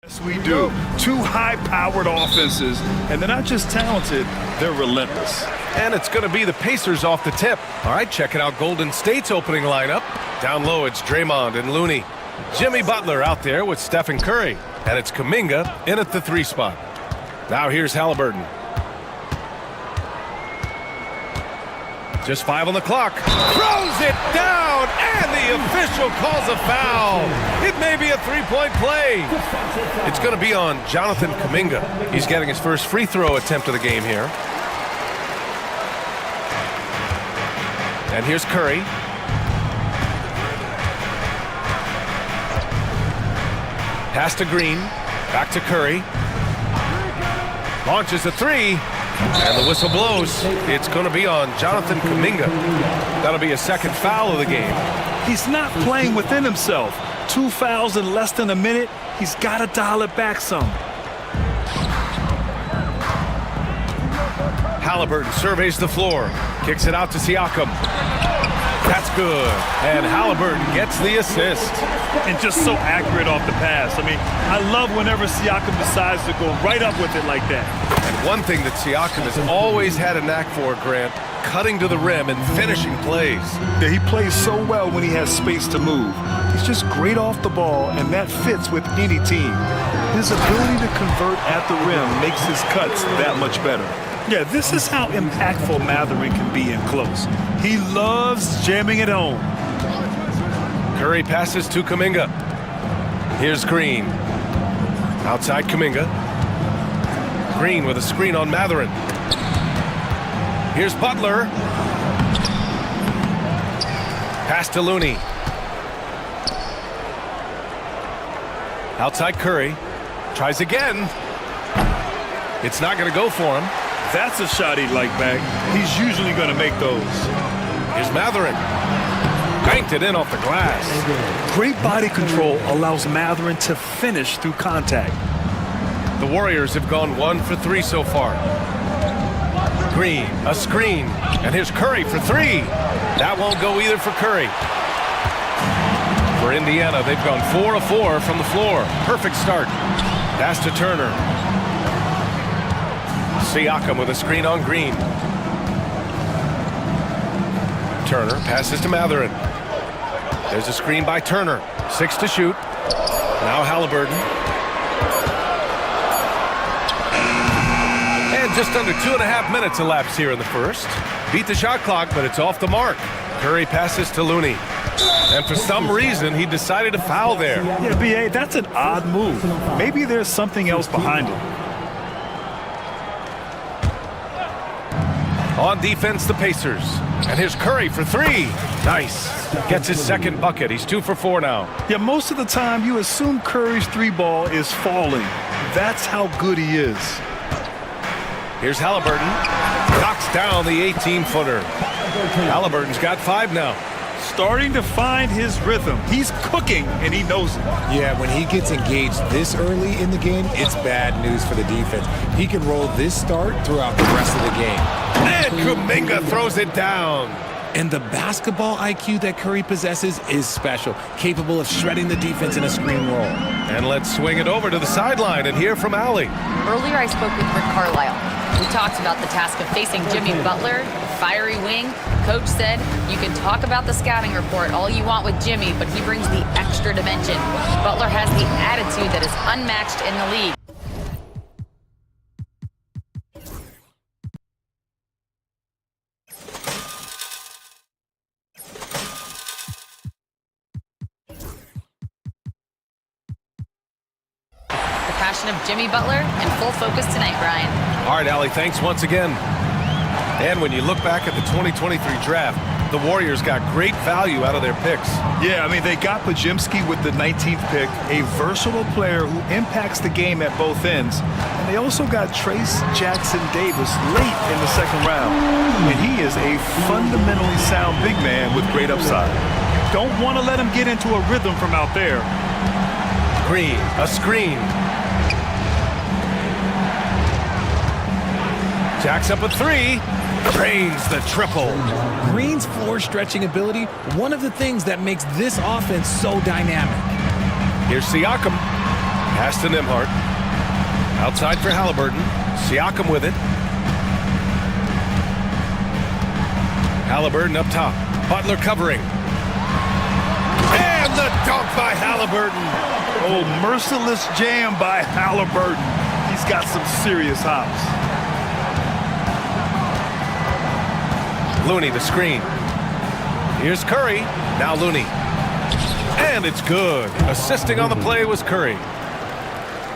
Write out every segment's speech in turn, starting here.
Yes, we do. Two high-powered offenses, and they're not just talented, they're relentless. And it's going to be the Pacers off the tip. All right, checking out Golden State's opening lineup. Down low, it's Draymond and Looney. Jimmy Butler out there with Stephen Curry. And it's Kuminga in at the 3 spot. Now here's Haliburton. Just 5 on the clock. Throws it down, and the official calls a foul. It may be a 3-point play. It's going to be on Jonathan Kuminga. He's getting his first free throw attempt of the game here. And here's Curry. Pass to Green. Back to Curry. Launches a 3. And the whistle blows. It's going to be on Jonathan Kuminga. That'll be a second foul of the game. He's not playing within himself. 2 fouls in less than a minute. He's got to dial it back some. Haliburton surveys the floor. Kicks it out to Siakam. That's good. And Haliburton gets the assist. And just so accurate off the pass. I mean, I love whenever Siakam decides to go right up with it like that. And one thing that Siakam has always had a knack for, Grant, cutting to the rim and finishing plays. Yeah, he plays so well when he has space to move. He's just great off the ball, and that fits with any team. His ability to convert at the rim makes his cuts that much better. Yeah, this is how impactful Mathurin can be in close. He loves jamming it home. Curry passes to Kuminga. Here's Green. Outside Kuminga. Green with a screen on Mathurin. Here's Butler. Pass to Looney. Outside Curry. Tries again. It's not going to go for him. That's a shot he'd like back. He's usually going to make those. Here's Mathurin. Banked it in off the glass. Great body control allows Mathurin to finish through contact. The Warriors have gone 1 for 3 so far. Green, a screen, and here's Curry for 3. That won't go either for Curry. For Indiana, they've gone 4 of 4 from the floor. Perfect start. Pass to Turner. Siakam with a screen on Green. Turner passes to Mathurin. There's a screen by Turner. 6 to shoot. Now Haliburton. And just under 2.5 minutes elapsed here in the first. Beat the shot clock, but it's off the mark. Curry passes to Looney. And for some reason, he decided to foul there. Yeah, B.A., that's an odd move. Maybe there's something else behind it. On defense, the Pacers. And here's Curry for 3. Nice. Gets his second bucket. He's 2 for 4 now. Yeah, most of the time you assume Curry's 3-ball is falling. That's how good he is. Here's Haliburton. Knocks down the 18-footer. Haliburton's got 5 now. Starting to find his rhythm. He's cooking, and he knows it. Yeah, when he gets engaged this early in the game, it's bad news for the defense. He can roll this start throughout the rest of the game. And Kuminga throws it down. And the basketball IQ that Curry possesses is special, capable of shredding the defense in a screen roll. And let's swing it over to the sideline and hear from Allie. Earlier I spoke with Rick Carlisle. We talked about the task of facing Jimmy Butler, the fiery wing. Coach said, you can talk about the scouting report all you want with Jimmy, but he brings the extra dimension. Butler has the attitude that is unmatched in the league. Passion of Jimmy Butler in full focus tonight, Brian. All right, Allie, thanks once again. And when you look back at the 2023 draft, the Warriors got great value out of their picks. Yeah, I mean, they got Podziemski with the 19th pick, a versatile player who impacts the game at both ends. And they also got Trace Jackson Davis late in the second round. And he is a fundamentally sound big man with great upside. Don't want to let him get into a rhythm from out there. Green, a screen. Jacks up a 3. Drains the triple. Green's floor stretching ability, one of the things that makes this offense so dynamic. Here's Siakam. Pass to Nembhard. Outside for Haliburton. Siakam with it. Haliburton up top. Butler covering. And the dunk by Haliburton. Oh, merciless jam by Haliburton. He's got some serious hops. Looney the screen. Here's Curry. Now Looney. And it's good. Assisting on the play was Curry.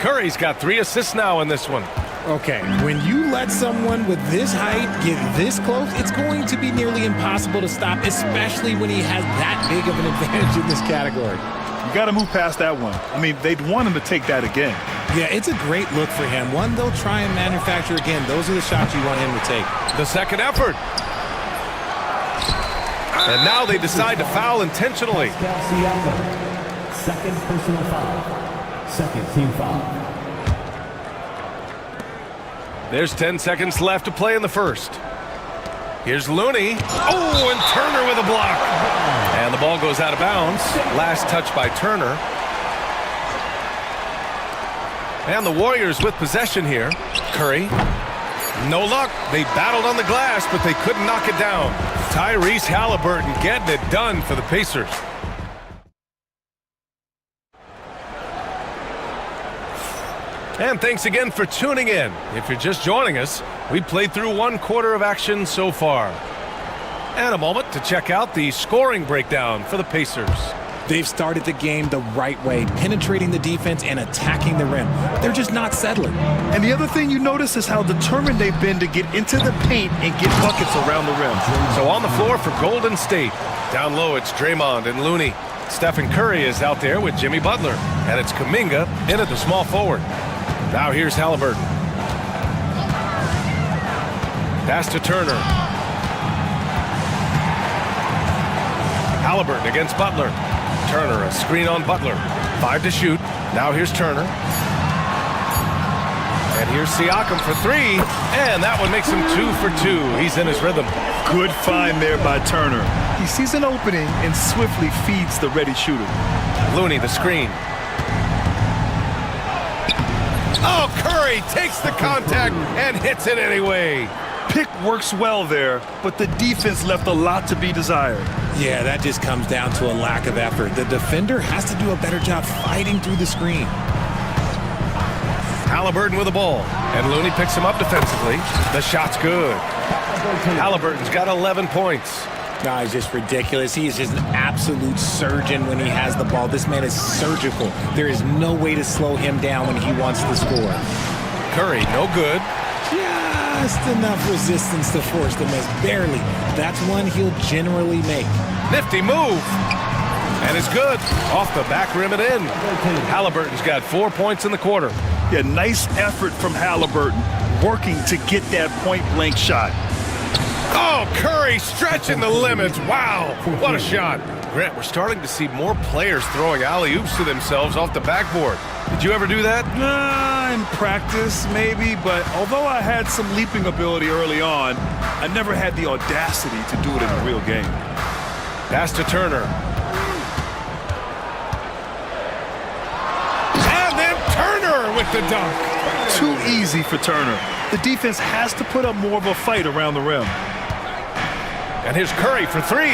Curry's got 3 assists now in this one. Okay, when you let someone with this height get this close, it's going to be nearly impossible to stop, especially when he has that big of an advantage in this category. You got to move past that one. I mean, they'd want him to take that again. Yeah, it's a great look for him. One they'll try and manufacture again. Those are the shots you want him to take. The second effort. And now they decide to foul intentionally. Second personal foul. Second team foul. There's 10 seconds left to play in the first. Here's Looney. Oh, and Turner with a block. And the ball goes out of bounds. Last touch by Turner. And the Warriors with possession here. Curry. No luck. They battled on the glass, but they couldn't knock it down. Tyrese Haliburton getting it done for the Pacers. And thanks again for tuning in. If you're just joining us, we played through 1 quarter of action so far. And a moment to check out the scoring breakdown for the Pacers. They've started the game the right way, penetrating the defense and attacking the rim. They're just not settling. And the other thing you notice is how determined they've been to get into the paint and get buckets around the rim. So on the floor for Golden State. Down low, it's Draymond and Looney. Stephen Curry is out there with Jimmy Butler. And it's Kuminga in at the small forward. Now here's Haliburton. Pass to Turner. Haliburton against Butler. Turner, a screen on Butler. 5 to shoot. Now here's Turner. And here's Siakam for 3. And that one makes him 2 for 2. He's in his rhythm. Good find there by Turner. He sees an opening and swiftly feeds the ready shooter. Looney the screen. Oh, Curry takes the contact and hits it anyway. Pick works well there, but the defense left a lot to be desired. Yeah, that just comes down to a lack of effort. The defender has to do a better job fighting through the screen. Haliburton with the ball, and Looney picks him up defensively. The shot's good. Haliburton's got 11 points. No, he's just ridiculous. He is just an absolute surgeon when he has the ball. This man is surgical. There is no way to slow him down when he wants to score. Curry, no good. Just enough resistance to force the miss. Barely. That's one he'll generally make. Nifty move. And it's good. Off the back rim and in. Haliburton's got 4 points in the quarter. Yeah, nice effort from Haliburton, working to get that point-blank shot. Oh, Curry stretching the limits. Wow, what a shot. Grant, we're starting to see more players throwing alley-oops to themselves off the backboard. Did you ever do that? In practice, maybe, but although I had some leaping ability early on, I never had the audacity to do it in a real game. Pass to Turner. And then Turner with the dunk. Too easy for Turner. The defense has to put up more of a fight around the rim. And here's Curry for 3.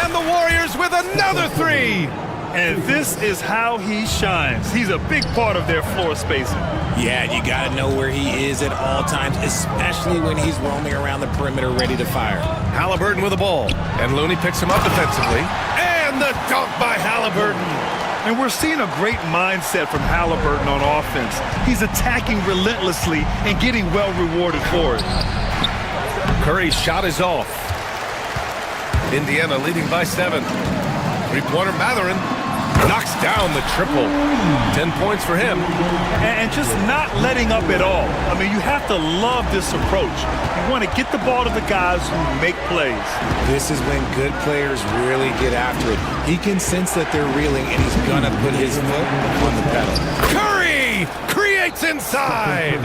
And the Warriors with another 3. And this is how he shines. He's a big part of their floor spacing. Yeah, you got to know where he is at all times, especially when he's roaming around the perimeter ready to fire. Haliburton with the ball. And Looney picks him up defensively. And the dunk by Haliburton. And we're seeing a great mindset from Haliburton on offense. He's attacking relentlessly and getting well rewarded for it. Curry's shot is off. Indiana leading by 7. Three-pointer Mathurin knocks down the triple. 10 points for him. And just not letting up at all. I mean, you have to love this approach. You want to get the ball to the guys who make plays. This is when good players really get after it. He can sense that they're reeling, and he's going to put his foot on the pedal. Curry creates inside.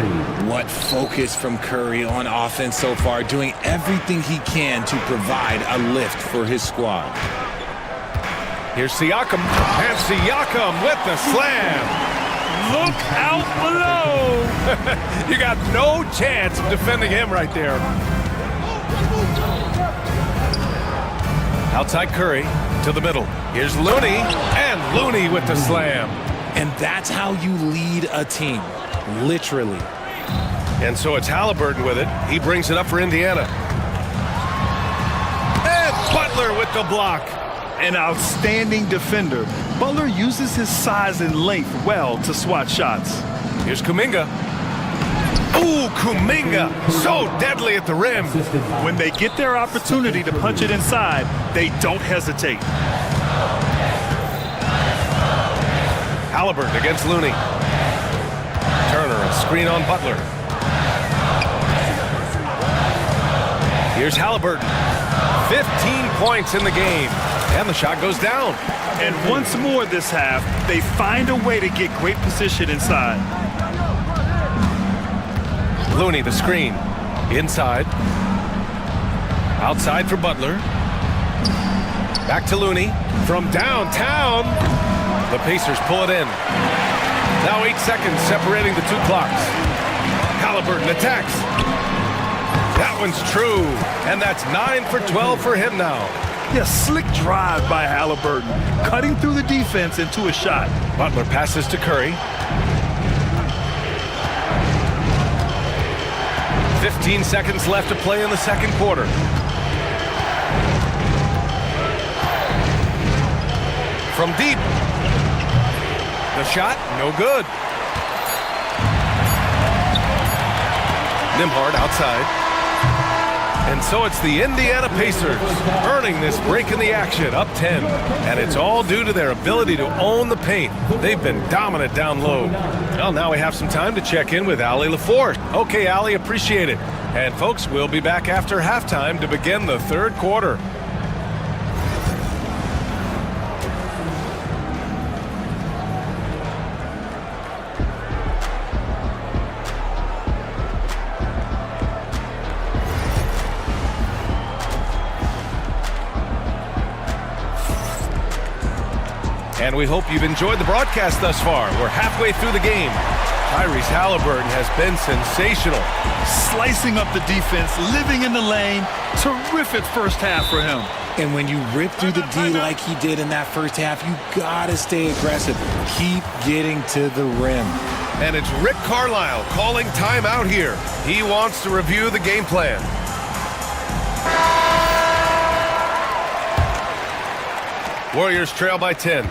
What focus from Curry on offense so far, doing everything he can to provide a lift for his squad. Here's Siakam, and Siakam with the slam. look out below. You got no chance of defending him right there. Outside Curry to the middle. Here's Looney, and Looney with the slam. And that's how you lead a team, literally. And so it's Haliburton with it. He brings it up for Indiana. And Butler with the block. An outstanding defender. Butler uses his size and length well to swat shots. Here's Kuminga. Ooh, Kuminga, so deadly at the rim. When they get their opportunity to punch it inside, they don't hesitate. Haliburton against Looney. Turner, a screen on Butler. Here's Haliburton. 15 points in the game. And the shot goes down. And once more this half, they find a way to get great position inside. Looney, the screen. Inside. Outside for Butler. Back to Looney. From downtown. The Pacers pull it in. Now 8 seconds separating the two clocks. Haliburton attacks. That one's true. And that's 9 for 12 for him now. Yeah, slick drive by Haliburton, cutting through the defense into a shot. Butler passes to Curry. 15 seconds left to play in the second quarter. From deep. The shot, no good. Nembhard outside. And so it's the Indiana Pacers earning this break in the action, up 10. And it's all due to their ability to own the paint. They've been dominant down low. Well, now we have some time to check in with Allie LaForce. Okay, Allie, appreciate it. And folks, we'll be back after halftime to begin the third quarter. And we hope you've enjoyed the broadcast thus far. We're halfway through the game. Tyrese Haliburton has been sensational. Slicing up the defense, living in the lane. Terrific first half for him. And when you rip through the D like he did in that first half, you gotta stay aggressive. Keep getting to the rim. And it's Rick Carlisle calling timeout here. He wants to review the game plan. Warriors trail by 10.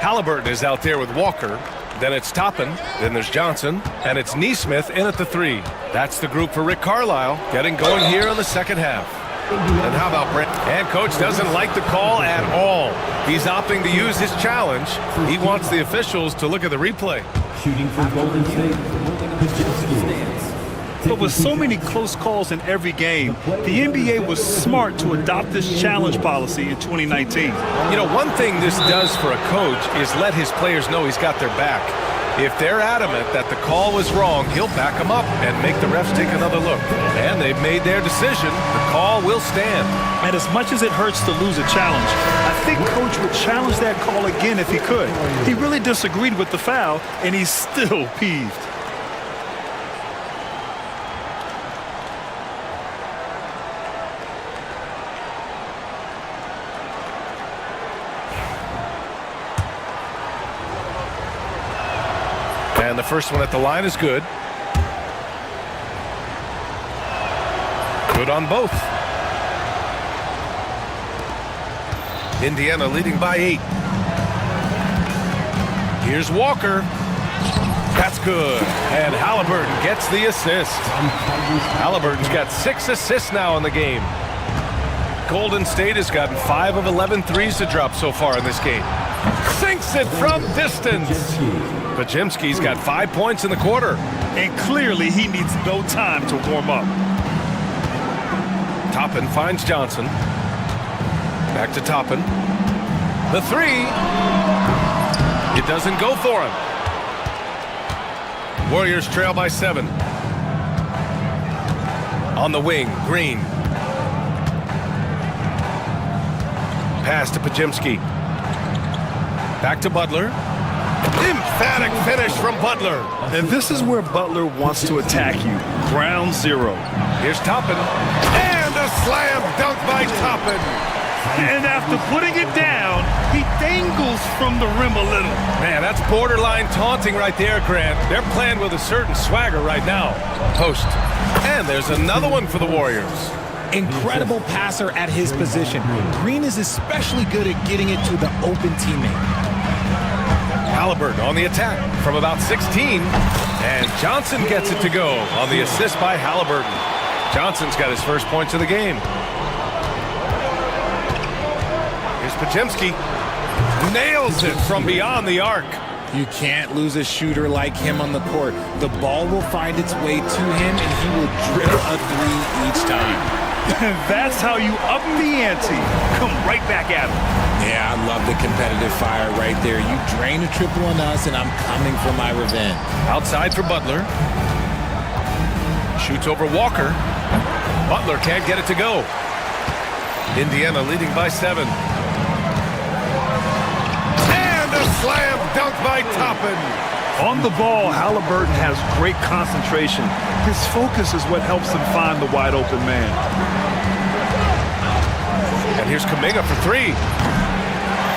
Haliburton is out there with Walker. Then it's Toppin. Then there's Johnson. And it's Nesmith in at the 3. That's the group for Rick Carlisle getting going here in the second half. And how about Brent? And coach doesn't like the call at all. He's opting to use his challenge. He wants the officials to look at the replay. Shooting for Golden State. But with so many close calls in every game, the NBA was smart to adopt this challenge policy in 2019. You know, one thing this does for a coach is let his players know he's got their back. If they're adamant that the call was wrong, he'll back them up and make the refs take another look. And they've made their decision. The call will stand. And as much as it hurts to lose a challenge, I think Coach would challenge that call again if he could. He really disagreed with the foul, and he's still peeved. And the first one at the line is good. Good on both. Indiana leading by 8. Here's Walker. That's good. And Haliburton gets the assist. Haliburton's got 6 assists now in the game. Golden State has gotten 5 of 11 threes to drop so far in this game. Sinks it from distance. Podziemski's got 5 points in the quarter. And clearly he needs no time to warm up. Toppin finds Johnson. Back to Toppin. The 3. It doesn't go for him. Warriors trail by 7. On the wing, Green. Pass to Podziemski. Back to Butler. Emphatic finish from Butler. And this is where Butler wants to attack you. Ground zero. Here's Toppin. And a slam dunk by Toppin. And after putting it down, he dangles from the rim a little. Man, that's borderline taunting right there, Grant. They're playing with a certain swagger right now. Post. And there's another one for the Warriors. Incredible passer at his position. Green is especially good at getting it to the open teammate. Haliburton on the attack from about 16. And Johnson gets it to go on the assist by Haliburton. Johnson's got his first points of the game. Here's Podziemski. Nails it from beyond the arc. You can't lose a shooter like him on the court. The ball will find its way to him, and he will drill a three each time. That's how you up the ante. Come right back at him. Yeah, I love the competitive fire right there. You drain a triple on us, and I'm coming for my revenge. Outside for Butler. Shoots over Walker. Butler can't get it to go. Indiana leading by 7. And a slam dunk by Toppin. On the ball, Haliburton has great concentration. His focus is what helps him find the wide open man. And here's Kuminga for 3.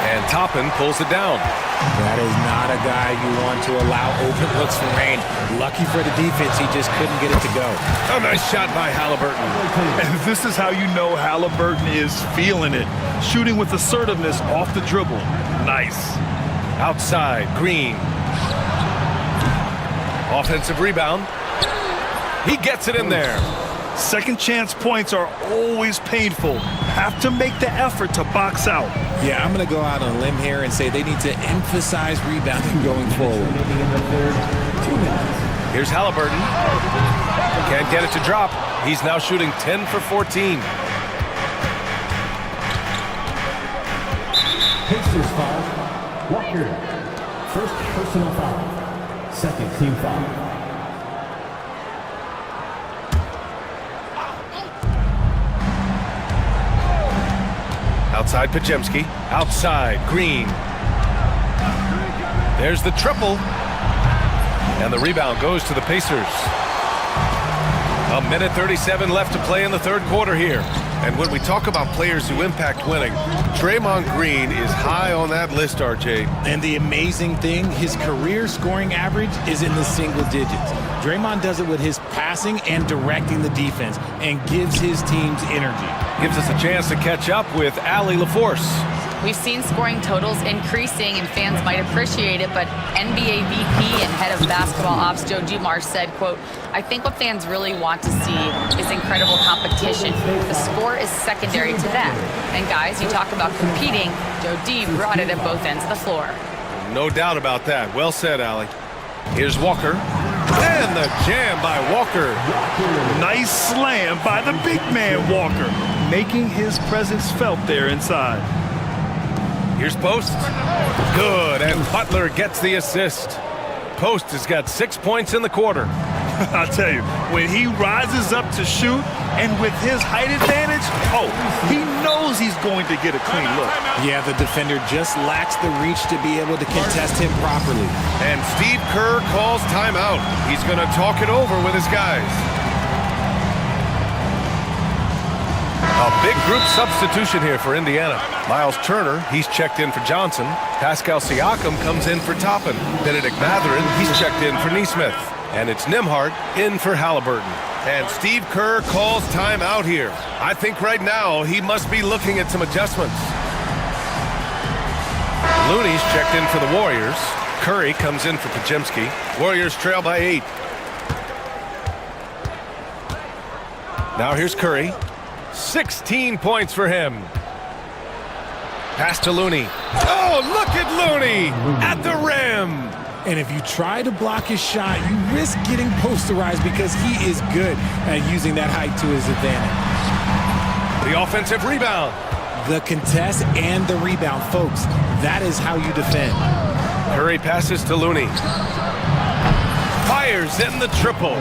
And Toppin pulls it down. That is not a guy you want to allow open looks for rain. Lucky for the defense, he just couldn't get it to go. A nice shot by Haliburton. And this is how you know Haliburton is feeling it. Shooting with assertiveness off the dribble. Nice. Outside, Green. Offensive rebound. He gets it in there. Second chance points are always painful. Have to make the effort to box out. Yeah, I'm going to go out on a limb here and say they need to emphasize rebounding going forward. Here's Haliburton. Can't get it to drop. He's now shooting 10 for 14. Pacers foul. Walker. First personal foul. Second team foul. Outside Podziemski. Outside Green. There's the triple. And the rebound goes to the Pacers. A minute 37 left to play in the third quarter here. And when we talk about players who impact winning, Draymond Green is high on that list, RJ. And the amazing thing, his career scoring average is in the single digits. Draymond does it with his passing and directing the defense and gives his teams energy. Gives us a chance to catch up with Allie LaForce. We've seen scoring totals increasing, and fans might appreciate it, but NBA VP and head of basketball ops Joe Dumars said, quote, "I think what fans really want to see is incredible competition. The score is secondary to that. And guys, you talk about competing, Joe D brought it at both ends of the floor." No doubt about that. Well said, Allie. Here's Walker. And the jam by Walker. Nice slam by the big man Walker, making his presence felt there inside. Here's Post. Good, and Butler gets the assist. Post has got 6 points in the quarter. I'll tell you, when he rises up to shoot, and with his height advantage, oh, he knows he's going to get a clean look. Yeah, the defender just lacks the reach to be able to contest him properly. And Steve Kerr calls timeout. He's going to talk it over with his guys. A big group substitution here for Indiana. Miles Turner, he's checked in for Johnson. Pascal Siakam comes in for Toppin. Benedict Mathurin, he's checked in for Nesmith. And it's Nembhard in for Haliburton. And Steve Kerr calls timeout here. I think right now he must be looking at some adjustments. Looney's checked in for the Warriors. Curry comes in for Podziemski. Warriors trail by 8. Now here's Curry. 16 points for him. Pass to Looney. Oh, look at Looney at the rim. And if you try to block his shot, you risk getting posterized because he is good at using that height to his advantage. The offensive rebound. The contest and the rebound, folks. That is how you defend. Curry passes to Looney. Fires in the triple.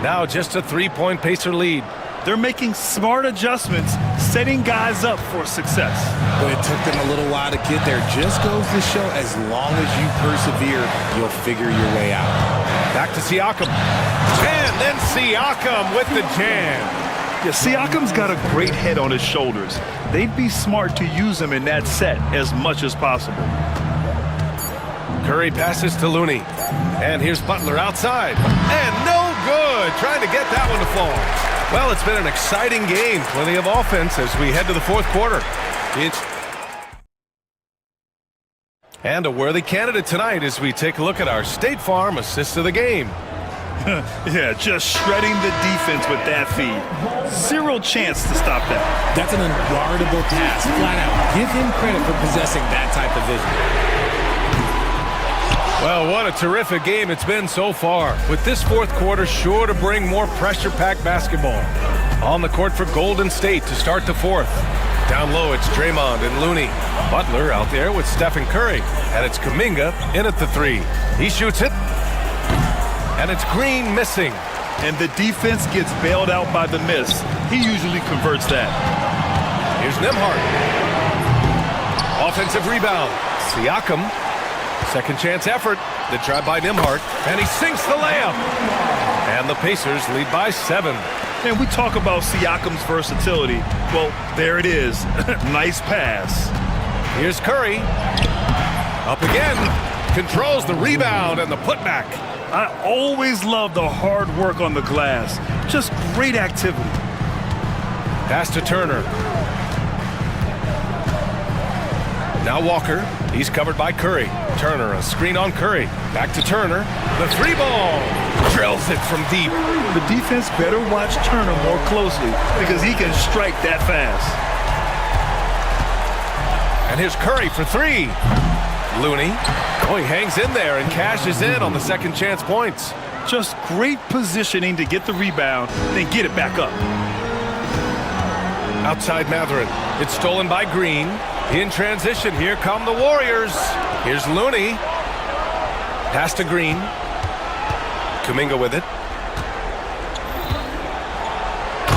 Now just a 3-point Pacer lead. They're making smart adjustments, setting guys up for success. But it took them a little while to get there. Just goes to show, as long as you persevere, you'll figure your way out. Back to Siakam. And then Siakam with the jam. Yeah, Siakam's got a great head on his shoulders. They'd be smart to use him in that set as much as possible. Curry passes to Looney. And here's Butler outside. And no good. Trying to get that one to fall. Well, it's been an exciting game. Plenty of offense as we head to the fourth quarter. And a worthy candidate tonight as we take a look at our State Farm assist of the game. Yeah, just shredding the defense with that feed. Zero chance to stop that. That's an unguardable task, flat out. Give him credit for possessing that type of vision. Well, what a terrific game it's been so far, with this fourth quarter sure to bring more pressure-packed basketball. On the court for Golden State to start the fourth. Down low, it's Draymond and Looney. Butler out there with Stephen Curry, and it's Kuminga in at the three. He shoots it, and it's Green missing. And the defense gets bailed out by the miss. He usually converts that. Here's Nembhard. Offensive rebound. Siakam. Second chance effort. The drive by Nembhard. And he sinks the layup. And the Pacers lead by 7. And we talk about Siakam's versatility. Well, there it is. Nice pass. Here's Curry. Up again. Controls the rebound and the putback. I always love the hard work on the glass. Just great activity. Pass to Turner. Now Walker. He's covered by Curry. Turner, a screen on Curry. Back to Turner. The three ball. Drills it from deep. The defense better watch Turner more closely because he can strike that fast. And here's Curry for three. Looney. Oh, he hangs in there and cashes in on the second chance points. Just great positioning to get the rebound, then get it back up. Outside Mathurin. It's stolen by Green. In transition, here come the Warriors. Here's Looney. Pass to Green. Kuminga with it.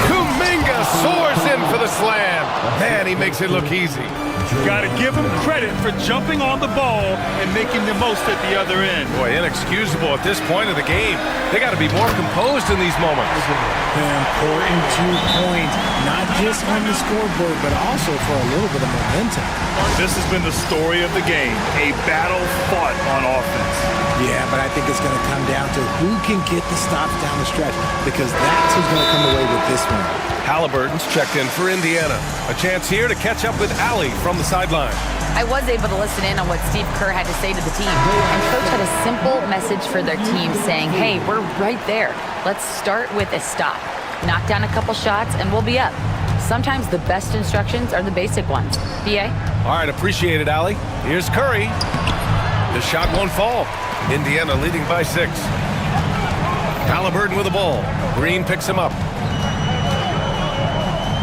Kuminga soars in for the slam. Man, he makes it look easy. Got to give him credit for jumping on the ball and making the most at the other end. Boy, inexcusable at this point of the game. They got to be more composed in these moments. Important 2 points, not just on the scoreboard, but also for a little bit of momentum. This has been the story of the game, a battle fought on offense. Yeah, but I think it's going to come down to who can get the stops down the stretch, because that's who's going to come away with this one. Haliburton's checked in for Indiana. A chance here to catch up with Allie from the sideline. I was able to listen in on what Steve Kerr had to say to the team. And Coach had a simple message for their team saying, hey, we're right there. Let's start with a stop. Knock down a couple shots and we'll be up. Sometimes the best instructions are the basic ones. BA? All right, appreciate it, Allie. Here's Curry. The shot won't fall. Indiana leading by 6. Haliburton with the ball. Green picks him up.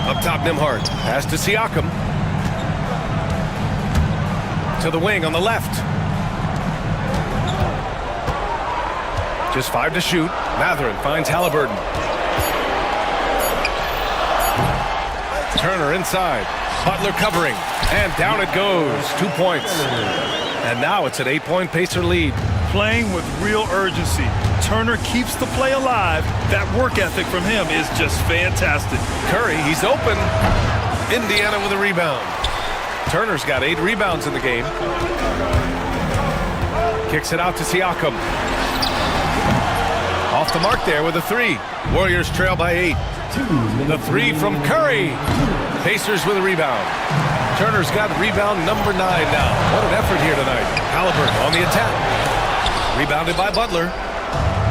Up top, Nembhard. Pass to Siakam. To the wing on the left. Just 5 to shoot. Mathurin finds Haliburton. Turner inside. Butler covering. And down it goes. 2 points. And now it's an 8-point Pacer lead. Playing with real urgency. Turner keeps the play alive. That work ethic from him is just fantastic. Curry, he's open. Indiana with a rebound. Turner's got 8 rebounds in the game. Kicks it out to Siakam. Off the mark there with a 3. Warriors trail by 8. The 3 from Curry. Pacers with a rebound. Turner's got rebound number 9 now. What an effort here tonight. Haliburton on the attack. Rebounded by Butler.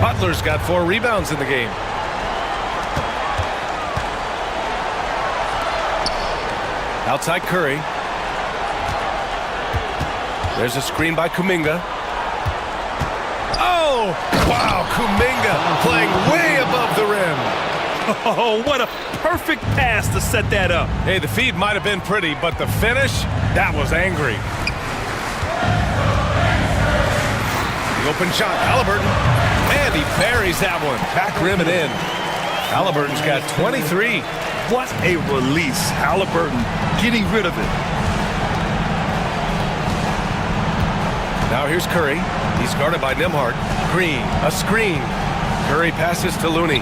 Butler's got 4 rebounds in the game. Outside Curry. There's a screen by Kuminga. Oh, wow, Kuminga playing way above the rim. Oh, what a perfect pass to set that up. Hey, the feed might have been pretty, but the finish, that was angry. The open shot, Haliburton. And he buries that one. Back rim and in. Haliburton's got 23. What a release. Haliburton getting rid of it. Now here's Curry. He's guarded by Nembhard. Green, a screen. Curry passes to Looney.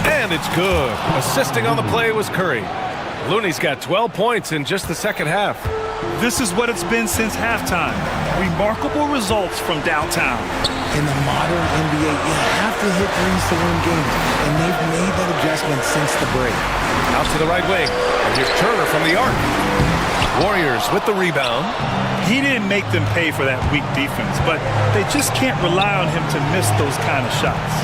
And it's good. Assisting on the play was Curry. Looney's got 12 points in just the second half. This is what it's been since halftime. Remarkable results from downtown. In the modern NBA, you have to hit threes to win games, and they've made that adjustment since the break. Out to the right wing. And here's Turner from the arc. Warriors with the rebound. He didn't make them pay for that weak defense, but they just can't rely on him to miss those kind of shots.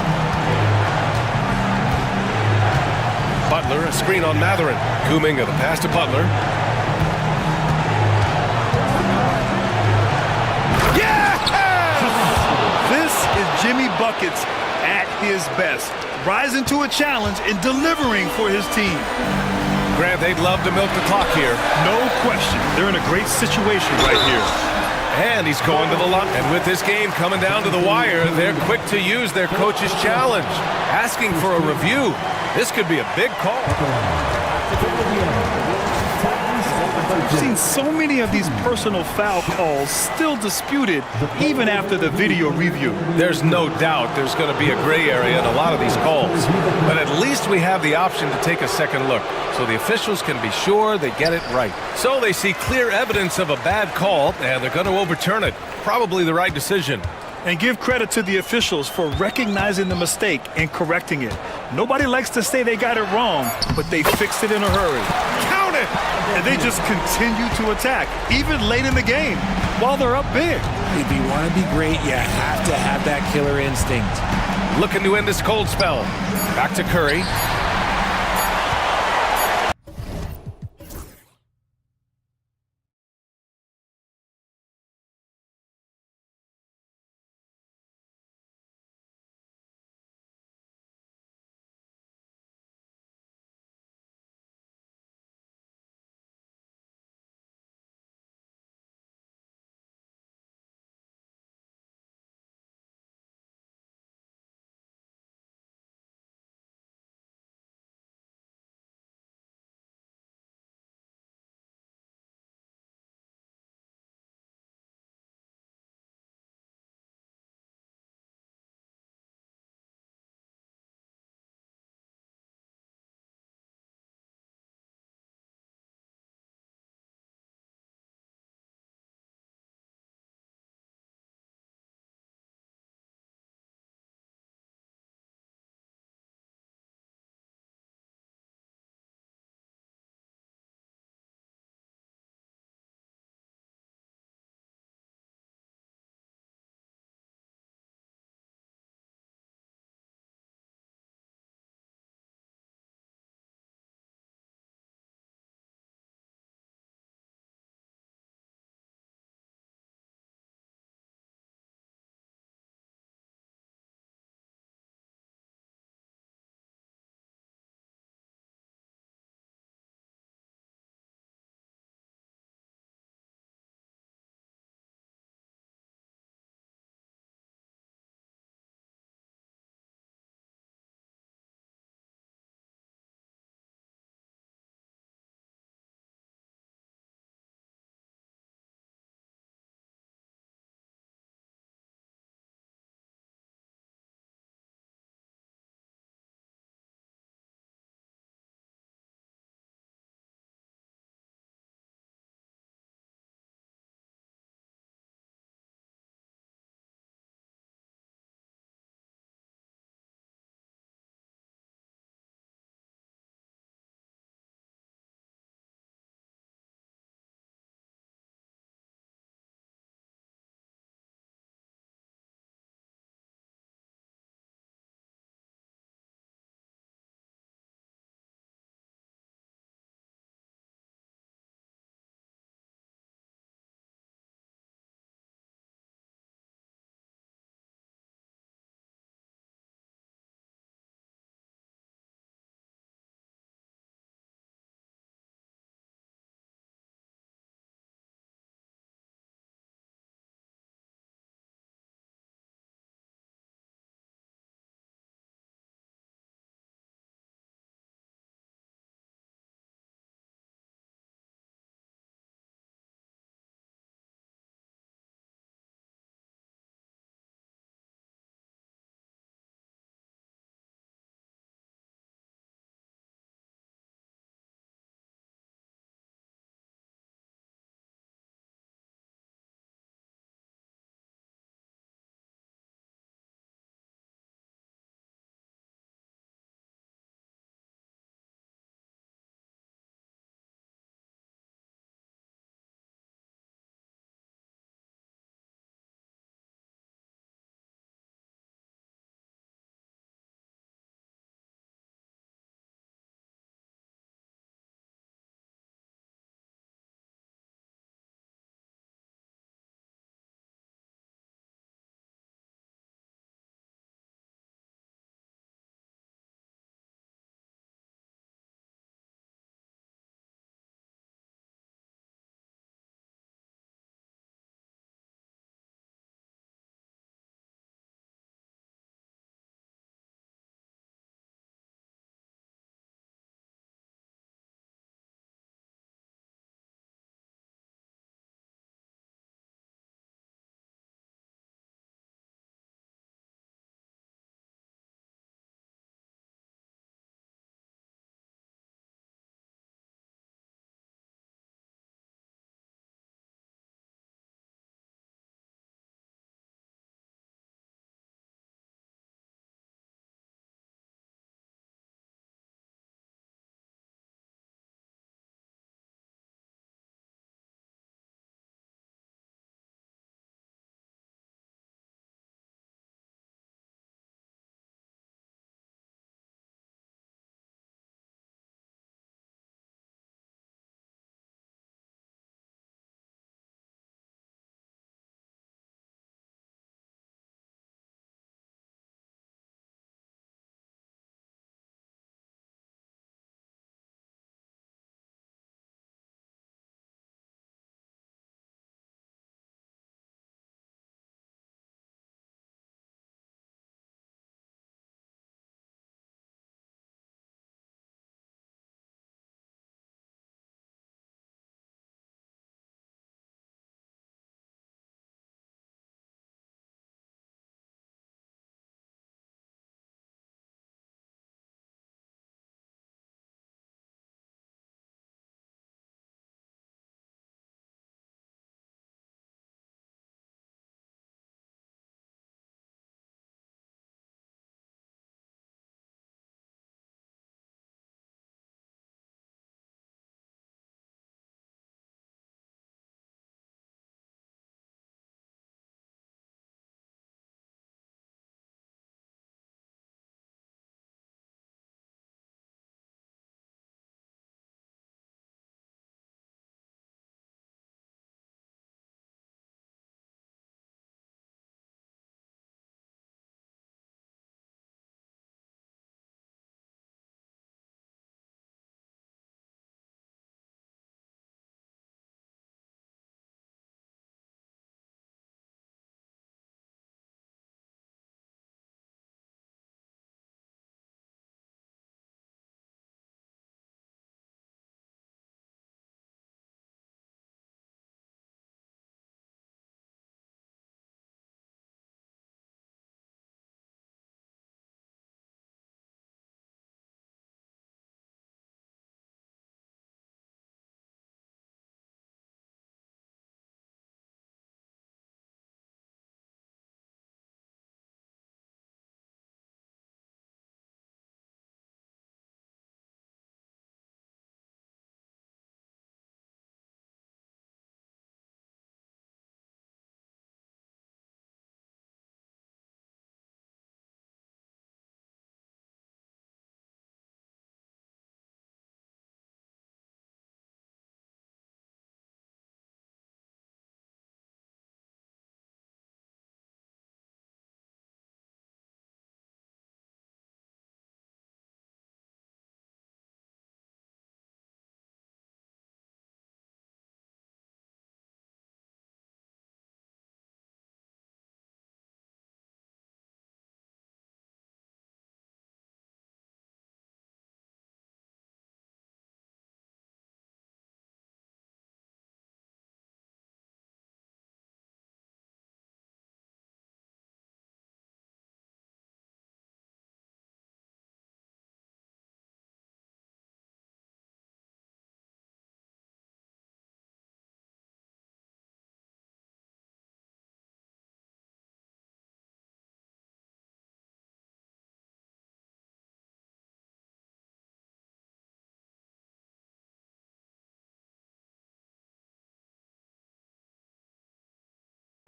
Butler, a screen on Matherin. Kuminga, the pass to Butler. This is Jimmy Buckets at his best, rising to a challenge and delivering for his team. Grant, they'd love to milk the clock here. No question. They're in a great situation right here. And he's going to the line. And with this game coming down to the wire, they're quick to use their coach's challenge, asking for a review. This could be a big call. I've seen so many of these personal foul calls still disputed even after the video review. There's no doubt there's going to be a gray area in a lot of these calls. But at least we have the option to take a second look, so the officials can be sure they get it right. So they see clear evidence of a bad call, and they're going to overturn it. Probably the right decision. And give credit to the officials for recognizing the mistake and correcting it. Nobody likes to say they got it wrong, but they fixed it in a hurry. Count it! And they just continue to attack, even late in the game, while they're up big. If you want to be great, you have to have that killer instinct. Looking to end this cold spell. Back to Curry.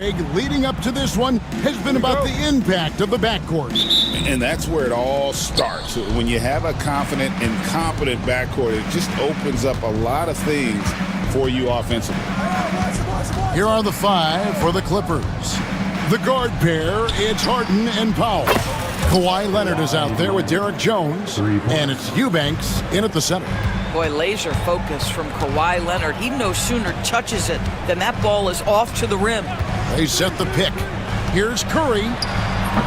Leading up to this one has been about the impact of the backcourt. And that's where it all starts. When you have a confident and competent backcourt, it just opens up a lot of things for you offensively. Here are the five for the Clippers. The guard pair, it's Harden and Powell. Kawhi Leonard is out there with Derek Jones, and it's Eubanks in at the center. Boy, laser focus from Kawhi Leonard. He no sooner touches it than that ball is off to the rim. They set the pick. Here's Curry.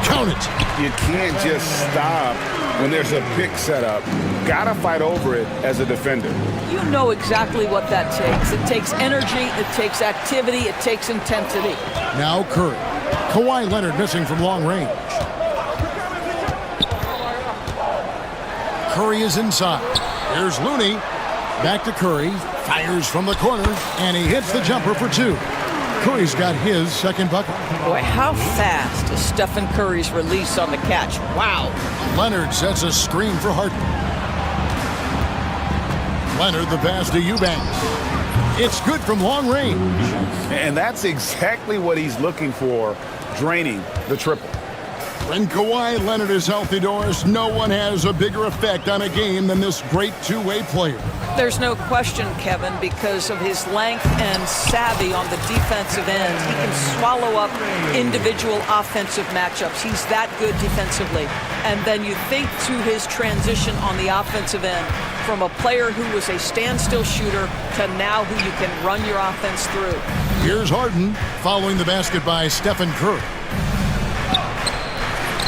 Count it. You can't just stop when there's a pick set up. Gotta fight over it as a defender. You know exactly what that takes. It takes energy, it takes activity, it takes intensity. Now Curry. Kawhi Leonard missing from long range. Curry is inside. Here's Looney. Back to Curry. Fires from the corner, and he hits the jumper for two. Curry's got his second bucket. Boy, how fast is Stephen Curry's release on the catch. Wow. Leonard sets a screen for Harden. Leonard the pass to Eubanks. It's good from long range. And that's exactly what he's looking for, draining the triple. When Kawhi Leonard is healthy, Doris, no one has a bigger effect on a game than this great two-way player. There's no question, Kevin, because of his length and savvy on the defensive end. He can swallow up individual offensive matchups. He's that good defensively. And then you think to his transition on the offensive end from a player who was a standstill shooter to now who you can run your offense through. Here's Harden following the basket by Stephen Curry.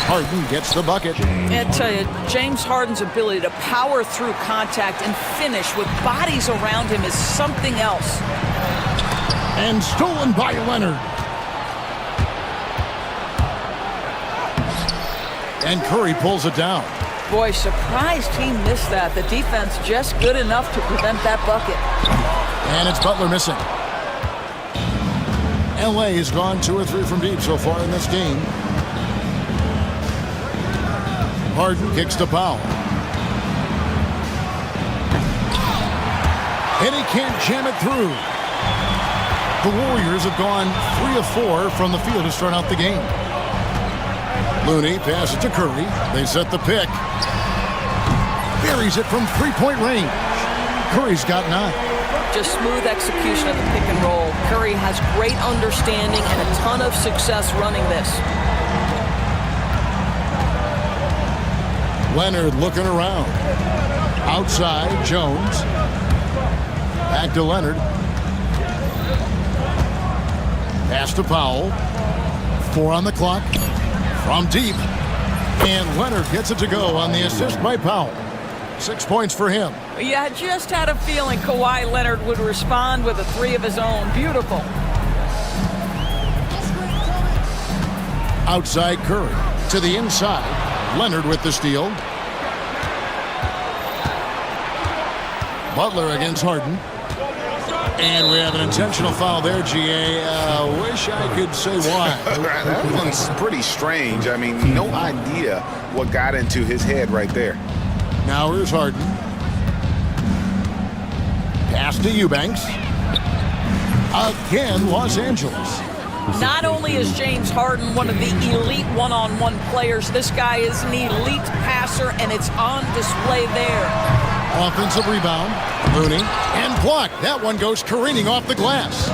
Harden gets the bucket. And I tell you, James Harden's ability to power through contact and finish with bodies around him is something else. And stolen by Leonard. And Curry pulls it down. Boy, surprised he missed that. The defense just good enough to prevent that bucket. And it's Butler missing. LA has gone 2 or 3 from deep so far in this game. Harden kicks to Powell. And he can't jam it through. The Warriors have gone 3 of 4 from the field to start out the game. Looney passes to Curry. They set the pick. Buries it from three-point range. Curry's got 9. Just smooth execution of the pick and roll. Curry has great understanding and a ton of success running this. Leonard looking around. Outside, Jones. Back to Leonard. Pass to Powell. 4 on the clock. From deep. And Leonard gets it to go on the assist by Powell. 6 points for him. Yeah, I just had a feeling Kawhi Leonard would respond with a 3 of his own. Beautiful. Outside Curry. To the inside. Leonard with the steal. Butler against Harden. And we have an intentional foul there, GA. Wish I could say why. That one's pretty strange. I mean, no idea what got into his head right there. Now here's Harden. Pass to Eubanks. Again, Los Angeles. Not only is James Harden one of the elite one-on-one players, this guy is an elite passer, and it's on display there. Offensive rebound. Looney. And blocked. That one goes careening off the glass.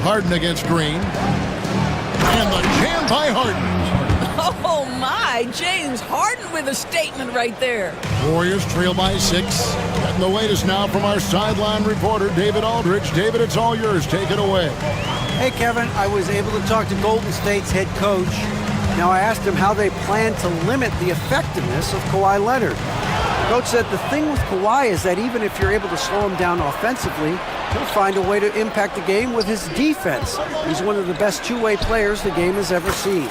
Harden against Green. And the jam by Harden. Oh, my. James Harden with a statement right there. Warriors trail by 6. Getting the latest now from our sideline reporter, David Aldridge. David, it's all yours. Take it away. Hey, Kevin, I was able to talk to Golden State's head coach. Now, I asked him how they plan to limit the effectiveness of Kawhi Leonard. Coach said the thing with Kawhi is that even if you're able to slow him down offensively, he'll find a way to impact the game with his defense. He's one of the best two-way players the game has ever seen.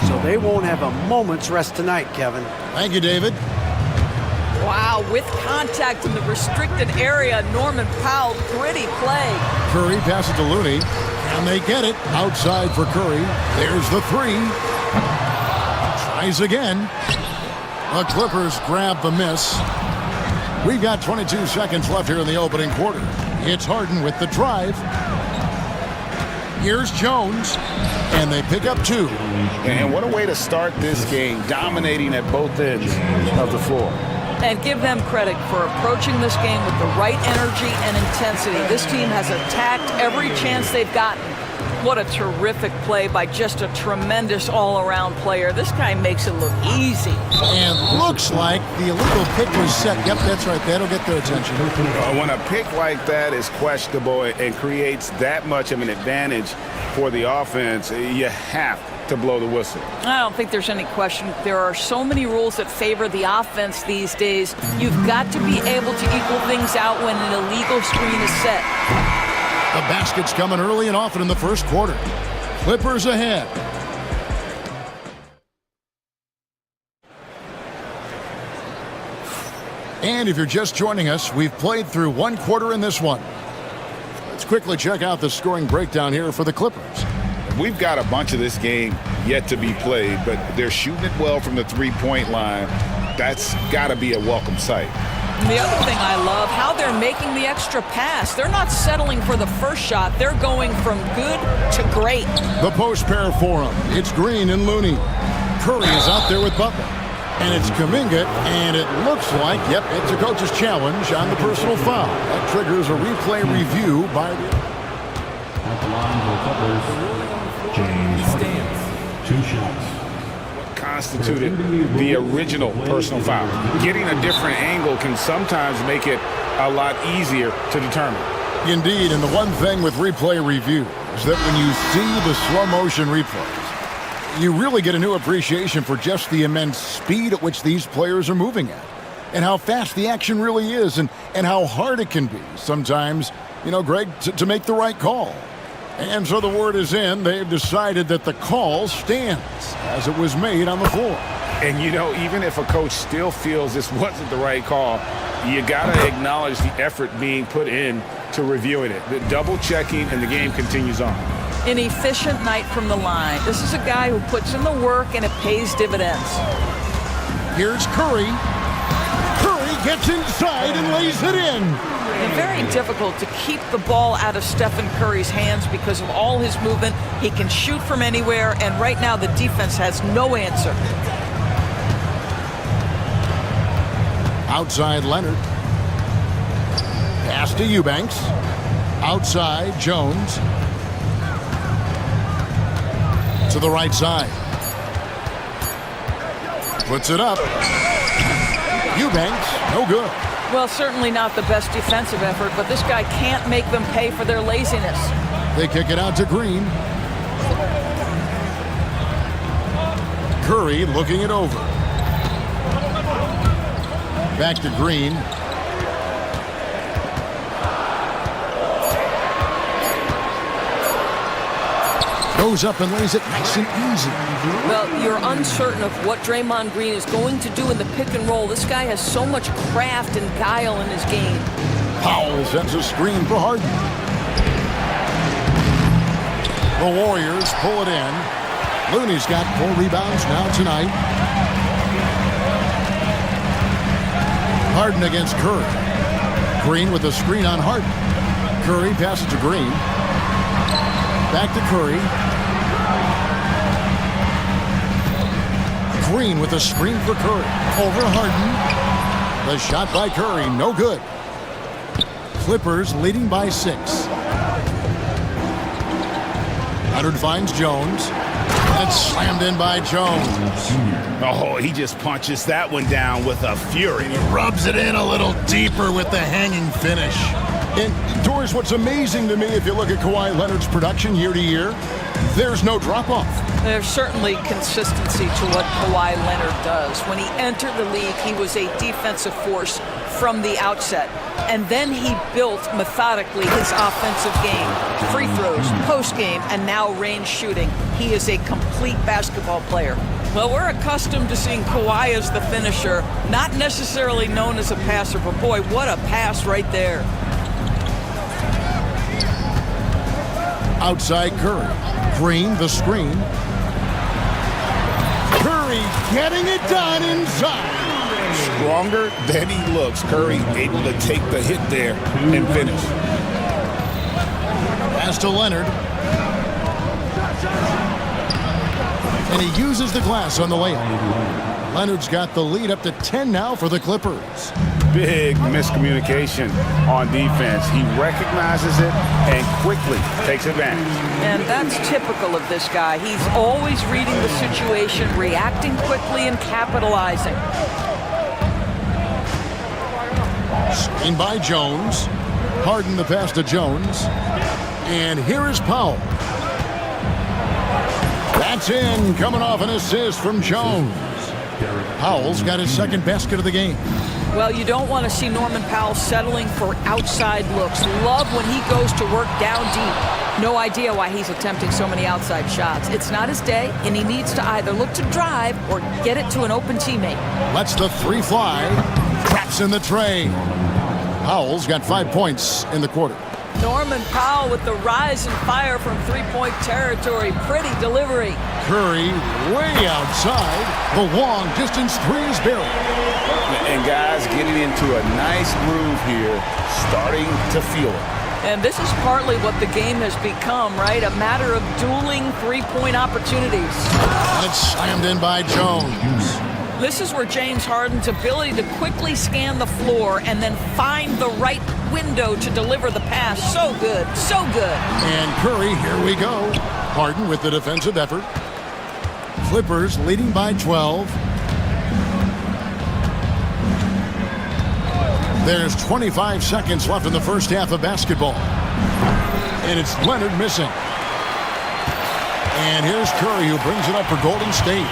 So they won't have a moment's rest tonight, Kevin. Thank you, David. Wow, with contact in the restricted area, Norman Powell, pretty play. Curry passes to Looney, and they get it outside for Curry. There's the 3. Tries again. The Clippers grab the miss. We've got 22 seconds left here in the opening quarter. It's Harden with the drive. Here's Jones, and they pick up 2. And what a way to start this game, dominating at both ends of the floor. And give them credit for approaching this game with the right energy and intensity. This team has attacked every chance they've gotten. What a terrific play by just a tremendous all-around player. This guy makes it look easy. And looks like the illegal pick was set. Yep, that's right. That'll get their attention. When a pick like that is questionable and creates that much of an advantage for the offense, you have to blow the whistle. I don't think there's any question. There are so many rules that favor the offense these days. You've got to be able to equal things out when an illegal screen is set. The basket's coming early and often in the first quarter. Clippers ahead. And if you're just joining us, we've played through 1 quarter in this one. Let's quickly check out the scoring breakdown here for the Clippers. We've got a bunch of this game yet to be played, but they're shooting it well from the three-point line. That's got to be a welcome sight. The other thing I love, how they're making the extra pass. They're not settling for the first shot. They're going from good to great. The post pair for him. It's Green and Looney. Curry is out there with Butler. And it's Kuminga, and it looks like, yep, it's a coach's challenge on the personal foul. That triggers a replay review by the... At the line for the Clippers, James stands. 2 shots. Constituted the original personal foul. Getting a different angle can sometimes make it a lot easier to determine. Indeed, and the one thing with replay review is that when you see the slow motion replays, you really get a new appreciation for just the immense speed at which these players are moving at, and how fast the action really is, and how hard it can be sometimes, you know, Greg, to make the right call. And so the word is in. They've decided that the call stands as it was made on the floor. And, you know, even if a coach still feels this wasn't the right call, you got to acknowledge the effort being put in to reviewing it. The double checking, and the game continues on. An efficient night from the line. This is a guy who puts in the work, and it pays dividends. Here's Curry. Curry gets inside and lays it in. And very difficult to keep the ball out of Stephen Curry's hands because of all his movement. He can shoot from anywhere, and right now the defense has no answer. Outside Leonard. Pass to Eubanks. Outside Jones. To the right side. Puts it up. Eubanks, no good. Well, certainly not the best defensive effort, but this guy can't make them pay for their laziness. They kick it out to Green. Curry looking it over. Back to Green. Goes up and lays it nice and easy. Well, you're uncertain of what Draymond Green is going to do in the pick and roll. This guy has so much craft and guile in his game. Powell sends a screen for Harden. The Warriors pull it in. Looney's got 4 rebounds now tonight. Harden against Curry. Green with a screen on Harden. Curry passes to Green. Back to Curry. Green with a screen for Curry. Over Harden. The shot by Curry, no good. Clippers leading by 6. Leonard finds Jones. And it's slammed in by Jones. Oh, he just punches that one down with a fury. And he rubs it in a little deeper with the hanging finish. And, Doris, what's amazing to me, if you look at Kawhi Leonard's production year to year, there's no drop-off. There's certainly consistency to what Kawhi Leonard does. When he entered the league, he was a defensive force from the outset. And then he built methodically his offensive game. Free throws, post-game, and now range shooting. He is a complete basketball player. Well, we're accustomed to seeing Kawhi as the finisher, not necessarily known as a passer, but boy, what a pass right there. Outside Curry. Green, the screen. Curry getting it done inside. Stronger than he looks. Curry able to take the hit there and finish. Pass to Leonard. And he uses the glass on the layup. Leonard's got the lead up to 10 now for the Clippers. Big miscommunication on defense. He recognizes it and quickly takes advantage. And that's typical of this guy. He's always reading the situation, reacting quickly, and capitalizing. Screen by Jones. Harden the pass to Jones. And here is Powell. That's in, coming off an assist from Jones. Powell's got his second basket of the game. Well, you don't want to see Norman Powell settling for outside looks. Love when he goes to work down deep. No idea why he's attempting so many outside shots. It's not his day, and he needs to either look to drive or get it to an open teammate. Lets the three fly. Traps in the tray. Powell's got 5 points in the quarter. Norman Powell with the rise and fire from three-point territory. Pretty delivery. Curry way outside. The long distance three is buried. And guys getting into a nice groove here, starting to feel it. And this is partly what the game has become, right? A matter of dueling three-point opportunities. And it's slammed in by Jones. This is where James Harden's ability to quickly scan the floor and then find the right window to deliver the pass. So good, so good. And Curry, here we go. Harden with the defensive effort. Clippers leading by 12. There's 25 seconds left in the first half of basketball. And it's Leonard missing. And here's Curry who brings it up for Golden State.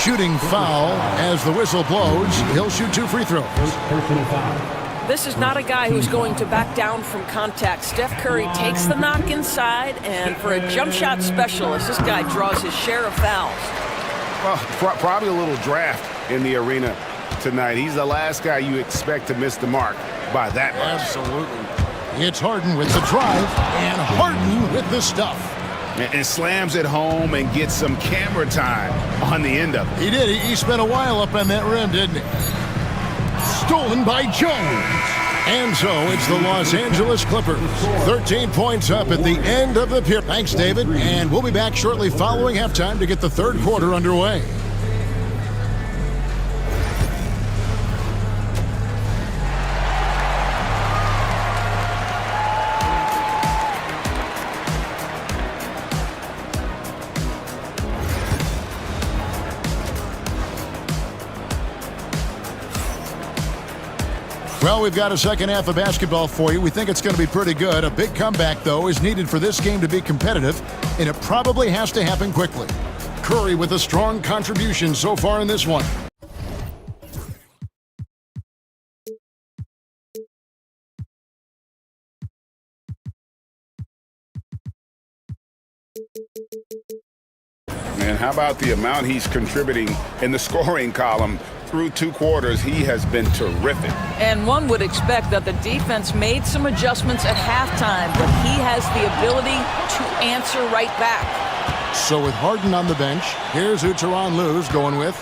Shooting foul as the whistle blows. He'll shoot 2 free throws. This is not a guy who's going to back down from contact. Steph Curry takes the knock inside, and for a jump shot specialist, this guy draws his share of fouls. Well, probably a little draft in the arena tonight. He's the last guy you expect to miss the mark by that much. Absolutely. It's Harden with the drive, and Harden with the stuff. And slams it home and gets some camera time on the end of it. He did. He spent a while up on that rim, didn't he? Stolen by Jones. And so it's the Los Angeles Clippers. 13 points up at the end of the period. Thanks, David. And we'll be back shortly following halftime to get the third quarter underway. Well, we've got a second half of basketball for you. We think it's going to be pretty good. A big comeback, though, is needed for this game to be competitive, and it probably has to happen quickly. Curry with a strong contribution so far in this one. And how about the amount he's contributing in the scoring column? Through 2 quarters, he has been terrific. And one would expect that the defense made some adjustments at halftime, but he has the ability to answer right back. So with Harden on the bench, here's who Tyronn Lue's going with.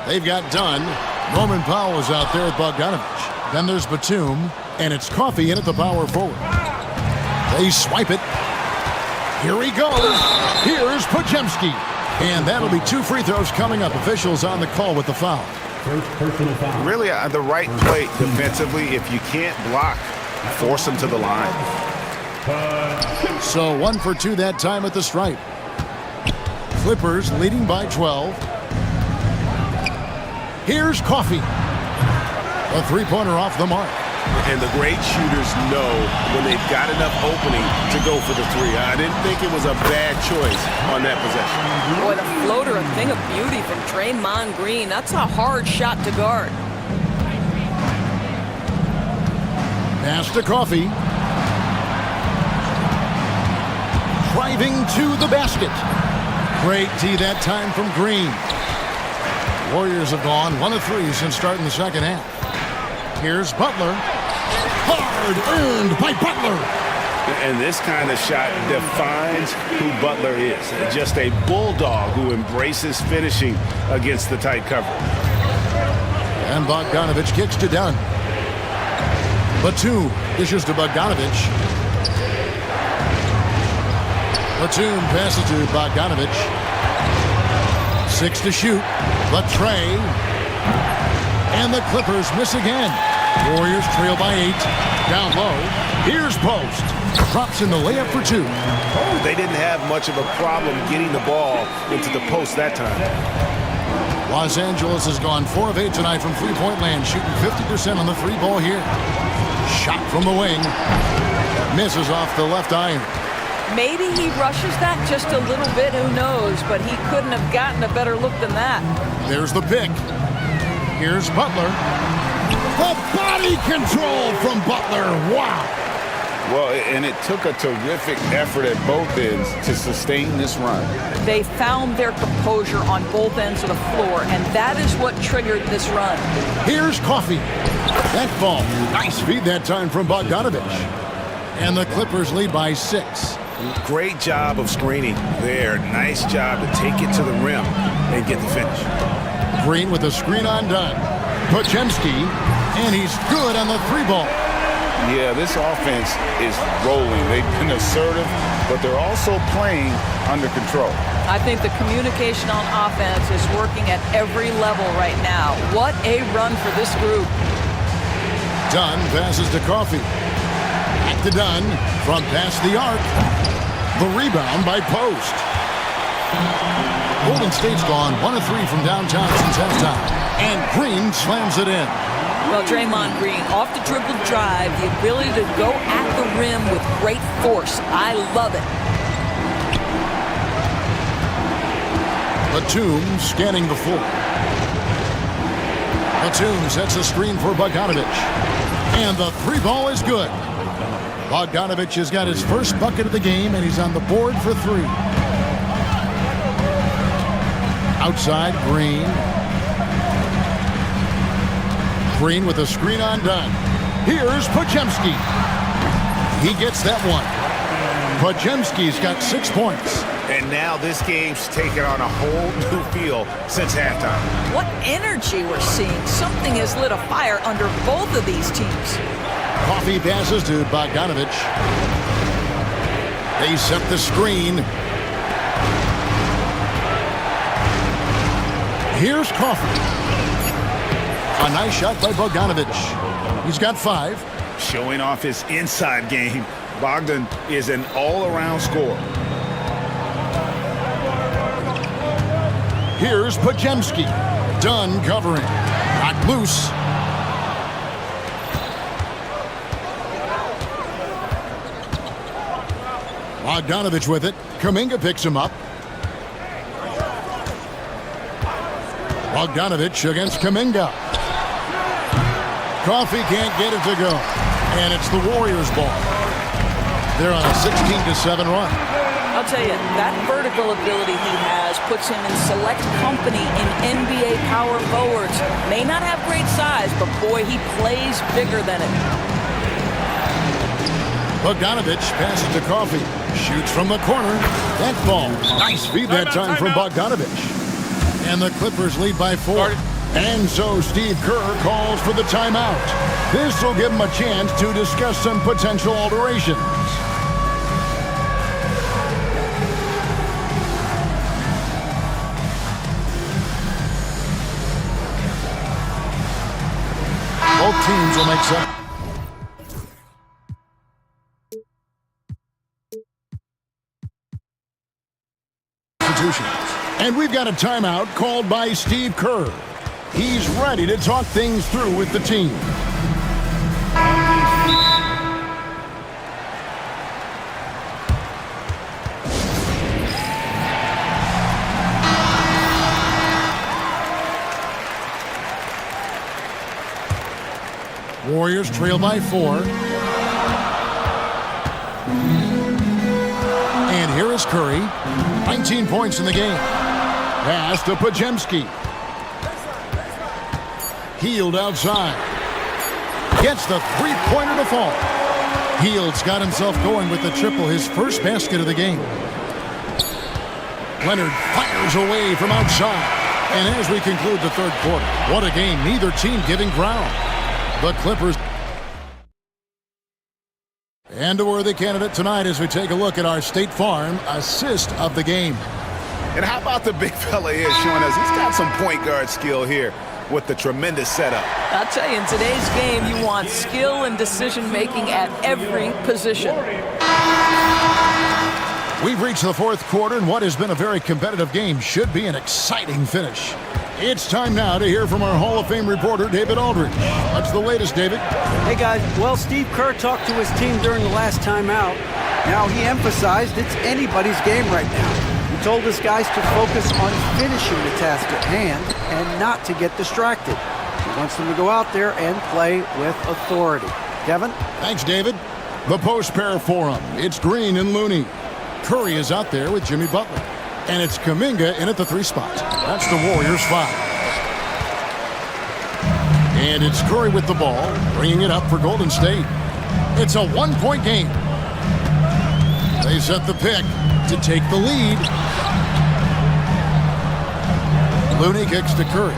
They've got Dunn. Norman Powell is out there with Bogdanovich. Then there's Batum, and it's Coffey in at the power forward. They swipe it. Here he goes. Here's Podziemski. And that'll be 2 free throws coming up. Officials on the call with the foul. Really the right play defensively. If you can't block, force him to the line. So 1 for 2 that time at the stripe. Clippers leading by 12. Here's Coffey. A three-pointer off the mark. And the great shooters know when they've got enough opening to go for the three. I didn't think it was a bad choice on that possession. Boy, the floater, a thing of beauty from Draymond Green. That's a hard shot to guard. Pass to Coffey. Driving to the basket. Great D that time from Green. Warriors have gone 1 of 3 since starting the second half. Here's Butler. Hard earned by Butler. And this kind of shot defines who Butler is. Just a bulldog who embraces finishing against the tight cover. And Bogdanovich kicks to Dunn. Batum Dishes to Bogdanovich. Batum passes to Bogdanovich. 6 to shoot. But Trey. And the Clippers miss again. Warriors trail by 8. Down low. Here's Post. Drops in the layup for 2. Oh, they didn't have much of a problem getting the ball into the post that time. Los Angeles has gone 4 of 8 tonight from three-point land, shooting 50% on the three ball here. Shot from the wing. Misses off the left iron. Maybe he rushes that just a little bit, who knows, but he couldn't have gotten a better look than that. There's the pick. Here's Butler. The body control from Butler. Wow. Well, and it took a terrific effort at both ends to sustain this run. They found their composure on both ends of the floor, and that is what triggered this run. Here's Coffee. That ball. Nice feed that time from Bogdanovich. And the Clippers lead by 6. Great job of screening there. Nice job to take it to the rim and get the finish. Green with the screen on done. Podziemski, and he's good on the three ball. Yeah, this offense is rolling. They've been assertive, but they're also playing under control. I think the communication on offense is working at every level right now. What a run for this group. Dunn passes to Coffee. Back to Dunn from past the arc. The rebound by Post. Golden State's gone 1 of 3 from downtown since halftime. And Green slams it in. Well, Draymond Green, off the dribble drive, the ability to go at the rim with great force. I love it. Batum scanning the floor. Batum sets a screen for Bogdanovich. And the three ball is good. Bogdanovich has got his first bucket of the game, and he's on the board for 3. Outside, Green. Green with a screen on Dunn. Here's Podziemski. He gets that one. Podziemski's got 6 points. And now this game's taken on a whole new feel since halftime. What energy we're seeing. Something has lit a fire under both of these teams. Coffee passes to Bogdanovich. They set the screen. Here's Coffee. A nice shot by Bogdanovich. He's got 5. Showing off his inside game, Bogdan is an all-around scorer. Here's Podziemski. Dunn covering. Not loose. Bogdanovich with it. Kuminga picks him up. Bogdanovich against Kuminga. Coffee can't get it to go. And it's the Warriors' ball. They're on a 16-7 run. I'll tell you, that vertical ability he has puts him in select company in NBA power forwards. May not have great size, but boy, he plays bigger than it. Bogdanovich passes to Coffee. Shoots from the corner. That ball. Nice feed that time from Bogdanovich. And the Clippers lead by 4. And so Steve Kerr calls for the timeout. This will give him a chance to discuss some potential alterations. Both teams will make substitutions. And we've got a timeout called by Steve Kerr. He's ready to talk things through with the team. Warriors trail by 4. And here is Curry. 19 points in the game. Pass to Podziemski. Hield outside. Gets the three-pointer to fall. Hield's got himself going with the triple, his first basket of the game. Leonard fires away from outside. And as we conclude the third quarter, what a game. Neither team giving ground. The Clippers And a worthy candidate tonight as we take a look at our State Farm assist of the game. And how about the big fella here showing us he's got some point guard skill here with the tremendous setup. I'll tell you, in today's game, you want skill and decision-making at every position. We've reached the fourth quarter, and what has been a very competitive game should be an exciting finish. It's time now to hear from our Hall of Fame reporter, David Aldridge. What's the latest, David? Hey, guys. Well, Steve Kerr talked to his team during the last timeout. Now, he emphasized it's anybody's game right now. He told his guys to focus on finishing the task at hand and not to get distracted. He wants them to go out there and play with authority. Kevin? Thanks, David. The post-pair forum. It's Green and Looney. Curry is out there with Jimmy Butler. And it's Kuminga in at the 3 spot. That's the Warriors' foul. And it's Curry with the ball, bringing it up for Golden State. It's a 1-point game. They set the pick to take the lead. Looney kicks to Curry.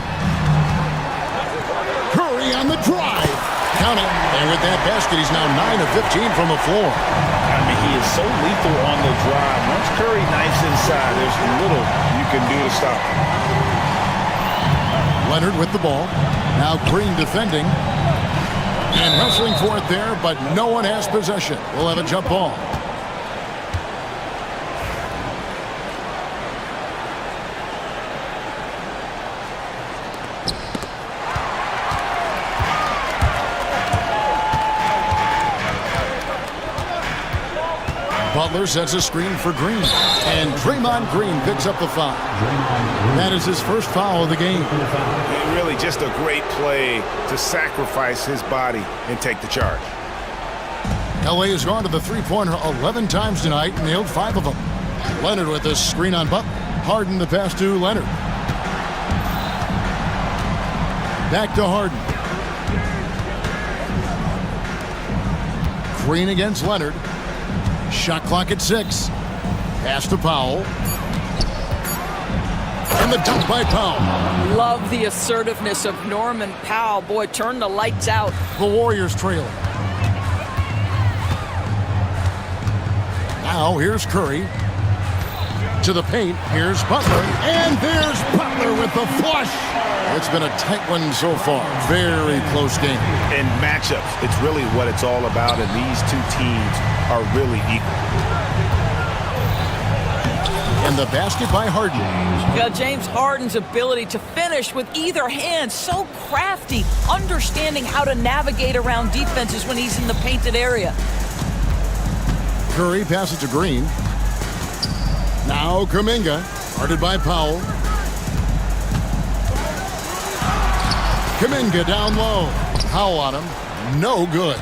Curry on the drive. Count it. And with that basket, he's now 9 of 15 from the floor. I mean, he is so lethal on the drive. Once Curry knifes inside, there's little you can do to stop him. Leonard with the ball. Now Green defending. And wrestling for it there, but no one has possession. We'll have a jump ball. Butler sets a screen for Green. And Draymond Green picks up the foul. That is his first foul of the game. And really just a great play to sacrifice his body and take the charge. LA has gone to the three-pointer 11 times tonight and nailed 5 of them. Leonard with a screen on Butler. Harden the pass to Leonard. Back to Harden. Green against Leonard. Shot clock at 6. Pass to Powell. And the dunk by Powell. Love the assertiveness of Norman Powell. Boy, turn the lights out. The Warriors trail. Now here's Curry. To the paint. Here's Butler. And there's Butler with the flush. It's been a tight one so far. Very close game. In matchups, it's really what it's all about, and these two teams are really equal. And the basket by Harden. You got James Harden's ability to finish with either hand. So crafty, understanding how to navigate around defenses when he's in the painted area. Curry passes to Green. Now Kuminga, guarded by Powell. Kuminga down low. Powell on him. No good.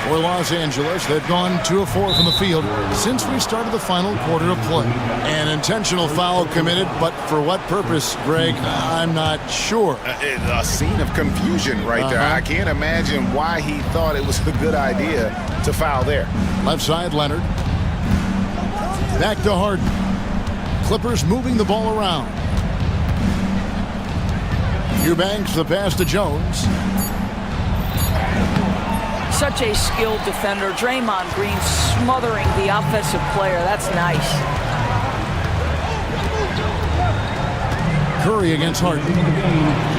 For Los Angeles, they've gone 2 of 4 from the field since we started the final quarter of play. An intentional foul committed, but for what purpose, Greg, I'm not sure. A scene of confusion right there. I can't imagine why he thought it was a good idea to foul there. Left side, Leonard. Back to Harden. Clippers moving the ball around. Eubanks, the pass to Jones. Such a skilled defender. Draymond Green smothering the offensive player. That's nice. Curry against Harden.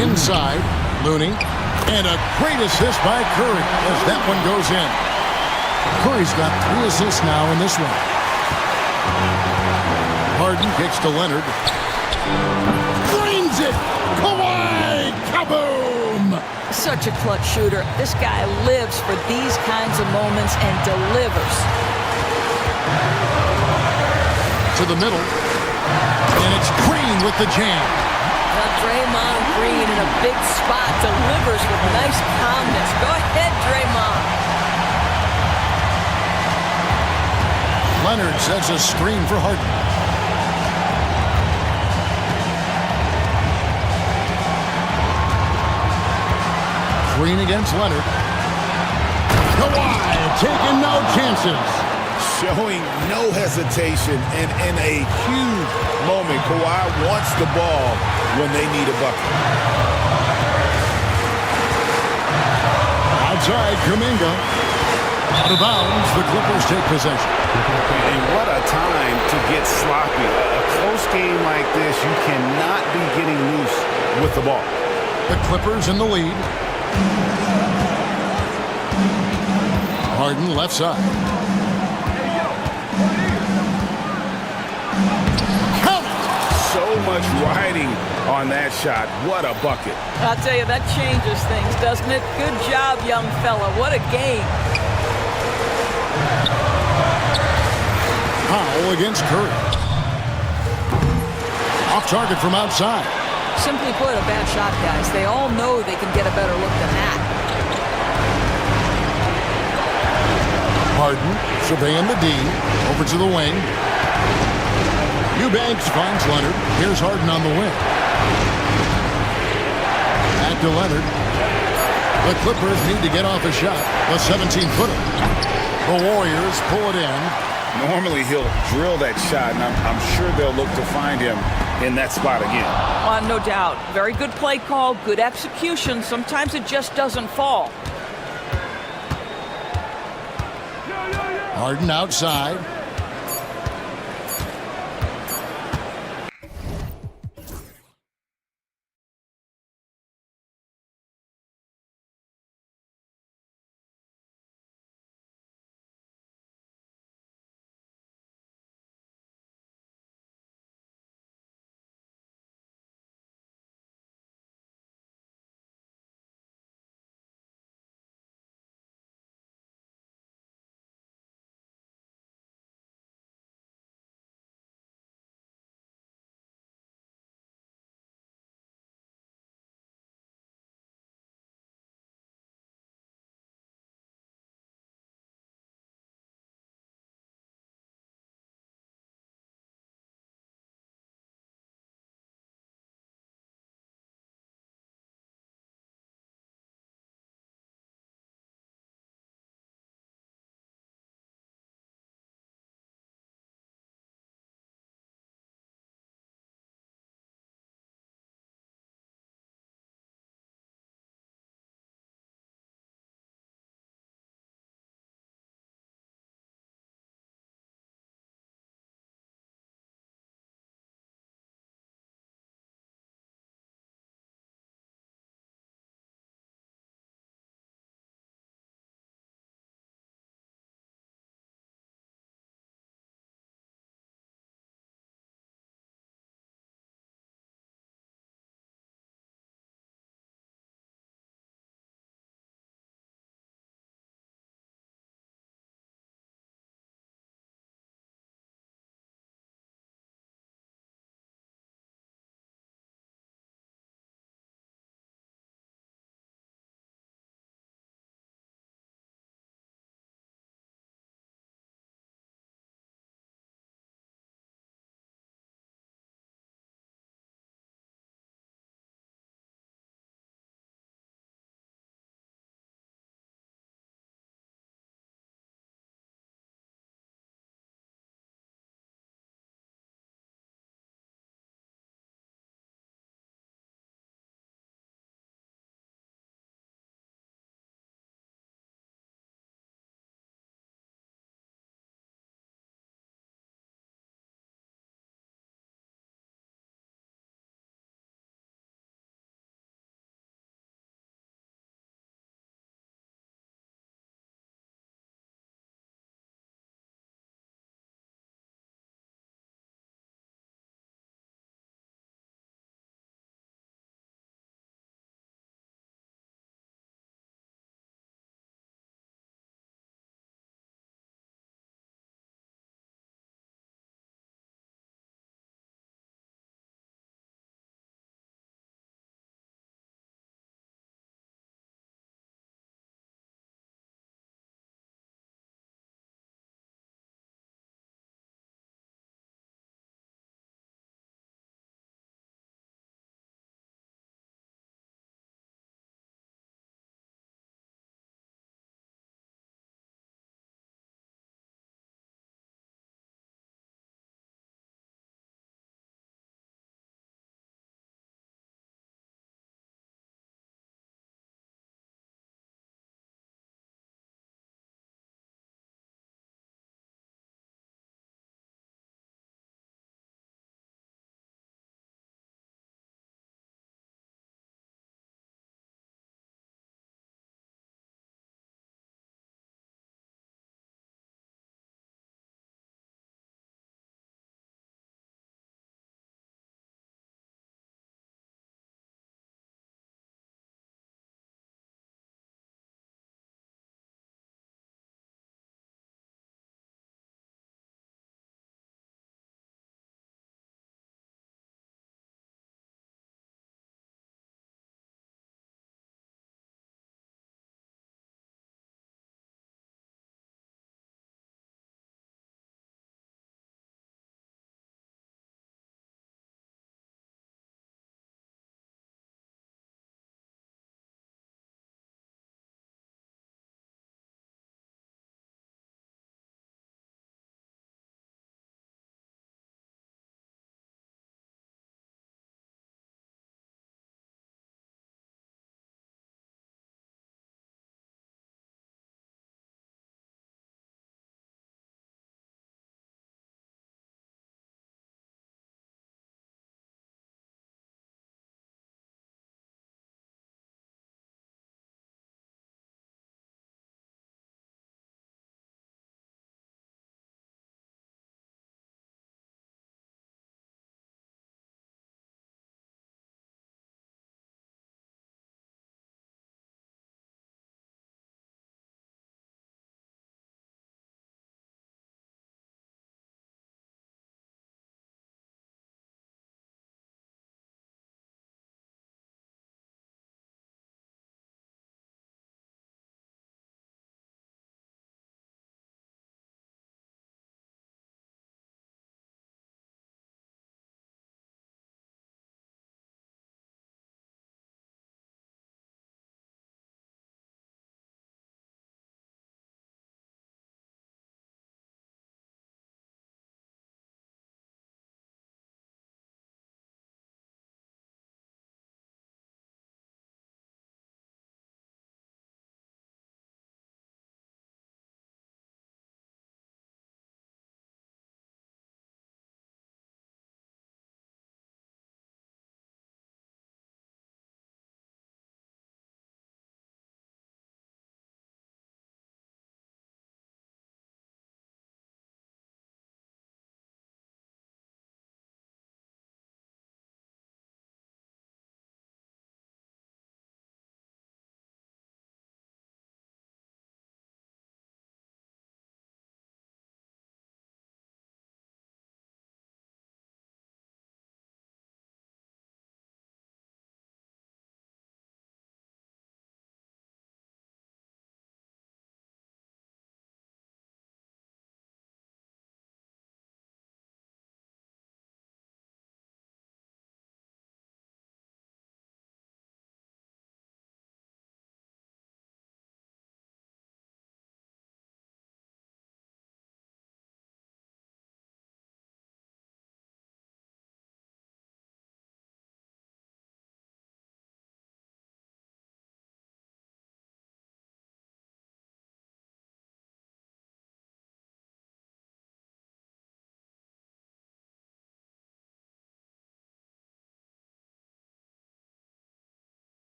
Inside, Looney. And a great assist by Curry as that one goes in. Curry's got 3 assists now in this one. Harden kicks to Leonard. Drains it! Kawhi! Kaboom! Such a clutch shooter. This guy lives for these kinds of moments and delivers. To the middle. And it's Green with the jam. Draymond Green in a big spot delivers with nice calmness. Go ahead, Draymond. Leonard sets a screen for Harden. Green against Leonard. Kawhi taking no chances. Showing no hesitation, and in a huge moment, Kawhi wants the ball when they need a bucket. Outside, Kuminga. Out of bounds, the Clippers take possession. And what a time to get sloppy. A close game like this, you cannot be getting loose with the ball. The Clippers in the lead. Harden left side. Count! So much riding on that shot. What a bucket. I'll tell you, that changes things, doesn't it? Good job, young fella. What a game. Powell against Curry. Off target from outside. Simply put, a bad shot, guys. They all know they can get a better look than that. Harden surveying the D. Over to the wing. Eubanks finds Leonard. Here's Harden on the wing. Back to Leonard. The Clippers need to get off a shot. The 17-footer. The Warriors pull it in. Normally he'll drill that shot, and I'm sure they'll look to find him in that spot again. No doubt. Very good play call, good execution. Sometimes it just doesn't fall. Harden outside.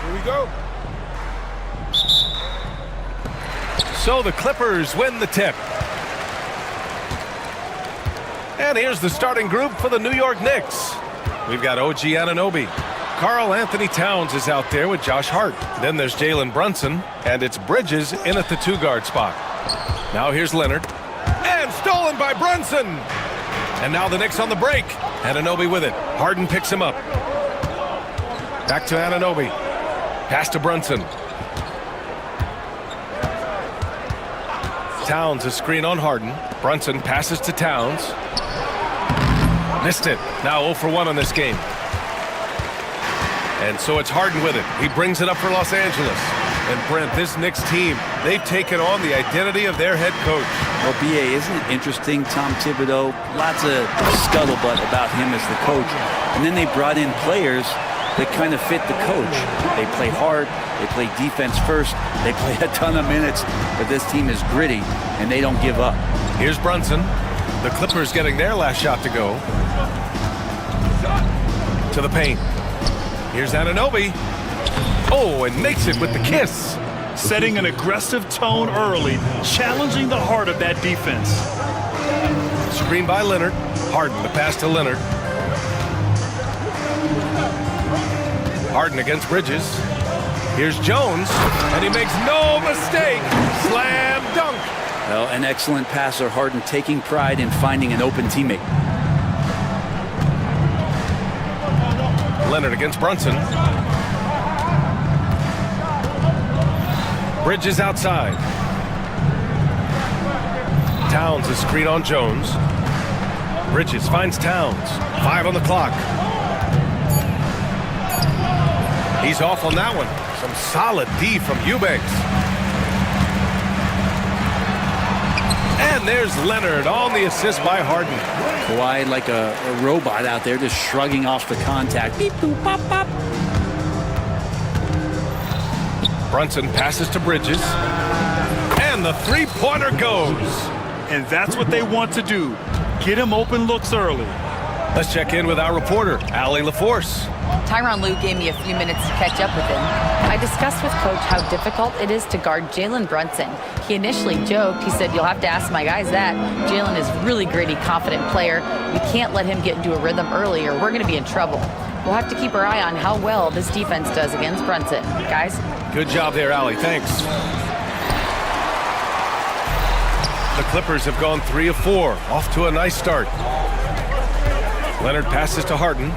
Here we go. So the Clippers win the tip. And here's the starting group for the New York Knicks. We've got OG Anunoby. Karl Anthony Towns is out there with Josh Hart. Then there's Jalen Brunson, and it's Bridges in at the two-guard spot. Now here's Leonard. And stolen by Brunson! And now the Knicks on the break. Anunoby with it. Harden picks him up. Back to Anunoby. Pass to Brunson. Towns a screen on Harden. Brunson passes to Towns. Missed it. Now 0 for 1 on this game. And so it's Harden with it. He brings it up for Los Angeles. And Brent, this Knicks team, they've taken on the identity of their head coach. Well, BA, isn't it interesting? Tom Thibodeau, lots of scuttlebutt about him as the coach. And then they brought in players that kind of fit the coach. They play hard, they play defense first, they play a ton of minutes, but this team is gritty, and they don't give up. Here's Brunson. The Clippers getting their last shot to go. To the paint. Here's Anunoby. Oh, and makes it with the kiss. Setting an aggressive tone early, challenging the heart of that defense. Screen by Leonard. Harden, the pass to Leonard. Harden against Bridges. Here's Jones, and he makes no mistake. Slam dunk. Well, an excellent passer, Harden taking pride in finding an open teammate. Leonard against Brunson. Bridges outside. Towns is screen on Jones. Bridges finds Towns. 5 on the clock. He's off on that one. Some solid D from Eubanks. And there's Leonard on the assist by Harden. Kawhi like a robot out there just shrugging off the contact. Beep, boop, pop, pop. Brunson passes to Bridges. And the three-pointer goes. And that's what they want to do. Get him open looks early. Let's check in with our reporter, Allie LaForce. Tyronn Lue gave me a few minutes to catch up with him. I discussed with Coach how difficult it is to guard Jalen Brunson. He initially joked. He said, "You'll have to ask my guys that." Jalen is really gritty, confident player. We can't let him get into a rhythm early or we're going to be in trouble. We'll have to keep our eye on how well this defense does against Brunson. Guys? Good job there, Allie. Thanks. The Clippers have gone 3 of 4. Off to a nice start. Leonard passes to Harden.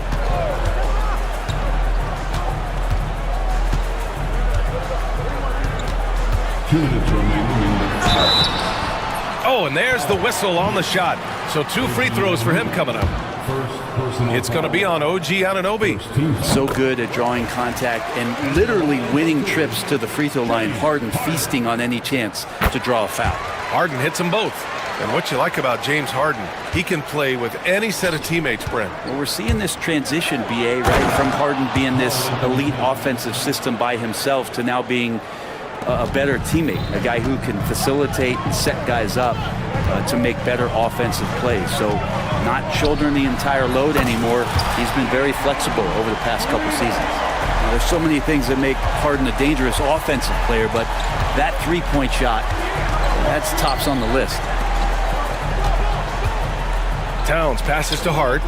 Oh, and there's the whistle on the shot. So 2 free throws for him coming up. It's going to be on OG Anunoby. So good at drawing contact and literally winning trips to the free throw line. Harden feasting on any chance to draw a foul. Harden hits them both. And what you like about James Harden, he can play with any set of teammates, Brent. Well, we're seeing this transition, BA, right, from Harden being this elite offensive system by himself to now being a better teammate, a guy who can facilitate and set guys up to make better offensive plays. So not shouldering the entire load anymore. He's been very flexible over the past couple seasons. Now, there's so many things that make Harden a dangerous offensive player, but that three-point shot, that's tops on the list. Towns passes to Hart.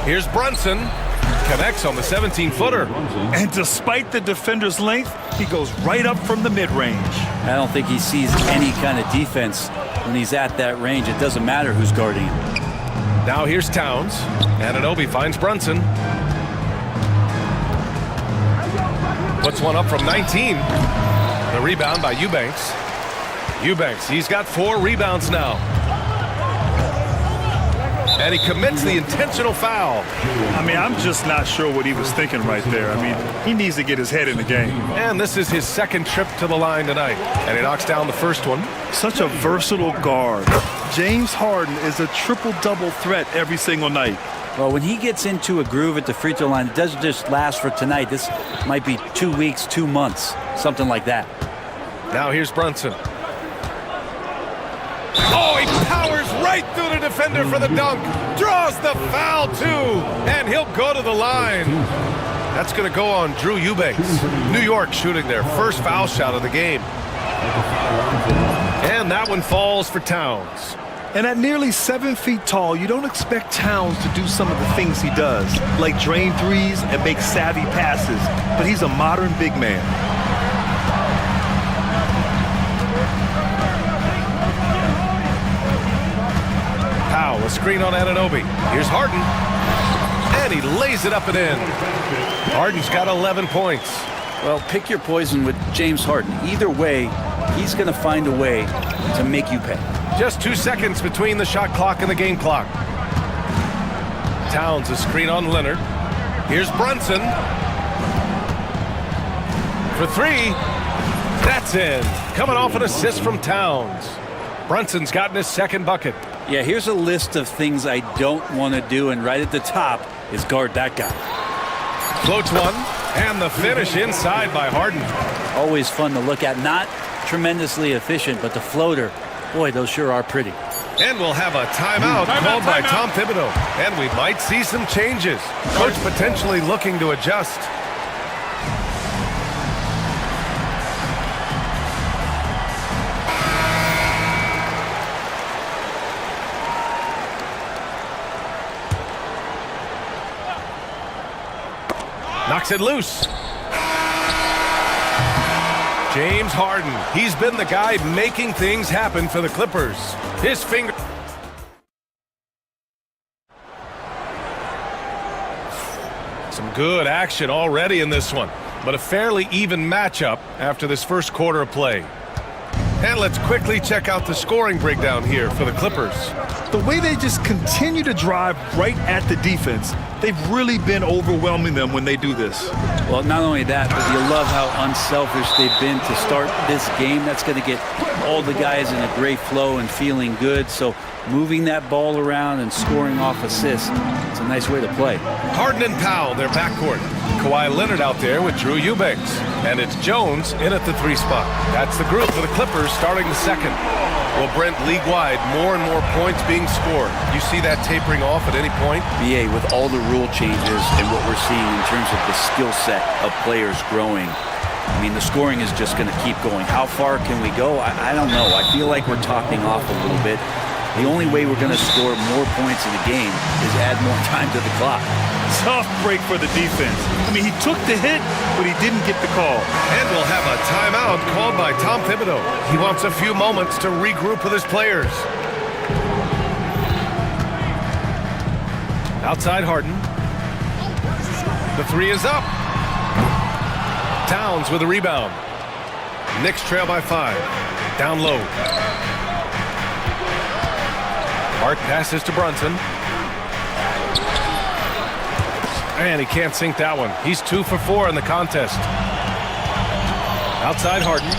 Here's Brunson. Connects on the 17-footer. And despite the defender's length, he goes right up from the mid-range. I don't think he sees any kind of defense when he's at that range. It doesn't matter who's guarding him. Now here's Towns. Anunoby finds Brunson. Puts one up from 19. The rebound by Eubanks. Eubanks, he's got 4 rebounds now. And he commits the intentional foul. I mean, I'm just not sure what he was thinking right there. I mean, he needs to get his head in the game. And this is his second trip to the line tonight. And he knocks down the first one. Such a versatile guard. James Harden is a triple-double threat every single night. Well, when he gets into a groove at the free throw line, it doesn't just last for tonight. This might be 2 weeks, 2 months, something like that. Now here's Brunson. Oh, he powers right through the defender for the dunk. Draws the foul, too. And he'll go to the line. That's going to go on Drew Eubanks. New York shooting their first foul shot of the game. And that one falls for Towns. And at nearly 7 feet tall, you don't expect Towns to do some of the things he does, like drain threes and make savvy passes, but he's a modern big man. Powell, a screen on Anunoby. Here's Harden. And he lays it up and in. Harden's got 11 points. Well, pick your poison with James Harden. Either way, he's going to find a way to make you pay. Just 2 seconds between the shot clock and the game clock. Towns, a screen on Leonard. Here's Brunson. For three. That's in. Coming off an assist from Towns. Brunson's gotten his second bucket. Yeah, here's a list of things I don't want to do, and right at the top is guard that guy. Floats one, and the finish inside by Harden. Always fun to look at. Not tremendously efficient, but the floater, boy, those sure are pretty. And we'll have a timeout called by Tom Thibodeau. And we might see some changes. Coach potentially looking to adjust. Knocks it loose. James Harden. He's been the guy making things happen for the Clippers. His finger. Some good action already in this one, but a fairly even matchup after this first quarter of play. And let's quickly check out the scoring breakdown here for the Clippers. The way they just continue to drive right at the defense, they've really been overwhelming them when they do this. Well, not only that, but you love how unselfish they've been to start this game. That's going to get all the guys in a great flow and feeling good. So moving that ball around and scoring off assists, it's a nice way to play. Harden and Powell, their backcourt. Kawhi Leonard out there with Drew Eubanks. And it's Jones in at the 3 spot. That's the group for the Clippers starting the second. Well, Brent, league-wide, more and more points being scored. You see that tapering off at any point? BA, with all the rule changes and what we're seeing in terms of the skill set of players growing, I mean, the scoring is just going to keep going. How far can we go? I don't know. I feel like we're topping off a little bit. The only way we're going to score more points in the game is add more time to the clock. Tough break for the defense. I mean, he took the hit, but he didn't get the call. And we'll have a timeout called by Tom Thibodeau. He wants a few moments to regroup with his players. Outside Harden. The three is up. Towns with a rebound. Knicks trail by 5. Down low. Hart passes to Brunson. And he can't sink that one. He's 2 for 4 in the contest. Outside Harden.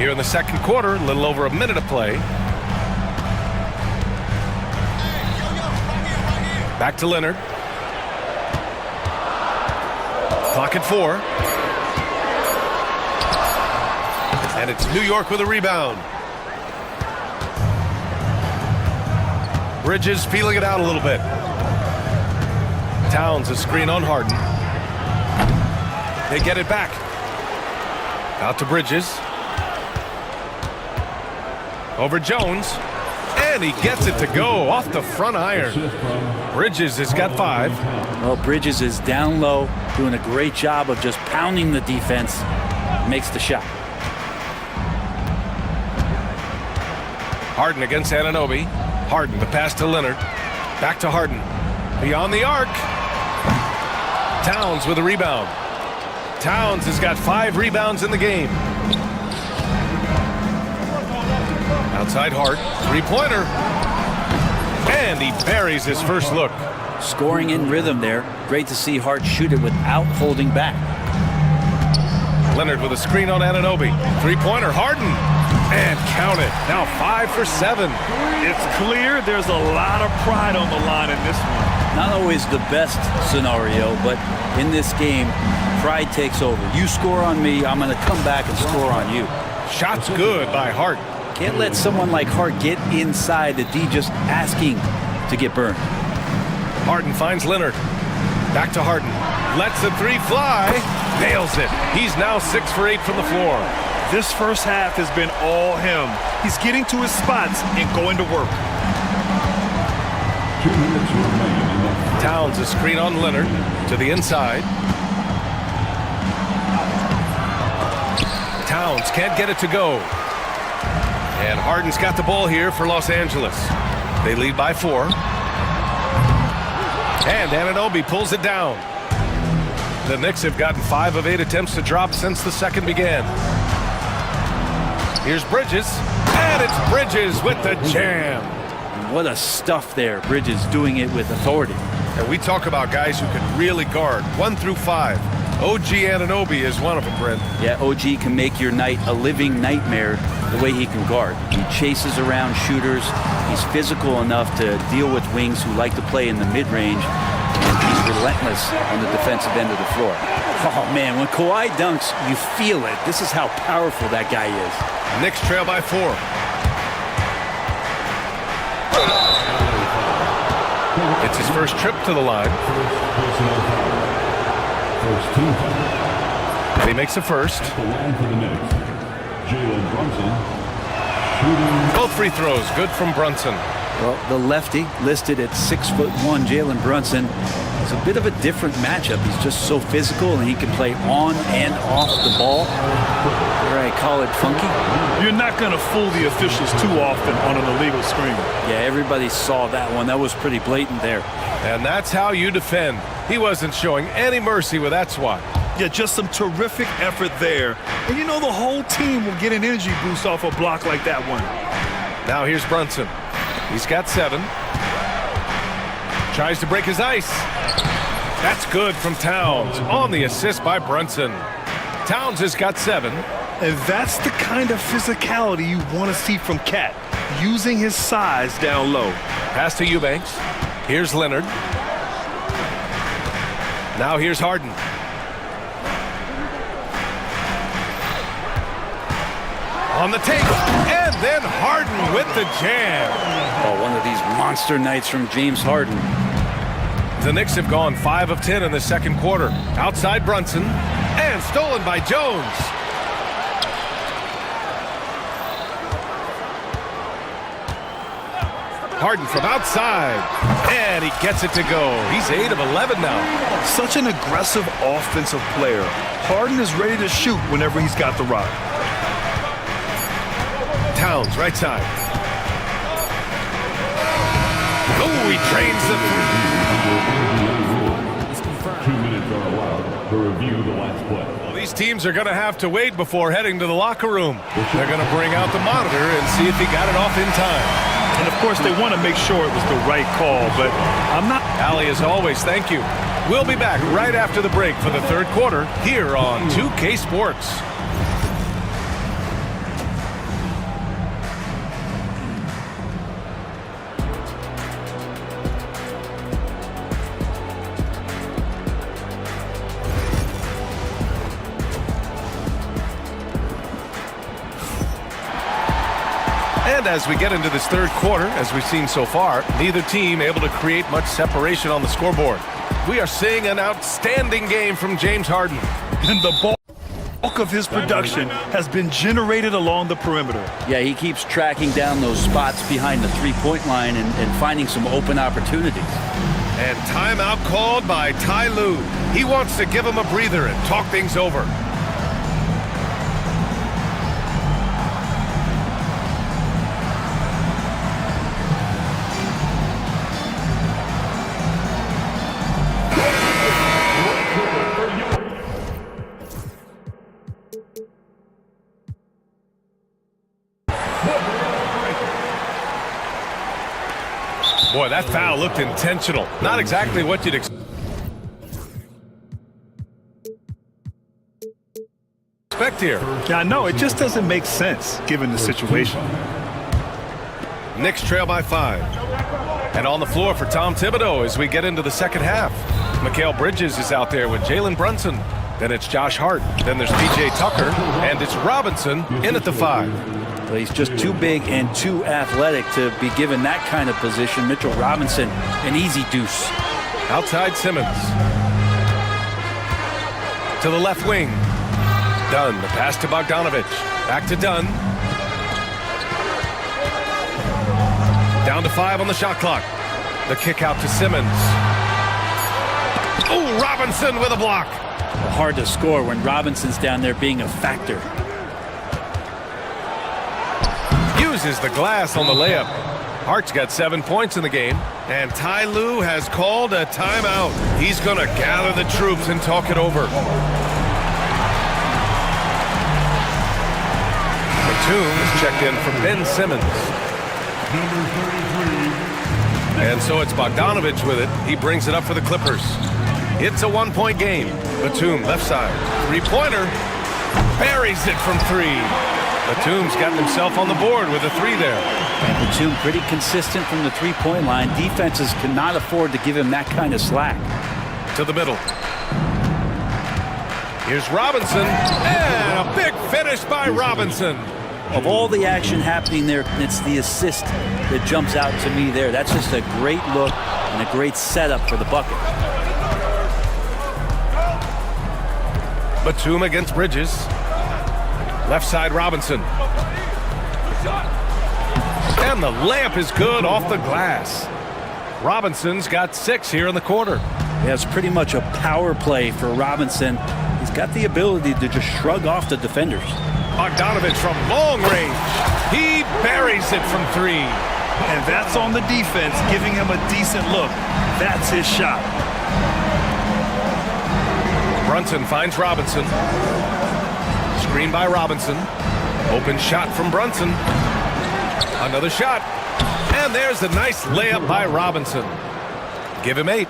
Here in the second quarter, a little over a minute of play. Back to Leonard. Clock at 4. And it's New York with a rebound. Bridges feeling it out a little bit. Towns a screen on Harden. They get it back. Out to Bridges. Over Jones. And he gets it to go off the front iron. Bridges has got 5. Well, Bridges is down low, doing a great job of just pounding the defense. Makes the shot. Harden against Anunoby. Harden, the pass to Leonard. Back to Harden. Beyond the arc. Towns with a rebound. Towns has got 5 rebounds in the game. Outside Hart. 3-pointer. And he buries his first look. Scoring in rhythm there. Great to see Hart shoot it without holding back. Leonard with a screen on Anunoby. 3-pointer. Harden. And count it. Now 5 for 7. It's clear there's a lot of pride on the line in this one. Not always the best scenario, but in this game, pride takes over. You score on me, I'm going to come back and score on you. Shots good by Hart. Can't let someone like Hart get inside the D just asking to get burned. Harden finds Leonard. Back to Harden. Lets the three fly. Nails it. He's now 6 for 8 from the floor. This first half has been all him. He's getting to his spots and going to work. 2 minutes remaining in the Towns a screen on Leonard to the inside. Towns can't get it to go. And Harden's got the ball here for Los Angeles. They lead by 4. And Anunoby pulls it down. The Knicks have gotten 5 of 8 attempts to drop since the second began. Here's Bridges. And it's Bridges with the jam. What a stuff there. Bridges doing it with authority. And we talk about guys who can really guard 1 through 5. OG Anunoby is one of them, Brent. Yeah, OG can make your night a living nightmare the way he can guard. He chases around shooters. He's physical enough to deal with wings who like to play in the mid-range. And he's relentless on the defensive end of the floor. Oh, man, when Kawhi dunks, you feel it. This is how powerful that guy is. Knicks trail by 4. It's his first trip to the line. first team foul. And he makes the first. At the line for the Knicks, Jalen Brunson shooting. Both free throws good from Brunson. Well, the lefty listed at 6'1", Jalen Brunson. It's a bit of a different matchup. He's just so physical, and he can play on and off the ball. Dare I call it funky? You're not going to fool the officials too often on an illegal screen. Yeah, everybody saw that one. That was pretty blatant there. And that's how you defend. He wasn't showing any mercy with that swat. Yeah, just some terrific effort there. And you know the whole team will get an energy boost off a block like that one. Now here's Brunson. He's got 7. Tries to break his ice. That's good from Towns on the assist by Brunson. Towns has got 7. And that's the kind of physicality you want to see from Cat, using his size down low. Pass to Eubanks. Here's Leonard. Now here's Harden. On the take, and then Harden with the jam. Oh, one of these monster nights from James Harden. The Knicks have gone 5 of 10 in the second quarter. Outside Brunson, and stolen by Jones. Harden from outside, and he gets it to go. He's 8 of 11 now. Such an aggressive offensive player. Harden is ready to shoot whenever he's got the rock. Towns, right side. Oh, he trains the 2 minutes are allowed to review the last play. Well, these teams are going to have to wait before heading to the locker room. They're going to bring out the monitor and see if he got it off in time. And of course, they want to make sure it was the right call, but I'm not. Ali, as always, thank you. We'll be back right after the break for the third quarter here on 2K Sports. And as we get into this third quarter, as we've seen so far, neither team able to create much separation on the scoreboard. We are seeing an outstanding game from James Harden. And the bulk of his production has been generated along the perimeter. Yeah, he keeps tracking down those spots behind the three-point line and finding some open opportunities. And timeout called by Ty Lue. He wants to give him a breather and talk things over. Boy, that foul looked intentional. Not exactly what you'd expect here. Yeah, I know. It just doesn't make sense given the situation. Knicks trail by 5. And on the floor for Tom Thibodeau as we get into the second half. Mikal Bridges is out there with Jalen Brunson. Then it's Josh Hart. Then there's P.J. Tucker. And it's Robinson in at the 5. But he's just too big and too athletic to be given that kind of position. Mitchell Robinson, an easy deuce. Outside Simmons. To the left wing. Dunn, the pass to Bogdanovich. Back to Dunn. Down to 5 on the shot clock. The kick out to Simmons. Oh, Robinson with a block. Hard to score when Robinson's down there being a factor. Uses the glass on the layup. Hart's got 7 points in the game. And Ty Lue has called a timeout. He's going to gather the troops and talk it over. Batum is checked in for Ben Simmons. And so it's Bogdanovich with it. He brings it up for the Clippers. It's a 1-point game. Batum, left side. Three-pointer. Buries it from 3. Batum's gotten himself on the board with a 3 there. And Batum pretty consistent from the three-point line. Defenses cannot afford to give him that kind of slack. To the middle. Here's Robinson. And a big finish by Robinson. Of all the action happening there, it's the assist that jumps out to me there. That's just a great look and a great setup for the bucket. Batum against Bridges. Left side Robinson. And the layup is good off the glass. Robinson's got 6 here in the quarter. Yeah, it's pretty much a power play for Robinson. He's got the ability to just shrug off the defenders. Bogdanovich from long range. He buries it from 3. And that's on the defense, giving him a decent look. That's his shot. Brunson finds Robinson. Screen by Robinson. Open shot from Brunson. Another shot. And there's a nice layup by Robinson. Give him 8.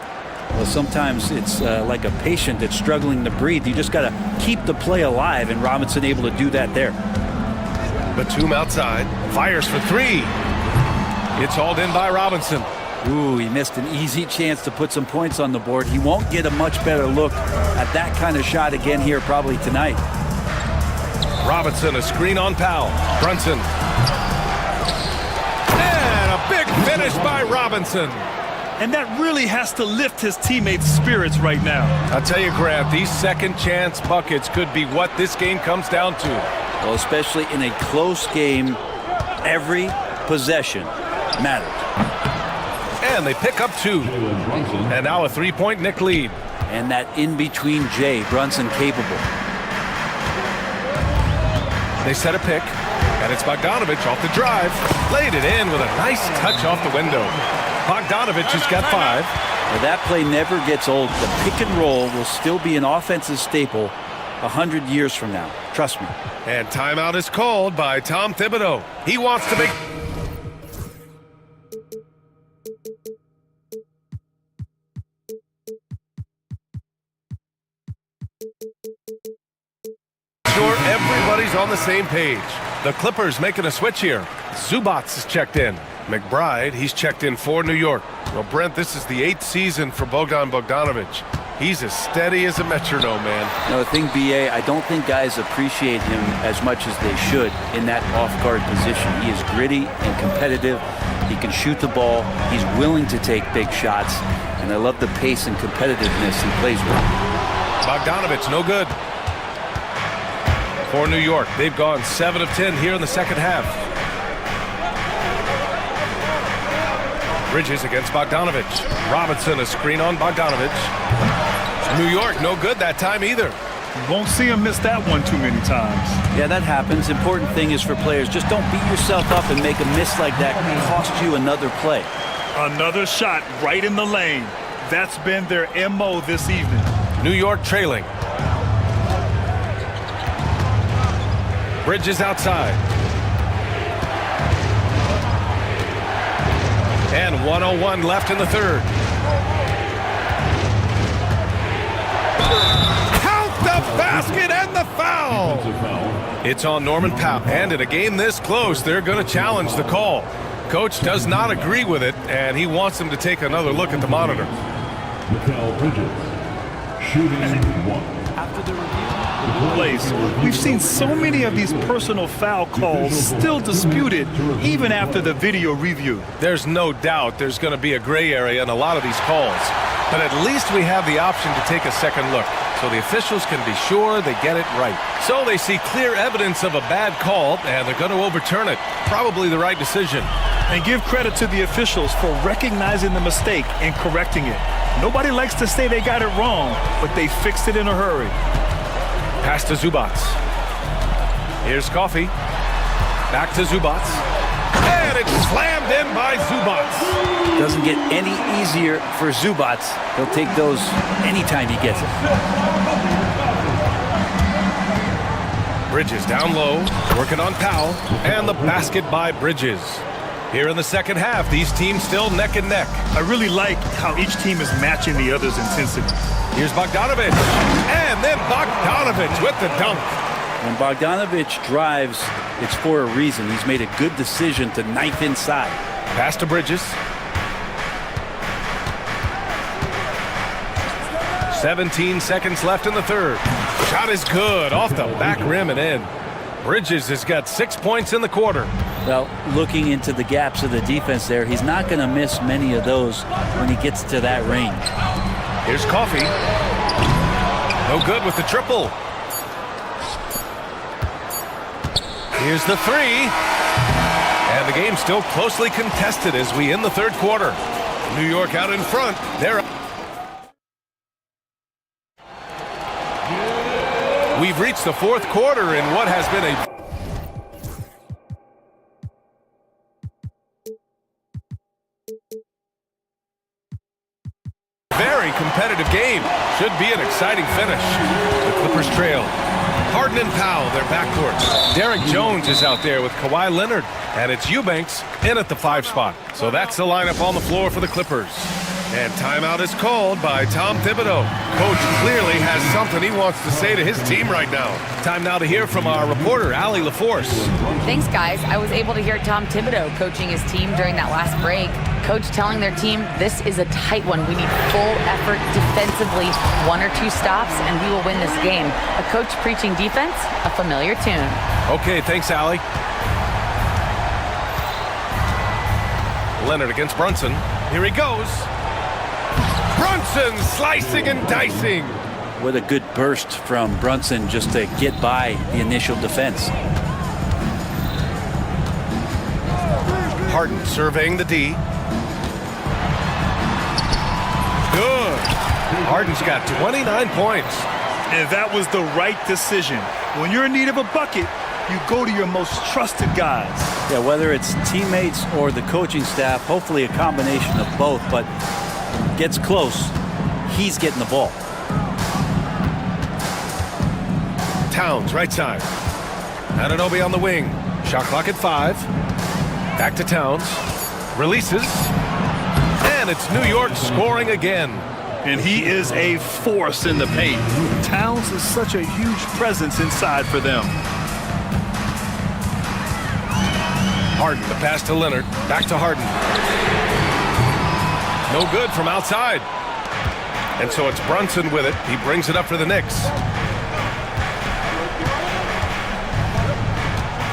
Well, sometimes it's like a patient that's struggling to breathe. You just got to keep the play alive, and Robinson able to do that there. Batum outside. Fires for 3. It's hauled in by Robinson. Ooh, he missed an easy chance to put some points on the board. He won't get a much better look at that kind of shot again here probably tonight. Robinson, a screen on Powell. Brunson. And a big finish by Robinson. And that really has to lift his teammates' spirits right now. I'll tell you, Grant, these second chance buckets could be what this game comes down to. Well, especially in a close game, every possession matters. And they pick up 2. And now a 3-point Knick lead. And that in-between Jay, Brunson capable. They set a pick, and it's Bogdanovich off the drive. Laid it in with a nice touch off the window. Bogdanovich has got 5. Well, that play never gets old. The pick and roll will still be an offensive staple 100 years from now. Trust me. And timeout is called by Tom Thibodeau. He wants to make... sure everybody's on the same page. The Clippers making a switch here. Zubats is checked in. McBride, he's checked in for New York. Well, Brent, this is the 8th season for Bogdan Bogdanovich. He's as steady as a metronome, man. No, the thing, BA, I don't think guys appreciate him as much as they should in that off-guard position. He is gritty and competitive. He can shoot the ball. He's willing to take big shots. And I love the pace and competitiveness he plays with. Bogdanovich, no good. For New York, they've gone 7 of 10 here in the second half. Bridges against Bogdanovich. Robinson, a screen on Bogdanovich. New York, no good that time either. You won't see him miss that one too many times. Yeah, that happens. Important thing is for players, just don't beat yourself up and make a miss like that can cost you another play. Another shot right in the lane. That's been their MO this evening. New York trailing. Bridges outside. And 1:01 left in the third. Count the basket and the foul. It's on Norman Powell. And in a game this close, they're going to challenge the call. Coach does not agree with it, and he wants him to take another look at the monitor. Bridges, shooting 1. Plays. We've seen so many of these personal foul calls still disputed even after the video review. There's no doubt there's going to be a gray area in a lot of these calls. But at least we have the option to take a second look, so the officials can be sure they get it right. So they see clear evidence of a bad call, and they're going to overturn it. Probably the right decision. And give credit to the officials for recognizing the mistake and correcting it. Nobody likes to say they got it wrong, but they fixed it in a hurry. Pass to Zubac. Here's Coffee. Back to Zubac. And it's slammed in by Zubac. Doesn't get any easier for Zubac. He'll take those anytime he gets it. Bridges down low, working on Powell, and the basket by Bridges. Here in the second half, these teams still neck and neck. I really like how each team is matching the other's intensity. Here's Bogdanovic, and then Bogdanovic with the dunk. When Bogdanovic drives, it's for a reason. He's made a good decision to knife inside. Pass to Bridges. 17 seconds left in the third. Shot is good, off the back rim and in. Bridges has got 6 points in the quarter. Well, looking into the gaps of the defense there, he's not going to miss many of those when he gets to that range. Here's Coffee. No good with the triple. Here's the three. And the game's still closely contested as we end the third quarter. New York out in front. They're We've reached the fourth quarter in what has been a very competitive game. Should be an exciting finish. The Clippers trail. Harden and Powell, their backcourt. Derek Jones is out there with Kawhi Leonard. And it's Eubanks in at the 5 spot. So that's the lineup on the floor for the Clippers. And timeout is called by Tom Thibodeau. Coach clearly has something he wants to say to his team right now. Time now to hear from our reporter, Allie LaForce. Thanks, guys. I was able to hear Tom Thibodeau coaching his team during that last break. Coach telling their team, this is a tight one. We need full effort defensively, 1 or 2 stops, and we will win this game. A coach preaching defense, a familiar tune. Okay, thanks, Allie. Leonard against Brunson. Here he goes. Brunson slicing and dicing. What a good burst from Brunson just to get by the initial defense. Harden surveying the D. Good. Harden's got 29 points. And that was the right decision. When you're in need of a bucket, you go to your most trusted guys. Yeah, whether it's teammates or the coaching staff, hopefully a combination of both, but gets close, he's getting the ball. Towns, right side. Anunoby on the wing. Shot clock at 5. Back to Towns. Releases. And it's New York scoring again. And he is a force in the paint. Towns is such a huge presence inside for them. Harden, the pass to Leonard. Back to Harden. No good from outside. And so it's Brunson with it. He brings it up for the Knicks.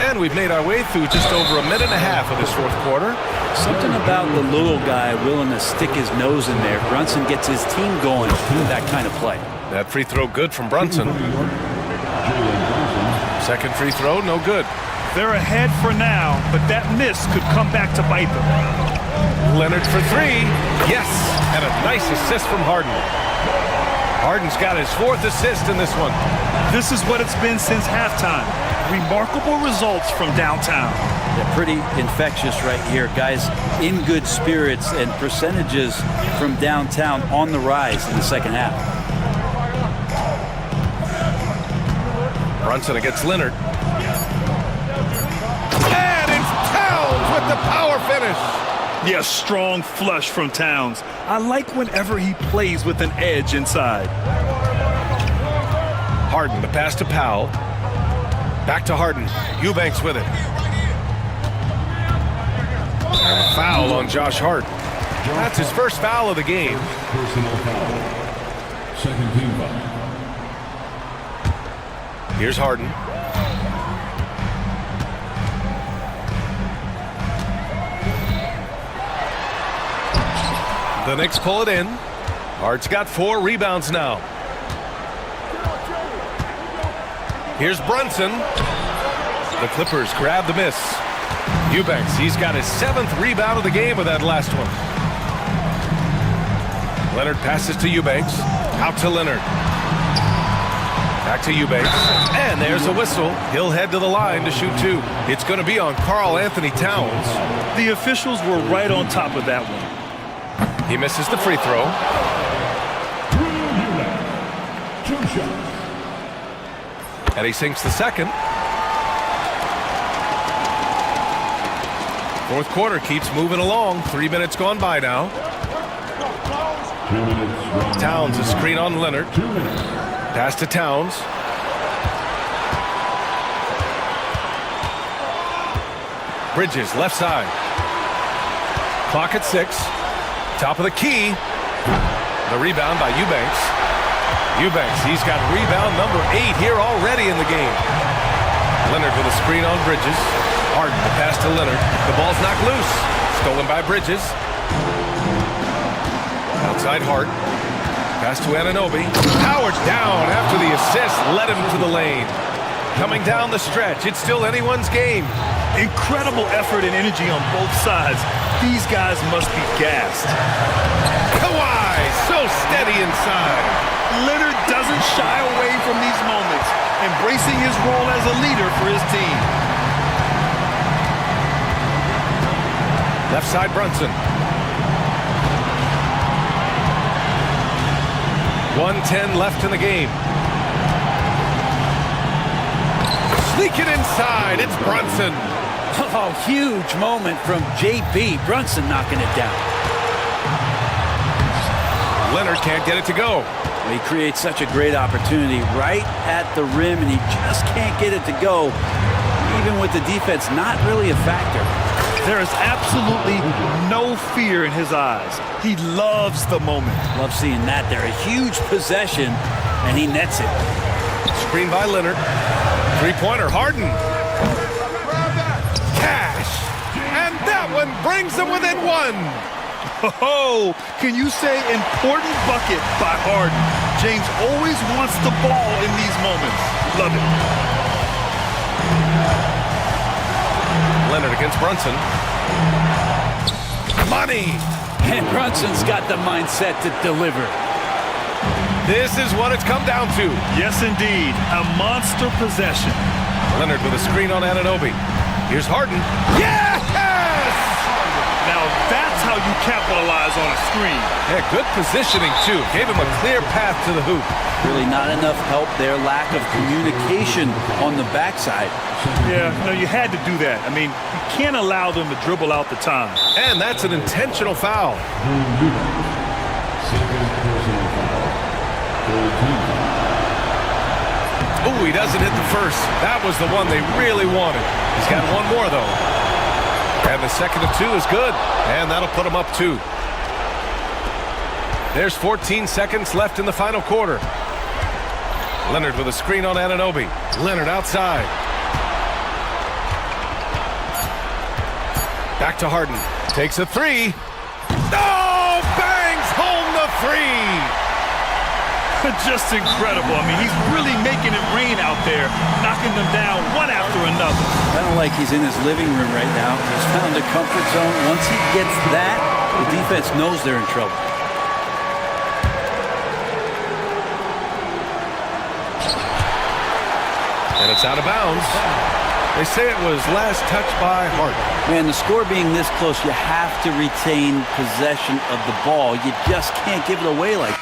And we've made our way through just over a minute and a half of this fourth quarter. Something about the little guy willing to stick his nose in there. Brunson gets his team going with that kind of play. That free throw good from Brunson. Second free throw, no good. They're ahead for now, but that miss could come back to bite them. Leonard for 3. Yes, and a nice assist from Harden. Harden's got his 4th assist in this one. This is what it's been since halftime. Remarkable results from downtown. Yeah, pretty infectious right here. Guys in good spirits and percentages from downtown on the rise in the second half. Brunson against Leonard. And it's Towns with the power finish. Yeah, strong flush from Towns. I like whenever he plays with an edge inside. Harden, the pass to Powell. Back to Harden. Eubanks with it. And a foul on Josh Hart. That's his first foul of the game. Personal foul. Second team foul. Here's Harden. The Knicks pull it in. Hart's got 4 rebounds now. Here's Brunson. The Clippers grab the miss. Eubanks, he's got his 7th rebound of the game with that last one. Leonard passes to Eubanks. Out to Leonard. Back to Eubanks. And there's a whistle. He'll head to the line to shoot 2. It's going to be on Karl Anthony Towns. The officials were right on top of that one. He misses the free throw. And he sinks the second. Fourth quarter keeps moving along. 3 minutes gone by now. Towns, a screen on Leonard. Pass to Towns. Bridges, left side. Clock at 6. Top of the key. The rebound by Eubanks. Eubanks, he's got rebound number 8 here already in the game. Leonard with a screen on Bridges. Harden, the pass to Leonard. The ball's knocked loose. Stolen by Bridges. Outside Hart. Pass to Anunoby. Howard's down after the assist. Led him to the lane. Coming down the stretch. It's still anyone's game. Incredible effort and energy on both sides. These guys must be gassed. Kawhi, so steady inside. Leonard doesn't shy away from these moments, embracing his role as a leader for his team. Left side Brunson. 1:10 left in the game. Sneak it inside. It's Brunson. Oh, huge moment from JB. Brunson knocking it down. Leonard can't get it to go. He creates such a great opportunity right at the rim, and he just can't get it to go. Even with the defense not really a factor. There is absolutely no fear in his eyes. He loves the moment. Love seeing that there. A huge possession, and he nets it. Screen by Leonard. Three-pointer, Harden. Cash. And that one brings them within 1. Oh, can you say important bucket by Harden? James always wants the ball in these moments. Love it. Leonard against Brunson. Money. And Brunson's got the mindset to deliver. This is what it's come down to. Yes, indeed. A monster possession. Leonard with a screen on Anunoby. Here's Harden. Yes! Now that's how you capitalize on a screen. Yeah, good positioning, too. Gave him a clear path to the hoop. Really not enough help there. Lack of communication on the backside. Yeah, no, you had to do that. I mean, you can't allow them to dribble out the time. And that's an intentional foul. Oh, he doesn't hit the first. That was the one they really wanted. He's got one more, though. And the second of 2 is good. And that'll put him up 2. There's 14 seconds left in the final quarter. Leonard with a screen on Anunoby. Leonard outside. Back to Harden. Takes a 3. Oh, bangs home the 3. Just incredible. I mean, he's really making it rain out there, knocking them down one after another. Kind of like he's in his living room right now. He's found a comfort zone. Once he gets that, the defense knows they're in trouble. And it's out of bounds. They say it was last touched by Harden. Man, the score being this close, you have to retain possession of the ball. You just can't give it away like that.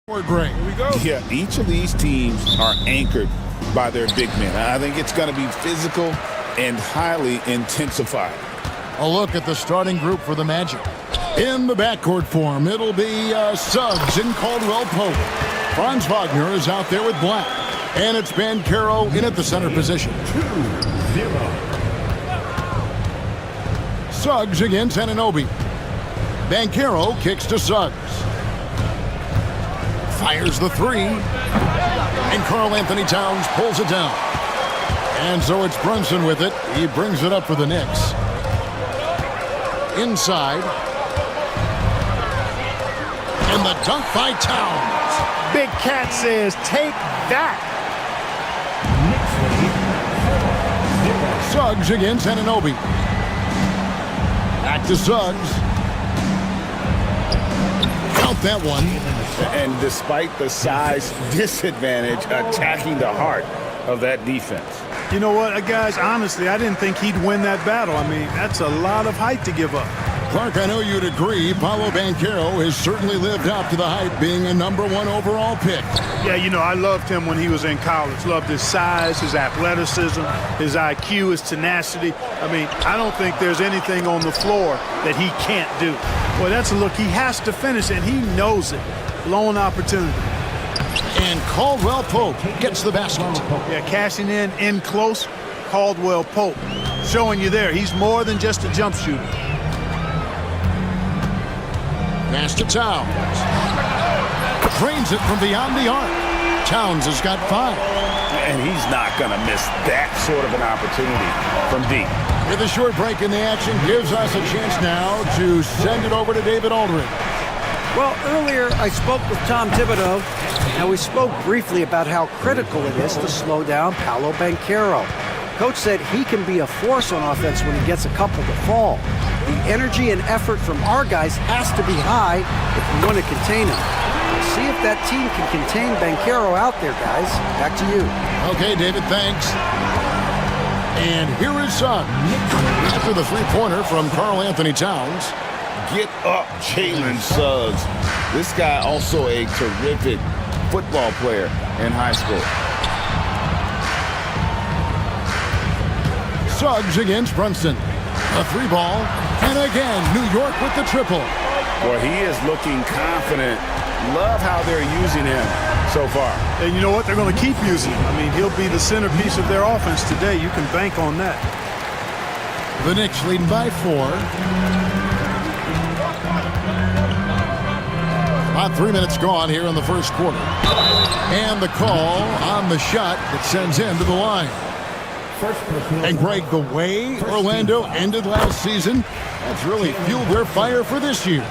Great. Here we go. Yeah, each of these teams are anchored by their big men. I think it's going to be physical and highly intensified. A look at the starting group for the Magic. In the backcourt form, it'll be Suggs and Caldwell Pope. Franz Wagner is out there with Black. And it's Banchero in at the center position. 2-0. Suggs against Anunoby. Banchero kicks to Suggs. Fires the three. And Karl Anthony Towns pulls it down. And so it's Brunson with it. He brings it up for the Knicks. Inside. And the dunk by Towns. Big Cat says, take that. Suggs against Anunoby. Back to Suggs. Count that one. And despite the size disadvantage, attacking the heart of that defense. You know what, guys, honestly, I didn't think he'd win that battle. I mean, that's a lot of height to give up. Clark, I know you'd agree, Paolo Banchero has certainly lived up to the hype, being a #1 overall pick. Yeah, you know, I loved him when he was in college. Loved his size, his athleticism, his IQ, his tenacity. I mean, I don't think there's anything on the floor that he can't do. Well, that's a look. He has to finish, and he knows it. Lone opportunity. And Caldwell Pope gets the basket. Yeah, cashing in close, Caldwell Pope. Showing you there, he's more than just a jump shooter. Pass to Towns. Drains it from beyond the arc. Towns has got 5. And he's not going to miss that sort of an opportunity from deep. With a short break in the action, gives us a chance now to send it over to David Aldridge. Well, earlier I spoke with Tom Thibodeau, and we spoke briefly about how critical it is to slow down Paolo Banchero. Coach said he can be a force on offense when he gets a couple to fall. The energy and effort from our guys has to be high if we want to contain him. We'll see if that team can contain Banchero out there, guys. Back to you. Okay, David, thanks. And here is Suggs. After the three-pointer from Karl Anthony Towns. Get up, Jalen Suggs. This guy also a terrific football player in high school. Suggs against Brunson. A 3-ball. And again, New York with the triple. Well, he is looking confident. Love how they're using him so far. And you know what? They're going to keep using him. I mean, he'll be the centerpiece of their offense today. You can bank on that. The Knicks leading by 4. About 3 minutes gone here in the first quarter. And the call on the shot that sends him to the line. And Greg, the way Orlando ended last season, that's really fueled their fire for this year.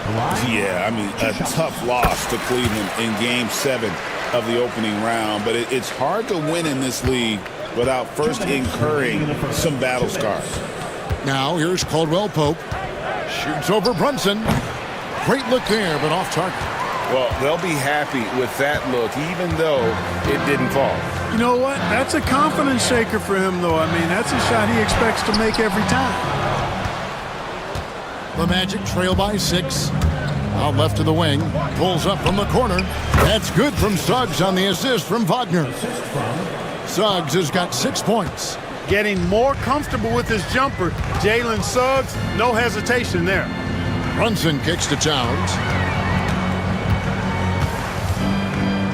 Yeah, I mean, a tough loss to Cleveland in Game 7 of the opening round. But it's hard to win in this league without first incurring some battle scars. Now here's Caldwell Pope. Shoots over Brunson. Great look there, but off target. Well, they'll be happy with that look, even though it didn't fall. You know what? That's a confidence shaker for him, though. I mean, that's a shot he expects to make every time. The Magic trail by 6. Out left to the wing. Pulls up from the corner. That's good from Suggs on the assist from Wagner. Suggs has got 6 points. Getting more comfortable with his jumper. Jalen Suggs, no hesitation there. Brunson kicks to Towns.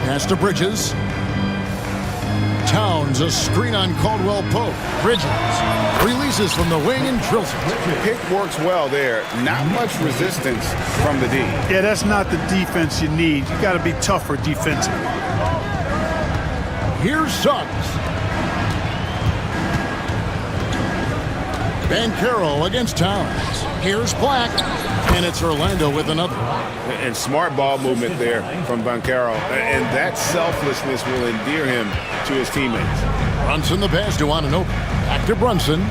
Pass to Bridges. Towns, a screen on Caldwell Pope. Bridges releases from the wing and drills it. Pick works well there. Not much resistance from the D. Yeah, that's not the defense you need. You got to be tougher defensively. Here's Suggs. Banchero against Towns. Here's Black. And it's Orlando with another. And smart ball movement there from Banchero. And that selflessness will endear him to his teammates. Brunson the pass to Anunoby. Back to Brunson.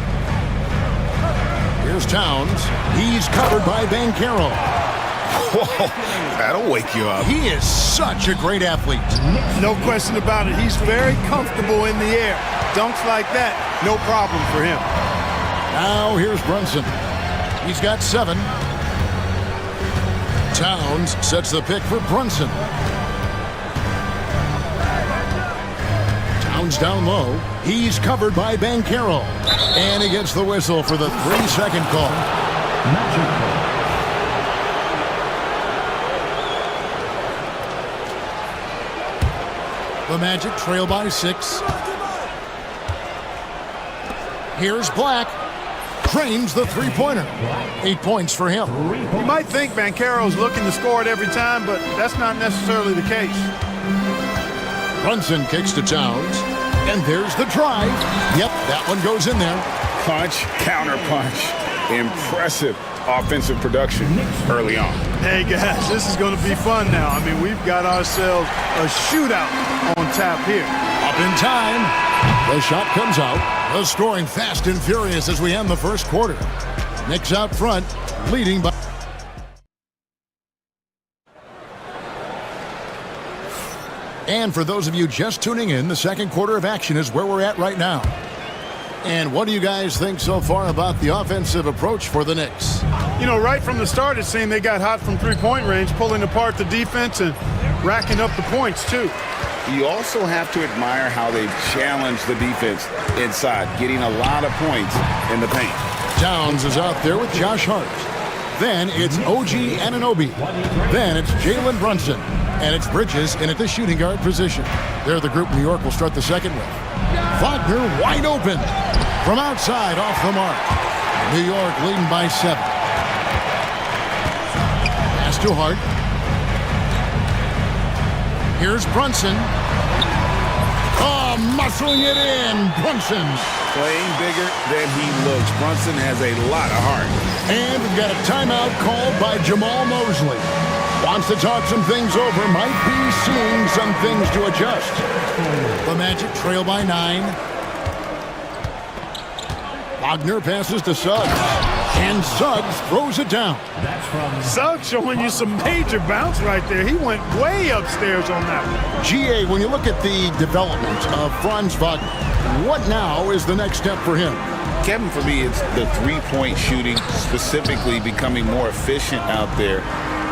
Here's Towns. He's covered by Banchero. Whoa, that'll wake you up. He is such a great athlete. No question about it. He's very comfortable in the air. Dunks like that, no problem for him. Now here's Brunson. He's got 7. Towns sets the pick for Brunson. Towns down low. He's covered by Banchero. And he gets the whistle for the 3-second call. The Magic trail by 6. Here's Black. Drains the three-pointer. 8 points for him. You might think Banchero's looking to score it every time, but that's not necessarily the case. Brunson kicks to Towns. And there's the drive. Yep, that one goes in there. Punch, counter punch. Impressive offensive production early on. Hey, guys, this is going to be fun now. I mean, we've got ourselves a shootout on tap here. Up in time. The shot comes out. The scoring fast and furious as we end the first quarter. Knicks out front, leading by... And for those of you just tuning in, the second quarter of action is where we're at right now. And what do you guys think so far about the offensive approach for the Knicks? You know, right from the start, it seemed they got hot from three-point range, pulling apart the defense and racking up the points, too. You also have to admire how they've challenged the defense inside, getting a lot of points in the paint. Towns is out there with Josh Hart. Then it's OG Anunoby. Then it's Jalen Brunson. And it's Bridges in at the shooting guard position. They're the group New York will start the second with. Wagner wide open. From outside, off the mark. New York leading by 7. Pass to Hart. Here's Brunson. Oh, muscling it in. Brunson. Playing bigger than he looks. Brunson has a lot of heart. And we've got a timeout called by Jamal Mosley. Wants to talk some things over. Might be seeing some things to adjust. The Magic trail by 9. Wagner passes to Suggs. And Suggs throws it down. Suggs showing you some major bounce right there. He went way upstairs on that one. GA, when you look at the development of Franz Wagner, what now is the next step for him? Kevin, for me, it's the three-point shooting, specifically becoming more efficient out there.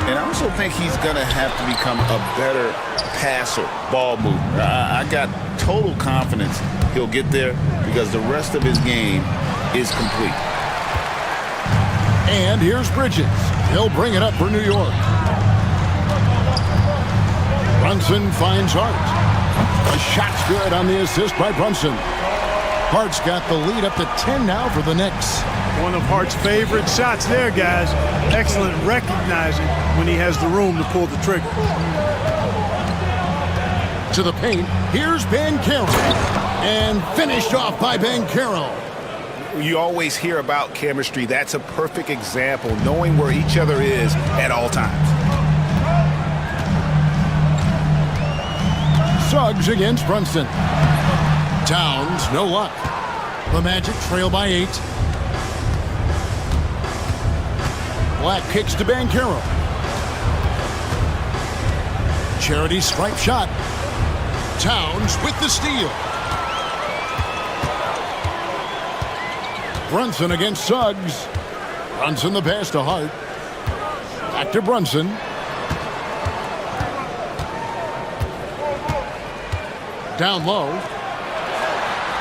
And I also think he's going to have to become a better passer, ball mover. I got total confidence he'll get there because the rest of his game is complete. And here's Bridges. He'll bring it up for New York. Brunson finds Hart. The shot's good on the assist by Brunson. Hart's got the lead up to 10 now for the Knicks. One of Hart's favorite shots there, guys. Excellent recognizing when he has the room to pull the trigger. To the paint, here's Banchero. And finished off by Banchero. You always hear about chemistry. That's a perfect example, knowing where each other is at all times. Suggs against Brunson. Towns, no luck. The Magic trail by 8. Black kicks to Banchero. Charity stripe shot. Towns with the steal. Brunson against Suggs. Brunson the pass to Hart. Back to Brunson. Down low.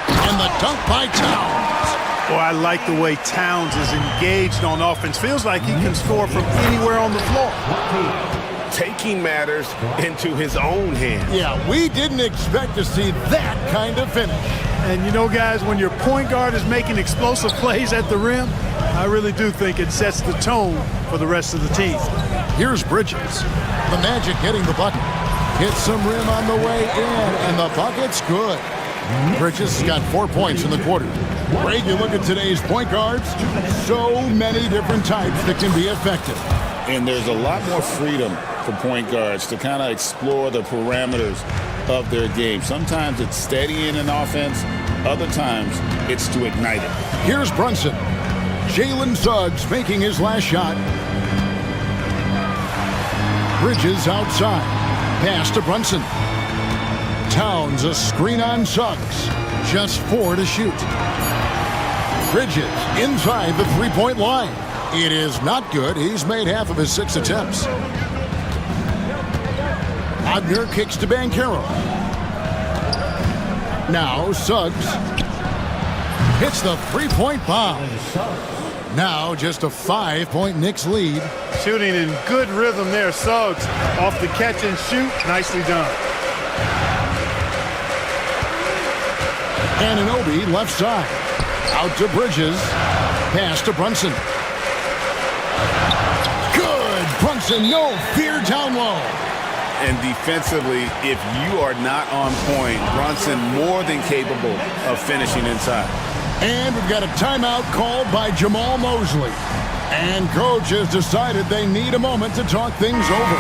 And the dunk by Towns. Boy, I like the way Towns is engaged on offense. Feels like he can score from anywhere on the floor. Taking matters into his own hands. Yeah, we didn't expect to see that kind of finish. And you know, guys, when your point guard is making explosive plays at the rim, I really do think it sets the tone for the rest of the team. Here's Bridges. The Magic getting the bucket. Hits some rim on the way in, and the bucket's good. Bridges has got 4 points in the quarter. Greg, you look at today's point guards, so many different types that can be effective. And there's a lot more freedom for point guards to kind of explore the parameters of their game. Sometimes it's steadying an offense. Other times it's to ignite it. Here's Brunson. Jalen Suggs making his last shot. Bridges outside. Pass to Brunson. Towns a screen on Suggs. Just 4 to shoot. Bridges inside the three-point line. It is not good. He's made half of his 6 attempts. Wagner kicks to Banchero. Now Suggs hits the three-point bomb. Now just a 5-point Knicks lead. Shooting in good rhythm there. Suggs off the catch and shoot. Nicely done. Anunoby left side. Out to Bridges. Pass to Brunson. Good. Brunson, no fear down low. And defensively, if you are not on point, Brunson more than capable of finishing inside. And we've got a timeout called by Jamal Mosley. And coach has decided they need a moment to talk things over.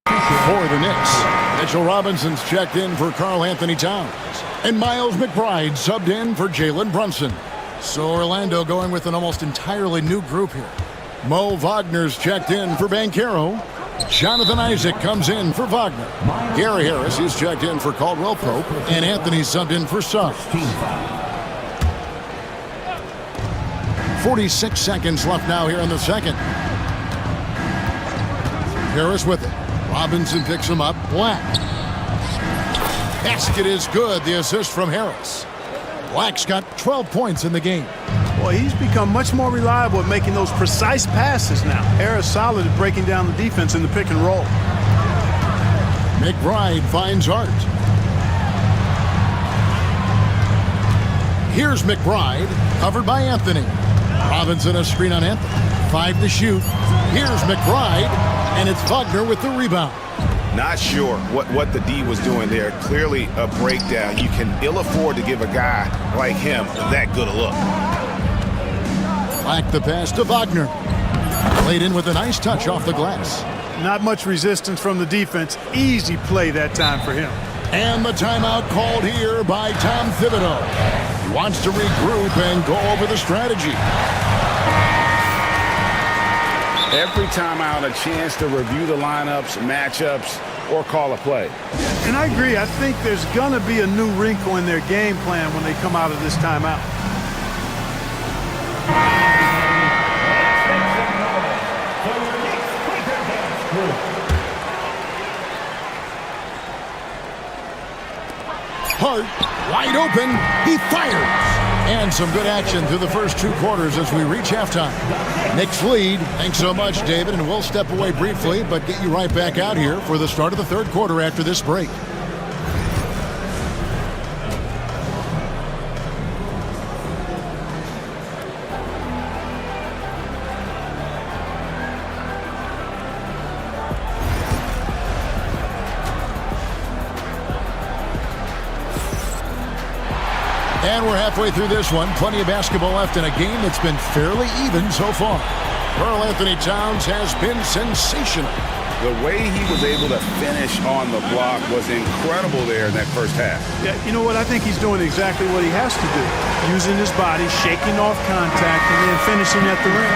For the Knicks, Mitchell Robinson's checked in for Karl Anthony Towns. And Miles McBride subbed in for Jalen Brunson. So Orlando going with an almost entirely new group here. Mo Wagner's checked in for Banchero. Jonathan Isaac comes in for Wagner. Gary Harris is checked in for Caldwell Pope. And Anthony subbed in for Suggs. 46 seconds left now here in the second. Harris with it. Robinson picks him up. Black. Basket is good. The assist from Harris. Black's got 12 points in the game. Well, he's become much more reliable at making those precise passes now. Harris solid at breaking down the defense in the pick and roll. McBride finds Hart. Here's McBride, covered by Anthony. Robinson a screen on Anthony. 5 to shoot. Here's McBride, and it's Wagner with the rebound. Not sure what the D was doing there. Clearly a breakdown. You can ill afford to give a guy like him that good a look. Black the pass to Wagner. Played in with a nice touch off the glass. Not much resistance from the defense. Easy play that time for him. And the timeout called here by Tom Thibodeau. He wants to regroup and go over the strategy. Every timeout, a chance to review the lineups, matchups, or call a play. And I agree. I think there's going to be a new wrinkle in their game plan when they come out of this timeout. Hart, wide open, he fires. And some good action through the first 2 quarters as we reach halftime. Knicks lead. Thanks so much, David, and we'll step away briefly, but get you right back out here for the start of the third quarter after this break. And we're halfway through this one. Plenty of basketball left in a game that's been fairly even so far. Karl Anthony Towns has been sensational. The way he was able to finish on the block was incredible there in that first half. Yeah, you know what? I think he's doing exactly what he has to do. Using his body, shaking off contact, and then finishing at the rim.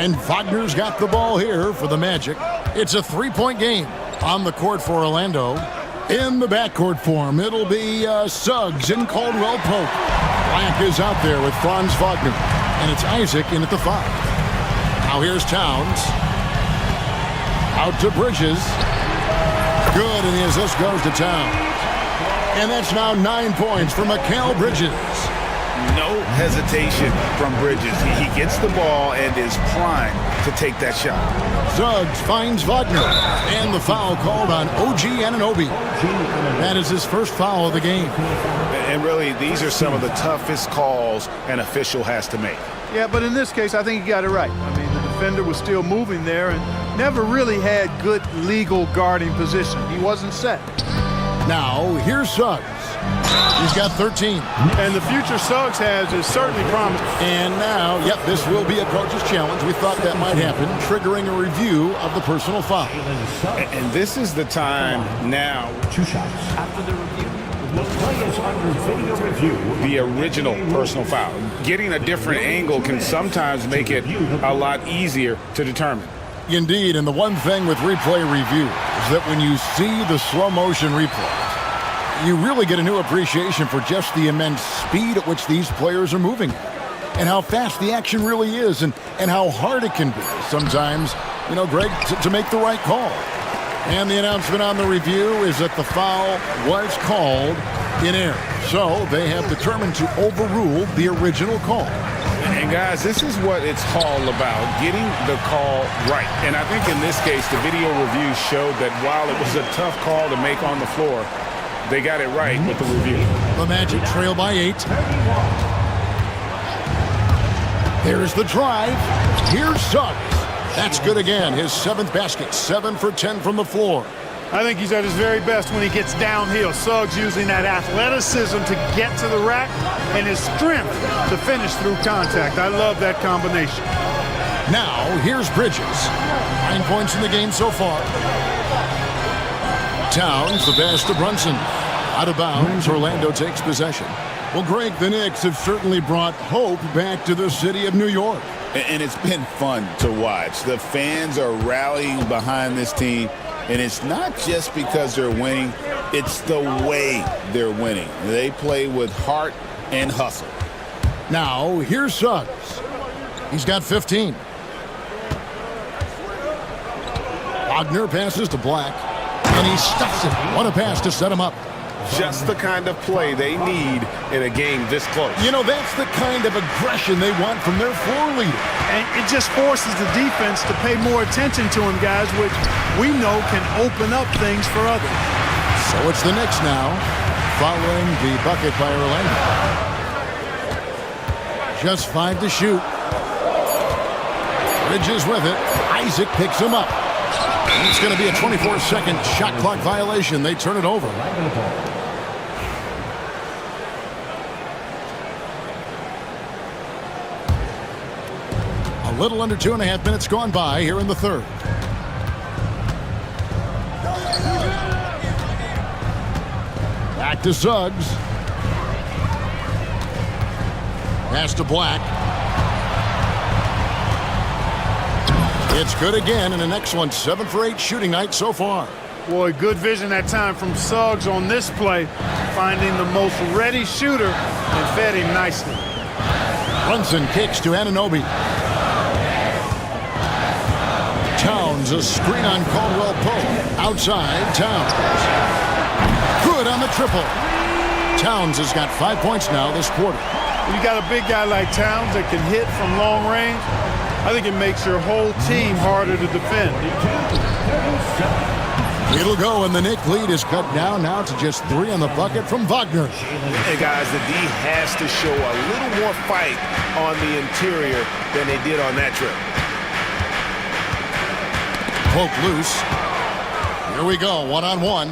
And Wagner's got the ball here for the Magic. It's a 3-point game. On the court for Orlando. In the backcourt form, it'll be Suggs and Caldwell Pope. Black is out there with Franz Wagner. And it's Isaac in at the 5. Now here's Towns. Out to Bridges. Good, and the assist goes to Towns. And that's now 9 points for Mikal Bridges. No hesitation from Bridges. He gets the ball and is primed to take that shot. Suggs finds Wagner. And the foul called on OG Anunoby. That is his first foul of the game. And really, these are some of the toughest calls an official has to make. Yeah, but in this case, I think he got it right. I mean, the defender was still moving there and never really had good legal guarding position. He wasn't set. Now, here's Suggs. He's got 13. And the future Suggs has is certainly promising. And now, yep, this will be a coach's challenge. We thought that might happen, triggering a review of the personal foul. And this is the time now. 2 shots. After the review, the play is under video review. The original personal foul. Getting a different angle can sometimes make it a lot easier to determine. Indeed, and the one thing with replay review is that when you see the slow motion replay, You really get a new appreciation for just the immense speed at which these players are moving and how fast the action really is and how hard it can be sometimes, you know, Greg, to make the right call. And the announcement on the review is that the foul was called in error. So they have determined to overrule the original call. And guys, this is what it's all about, getting the call right. And I think in this case, the video review showed that while it was a tough call to make on the floor, they got it right with the review. The Magic trail by 8. There's the drive. Here's Suggs. That's good again. His 7th basket, 7 for 10 from the floor. I think he's at his very best when he gets downhill. Suggs using that athleticism to get to the rack and his strength to finish through contact. I love that combination. Now, here's Bridges. 9 points in the game so far. Towns, the pass to Brunson. Out of bounds, Orlando takes possession. Well, Greg, the Knicks have certainly brought hope back to the city of New York. And it's been fun to watch. The fans are rallying behind this team. And it's not just because they're winning, it's the way they're winning. They play with heart and hustle. Now, here's Suggs. He's got 15. Wagner passes to Black, and he stuffs it. What a pass to set him up. Just the kind of play they need in a game this close. You know, that's the kind of aggression they want from their floor leader. And it just forces the defense to pay more attention to him, guys, which we know can open up things for others. So it's the Knicks now, following the bucket by Orlando. Just 5 to shoot. Bridges with it. Isaac picks him up. It's going to be a 24-second shot clock violation. They turn it over. A little under 2.5 minutes gone by here in the third. Back to Suggs. Pass to Black. It's good again, and an excellent 7 for 8 shooting night so far. Boy, good vision that time from Suggs on this play, finding the most ready shooter and fed him nicely. Brunson kicks to Anunoby. Towns, a screen on Caldwell Pope. Outside, Towns. Good on the triple. Towns has got 5 points now this quarter. When you got a big guy like Towns that can hit from long range, I think it makes your whole team harder to defend. It'll go, and the Knicks lead is cut down now to just 3 on the bucket from Wagner. Hey, guys, the D has to show a little more fight on the interior than they did on that trip. Pope loose. Here we go, one-on-one.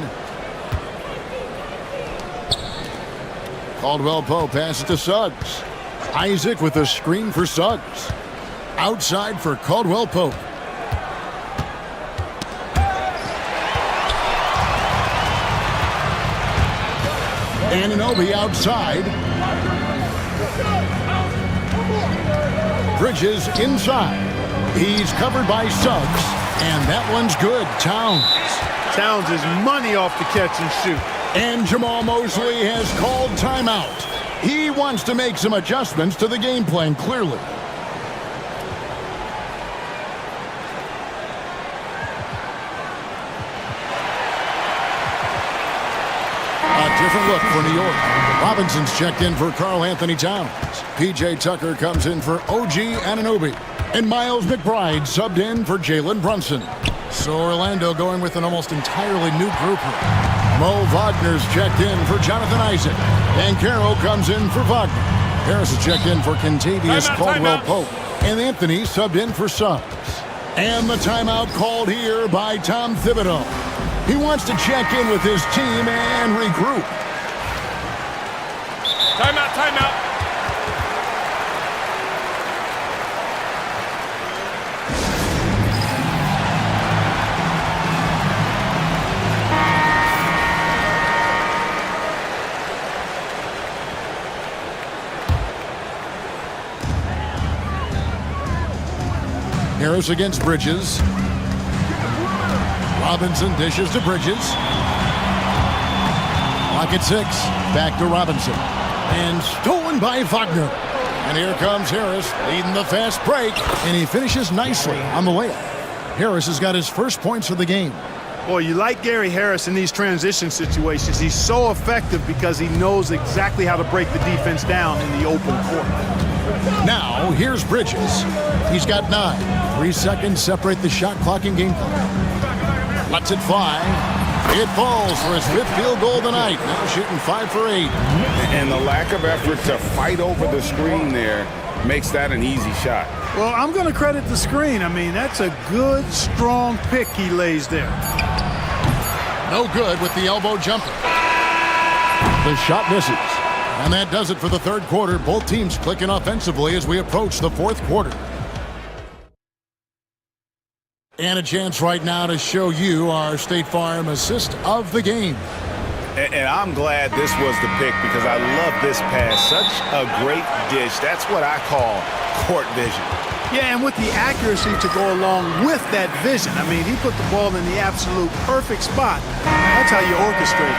Caldwell Pope passes to Suggs. Isaac with a screen for Suggs. Outside for Caldwell Pope. Anunoby outside. Bridges inside. He's covered by Suggs, and that one's good. Towns. Towns is money off the catch and shoot. And Jamal Mosley has called timeout. He wants to make some adjustments to the game plan, clearly. Different look for New York. Robinson's checked in for Karl Anthony Towns. P.J. Tucker comes in for OG Anunoby. And Miles McBride subbed in for Jalen Brunson. So Orlando going with an almost entirely new group here. Mo Wagner's checked in for Jonathan Isaac. And Carroll comes in for Wagner. Harris is checked in for Kentavious Caldwell Pope. And Anthony subbed in for Suggs. And the timeout called here by Tom Thibodeau. He wants to check in with his team and regroup. Timeout, timeout. Harris against Bridges. Robinson dishes to Bridges. Pocket 6. Back to Robinson. And stolen by Wagner. And here comes Harris leading the fast break. And he finishes nicely on the layup. Harris has got his first points of the game. Boy, you like Gary Harris in these transition situations. He's so effective because he knows exactly how to break the defense down in the open court. Now, here's Bridges. He's got 9. 3 seconds separate the shot clock and game clock. Lets it fly. It falls for his 5th field goal tonight. Now shooting 5 for 8. And the lack of effort to fight over the screen there makes that an easy shot. Well, I'm going to credit the screen. I mean, that's a good, strong pick he lays there. No good with the elbow jumper. The shot misses. And that does it for the third quarter. Both teams clicking offensively as we approach the fourth quarter. And a chance right now to show you our State Farm assist of the game. And I'm glad this was the pick because I love this pass. Such a great dish. That's what I call court vision. Yeah, and with the accuracy to go along with that vision. I mean, he put the ball in the absolute perfect spot. That's how you orchestrate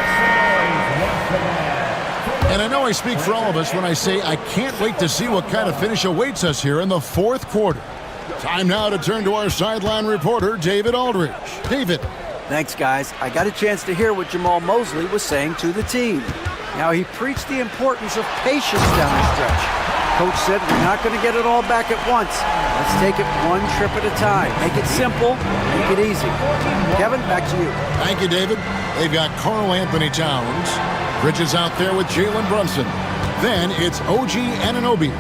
it. And I know I speak for all of us when I say I can't wait to see what kind of finish awaits us here in the fourth quarter. Time now to turn to our sideline reporter, David Aldridge. David. Thanks, guys. I got a chance to hear what Jamal Mosley was saying to the team. Now, he preached the importance of patience down the stretch. Coach said we're not going to get it all back at once. Let's take it one trip at a time. Make it simple, make it easy. Kevin, back to you. Thank you, David. They've got Karl Anthony Towns. Bridges out there with Jalen Brunson. Then it's OG Anunoby.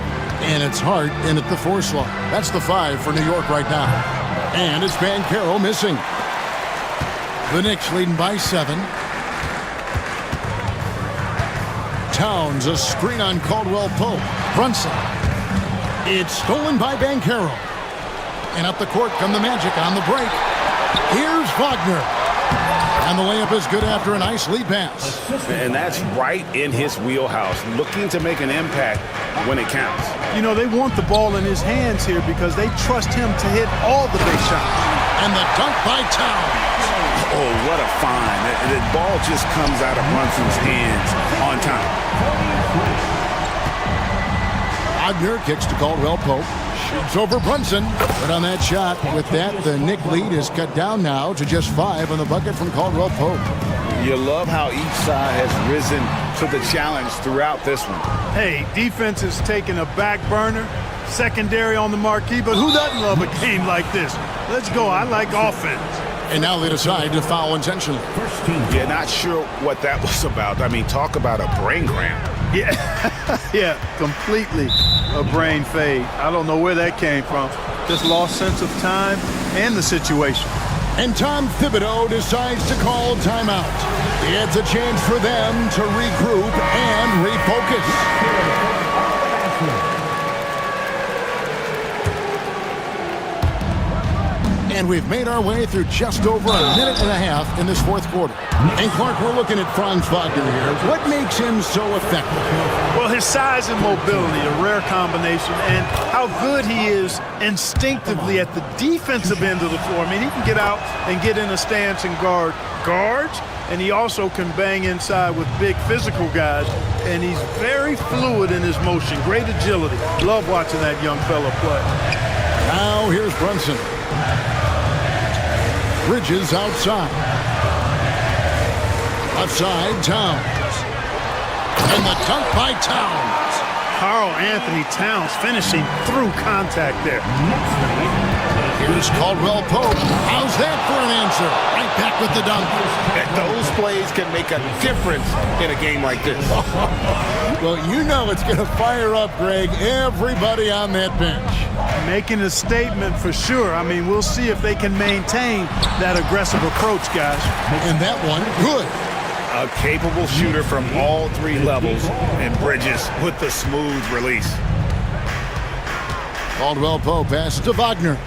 And it's Hart in at the 4 slot. That's the 5 for New York right now. And it's Banchero missing. The Knicks leading by 7. Towns, a screen on Caldwell Pope. Brunson. It's stolen by Banchero. And up the court come the Magic on the break. Here's Wagner. And the layup is good after a nice lead pass. And that's right in his wheelhouse, looking to make an impact when it counts. You know, they want the ball in his hands here because they trust him to hit all the big shots. And the dunk by Towns. Oh, what a find. The ball just comes out of Brunson's hands on time. Wagner kicks to Caldwell Pope. Shoots over Brunson. But on that shot, with that, the Knick lead is cut down now to just 5 on the bucket from Caldwell Pope. You love how each side has risen to the challenge throughout this one. Hey, defense is taking a back burner, secondary on the marquee, but who doesn't love a game like this? Let's go. I like offense. And now they decide to foul intentionally. Yeah, not sure what that was about. I mean, talk about a brain cramp. Yeah, yeah, completely a brain fade. I don't know where that came from. Just lost sense of time and the situation. And Tom Thibodeau decides to call timeout. It's a chance for them to regroup and refocus. And we've made our way through just over a minute and a half in this fourth quarter. And Clark, we're looking at Franz Wagner here. What makes him so effective? Well, his size and mobility, a rare combination, and how good he is instinctively at the defensive end of the floor. I mean, he can get out and get in a stance and guard guards, and he also can bang inside with big physical guys, and he's very fluid in his motion, great agility. Love watching that young fella play. Now here's Brunson. Bridges outside. Left side, Towns. And the dunk by Towns. Karl Anthony Towns finishing through contact there. Here's Caldwell Pope. How's that for an answer? Right back with the dunk. And those plays can make a difference in a game like this. Well, you know it's going to fire up, Greg, everybody on that bench. Making a statement for sure. I mean, we'll see if they can maintain that aggressive approach, guys. And that one, good. A capable shooter from all 3 levels, and Bridges with the smooth release. Caldwell Pope passes to Wagner.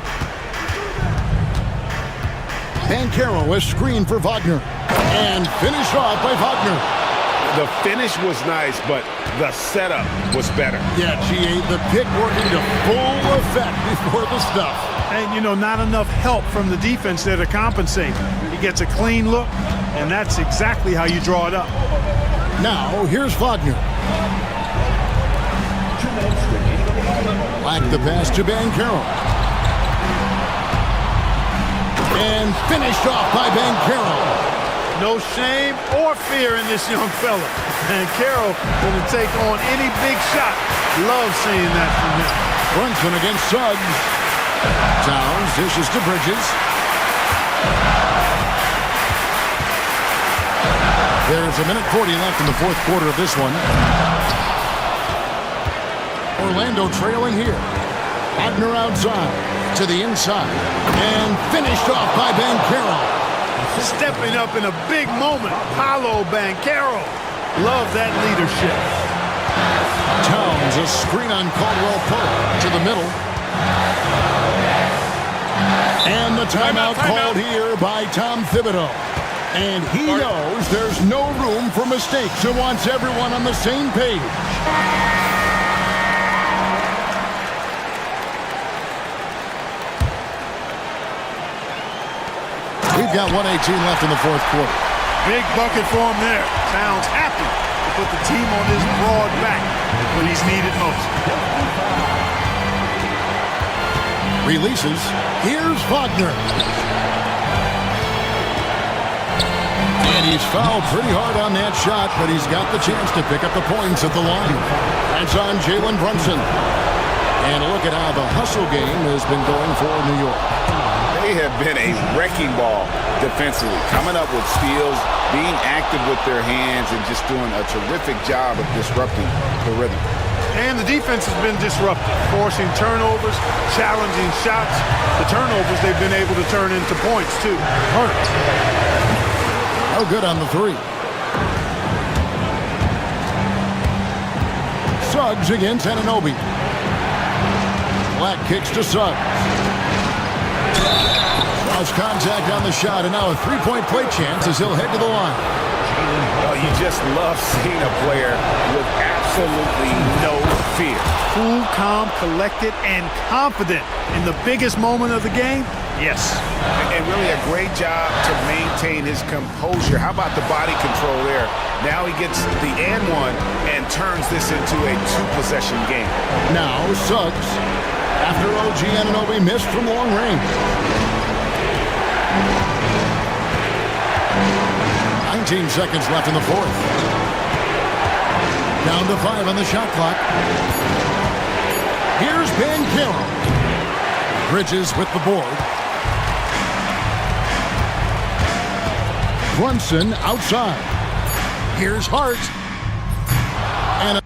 Banchero is screened for Wagner. And finished off by Wagner. The finish was nice, but the setup was better. Yeah, G.A., the pick working to full effect before the stuff. And, you know, not enough help from the defense there to compensate. He gets a clean look, and that's exactly how you draw it up. Now, here's Wagner. Back the pass to Banchero. And finished off by Banchero. No shame or fear in this young fella. And Carroll going to take on any big shot. Love seeing that from him. Brunson against Suggs. Towns dishes to Bridges. There's a minute 40 left in the fourth quarter of this one. Orlando trailing here. Wagner outside to the inside. And finished off by Banchero. Stepping up in a big moment. Paolo Banchero. Love that leadership. Towns, a screen on Caldwell Pope to the middle. And the timeout called here by Tom Thibodeau. And he knows there's no room for mistakes and wants everyone on the same page. We've got 1:18 left in the fourth quarter. Big bucket for him there. Towns happy to put the team on his broad back when he's needed most. Releases. Here's Wagner. And he's fouled pretty hard on that shot, but he's got the chance to pick up the points at the line. That's on Jalen Brunson. And look at how the hustle game has been going for New York. They have been a wrecking ball defensively, coming up with steals, being active with their hands, and just doing a terrific job of disrupting the rhythm. And the defense has been disruptive, forcing turnovers, challenging shots. The turnovers they've been able to turn into points, too. Hurt. No good on the three. Suggs against Anunoby. Black kicks to Suggs. Lost contact on the shot, and now a three-point play chance as he'll head to the line. Oh, you just love seeing a player with absolutely no fear. Cool, calm, collected, and confident in the biggest moment of the game. Yes. And really a great job to maintain his composure. How about the body control there? Now he gets the and one and turns this into a two-possession game. Now Suggs, after OG Anunoby missed from long range. 19 seconds left in the fourth. Down to 5 on the shot clock. Here's Banchero. Bridges with the board. Brunson outside. Here's Hart. And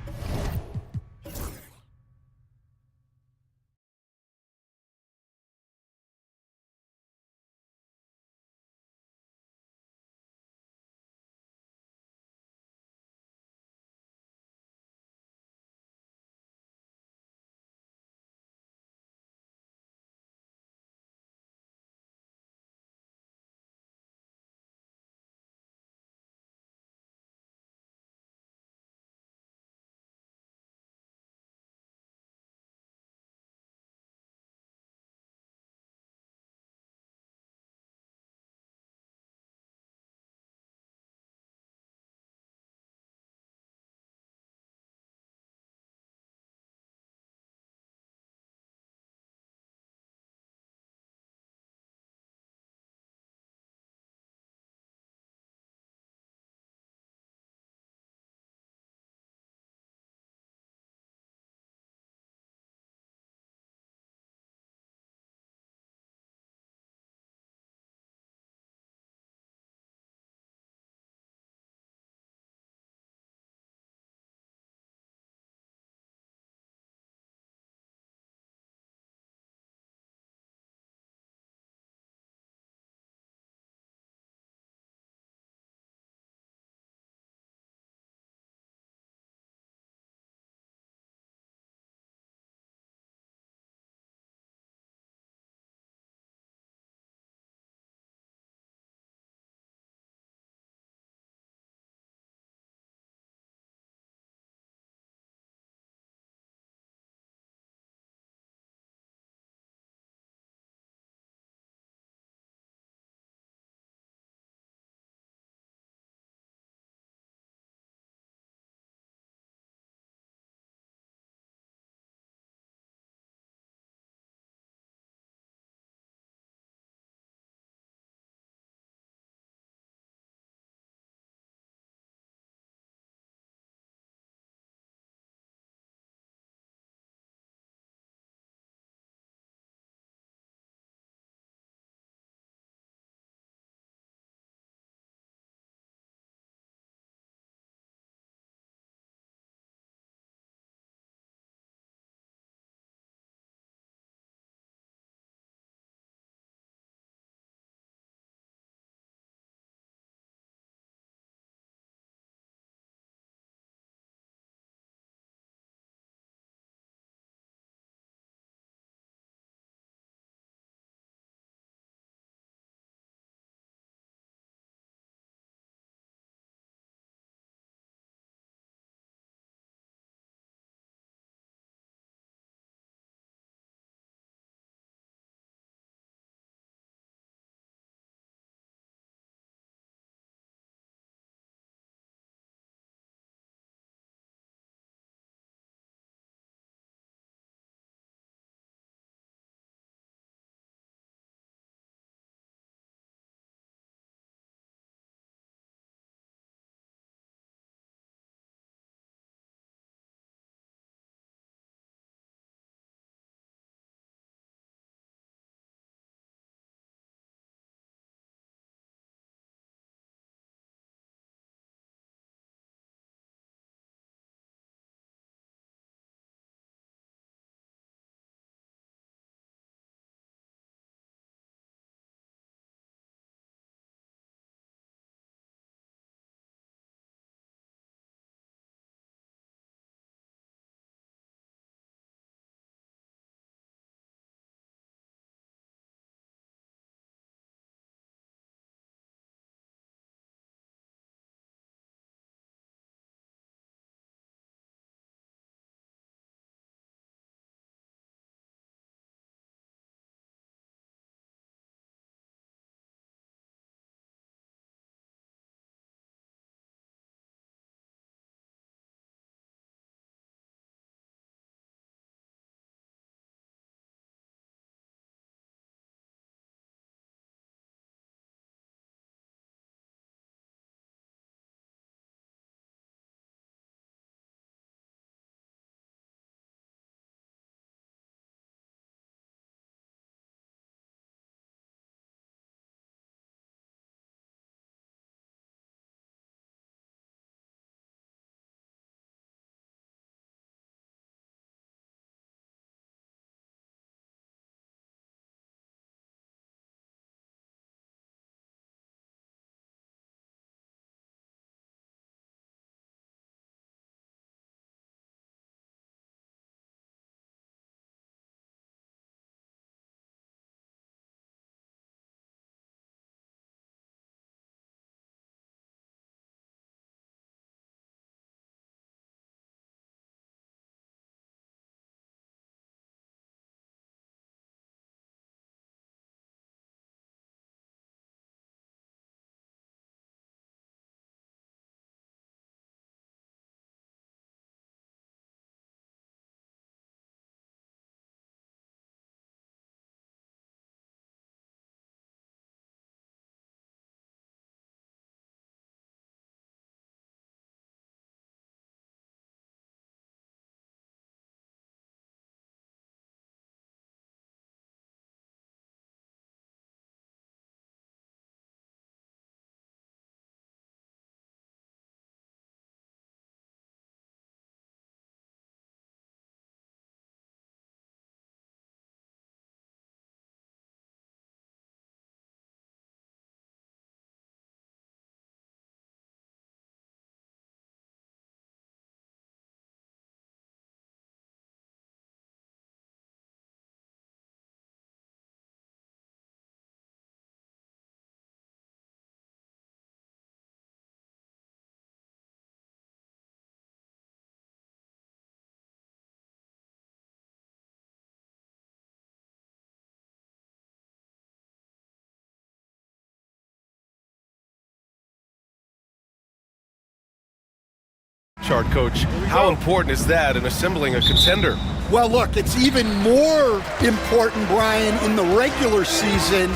chart, Coach. How important is that in assembling a contender? Well, look, it's even more important, Brian, in the regular season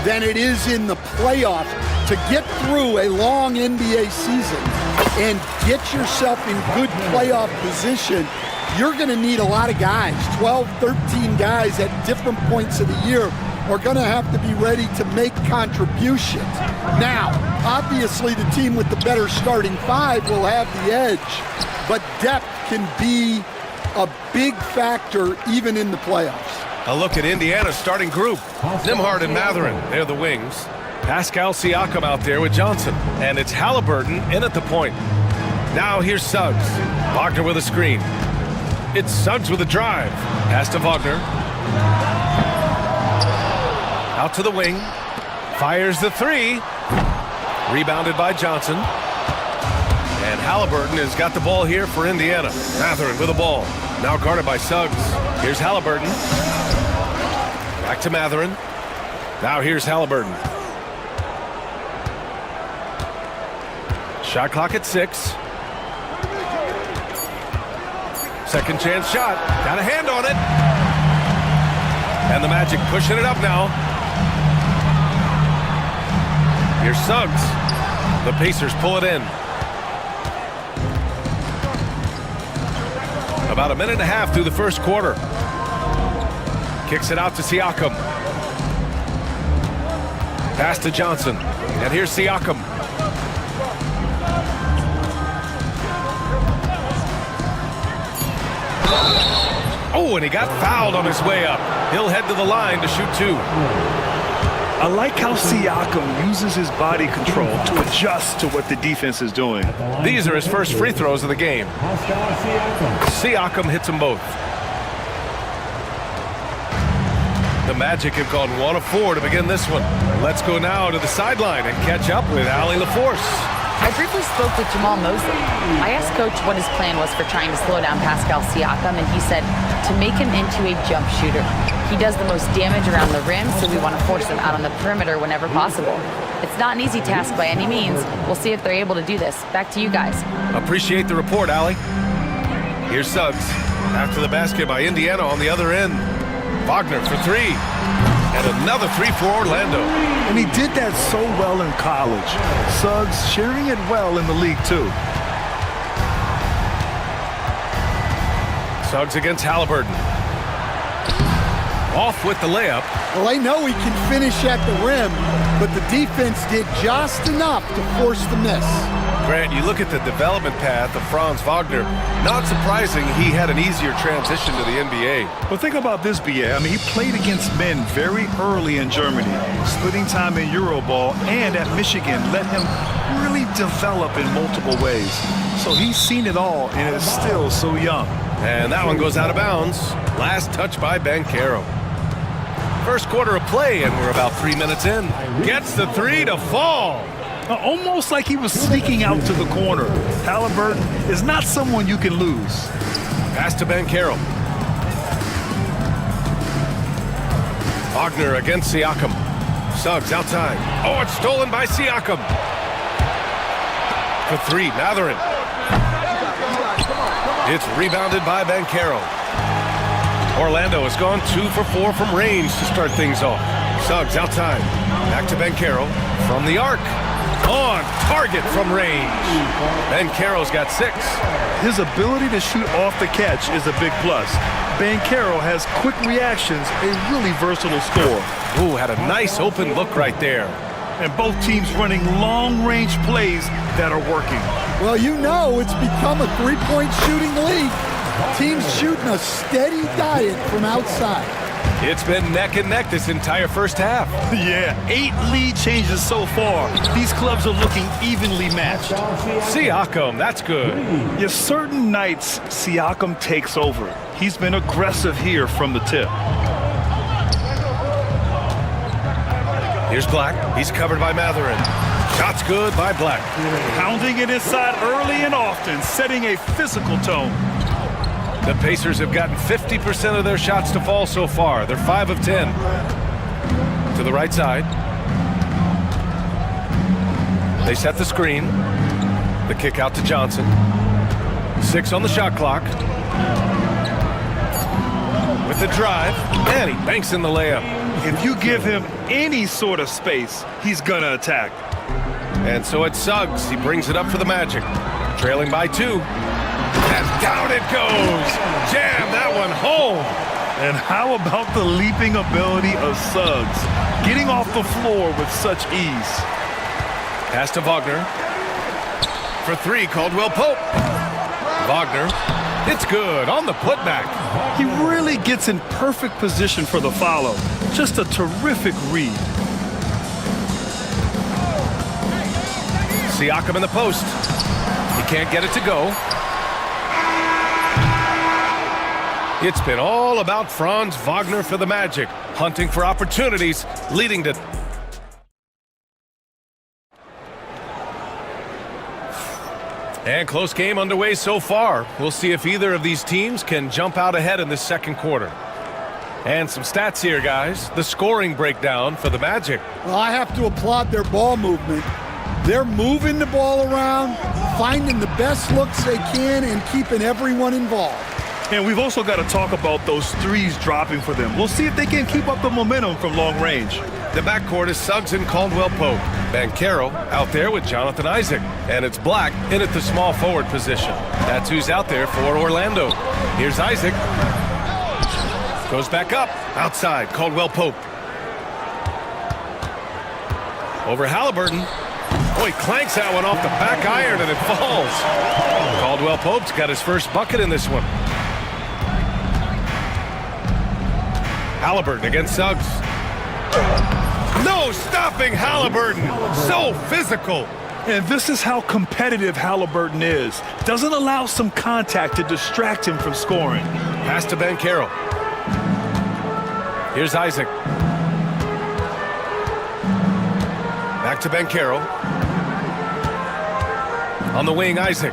than it is in the playoffs. To get through a long NBA season and get yourself in good playoff position, you're going to need a lot of guys. 12, 13 guys at different points of the year are going to have to be ready to make contributions. Now, obviously, the team with the better starting five will have the edge, but depth can be a big factor even in the playoffs. A look at Indiana's starting group. Nembhard and Mathurin, they're the wings. Pascal Siakam out there with Johnson. And it's Haliburton in at the point. Now here's Suggs. Wagner with a screen. It's Suggs with a drive. Pass to Wagner. Out to the wing. Fires the three. Rebounded by Johnson. And Haliburton has got the ball here for Indiana. Mathurin with the ball. Now guarded by Suggs. Here's Haliburton. Back to Mathurin. Now here's Haliburton. Shot clock at 6. Second chance shot. Got a hand on it. And the Magic pushing it up now. Here's Suggs. The Pacers pull it in. About a minute and a half through the first quarter. Kicks it out to Siakam. Pass to Johnson. And here's Siakam. Oh, and he got fouled on his way up. He'll head to the line to shoot two. I like how Siakam uses his body control to adjust to what the defense is doing. These are his first free throws of the game. Siakam hits them both. The Magic have gone 1 of 4 to begin this one. Let's go now to the sideline and catch up with Allie LaForce. I briefly spoke with Jamal Mosley. I asked Coach what his plan was for trying to slow down Pascal Siakam, and he said to make him into a jump shooter. He does the most damage around the rim, so we want to force him out on the perimeter whenever possible. It's not an easy task by any means. We'll see if they're able to do this. Back to you guys. Appreciate the report, Allie. Here's Suggs. After the basket by Indiana on the other end. Wagner for three. And another three for Orlando. And he did that so well in college. Suggs sharing it well in the league, too. Suggs against Haliburton. Off with the layup. Well, they know he can finish at the rim, but the defense did just enough to force the miss. Grant, you look at the development path of Franz Wagner. Not surprising he had an easier transition to the NBA. Well, think about this, BA. I mean, he played against men very early in Germany, splitting time in Euroball, and at Michigan let him really develop in multiple ways. So he's seen it all and is still so young. And that one goes out of bounds. Last touch by Banchero. First quarter of play, and we're about 3 minutes in. Gets the three to fall. Almost like he was sneaking out to the corner. Haliburton is not someone you can lose. Pass to Banchero. Wagner against Siakam. Suggs outside. Oh, it's stolen by Siakam. For three, Mathurin. It's rebounded by Banchero. Orlando has gone 2 for 4 from range to start things off. Suggs outside. Back to Banchero. From the arc. On target from range. Banchero's got 6. His ability to shoot off the catch is a big plus. Banchero has quick reactions, a really versatile scorer. Ooh, had a nice open look right there. And both teams running long-range plays that are working. Well, you know it's become a three-point shooting league. Teams shooting a steady diet from outside. It's been neck and neck this entire first half. Yeah, 8 lead changes so far. These clubs are looking evenly matched. Siakam, that's good. Yeah, certain nights, Siakam takes over. He's been aggressive here from the tip. Here's Black. He's covered by Mathurin. Shot's good by Black. Pounding it inside early and often, setting a physical tone. The Pacers have gotten 50% of their shots to fall so far. They're 5 of 10. To the right side. They set the screen. The kick out to Johnson. 6 on the shot clock. With the drive, and he banks in the layup. If you give him any sort of space, he's gonna attack. And so it's Suggs. He brings it up for the Magic. Trailing by 2. And down it goes. Jam that one home. And how about the leaping ability of Suggs? Getting off the floor with such ease. Pass to Wagner. For 3, Caldwell Pope. Wagner. It's good on the putback. He really gets in perfect position for the follow. Just a terrific read. Siakam in the post. He can't get it to go. It's been all about Franz Wagner for the Magic, hunting for opportunities, leading to... And close game underway so far. We'll see if either of these teams can jump out ahead in this second quarter. And some stats here, guys. The scoring breakdown for the Magic. Well, I have to applaud their ball movement. They're moving the ball around, finding the best looks they can, and keeping everyone involved. And we've also got to talk about those threes dropping for them. We'll see if they can keep up the momentum from long range. The backcourt is Suggs and Caldwell Pope. Banchero out there with Jonathan Isaac. And it's Black in at the small forward position. That's who's out there for Orlando. Here's Isaac. Goes back up. Outside, Caldwell Pope. Over Haliburton. Oh, he clanks that one off the back iron and it falls. Caldwell Pope's got his first bucket in this one. Haliburton against Suggs. No stopping Haliburton. So physical. And this is how competitive Haliburton is. Doesn't allow some contact to distract him from scoring. Pass to Banchero. Here's Isaac. Back to Banchero. On the wing, Isaac.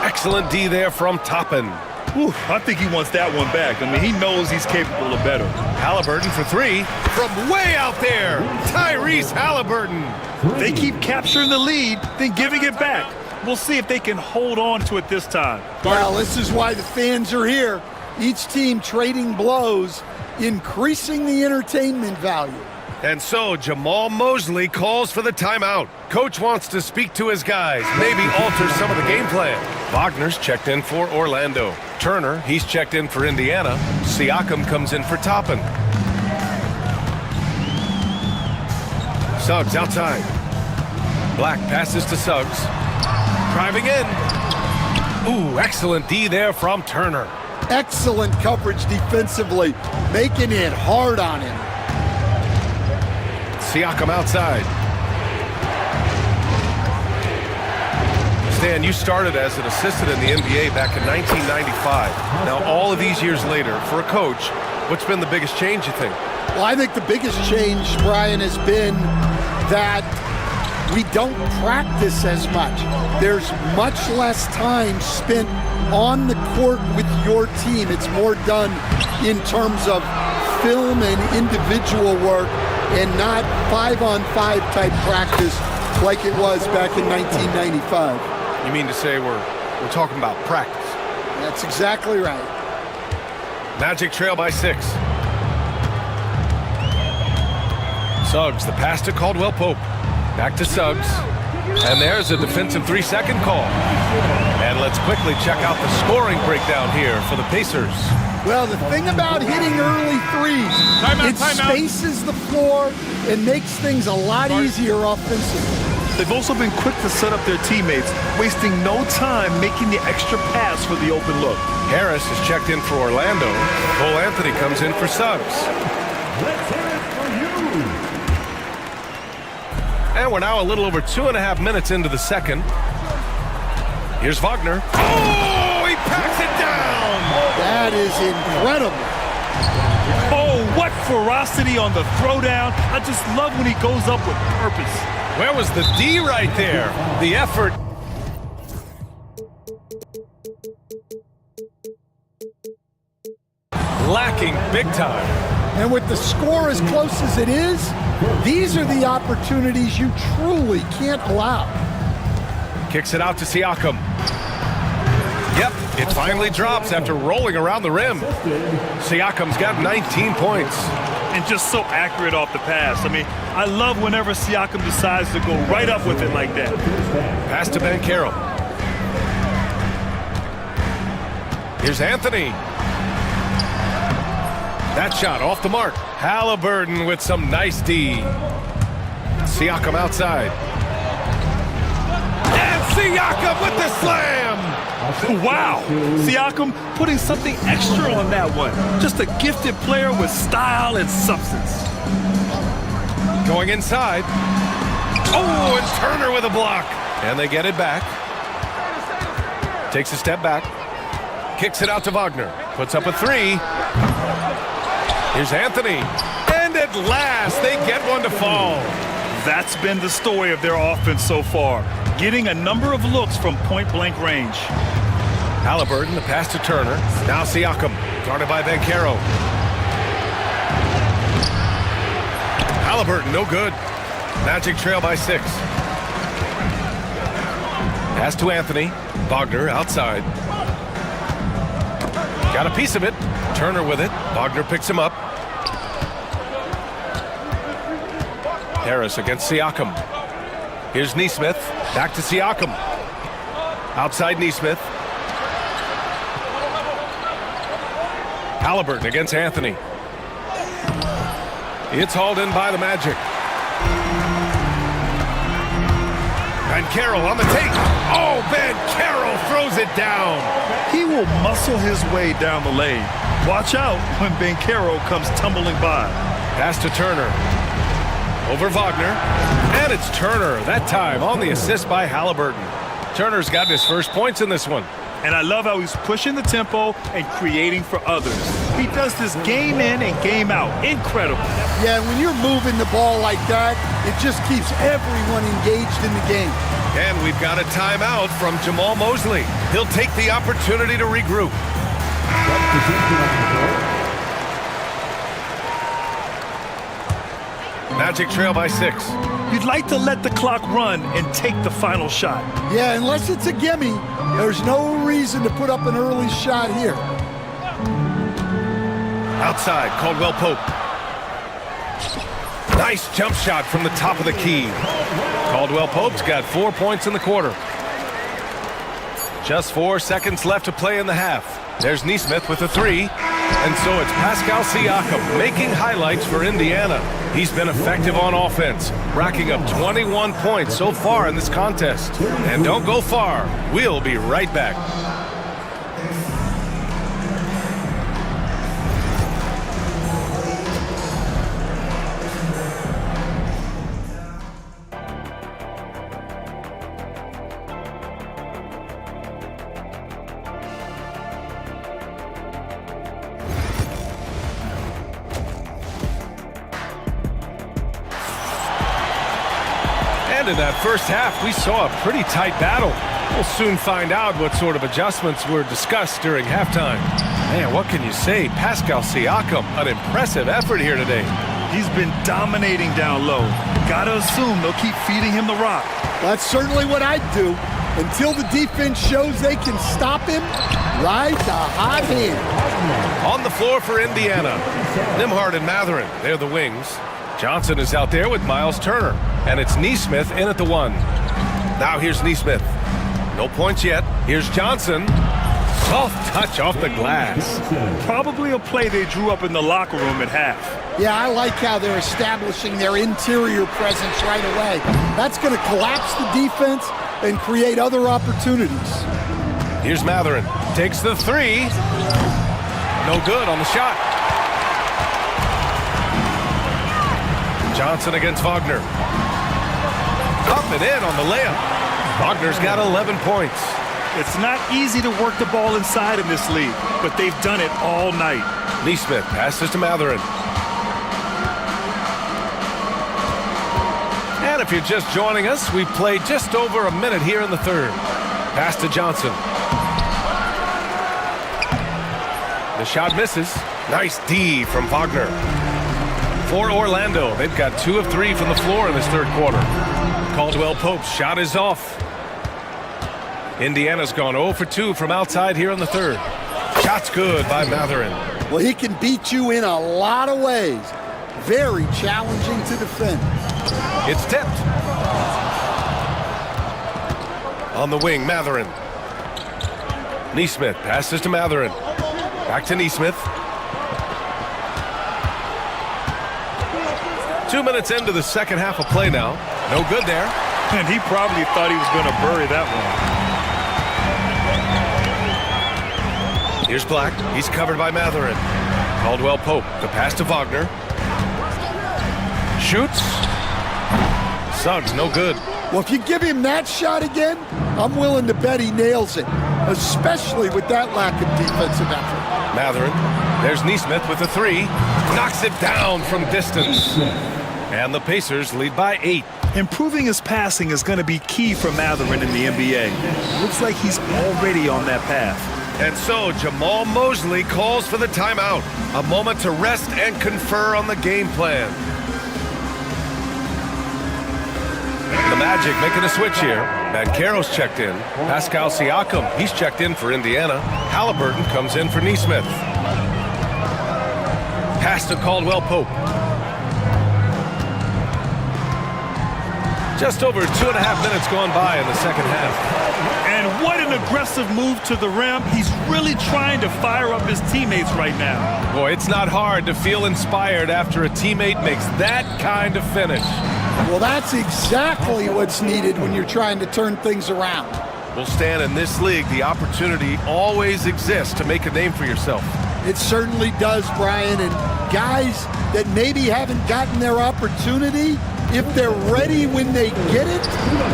Excellent D there from Toppin. Whew, I think he wants that one back. I mean, he knows he's capable of better. Haliburton for 3 from way out there. Tyrese Haliburton. They keep capturing the lead, then giving it back. We'll see if they can hold on to it this time. Well, this is why the fans are here. Each team trading blows, increasing the entertainment value. And so Jamal Mosley calls for the timeout. Coach wants to speak to his guys, maybe alter some of the game plan. Wagner's checked in for Orlando. Turner, he's checked in for Indiana. Siakam comes in for Toppin. Suggs outside. Black passes to Suggs. Driving in. Ooh, excellent D there from Turner. Excellent coverage defensively, making it hard on him. Siakam outside. Stan, you started as an assistant in the NBA back in 1995. Now, all of these years later, for a coach, what's been the biggest change, you think? Well, I think the biggest change, Brian, has been that we don't practice as much. There's much less time spent on the court with your team. It's more done in terms of film and individual work and not 5-on-5 type practice like it was back in 1995. You mean to say we're talking about practice? That's exactly right. Magic trail by 6. Suggs, the pass to Caldwell Pope. Back to Suggs. And there's a defensive 3-second call. And let's quickly check out the scoring breakdown here for the Pacers. Well, the thing about hitting early threes, it spaces the floor and makes things a lot easier offensively. They've also been quick to set up their teammates, wasting no time making the extra pass for the open look. Harris is checked in for Orlando. Cole Anthony comes in for Suggs. Let's hear it for you. And we're now a little over 2.5 minutes into the second. Here's Wagner. Oh, he packs it down! That is incredible. Oh, what ferocity on the throwdown. I just love when he goes up with purpose. Where was the D right there? The effort. Lacking big time. And with the score as close as it is, these are the opportunities you truly can't allow. Kicks it out to Siakam. Yep, it finally drops after rolling around the rim. Siakam's got 19 points. And just so accurate off the pass. I mean, I love whenever Siakam decides to go right up with it like that. Pass to Banchero. Here's Anthony. That shot off the mark. Haliburton with some nice D. Siakam outside. And Siakam with the slam! Wow! Siakam putting something extra on that one. Just a gifted player with style and substance. Going inside. Oh, and Turner with a block. And they get it back. Takes a step back. Kicks it out to Wagner. Puts up a three. Here's Anthony. And at last, they get one to fall. That's been the story of their offense so far. Getting a number of looks from point-blank range. Haliburton, the pass to Turner. Now Siakam, guarded by Banchero. Haliburton, no good. Magic trail by 6. Pass to Anthony. Wagner outside. Got a piece of it. Turner with it. Wagner picks him up. Harris against Siakam. Here's Nesmith. Back to Siakam. Outside Nesmith. Haliburton against Anthony. It's hauled in by the Magic. Banchero on the take. Oh, Banchero throws it down. He will muscle his way down the lane. Watch out when Banchero comes tumbling by. Pass to Turner. Over Wagner. And it's Turner, that time on the assist by Haliburton. Turner's gotten his first points in this one. And I love how he's pushing the tempo and creating for others. He does this game in and game out. Incredible. Yeah, when you're moving the ball like that, it just keeps everyone engaged in the game. And we've got a timeout from Jamal Mosley. He'll take the opportunity to regroup. Magic trail by 6. You'd like to let the clock run and take the final shot. Yeah, unless it's a gimme, there's no reason to put up an early shot here. Outside, Caldwell Pope. Nice jump shot from the top of the key. Caldwell Pope's got 4 points in the quarter. Just 4 seconds left to play in the half. There's Nesmith with a 3. And so it's Pascal Siakam making highlights for Indiana. He's been effective on offense, racking up 21 points so far in this contest. And don't go far. We'll be right back. In that first half, we saw a pretty tight battle. We'll soon find out what sort of adjustments were discussed during halftime. Man, what can you say? Pascal Siakam, an impressive effort here today. He's been dominating down low. Gotta assume they'll keep feeding him the rock. That's certainly what I'd do. Until the defense shows they can stop him, ride the hot hand. On the floor for Indiana, Nembhard and Mathurin, they're the wings. Johnson is out there with Miles Turner. And it's Nesmith in at the 1. Now here's Nesmith. No points yet. Here's Johnson. Soft touch off the glass. Probably a play they drew up in the locker room at half. Yeah, I like how they're establishing their interior presence right away. That's going to collapse the defense and create other opportunities. Here's Mathurin. Takes the 3. No good on the shot. Johnson against Wagner. Up and in on the layup. Wagner's got 11 points. It's not easy to work the ball inside in this league, but they've done it all night. Nesmith passes to Mathurin. And if you're just joining us, we've played just over a minute here in the third. Pass to Johnson. The shot misses. Nice D from Wagner. For Orlando, they've got 2 of 3 from the floor in this third quarter. Caldwell Pope's shot is off. Indiana's gone 0 for 2 from outside here in the third. Shot's good by Matherin. Well, he can beat you in a lot of ways. Very challenging to defend. It's tipped. On the wing, Matherin. Neesmith passes to Matherin. Back to Neesmith. 2 minutes into the second half of play now. No good there. And he probably thought he was going to bury that one. Here's Black. He's covered by Matherin. Caldwell Pope. The pass to Wagner. Shoots. Suggs, no good. Well, if you give him that shot again, I'm willing to bet he nails it, especially with that lack of defensive effort. Matherin. There's Neesmith with a three. Knocks it down from distance. And the Pacers lead by 8. Improving his passing is going to be key for Matherin in the NBA. Looks like he's already on that path. And so Jamal Mosley calls for the timeout. A moment to rest and confer on the game plan. The Magic making a switch here. Banchero's checked in. Pascal Siakam, he's checked in for Indiana. Haliburton comes in for Neesmith. Pass to Caldwell Pope. Just over 2.5 minutes gone by in the second half. And what an aggressive move to the rim. He's really trying to fire up his teammates right now. Boy, it's not hard to feel inspired after a teammate makes that kind of finish. Well, that's exactly what's needed when you're trying to turn things around. Well, Stan, in this league, the opportunity always exists to make a name for yourself. It certainly does, Brian. And guys that maybe haven't gotten their opportunity, if they're ready when they get it,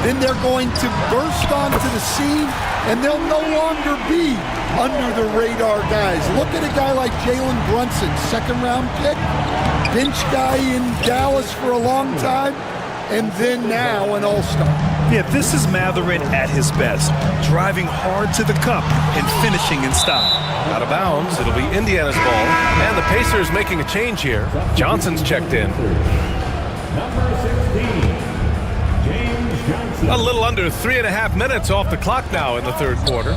then they're going to burst onto the scene, and they'll no longer be under the radar guys. Look at a guy like Jalen Brunson, second-round pick, bench guy in Dallas for a long time, and then now an all-star. Yeah, this is Matherin at his best, driving hard to the cup and finishing in style. Out of bounds, it'll be Indiana's ball, and the Pacers making a change here. Johnson's checked in. A little under 3.5 minutes off the clock now in the third quarter.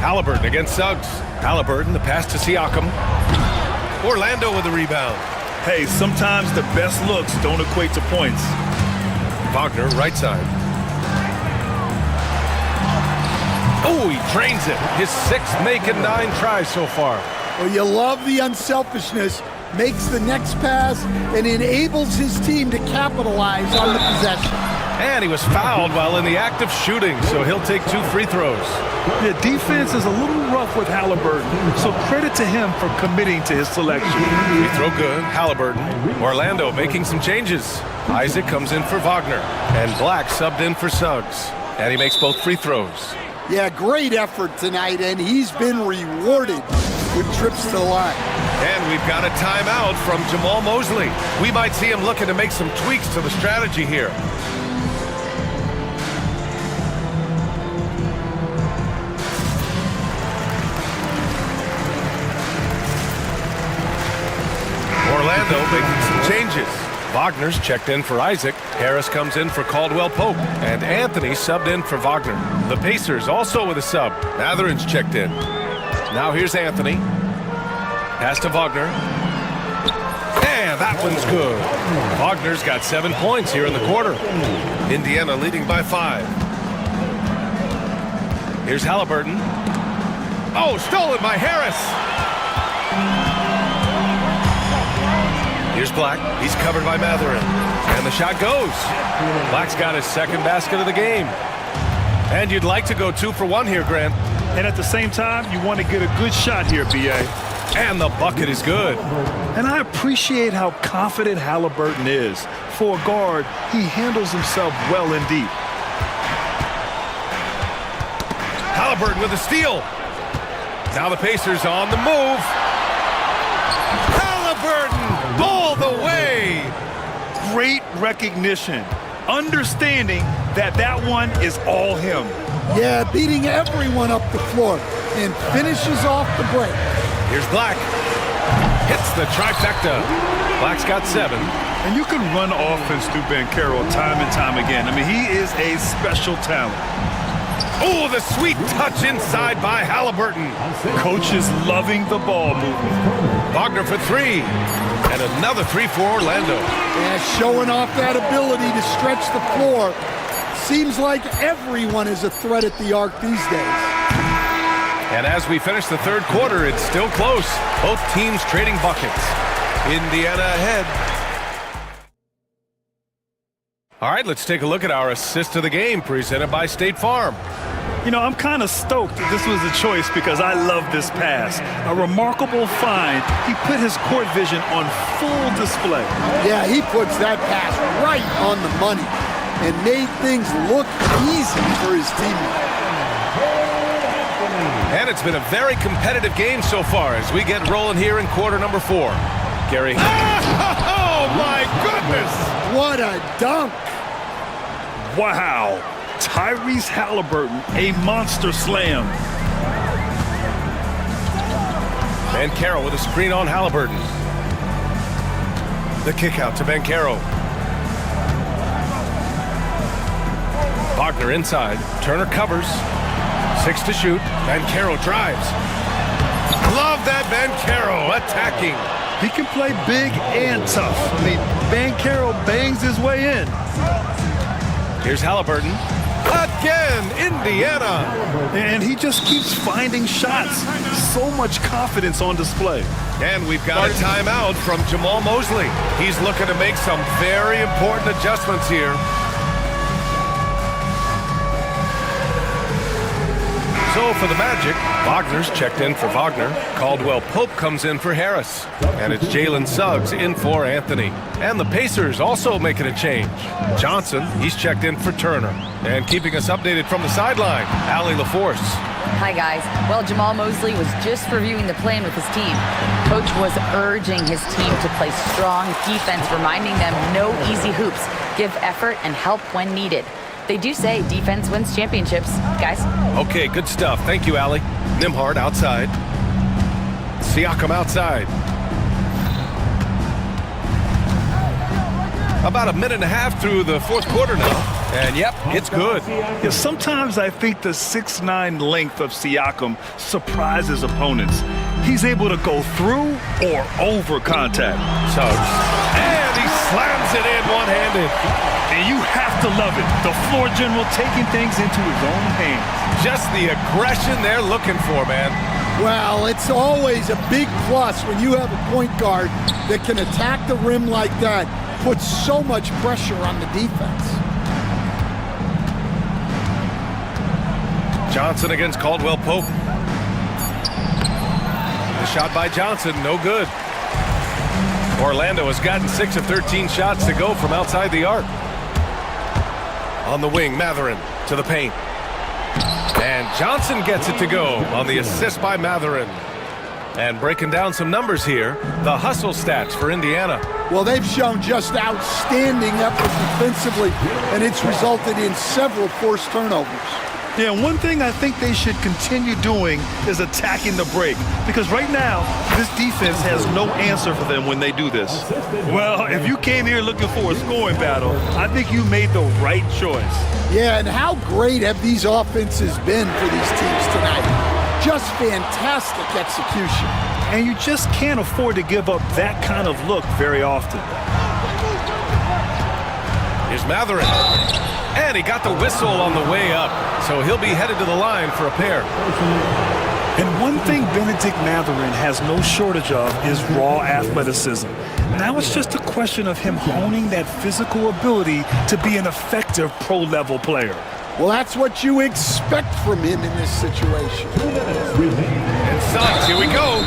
Haliburton against Suggs. Haliburton, the pass to Siakam. Orlando with the rebound. Hey, sometimes the best looks don't equate to points. Wagner, right side. Oh, he drains it. His 6th make in 9 tries so far. Well, you love the unselfishness. Makes the next pass and enables his team to capitalize on the possession. And he was fouled while in the act of shooting, so he'll take 2 free throws. The defense is a little rough with Haliburton, so credit to him for committing to his selection. Free throw good, Haliburton. Orlando making some changes. Isaac comes in for Wagner, and Black subbed in for Suggs. And he makes both free throws. Yeah, great effort tonight, and he's been rewarded with trips to the line. And we've got a timeout from Jamal Mosley. We might see him looking to make some tweaks to the strategy here. Orlando making some changes. Wagner's checked in for Isaac. Harris comes in for Caldwell Pope. And Anthony subbed in for Wagner. The Pacers also with a sub. Matherin's checked in. Now here's Anthony. Pass to Wagner. And that one's good. Wagner's got 7 points here in the quarter. Indiana leading by 5. Here's Haliburton. Oh, stolen by Harris. Here's Black. He's covered by Matherin. And the shot goes. Black's got his 2nd basket of the game. And you'd like to go 2 for 1 here, Grant. And at the same time, you want to get a good shot here, B.A. And the bucket is good. And I appreciate how confident Haliburton is. For a guard, he handles himself well and deep. Haliburton with a steal. Now the Pacers on the move. Haliburton all the way. Great recognition. Understanding that that one is all him. Yeah, beating everyone up the floor and finishes off the break. Here's Black. Hits the trifecta. Black's got 7. And you can run offense through Banchero time and time again. I mean, he is a special talent. Oh, the sweet touch inside by Haliburton. Coach is loving the ball movement. Wagner for 3. And another 3 for Orlando. Yeah, showing off that ability to stretch the floor. Seems like everyone is a threat at the arc these days. And as we finish the third quarter, it's still close. Both teams trading buckets. Indiana ahead. All right, let's take a look at our assist of the game presented by State Farm. You know, I'm kind of stoked that this was a choice because I love this pass. A remarkable find. He put his court vision on full display. Yeah, he puts that pass right on the money and made things look easy for his teammates. And it's been a very competitive game so far as we get rolling here in quarter number 4. Gary. Oh, my goodness! What a dunk! Wow. Tyrese Haliburton, a monster slam. Banchero with a screen on Haliburton. The kick out to Banchero. Wagner inside. Turner covers. 6 to shoot. Banchero drives. Love that Banchero attacking. He can play big and tough. I mean, Banchero bangs his way in. Here's Haliburton. Again, Indiana. And he just keeps finding shots. So much confidence on display. And we've got a timeout from Jamal Mosley. He's looking to make some very important adjustments here. So for the Magic, Wagner's checked in for Wagner. Caldwell Pope comes in for Harris. And it's Jalen Suggs in for Anthony. And the Pacers also making a change. Johnson, he's checked in for Turner. And keeping us updated from the sideline, Allie LaForce. Hi, guys. Well, Jamal Mosley was just reviewing the plan with his team. Coach was urging his team to play strong defense, reminding them no easy hoops, give effort, and help when needed. They do say defense wins championships, guys. Okay, good stuff. Thank you, Allie. Nimhard outside. Siakam outside. About a minute and a half through the fourth quarter now. And yep, it's good. Yeah, sometimes I think the 6'9" length of Siakam surprises opponents. He's able to go through or over contact. Suggs. And he slams it in one-handed. And you have to love it. The floor general taking things into his own hands. Just the aggression they're looking for, man. Well, it's always a big plus when you have a point guard that can attack the rim like that, puts so much pressure on the defense. Johnson against Caldwell Pope. The shot by Johnson, no good. Orlando has gotten 6 of 13 shots to go from outside the arc. On the wing, Matherin to the paint. And Johnson gets it to go on the assist by Matherin. And breaking down some numbers here, the hustle stats for Indiana. Well, they've shown just outstanding effort defensively, and it's resulted in several forced turnovers. Yeah, and one thing I think they should continue doing is attacking the break. Because right now, this defense has no answer for them when they do this. Well, if you came here looking for a scoring battle, I think you made the right choice. Yeah, and how great have these offenses been for these teams tonight? Just fantastic execution. And you just can't afford to give up that kind of look very often. Here's Matherin. And he got the whistle on the way up. So he'll be headed to the line for a pair. And one thing Benedict Matherin has no shortage of is raw athleticism. Now it's just a question of him honing that physical ability to be an effective pro-level player. Well, that's what you expect from him in this situation. And Suggs, here we go.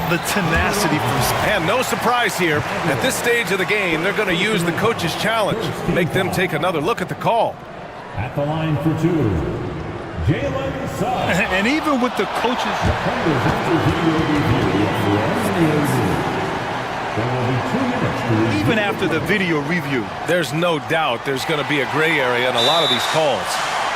The tenacity from... And no surprise here. At this stage of the game, they're going to use the coach's challenge. Make them take another look at the call. At the line for 2, Jalen Suggs. And even with the coach's... Even after the video review. There's no doubt there's going to be a gray area in a lot of these calls.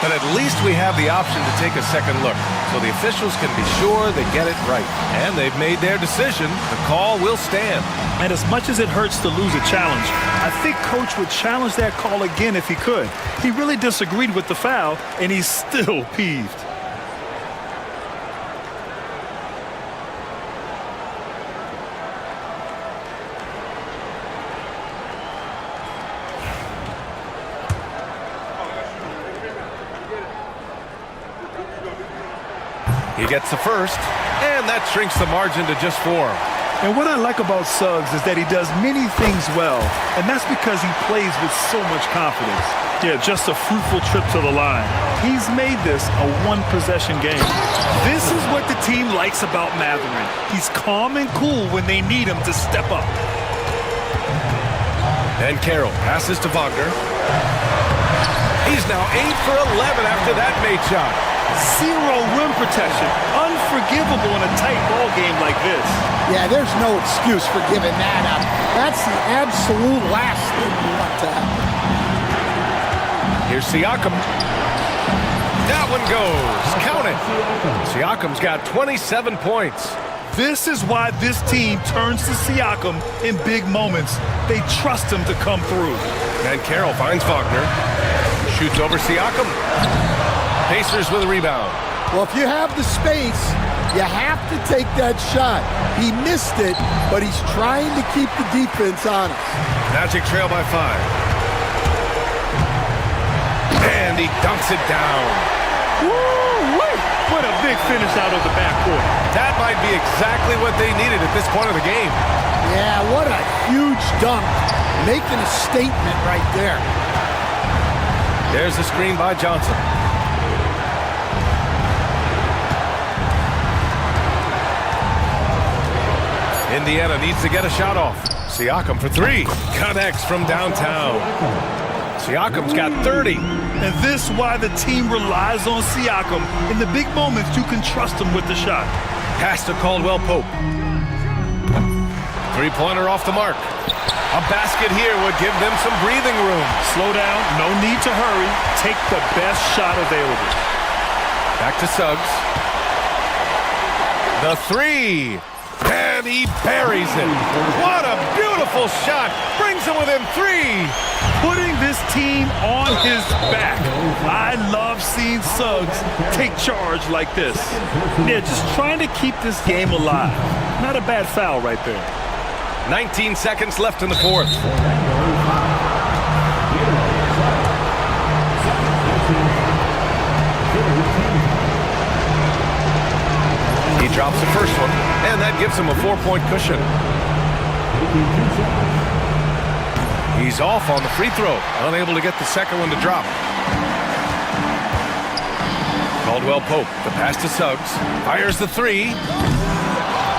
But at least we have the option to take a second look. so the officials can be sure they get it right. And they've made their decision. The call will stand. And as much as it hurts to lose a challenge, I think Coach would challenge that call again if he could. He really disagreed with the foul, and he's still peeved. He gets the first, and that shrinks the margin to just 4. And what I like about Suggs is that he does many things well, and that's because he plays with so much confidence. Yeah, just a fruitful trip to the line. He's made this a one-possession game. This is what the team likes about Matherin. He's calm and cool when they need him to step up. And Carroll passes to Wagner. He's now 8 for 11 after that made shot. Zero rim protection. Unforgivable in a tight ball game like this. Yeah, there's no excuse for giving that up. That's the absolute last thing you want to happen. Here's Siakam. That one goes. Count it. Siakam's got 27 points. This is why this team turns to Siakam in big moments. They trust him to come through. And Carroll finds Wagner. Shoots over Siakam. Pacers with a rebound. Well, if you have the space, you have to take that shot. He missed it, but he's trying to keep the defense honest. Magic trail by 5. And he dunks it down. Woo-wee! What a big finish out of the backcourt. That might be exactly what they needed at this point of the game. Yeah, what a huge dunk. Making a statement right there. There's the screen by Johnson. Indiana needs to get a shot off. Siakam for 3. Connects from downtown. Siakam's got 30. And this is why the team relies on Siakam. In the big moments, you can trust him with the shot. Pass to Caldwell Pope. Three-pointer off the mark. A basket here would give them some breathing room. Slow down, no need to hurry. Take the best shot available. Back to Suggs. The 3. And he buries it. What a beautiful shot. Brings him within 3. Putting this team on his back. I love seeing Suggs take charge like this. Yeah, just trying to keep this game alive. Not a bad foul right there. 19 seconds left in the fourth. He drops the first one, and that gives him a 4-point cushion. He's off on the free throw, unable to get the second one to drop. Caldwell Pope, the pass to Suggs, fires the 3.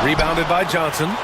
Rebounded by Johnson.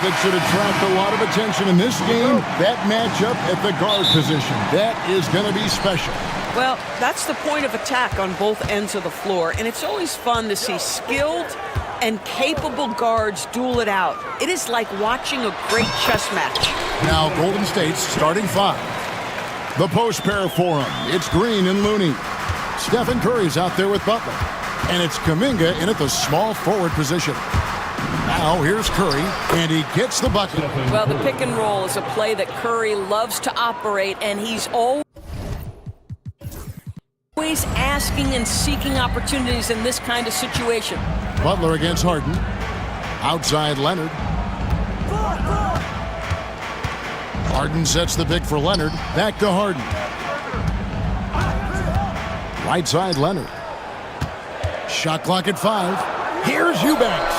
that should attract a lot of attention in this game, that matchup at the guard position. That is going to be special. Well, that's the point of attack on both ends of the floor, and it's always fun to see skilled and capable guards duel it out. It is like watching a great chess match. Now Golden State's starting five. The post pair for him. It's Green and Looney. Stephen Curry's out there with Butler. And it's Kuminga in at the small forward position. Now here's Curry, and he gets the bucket. Well, the pick and roll is a play that Curry loves to operate, and he's always asking and seeking opportunities in this kind of situation. Butler against Harden. Outside Leonard. Harden sets the pick for Leonard. Back to Harden. Right side Leonard. Shot clock at 5. Here's Eubanks.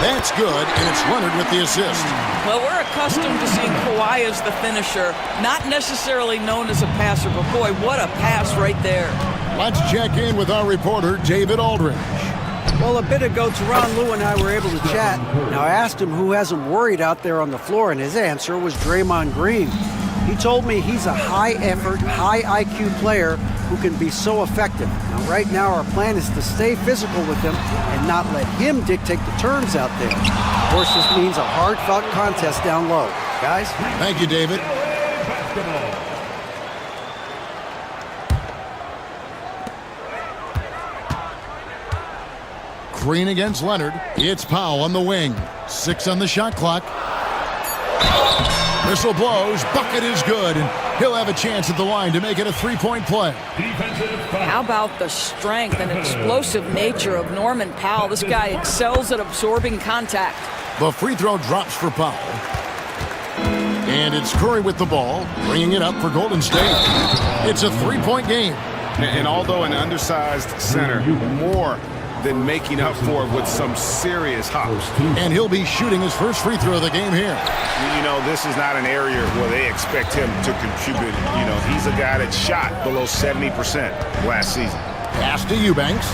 That's good, and it's Leonard with the assist. Well, we're accustomed to seeing Kawhi as the finisher, not necessarily known as a passer, but boy, what a pass right there. Let's check in with our reporter, David Aldridge. Well, a bit ago, Teron Lue and I were able to chat. Now, I asked him who has him worried out there on the floor, and his answer was Draymond Green. He told me he's a high-effort, high-IQ player who can be so effective. Now, right now, our plan is to stay physical with him and not let him dictate the terms out there. Of course, this means a hard-fought contest down low. Guys? Thank you, David. Green against Leonard. It's Powell on the wing. 6 on the shot clock. Whistle blows. Bucket is good. And he'll have a chance at the line to make it a three-point play. How about the strength and explosive nature of Norman Powell? This guy excels at absorbing contact. The free throw drops for Powell. And it's Curry with the ball, bringing it up for Golden State. It's a three-point game. And although an undersized center, more than making up for it with some serious hops. And he'll be shooting his first free throw of the game here. You know, this is not an area where they expect him to contribute. You know, he's a guy that shot below 70% last season. Pass to Eubanks.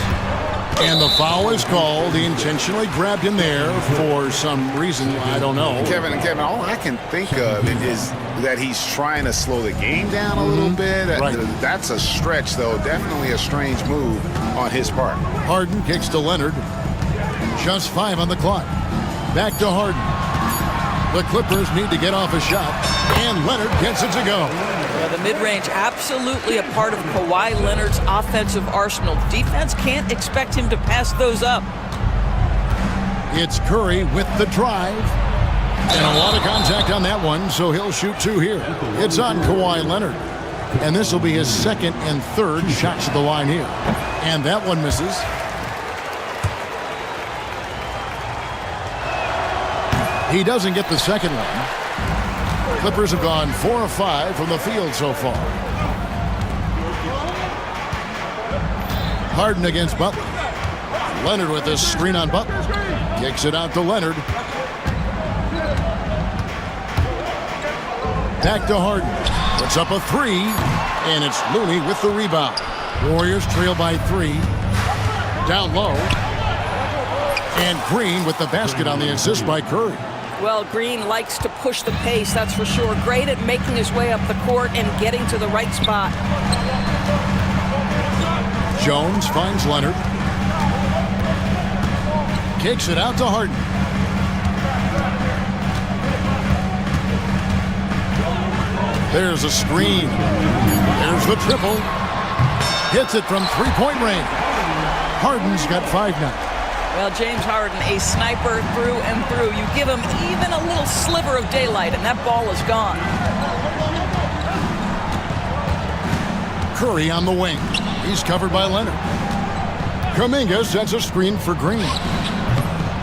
And the foul is called. He intentionally grabbed him there for some reason, I don't know. Kevin, all I can think of is that he's trying to slow the game down a little bit. Right. That's a stretch, though. Definitely a strange move on his part. Harden kicks to Leonard. Just 5 on the clock. Back to Harden. The Clippers need to get off a shot, and Leonard gets it to go. Yeah, the mid-range absolutely a part of Kawhi Leonard's offensive arsenal. Defense can't expect him to pass those up. It's Curry with the drive. And a lot of contact on that one, so he'll shoot 2 here. It's on Kawhi Leonard. And this will be his second and third shots at the line here. And that one misses. He doesn't get the second one. Clippers have gone 4 of 5 from the field so far. Harden against Butler. Leonard with this screen on Butler. Kicks it out to Leonard. Back to Harden. Puts up a 3, and it's Looney with the rebound. Warriors trail by 3. Down low. And Green with the basket on the assist by Curry. Well, Green likes to push the pace, that's for sure. Great at making his way up the court and getting to the right spot. Jones finds Leonard. Kicks it out to Harden. There's a screen. There's the triple. Hits it from three-point range. Harden's got 5 now. Well, James Harden, a sniper through and through. You give him even a little sliver of daylight, and that ball is gone. Curry on the wing. He's covered by Leonard. Kuminga sets a screen for Green.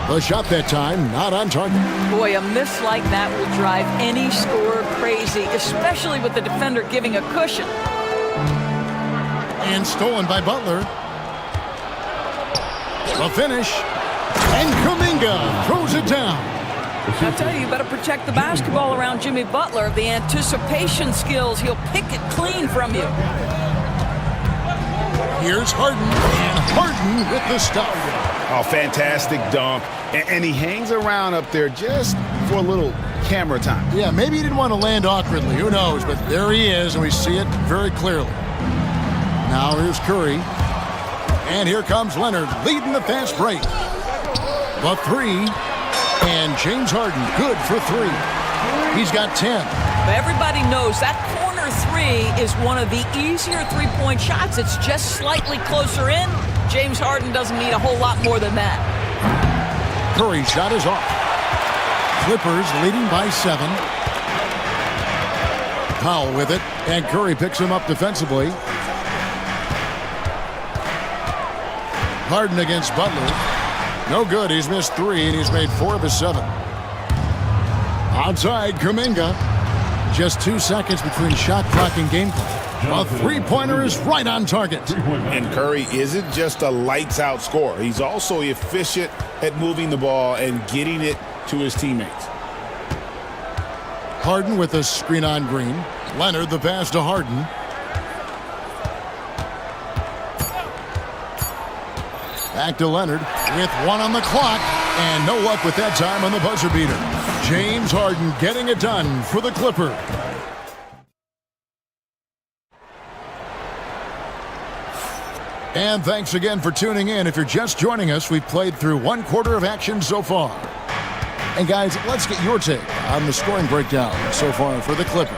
The shot that time, not on target. Boy, a miss like that will drive any scorer crazy, especially with the defender giving a cushion. And stolen by Butler. The finish. And Kuminga throws it down. I tell you, you better protect the basketball around Jimmy Butler. The anticipation skills, he'll pick it clean from you. Here's Harden, and Harden with the stuff. Oh, fantastic dunk. And he hangs around up there just for a little camera time. Yeah, maybe he didn't want to land awkwardly. Who knows? But there he is, and we see it very clearly. Now here's Curry. And here comes Leonard leading the fast break. The three. And James Harden good for three. He's got 10. Everybody knows that corner three is one of the easier three-point shots. It's just slightly closer in. James Harden doesn't need a whole lot more than that. Curry's shot is off. Clippers leading by 7. Powell with it, and Curry picks him up defensively. Harden against Butler. No good. He's missed 3, and he's made 4 of his 7. Outside, Kuminga. Just 2 seconds between shot clock and game clock. A three-pointer is right on target. And Curry isn't just a lights-out scorer. He's also efficient at moving the ball and getting it to his teammates. Harden with a screen on Green. Leonard the pass to Harden. Back to Leonard with 1 on the clock. And no luck with that time on the buzzer beater. James Harden getting it done for the Clippers. And thanks again for tuning in. If you're just joining us, we've played through 1 quarter of action so far. And guys, let's get your take on the scoring breakdown so far for the Clippers.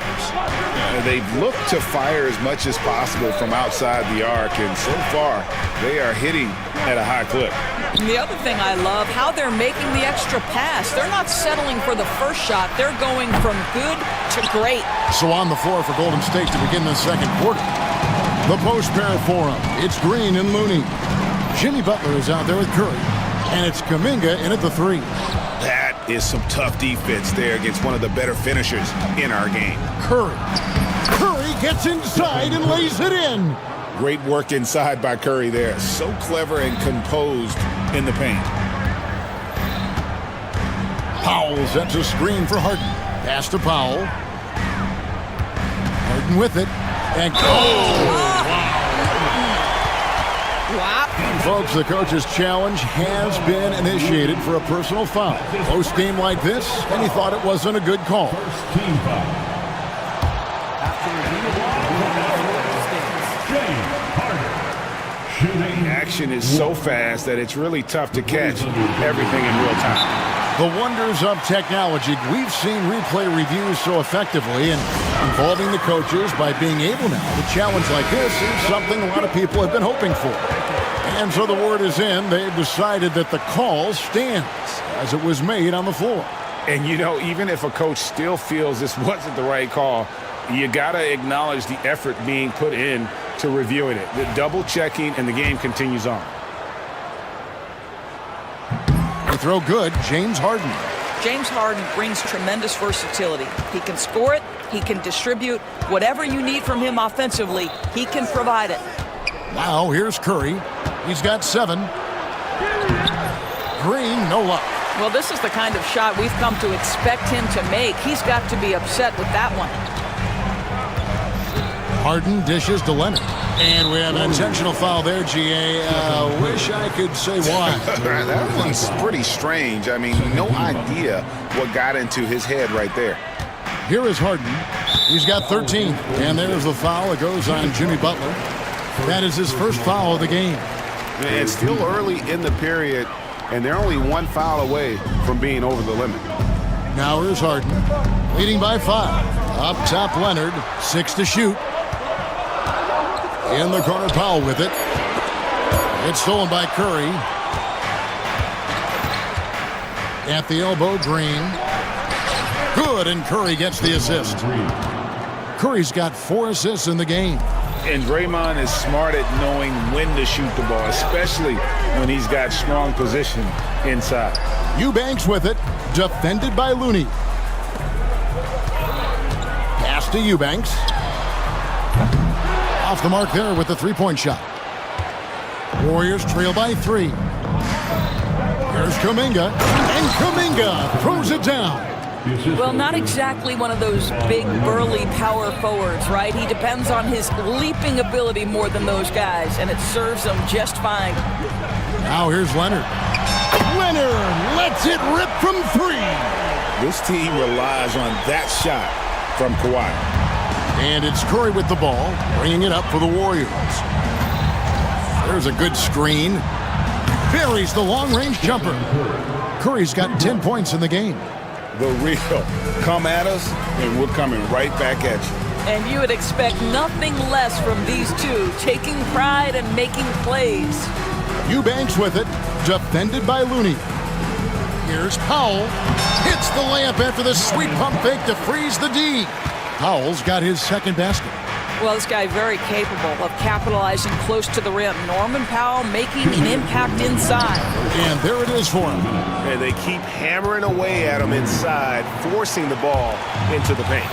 They've looked to fire as much as possible from outside the arc, and so far, they are hitting at a high clip. And the other thing I love, how they're making the extra pass. They're not settling for the first shot. They're going from good to great. So on the floor for Golden State to begin the second quarter. The post pair for him. It's Green and Looney. Jimmy Butler is out there with Curry. And it's Kuminga in at the 3. That is some tough defense there against one of the better finishers in our game. Curry. Curry gets inside and lays it in. Great work inside by Curry there. So clever and composed in the paint. Powell sets a screen for Harden. Pass to Powell. Harden with it. And Wow. Folks, the coach's challenge has been initiated for a personal foul. Close game like this, and he thought it wasn't a good call. The action is so fast that it's really tough to catch everything in real time. The wonders of technology. We've seen replay reviews so effectively, and involving the coaches by being able now to challenge like this is something a lot of people have been hoping for. And so the word is in. They've decided that the call stands as it was made on the floor. And, you know, even if a coach still feels this wasn't the right call, you got to acknowledge the effort being put in to reviewing it. The double checking, and the game continues on. They throw good. James Harden. James Harden brings tremendous versatility. He can score it. He can distribute. Whatever you need from him offensively, he can provide it. Now here's Curry. He's got 7. Green, no luck. Well, this is the kind of shot we've come to expect him to make. He's got to be upset with that one. Harden dishes to Leonard. And we have an intentional foul there, GA. Wish I could say why. That one's pretty strange. I mean, no idea what got into his head right there. Here is Harden. He's got 13. And there's the foul. It goes on Jimmy Butler. That is his first foul of the game. It's still early in the period, and they're only 1 foul away from being over the limit. Now here's Harden, leading by 5. Up top, Leonard, 6 to shoot. In the corner, Powell with it. It's stolen by Curry. At the elbow, Green. Good, and Curry gets the assist. Curry's got 4 assists in the game. And Draymond is smart at knowing when to shoot the ball, especially when he's got strong position inside. Eubanks with it, defended by Looney. Pass to Eubanks. Off the mark there with the three-point shot. Warriors trail by 3. Here's Kuminga, and Kuminga throws it down. Well, not exactly one of those big, burly power forwards, right? He depends on his leaping ability more than those guys, and it serves him just fine. Now here's Leonard. Leonard Lets it rip from 3. This team relies on that shot from Kawhi. And it's Curry with the ball, bringing it up for the Warriors. There's a good screen. Buries the long-range jumper. Curry's got 10 points in the game. The real. Come at us, and we're coming right back at you. And you would expect nothing less from these two, taking pride and making plays. Eubanks with it, defended by Looney. Here's Powell. Hits the layup after the sweet pump fake to freeze the D. Powell's got his second basket. Well, this guy very capable of capitalizing close to the rim. Norman Powell making an impact inside. And there it is for him. And they keep hammering away at him inside, forcing the ball into the paint.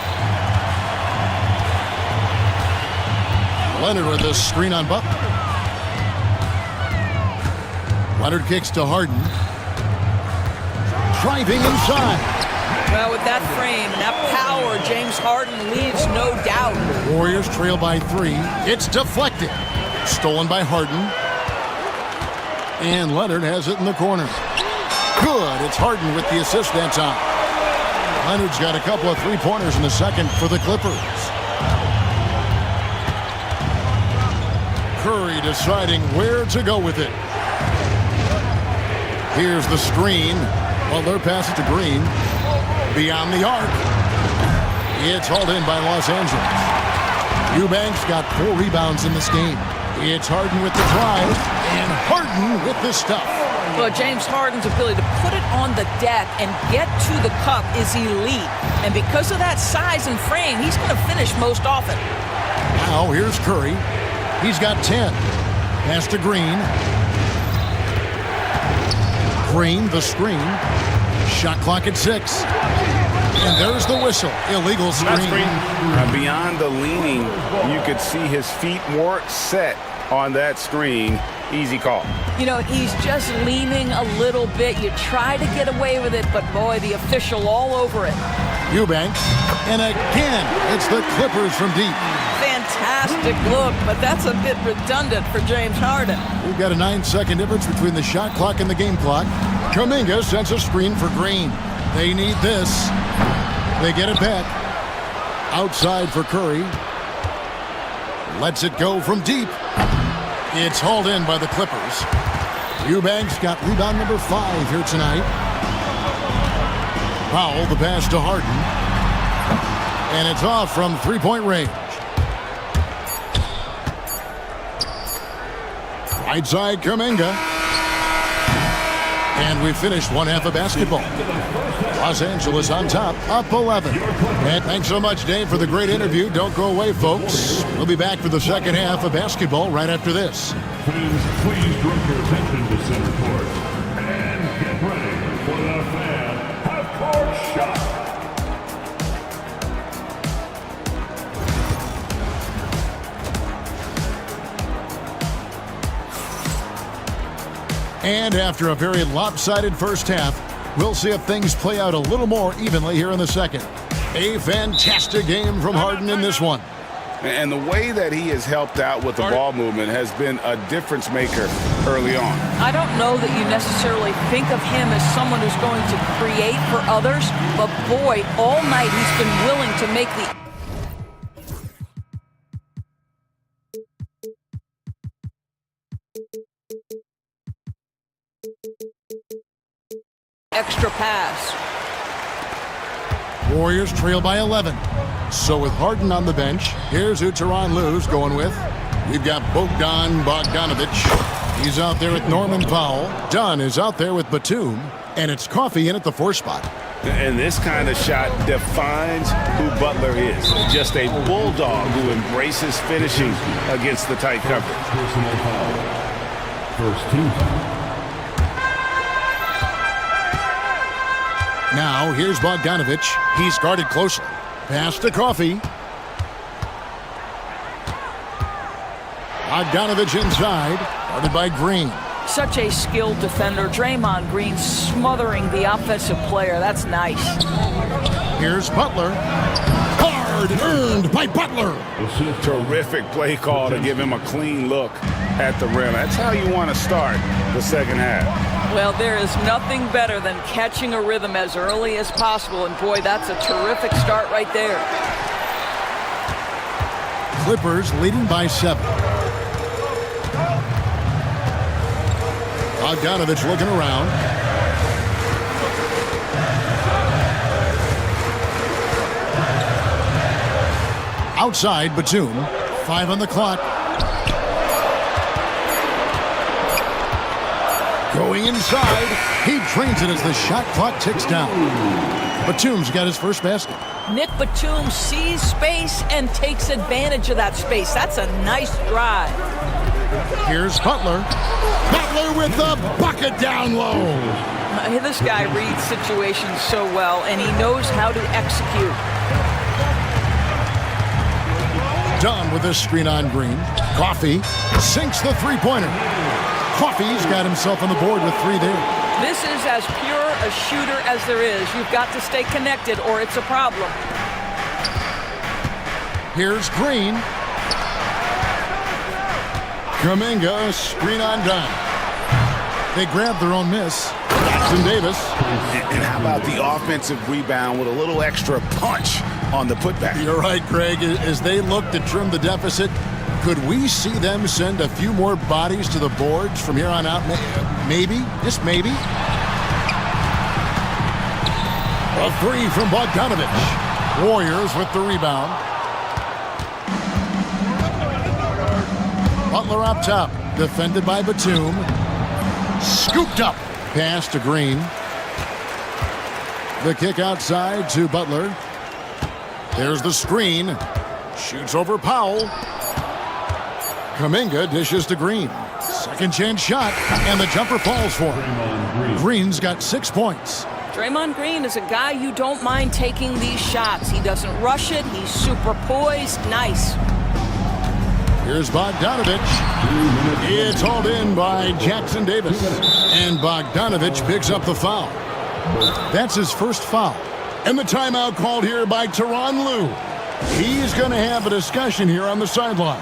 Leonard with the screen on Butler. Leonard kicks to Harden. Driving inside. Well, with that frame and that power, James Harden leaves no doubt. Warriors trail by 3. It's deflected. Stolen by Harden. And Leonard has it in the corner. Good. It's Harden with the assist that time. Leonard's got a couple of three-pointers in the second for the Clippers. Curry deciding where to go with it. Here's the screen. Butler passes to Green. Beyond the arc. It's hauled in by Los Angeles. Eubanks got 4 rebounds in this game. It's Harden with the drive. And Harden with the stuff. Well, James Harden's ability to put it on the deck and get to the cup is elite. And because of that size and frame, he's going to finish most often. Now here's Curry. He's got 10. Pass to Green. Green, the screen. Shot clock at 6. And there's the whistle. Illegal screen. Beyond the leaning, you could see his feet more set on that screen. Easy call. You know, he's just leaning a little bit. You try to get away with it, but boy, the official all over it. Eubanks. And again, it's the Clippers from deep. Fantastic look, but that's a bit redundant for James Harden. We've got a 9-second difference between the shot clock and the game clock. Kuminga sends a screen for Green. They need this. They get it back. Outside for Curry. Lets it go from deep. It's hauled in by the Clippers. Eubanks got rebound number 5 here tonight. Powell, the pass to Harden. And it's off from three-point range. Right side, Kuminga. And we finished one half of basketball. Los Angeles on top, up 11. And thanks so much, Dave, for the great interview. Don't go away, folks. We'll be back for the second half of basketball right after this. Please direct your attention to center court and get ready for the fan half-court shot. And after a very lopsided first half, we'll see if things play out a little more evenly here in the second. A fantastic game from Harden in this one. And the way that he has helped out with the ball movement has been a difference maker early on. I don't know that you necessarily think of him as someone who's going to create for others, but boy, all night he's been willing to make the extra pass. Warriors trail by 11. So with Harden on the bench, here's who Tyronn Lue's going with. We've got Bogdanovich. He's out there with Norman Powell. Dunn is out there with Batum. And it's Coffey in at the 4 spot. And this kind of shot defines who Butler is. Just a bulldog who embraces finishing against the tight coverage. Personal foul. First team. Now, here's Bogdanovich. He's guarded closely. Pass to Coffey. Bogdanovich inside. Guarded by Green. Such a skilled defender. Draymond Green smothering the offensive player. That's nice. Here's Butler. Hard Hard earned by Butler. Terrific play call to give him a clean look at the rim. That's how you want to start the second half. Well, there is nothing better than catching a rhythm as early as possible, and boy, that's a terrific start right there. Clippers leading by 7. Bogdanovich looking around. Outside, Batum. 5 on the clock. Going inside. He drains it as the shot clock ticks down. Batum's got his first basket. Nick Batum sees space and takes advantage of that space. That's a nice drive. Here's Butler. Butler with the bucket down low. This guy reads situations so well, and he knows how to execute. Dunn with this screen on Green. Coffee sinks the three-pointer. Coffey's got himself on the board with 3 there. This is as pure a shooter as there is. You've got to stay connected or it's a problem. Here's Green. Kuminga, screen on Dunn. They grab their own miss. Jackson Davis. And how about the offensive rebound with a little extra punch on the putback? You're right, Greg. As they look to trim the deficit, could we see them send a few more bodies to the boards from here on out? Maybe, just maybe. A 3 from Bogdanovich. Warriors with the rebound. Butler up top, defended by Batum. Scooped up. Pass to Green. The kick outside to Butler. There's the screen. Shoots over Powell. Kuminga dishes to Green. Second chance shot, and the jumper falls for him. Green's got 6 points. Draymond Green is a guy you don't mind taking these shots. He doesn't rush it. He's super poised. Nice. Here's Bogdanovich. It's hauled in by Jackson Davis. And Bogdanovich picks up the foul. That's his first foul. And the timeout called here by Tyronn Lue. He's going to have a discussion here on the sideline.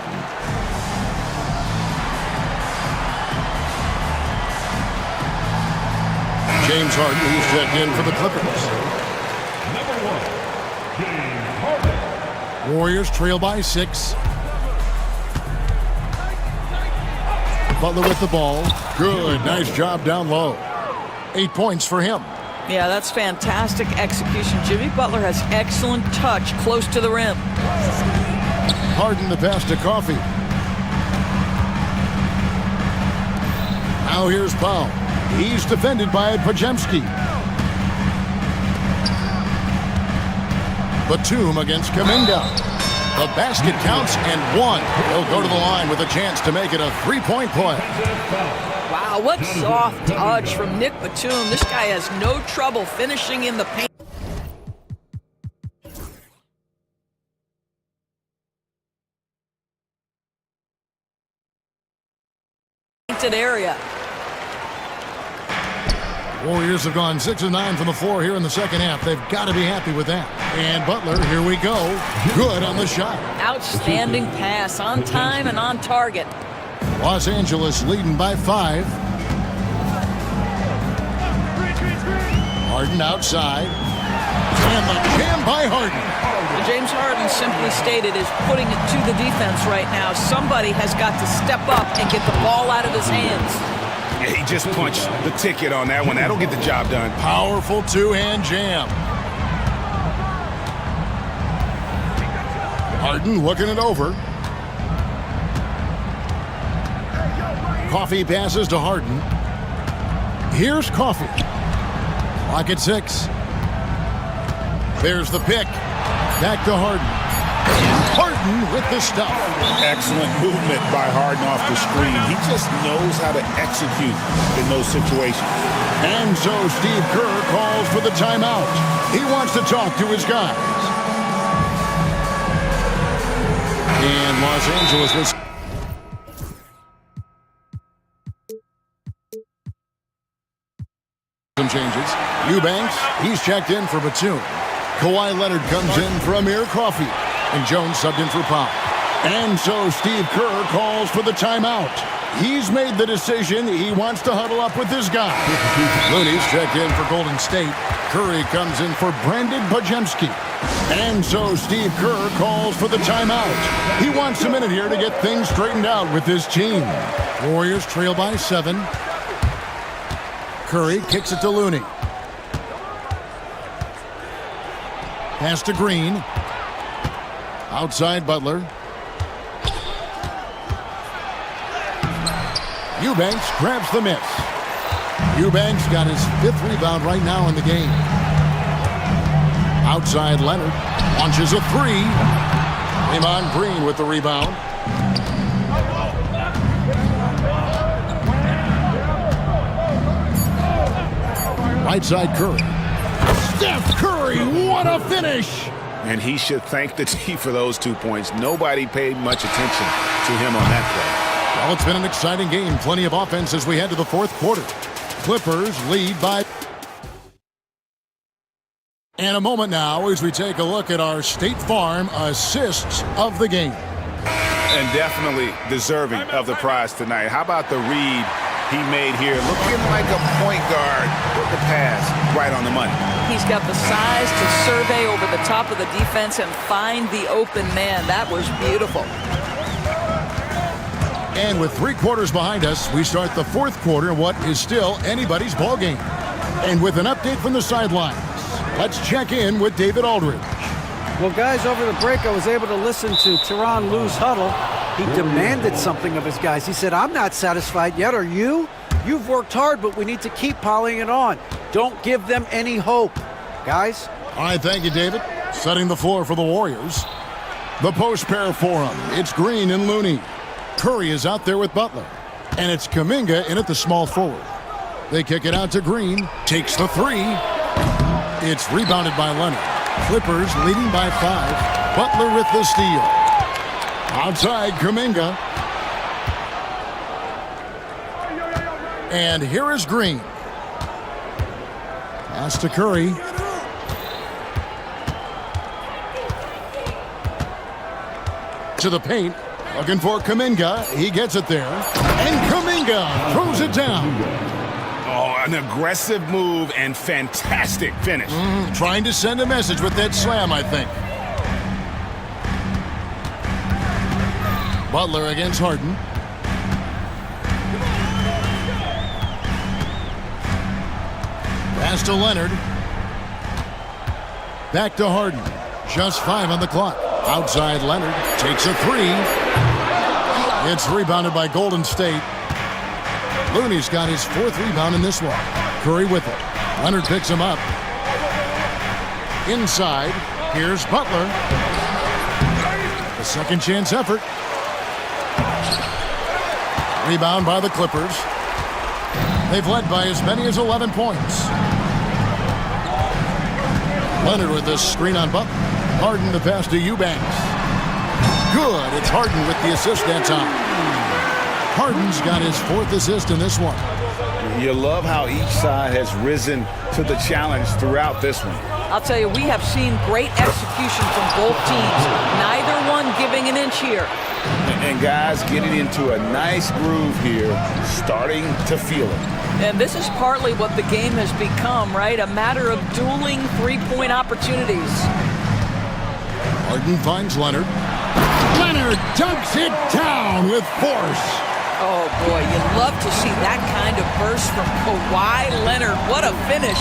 James Harden, he's checked in for the Clippers. Warriors trail by 6. Butler with the ball. Good, nice job down low. 8 points for him. Yeah, that's fantastic execution. Jimmy Butler has excellent touch close to the rim. Harden the pass to Coffey. Now here's Powell. He's defended by Pajemski. Batum against Kuminga. The basket counts and 1. He'll go to the line with a chance to make it a 3-point play. Wow, what soft touch from Nick Batum. This guy has no trouble finishing in the paint. Area. Warriors have gone 6 of 9 from the floor here in the second half. They've got to be happy with that. And Butler, here we go. Good on the shot. Outstanding pass, on time and on target. Los Angeles leading by 5. Harden outside. And the jam by Harden. James Harden, simply stated, is putting it to the defense right now. Somebody has got to step up and get the ball out of his hands. Yeah, he just punched the ticket on that one. That'll get the job done. Powerful two-hand jam. Harden looking it over. Coffey passes to Harden. Here's Coffey. Clock at 6. There's the pick. Back to Harden. Harden with the stuff. Excellent movement by Harden off the screen. He just knows how to execute in those situations. And so Steve Kerr calls for the timeout. He wants to talk to his guys. And Los Angeles was... Some changes. Eubanks, he's checked in for Batum. Kawhi Leonard comes in for Amir Coffey. And Jones subbed in for Powell. And so Steve Kerr calls for the timeout. He's made the decision. He wants to huddle up with this guy. Looney's checked in for Golden State. Curry comes in for Brandon Bajemski. And so Steve Kerr calls for the timeout. He wants a minute here to get things straightened out with his team. Warriors trail by 7. Curry kicks it to Looney. Pass to Green. Outside Butler. Eubanks grabs the miss. Eubanks got his 5th rebound right now in the game. Outside Leonard. Launches a 3. Draymond Green with the rebound. Right side Curry. Steph Curry, what a finish! And he should thank the team for those 2 points. Nobody paid much attention to him on that play. Well, it's been an exciting game. Plenty of offense as we head to the 4th quarter. Clippers lead by... And a moment now as we take a look at our State Farm assists of the game. And definitely deserving of the prize tonight. How about the read he made here? Looking like a point guard with the pass right on the money. He's got the size to survey over the top of the defense and find the open man. That was beautiful. And with 3 quarters behind us, we start the 4th quarter in what is still anybody's ball game. And with an update from the sidelines, let's check in with David Aldridge. Well, guys, over the break, I was able to listen to Tyronn Lue's huddle. He demanded something of his guys. He said, I'm not satisfied yet. Are you? You've worked hard, but we need to keep piling it on. Don't give them any hope. Guys? All right, thank you, David. Setting the floor for the Warriors. The post pair for them. It's Green and Looney. Curry is out there with Butler. And it's Kuminga in at the small forward. They kick it out to Green. Takes the 3. It's rebounded by Leonard. Clippers leading by 5. Butler with the steal. Outside Kuminga. And here is Green. Pass to Curry. To the paint. Looking for Kuminga. He gets it there. And Kuminga throws it down. Oh, an aggressive move and fantastic finish. Trying to send a message with that slam, I think. Butler against Harden. Pass to Leonard. Back to Harden. Just 5 on the clock. Outside Leonard. Takes a 3. It's rebounded by Golden State. Looney's got his 4th rebound in this one. Curry with it. Leonard picks him up. Inside. Here's Butler. A second chance effort. Rebound by the Clippers. They've led by as many as 11 points. Leonard with the screen on Butler. Harden the pass to Eubanks. Good. It's Harden with the assist that time. Harden's got his 4th assist in this one. You love how each side has risen to the challenge throughout this one. I'll tell you, we have seen great execution from both teams. Neither one giving an inch here. And guys getting into a nice groove here, starting to feel it. And this is partly what the game has become, right? A matter of dueling 3-point opportunities. Harden finds Leonard. Leonard dunks it down with force. Oh, boy, you love to see that kind of burst from Kawhi Leonard. What a finish.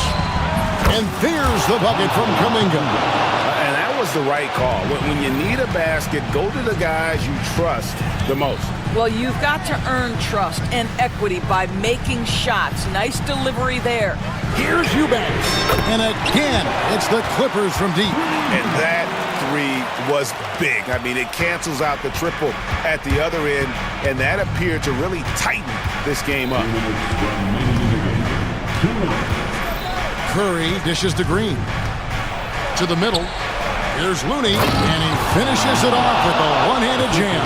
And there's the bucket from Kuminga. And that was the right call. When you need a basket, go to the guys you trust the most. Well, you've got to earn trust and equity by making shots. Nice delivery there. Here's Eubanks. And again, it's the Clippers from deep. And that 3 was big. I mean, it cancels out the triple at the other end, and that appeared to really tighten this game up. Curry dishes to Green. To the middle. Here's Looney, and he finishes it off with a one-handed jam.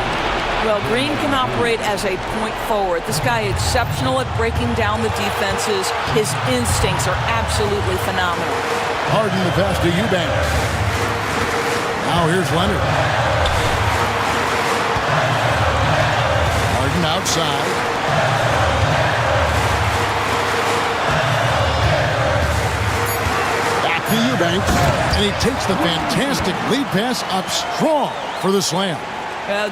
Well, Green can operate as a point forward. This guy is exceptional at breaking down the defenses. His instincts are absolutely phenomenal. Harden the pass to Eubanks. Now here's Leonard. Harden outside. Back to Eubanks. And he takes the fantastic lead pass up strong for the slam.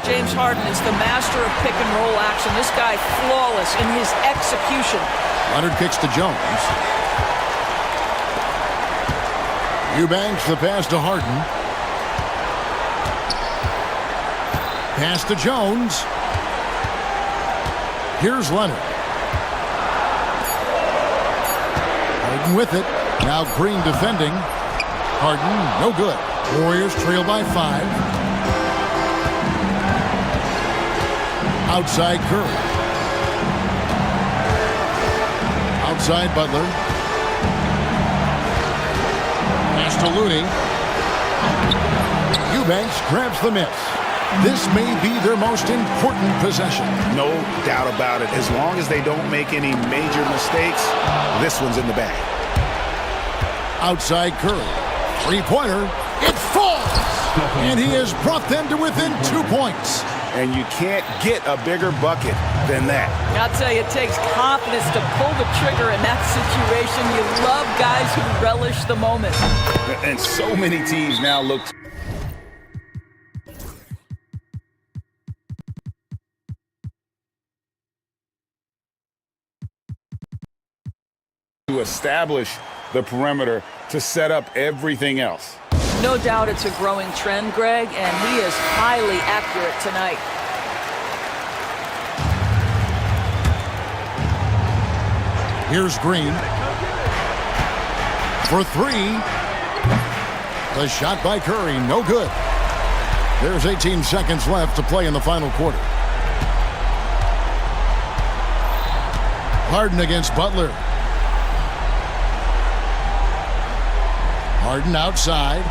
James Harden is the master of pick and roll action. This guy flawless in his execution. Leonard kicks to Jones. Eubanks the pass to Harden. Pass to Jones. Here's Leonard. Harden with it. Now Green defending. Harden, no good. Warriors trail by 5. Outside Curry. Outside Butler. Pass to Looney. Eubanks grabs the miss. This may be their most important possession. No doubt about it. As long as they don't make any major mistakes, this one's in the bag. Outside Curry. Three-pointer. It falls! And he has brought them to within 2 points. And you can't get a bigger bucket than that. I'll tell you, it takes confidence to pull the trigger in that situation. You love guys who relish the moment. And so many teams now look to establish the perimeter to set up everything else. No doubt it's a growing trend, Greg, and he is highly accurate tonight. Here's Green. For 3. The shot by Curry, no good. There's 18 seconds left to play in the final quarter. Harden against Butler. Harden outside.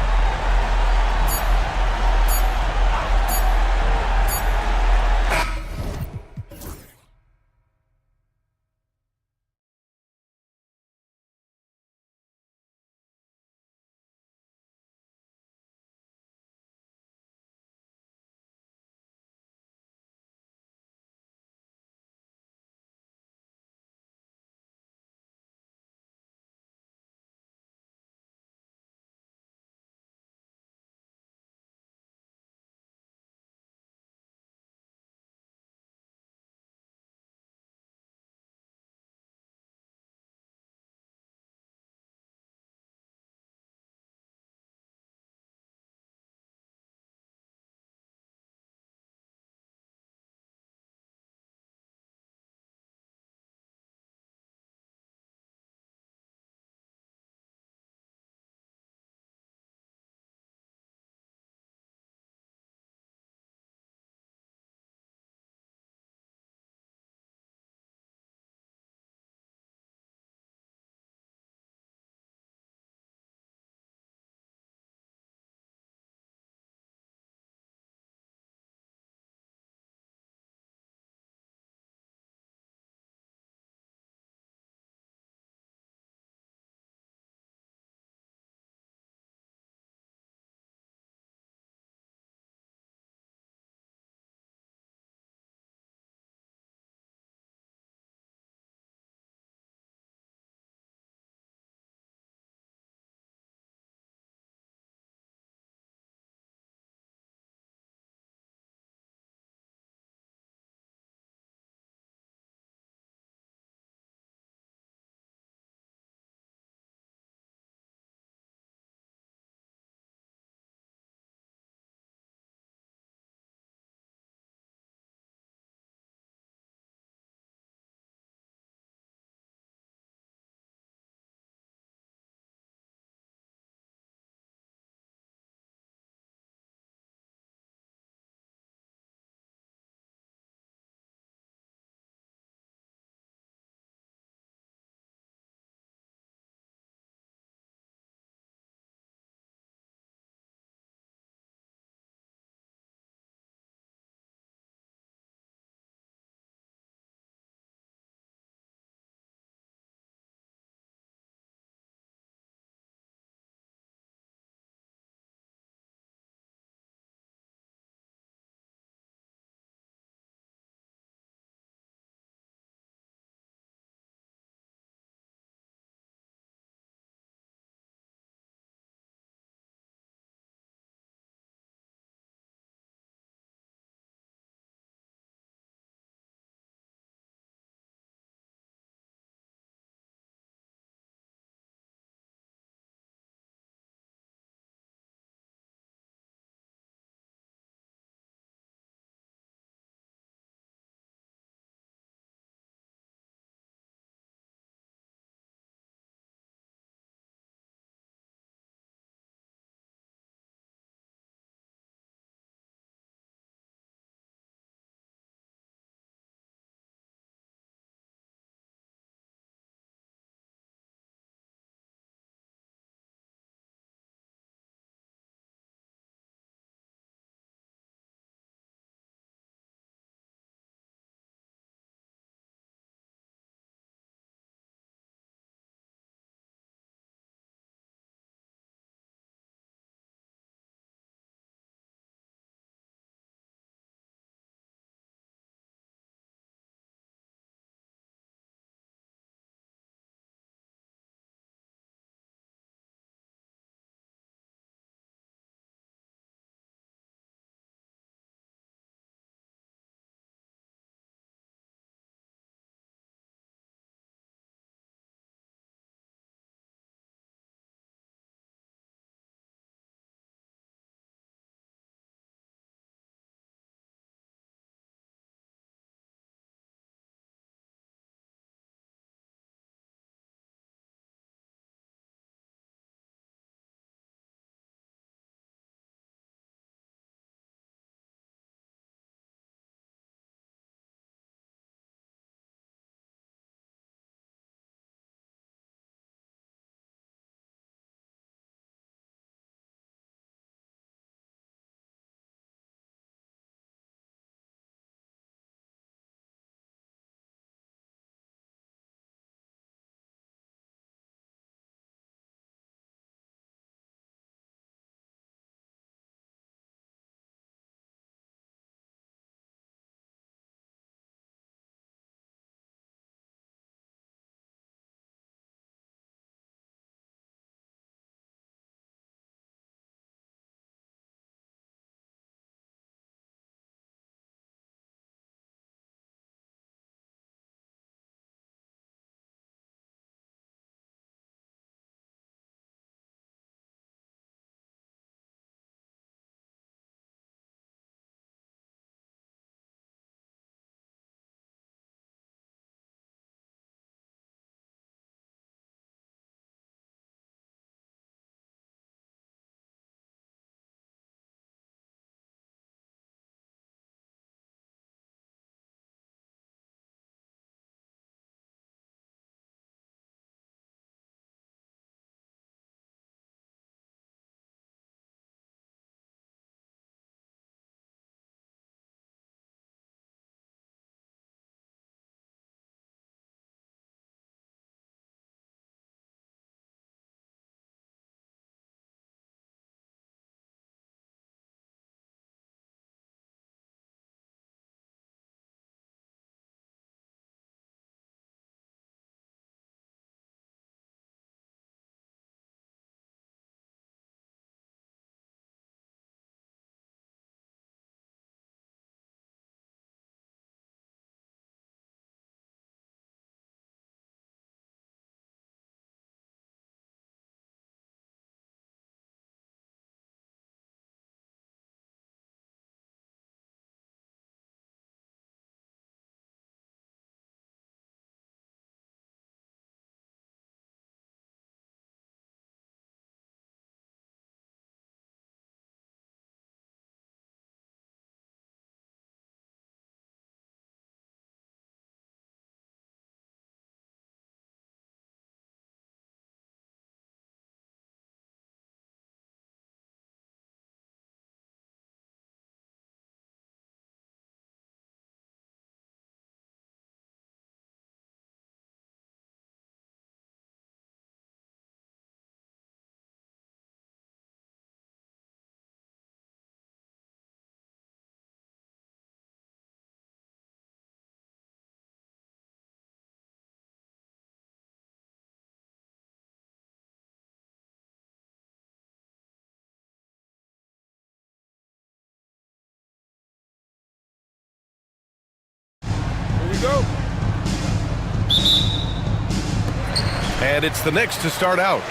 And it's the Knicks to start out.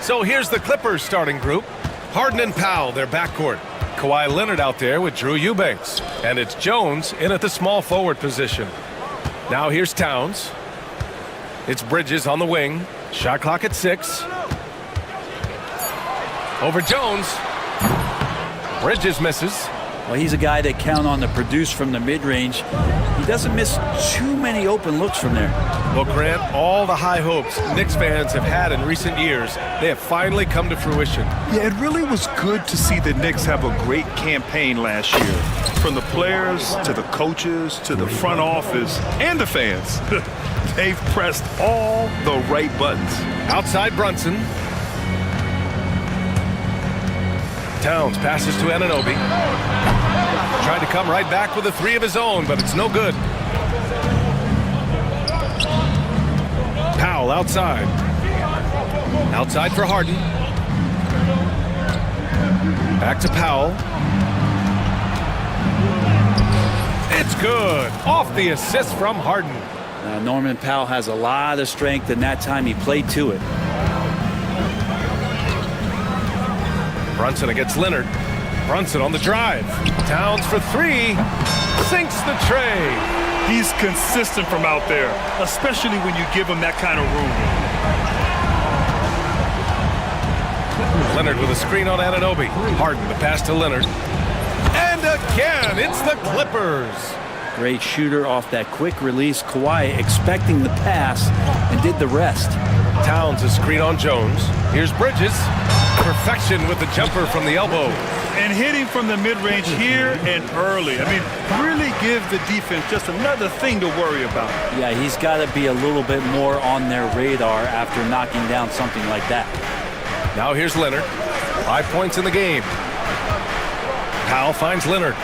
So here's the Clippers starting group. Harden and Powell, their backcourt. Kawhi Leonard out there with Drew Eubanks. And it's Jones in at the small forward position. Now here's Towns. It's Bridges on the wing. Shot clock at 6. Over Jones. Bridges misses. Well, he's a guy that count on to produce from the mid-range. He doesn't miss too many open looks from there. Well, Grant, all the high hopes Knicks fans have had in recent years, they have finally come to fruition. Yeah, it really was good to see the Knicks have a great campaign last year. From the players to the coaches to the front office and the fans. They've pressed all the right buttons. Outside Brunson. Towns passes to Anunoby. Tried to come right back with a 3 of his own, but it's no good. Powell outside. Outside for Harden. Back to Powell. It's good. Off the assist from Harden. Norman Powell has a lot of strength, and that time he played to it. Brunson against Leonard. Brunson on the drive. Towns for 3. Sinks the tray. He's consistent from out there, especially when you give him that kind of room. Leonard with a screen on Anunoby. Harden the pass to Leonard. And again, it's the Clippers. Great shooter off that quick release. Kawhi expecting the pass and did the rest. Towns a screen on Jones. Here's Bridges. Perfection with the jumper from the elbow. And hitting from the mid-range here and early. I mean, really give the defense just another thing to worry about. Yeah, he's got to be a little bit more on their radar after knocking down something like that. Now here's Leonard. 5 points in the game. Powell finds Leonard.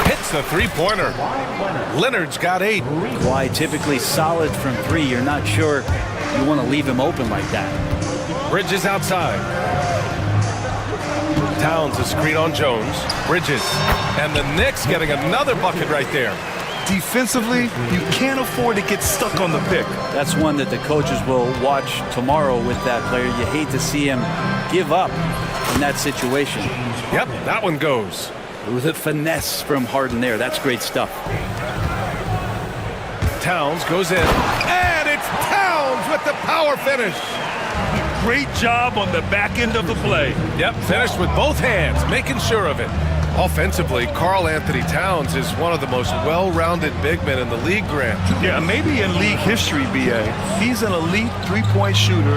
Hits the three-pointer. Leonard's got 8. Kawhi typically solid from 3. You're not sure you want to leave him open like that. Bridges outside. Towns a screen on Jones. Bridges. And the Knicks getting another bucket right there. Defensively, you can't afford to get stuck on the pick. That's one that the coaches will watch tomorrow with that player. You hate to see him give up in that situation. Yep, that one goes. It was a finesse from Harden there. That's great stuff. Towns goes in. And it's Towns with the power finish. Great job on the back end of the play. Yep, finished with both hands, making sure of it. Offensively, Karl Anthony Towns is one of the most well-rounded big men in the league, Grant. Yeah, maybe in league history, B.A. He's an elite three-point shooter,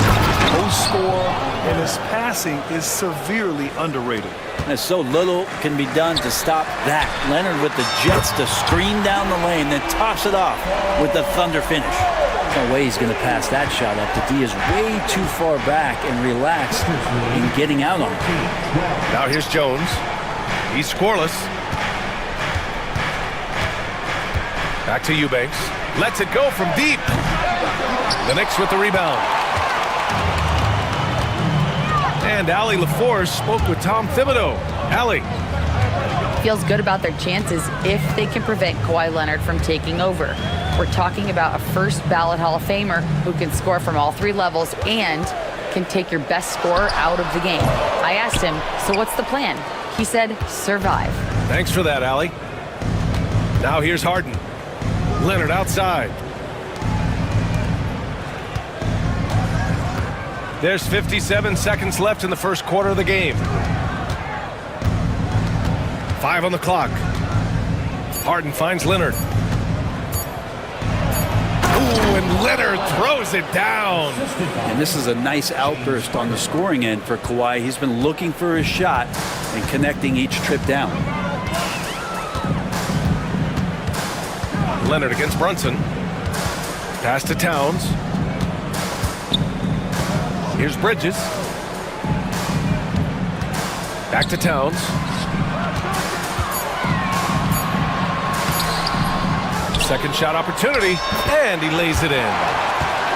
post scorer, and his passing is severely underrated. And so little can be done to stop that. Leonard with the jets to screen down the lane, then tops it off with the thunder finish. No way he's going to pass that shot up. The D is way too far back and relaxed in getting out on it. Now here's Jones. He's scoreless. Back to Eubanks. Lets it go from deep. The Knicks with the rebound. And Allie LaForce spoke with Tom Thibodeau. Allie. Feels good about their chances if they can prevent Kawhi Leonard from taking over. We're talking about a first ballot Hall of Famer who can score from all 3 levels and can take your best scorer out of the game. I asked him, so what's the plan? He said, survive. Thanks for that, Allie. Now here's Harden. Leonard outside. There's 57 seconds left in the first quarter of the game. 5 on the clock. Harden finds Leonard. Ooh, and Leonard throws it down. And this is a nice outburst on the scoring end for Kawhi. He's been looking for his shot and connecting each trip down. Leonard against Brunson. Pass to Towns. Here's Bridges. Back to Towns. Second shot opportunity, and he lays it in.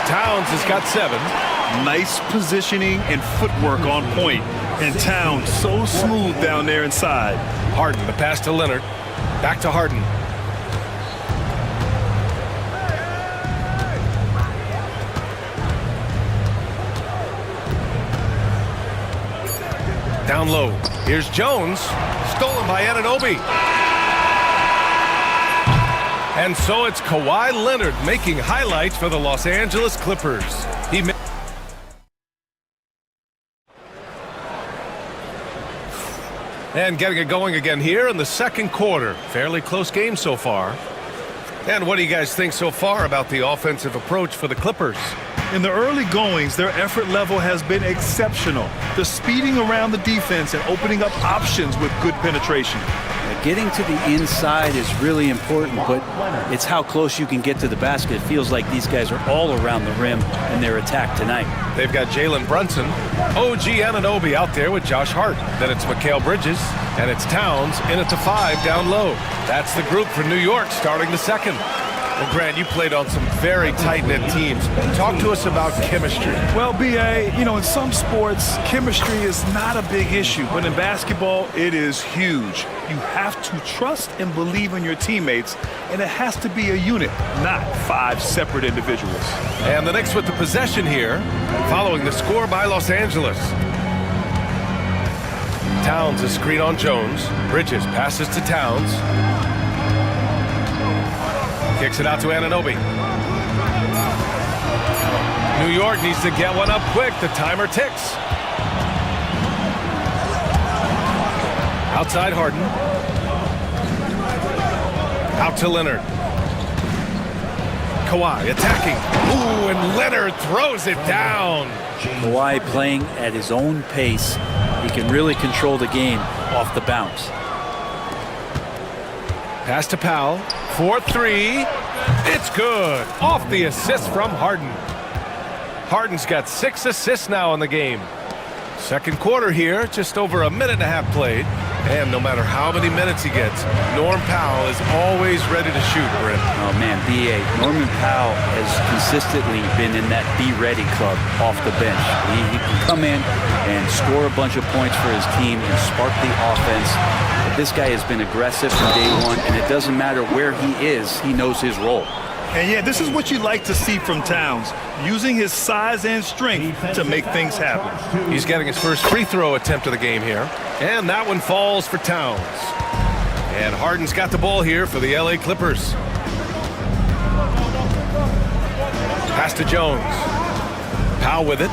Towns has got 7. Nice positioning and footwork on point. And Towns so smooth down there inside. Harden, the pass to Leonard. Back to Harden. Down low. Here's Jones. Stolen by Anunoby. And so it's Kawhi Leonard making highlights for the Los Angeles Clippers. And getting it going again here in the second quarter. Fairly close game so far. And what do you guys think so far about the offensive approach for the Clippers? In the early goings, their effort level has been exceptional. The speeding around the defense and opening up options with good penetration. Getting to the inside is really important, but it's how close you can get to the basket. It feels like these guys are all around the rim in their attack tonight. They've got Jalen Brunson, OG Anunoby out there with Josh Hart. Then it's Mikal Bridges, and it's Towns in at the 5 down low. That's the group for New York starting the second. Well, Grant, you played on some very tight-knit teams. Talk to us about chemistry. Well, B.A., you know, in some sports, chemistry is not a big issue, but in basketball, it is huge. You have to trust and believe in your teammates, and it has to be a unit, not 5 separate individuals. And the Knicks with the possession here, following the score by Los Angeles. Towns is screen on Jones. Bridges passes to Towns. Kicks it out to Anunoby. New York needs to get one up quick. The timer ticks. Outside Harden. Out to Leonard. Kawhi attacking. Ooh, and Leonard throws it down. Kawhi playing at his own pace. He can really control the game off the bounce. Pass to Powell. 4-3. It's good. Off the assist from Harden. Harden's got 6 assists now in the game. Second quarter here, just over a minute and a half played. And no matter how many minutes he gets, Norm Powell is always ready to shoot, Brent. Oh, man, B.A. Norman Powell has consistently been in that be-ready club off the bench. He can come in and score a bunch of points for his team and spark the offense. But this guy has been aggressive from day one, and it doesn't matter where he is, he knows his role. And yeah, this is what you like to see from Towns, using his size and strength to make things happen. He's getting his first free throw attempt of the game here. And that one falls for Towns. And Harden's got the ball here for the LA Clippers. Pass to Jones. Powell with it.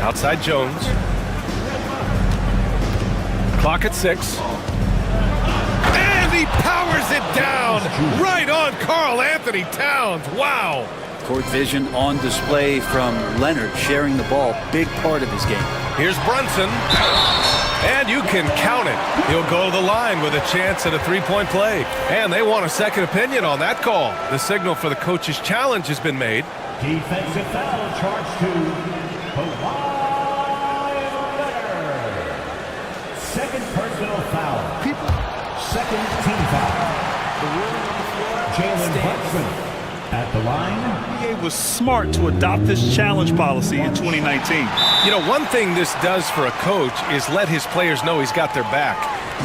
Outside Jones. Clock at 6. He powers it down right on Karl Anthony Towns. Wow. Court vision on display from Leonard, sharing the ball, big part of his game. Here's Brunson, and you can count it. He'll go to the line with a chance at a three-point play. And they want a second opinion on that call. The signal for the coach's challenge has been made. Defensive foul charged to Kawhi Leonard. Second personal foul. Second team foul. Jalen Brunson at the line. NBA was smart to adopt this challenge policy in 2019. You know, one thing this does for a coach is let his players know he's got their back.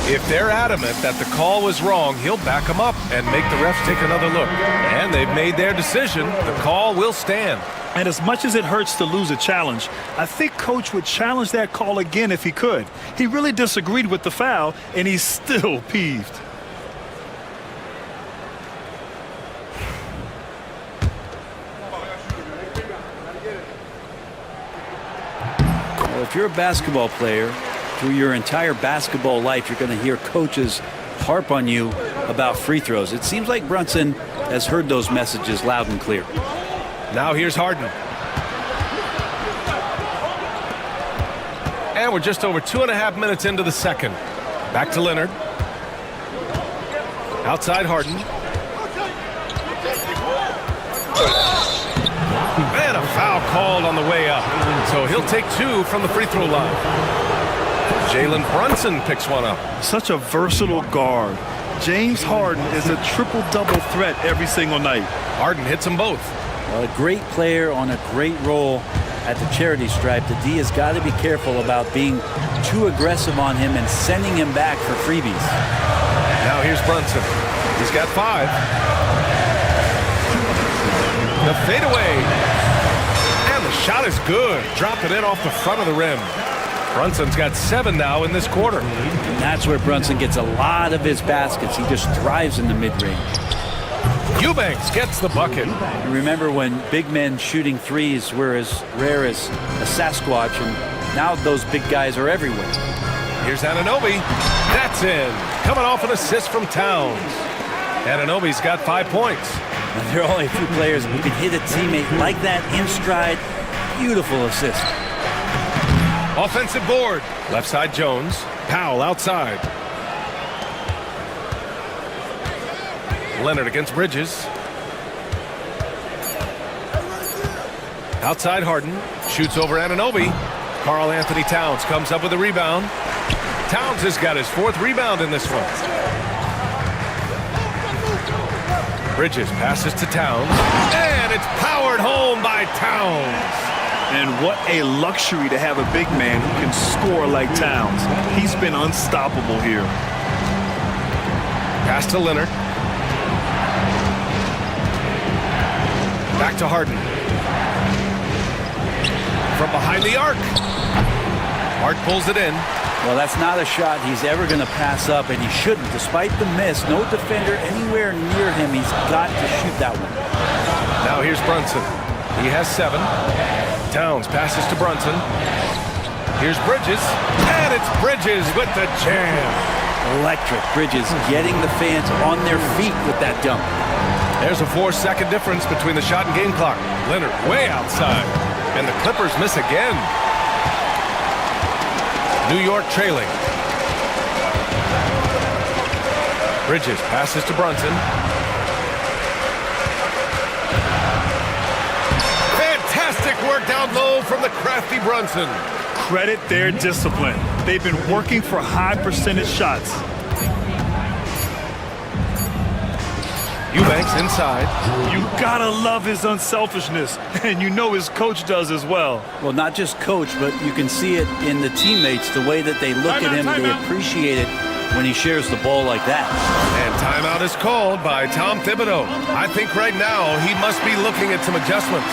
If they're adamant that the call was wrong, he'll back them up and make the refs take another look. And they've made their decision. The call will stand. And as much as it hurts to lose a challenge, I think Coach would challenge that call again if he could. He really disagreed with the foul, and he's still peeved. Well, if you're a basketball player, through your entire basketball life, you're going to hear coaches harp on you about free throws. It seems like Brunson has heard those messages loud and clear. Now here's Harden. And we're just over 2.5 minutes into the second. Back to Leonard. Outside Harden. And a foul called on the way up. So he'll take 2 from the free throw line. Jalen Brunson picks one up. Such a versatile guard. James Harden is a triple-double threat every single night. Harden hits them both. A great player on a great role at the charity stripe. The D has got to be careful about being too aggressive on him and sending him back for freebies. Now here's Brunson. He's got 5. The fadeaway. And the Shot is good. Dropped it in off the front of the rim. Brunson's got 7 now in this quarter. And that's where Brunson gets a lot of his baskets. He just thrives in the mid-range. Eubanks gets the bucket. You remember when big men shooting threes were as rare as a Sasquatch, and now those big guys are everywhere. Here's Anunoby. That's in. Coming off an assist from Towns. Anunoby's got 5 points. And there are only a few players who can hit a teammate like that in stride. Beautiful assist. Offensive board. Left side Jones. Powell outside. Leonard against Bridges. Outside Harden. Shoots over Anunoby. Karl Anthony Towns comes up with a rebound. Towns has got his 4th rebound in this one. Bridges passes to Towns. And it's powered home by Towns. And what a luxury to have a big man who can score like Towns. He's been unstoppable here. Pass to Leonard. Back to Harden. From behind the arc. Hart pulls it in. Well, that's not a shot he's ever going to pass up, and he shouldn't. Despite the miss, no defender anywhere near him. He's got to shoot that one. Now here's Brunson. He has 7. Towns passes to Brunson. Here's Bridges. And it's Bridges with the jam. Electric. Bridges getting the fans on their feet with that dunk. There's a 4-second difference between the shot and game clock. Leonard way outside. And the Clippers miss again. New York trailing. Bridges passes to Brunson. Fantastic work down low from the crafty Brunson. Credit their discipline. They've been working for high percentage shots. Eubanks inside. You gotta love his unselfishness, and you know his coach does as well. Well, not just coach, but you can see it in the teammates, the way that they look at him. They appreciate it when he shares the ball like that. And timeout is called by Tom Thibodeau. I think right now he must be looking at some adjustments.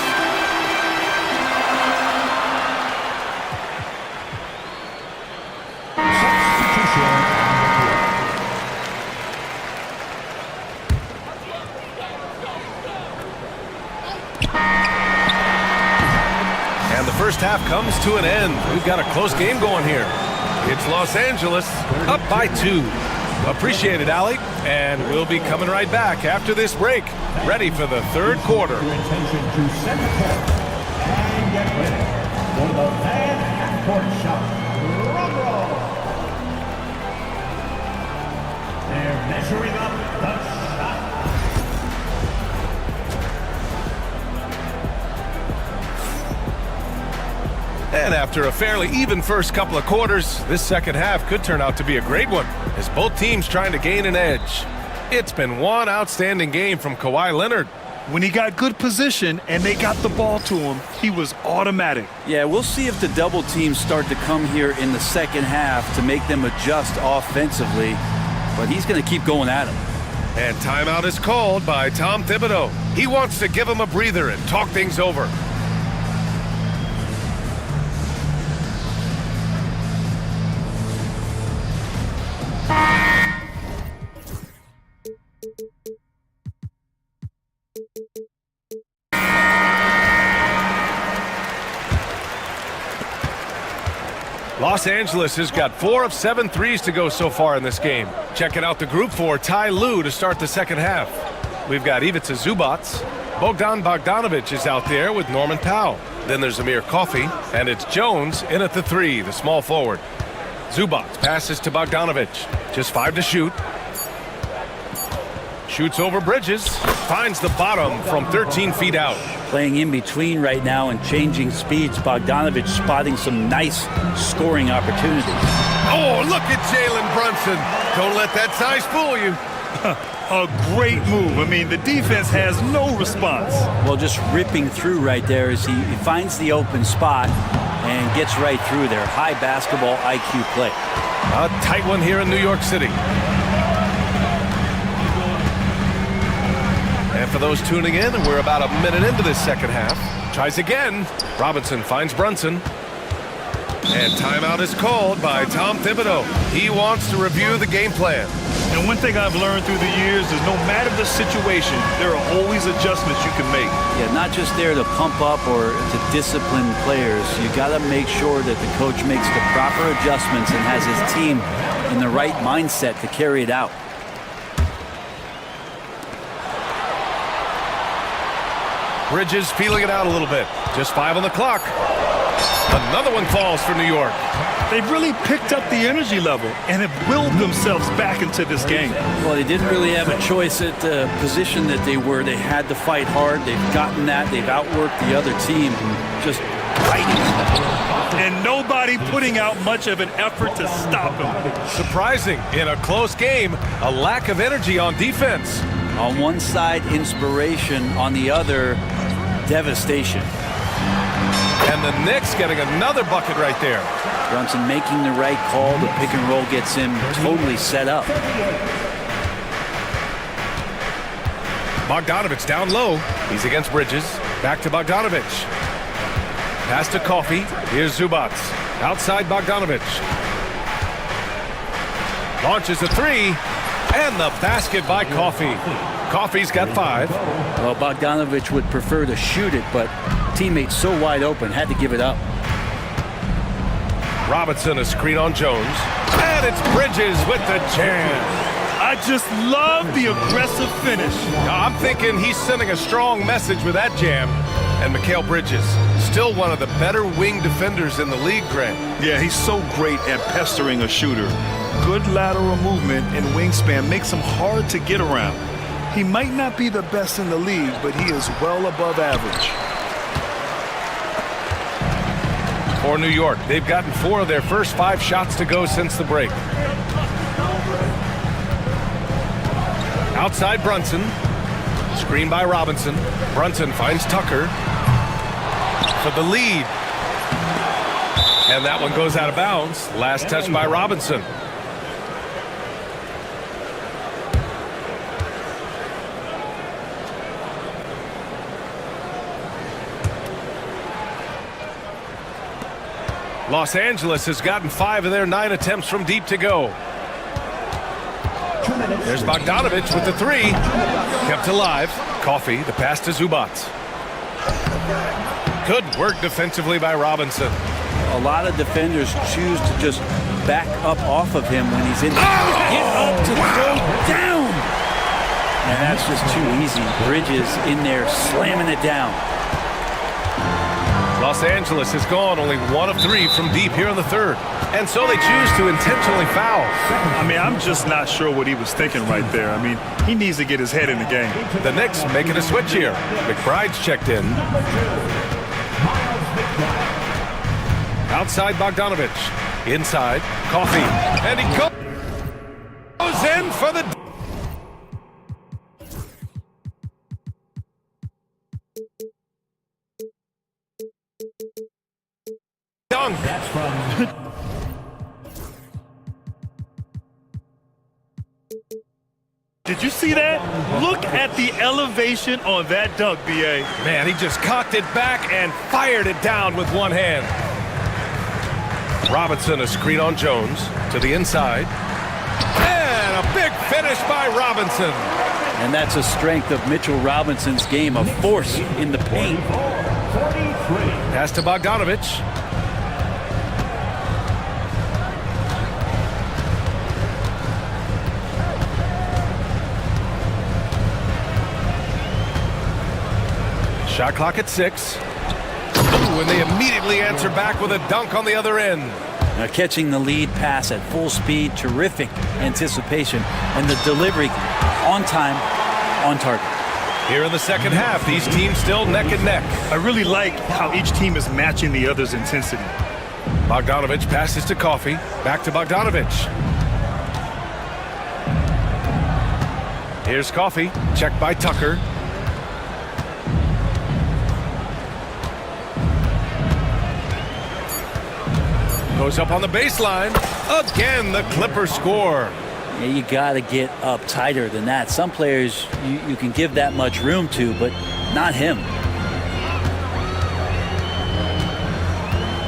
First half comes to an end. We've got a close game going here. It's Los Angeles up by 2. Appreciate it, Allie. And we'll be coming right back after this break. Ready for the 3rd quarter. Your attention to center court. And get ready for the fan half-court shot. Drum roll. They're measuring up the shot. And after a fairly even first couple of quarters, this second half could turn out to be a great one, as both teams trying to gain an edge. It's been one outstanding game from Kawhi Leonard. When he got good position and they got the ball to him, he was automatic. Yeah, we'll see if the double teams start to come here in the second half to make them adjust offensively, but he's going to keep going at him. And timeout is called by Tom Thibodeau. He wants to give him a breather and talk things over. Los Angeles has got 4 of 7 threes to go so far in this game. Checking out the group for Ty Lue to start the second half. We've got Ivica Zubac. Bogdan Bogdanovic is out there with Norman Powell. Then there's Amir Coffey, and it's Jones in at the 3, the small forward. Zubac passes to Bogdanovic. Just 5 to shoot. Shoots over Bridges. Finds the bottom from 13 feet out. Playing in between right now and changing speeds. Bogdanovic spotting some nice scoring opportunities. Oh, look at Jalen Brunson. Don't let that size fool you. A great move. I mean, the defense has no response. Well, just ripping through right there as he finds the open spot and gets right through there. High basketball IQ play. A tight one here in New York City. And for those tuning in, we're about a minute into this second half. Tries again. Robinson finds Brunson. And timeout is called by Tom Thibodeau. He wants to review the game plan. And one thing I've learned through the years is no matter the situation, there are always adjustments you can make. Yeah, not just there to pump up or to discipline players. You got to make sure that the coach makes the proper adjustments and has his team in the right mindset to carry it out. Bridges feeling it out a little bit. Just 5 on the clock. Another one falls for New York. They've really picked up the energy level and have willed themselves back into this game. Well, they didn't really have a choice at the position that they were. They had to fight hard. They've gotten that. They've outworked the other team. Just fighting. And nobody putting out much of an effort to stop them. Surprising, in a close game, a lack of energy on defense. On one side, inspiration. On the other, devastation. And the Knicks getting another bucket right there. Brunson making the right call. The pick and roll gets him totally set up. Bogdanovich down low. He's against Bridges. Back to Bogdanovich. Pass to Coffey. Here's Zubac. Outside Bogdanovich. Launches a three. And the basket by Coffey. Coffey's got 5. Well, Bogdanovich would prefer to shoot it, but teammates so wide open, had to give it up. Robinson, a screen on Jones. And it's Bridges with the jam. I just love the aggressive finish. I'm thinking he's sending a strong message with that jam. And Mikal Bridges, still one of the better wing defenders in the league, Grant. Yeah, he's so great at pestering a shooter. Good lateral movement and wingspan makes him hard to get around. He might not be the best in the league, but he is well above average. For New York, they've gotten 4 of their first 5 shots to go since the break. Outside Brunson. Screen by Robinson. Brunson finds Tucker for the lead. And that one goes out of bounds. Last touch by Robinson. Los Angeles has gotten 5 of their 9 attempts from deep to go. There's Bogdanovich with the 3. Kept alive. Coffey, the pass to Zubac. Good work defensively by Robinson. A lot of defenders choose to just back up off of him when he's in. Get up to throw down! And that's just too easy. Bridges in there slamming it down. Los Angeles has gone only 1 of 3 from deep here in the 3rd. And so they choose to intentionally foul. I mean, I'm just not sure what he was thinking right there. I mean, he needs to get his head in the game. The Knicks making a switch here. McBride's checked in. Outside Bogdanovich. Inside, Coffey. And he goes in for the dunk. That's from... Did you see that? Look at the elevation on that dunk, B.A. Man, he just cocked it back and fired it down with one hand. Robinson, a screen on Jones to the inside. And a big finish by Robinson. And that's a strength of Mitchell Robinson's game, a force in the paint. Pass to Bogdanovich. Shot clock at 6. Ooh, and they immediately answer back with a dunk on the other end. Now catching the lead pass at full speed, terrific anticipation, and the delivery on time, on target. Here in the second half, these teams still neck and neck. I really like how each team is matching the other's intensity. Bogdanovich passes to Coffey. Back to Bogdanovich. Here's Coffey. Checked by Tucker. Goes up on the baseline. Again, the Clippers score. Yeah, you got to get up tighter than that. Some players you can give that much room to, but not him.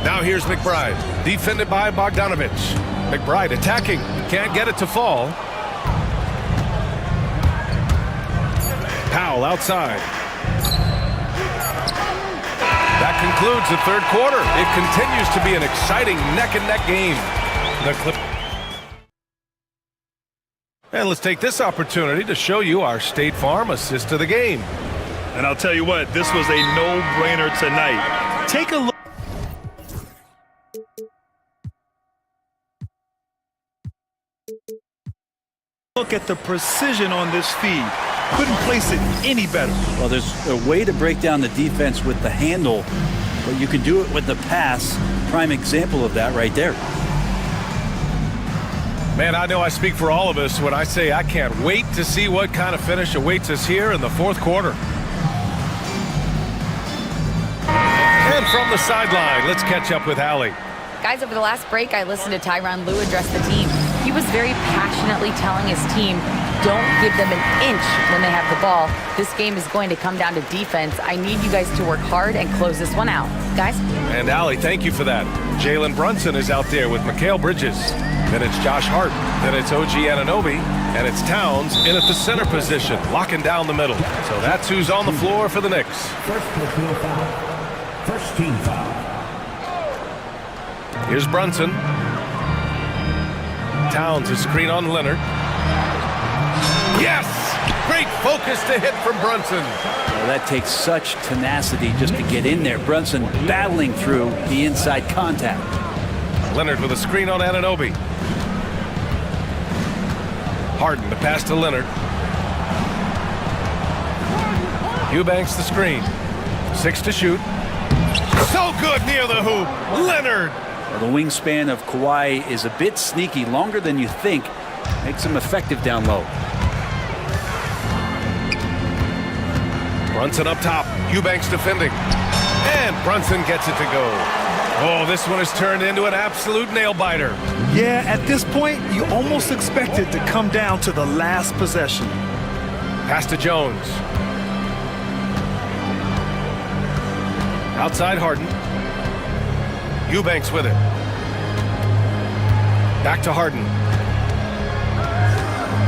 Now here's McBride, defended by Bogdanovich. McBride attacking, can't get it to fall. Powell outside. That concludes the third quarter. It continues to be an exciting neck-and-neck game. The Clip. And let's take this opportunity to show you our State Farm assist of the game. And I'll tell you what, this was a no-brainer tonight. Take a look at the precision on this feed. Couldn't place it any better. Well, there's a way to break down the defense with the handle, but you can do it with the pass. Prime example of that right there. Man, I know I speak for all of us when I say I can't wait to see what kind of finish awaits us here in the fourth quarter. And from the sideline, let's catch up with Hallie. Guys, over the last break, I listened to Tyronn Lue address the team. He was very passionately telling his team, don't give them an inch when they have the ball. This game is going to come down to defense. I need you guys to work hard and close this one out. Guys? And Allie, thank you for that. Jalen Brunson is out there with Mikal Bridges. Then it's Josh Hart. Then it's OG Anunoby. And it's Towns in at the center position, locking down the middle. So that's who's on the floor for the Knicks. First team foul. Here's Brunson. Towns is screen on Leonard. Yes! Great focus to hit from Brunson. Well, that takes such tenacity just to get in there. Brunson battling through the inside contact. Leonard with a screen on Anunoby. Harden the pass to Leonard. Eubanks the screen. 6 to shoot. So good near the hoop. Leonard. Well, the wingspan of Kawhi is a bit sneaky, longer than you think. Makes him effective down low. Brunson up top. Eubanks defending. And Brunson gets it to go. Oh, this one has turned into an absolute nail-biter. Yeah, at this point, you almost expect it to come down to the last possession. Pass to Jones. Outside Harden. Eubanks with it. Back to Harden.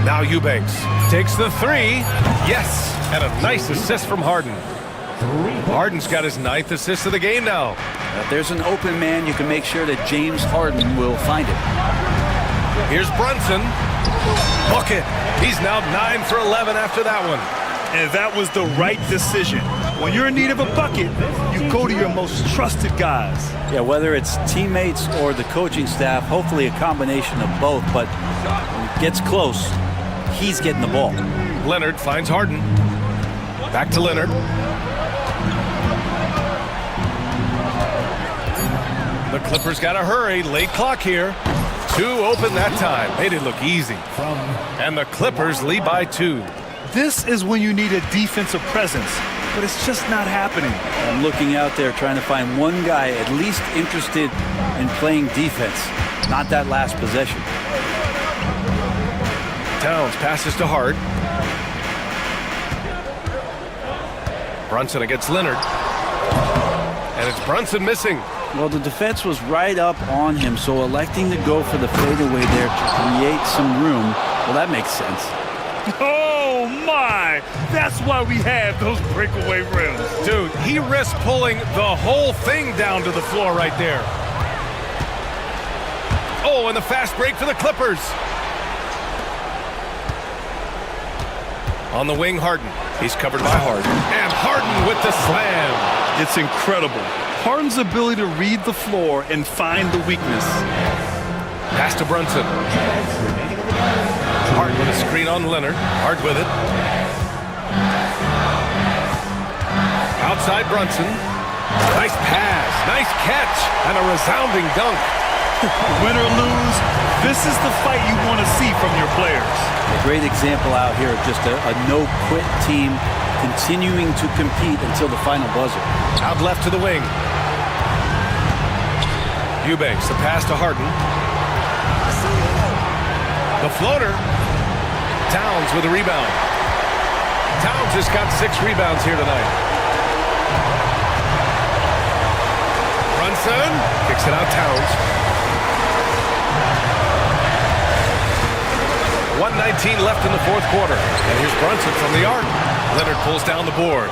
Now Eubanks takes the three. Yes, and a nice assist from Harden. Harden's got his 9th assist of the game now. If there's an open man, you can make sure that James Harden will find it. Here's Brunson. Bucket. He's now 9 for 11 after that one. And that was the right decision. When you're in need of a bucket, you go to your most trusted guys. Yeah, whether it's teammates or the coaching staff, hopefully a combination of both, but when it gets close, he's getting the ball. Leonard finds Harden. Back to Leonard. The Clippers got to hurry. Late clock here. 2 open that time. Made it look easy. And the Clippers lead by 2. This is when you need a defensive presence, but it's just not happening. I'm looking out there trying to find one guy at least interested in playing defense, not that last possession. Towns passes to Hart. Brunson against Leonard. And it's Brunson missing. Well, the defense was right up on him, so electing to go for the fadeaway there to create some room, well, that makes sense. Oh, my! That's why we have those breakaway rims. Dude, he risked pulling the whole thing down to the floor right there. Oh, and the fast break for the Clippers. On the wing, Harden. He's covered by Harden. And Harden with the slam. It's incredible. Harden's ability to read the floor and find the weakness. Pass to Brunson. Hart with a screen on Leonard. Hart with it. Outside Brunson. Nice pass. Nice catch. And a resounding dunk. Win or lose, this is the fight you want to see from your players. A great example out here of just a no-quit team continuing to compete until the final buzzer. Out left to the wing. Eubanks, the pass to Harden. The floater. Towns with a rebound. Towns has got 6 rebounds here tonight. Brunson kicks it out Towns. 1:19 left in the fourth quarter. And here's Brunson from the arc. Leonard pulls down the board.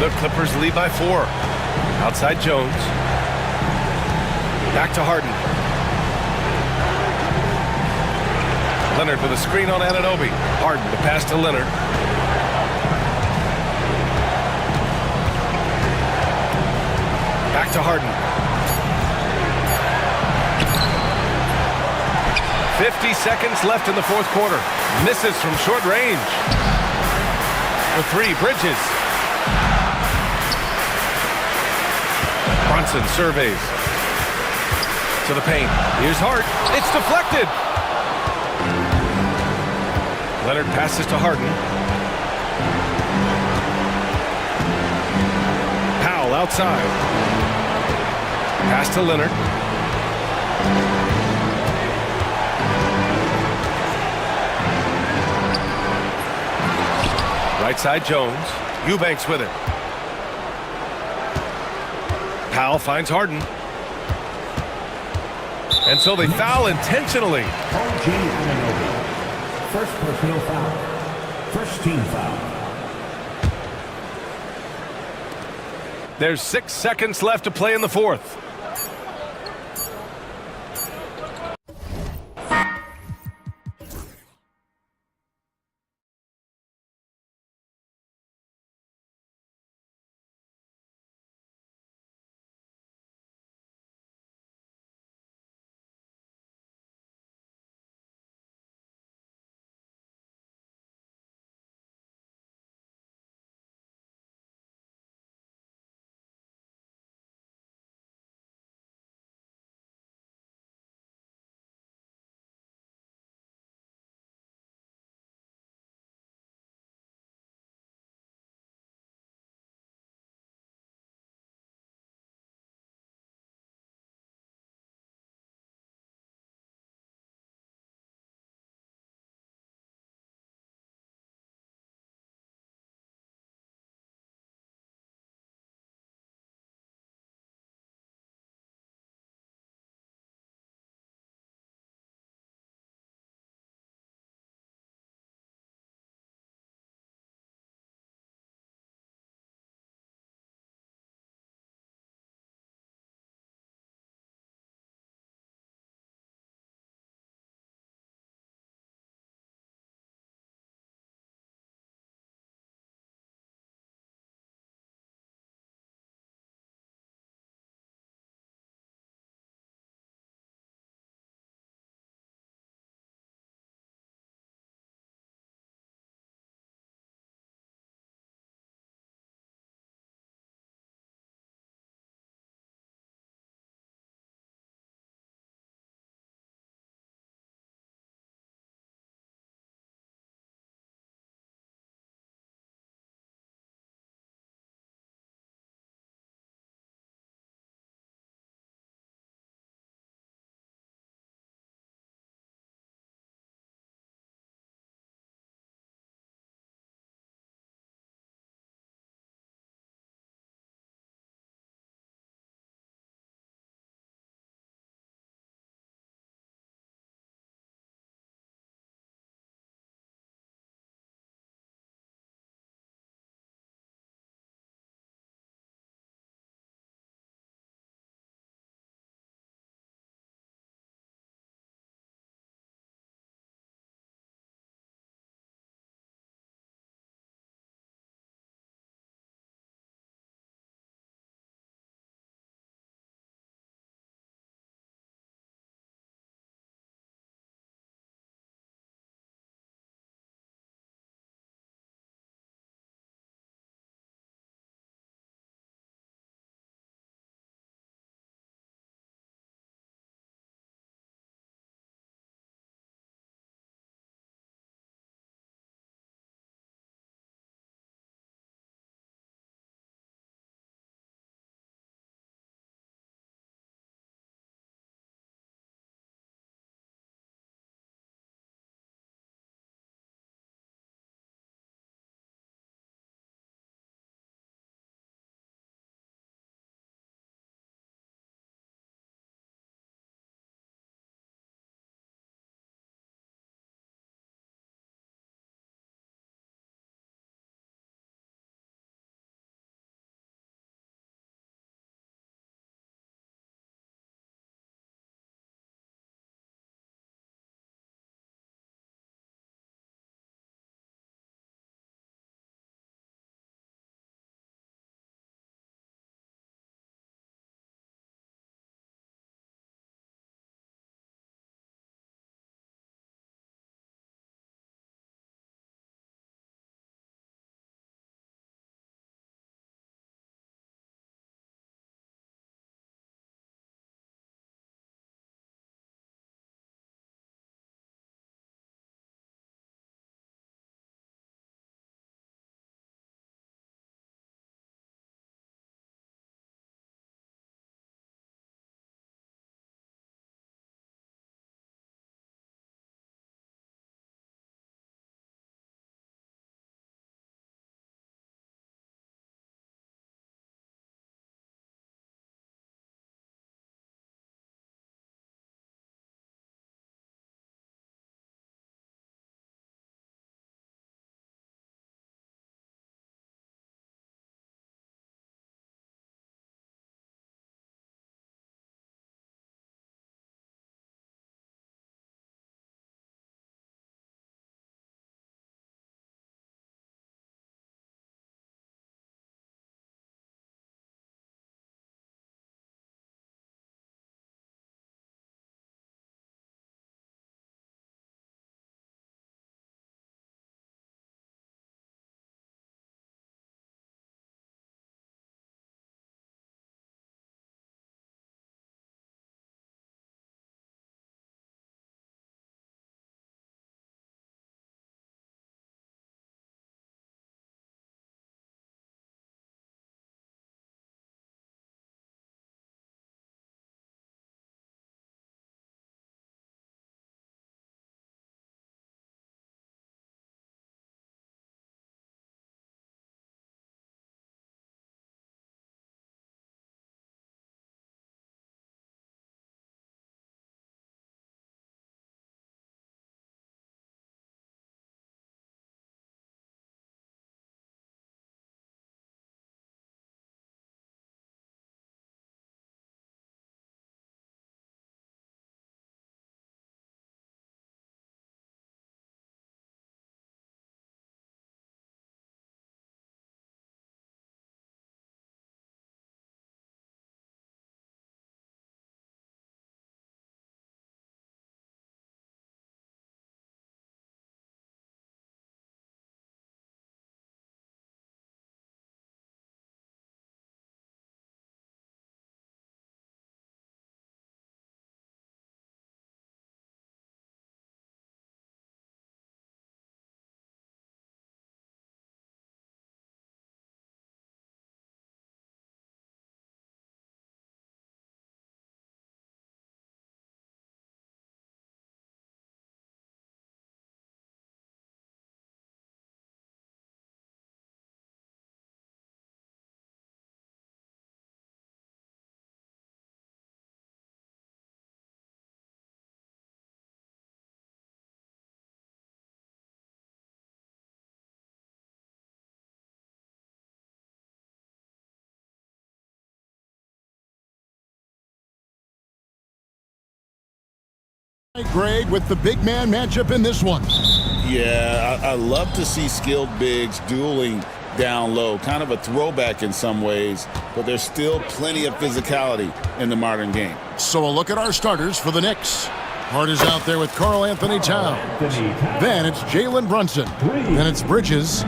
The Clippers lead by 4. Outside Jones. Back to Harden. Leonard with a screen on Anunoby. Harden to pass to Leonard. Back to Harden. 50 seconds left in the fourth quarter. Misses from short range. The 3, Bridges. Brunson surveys. To the paint. Here's Hart. It's deflected. Leonard passes to Harden. Powell outside. Pass to Leonard. Right side Jones. Eubanks with it. Powell finds Harden. And so they foul intentionally. First personal foul. First team foul. There's 6 seconds left to play in the fourth. Greg, with the big man matchup in this one. Yeah, I love to see skilled bigs dueling down low. Kind of a throwback in some ways, but there's still plenty of physicality in the modern game. So a look at our starters for the Knicks. Hart is out there with Karl Anthony Towns. Then it's Jalen Brunson. Then it's Bridges.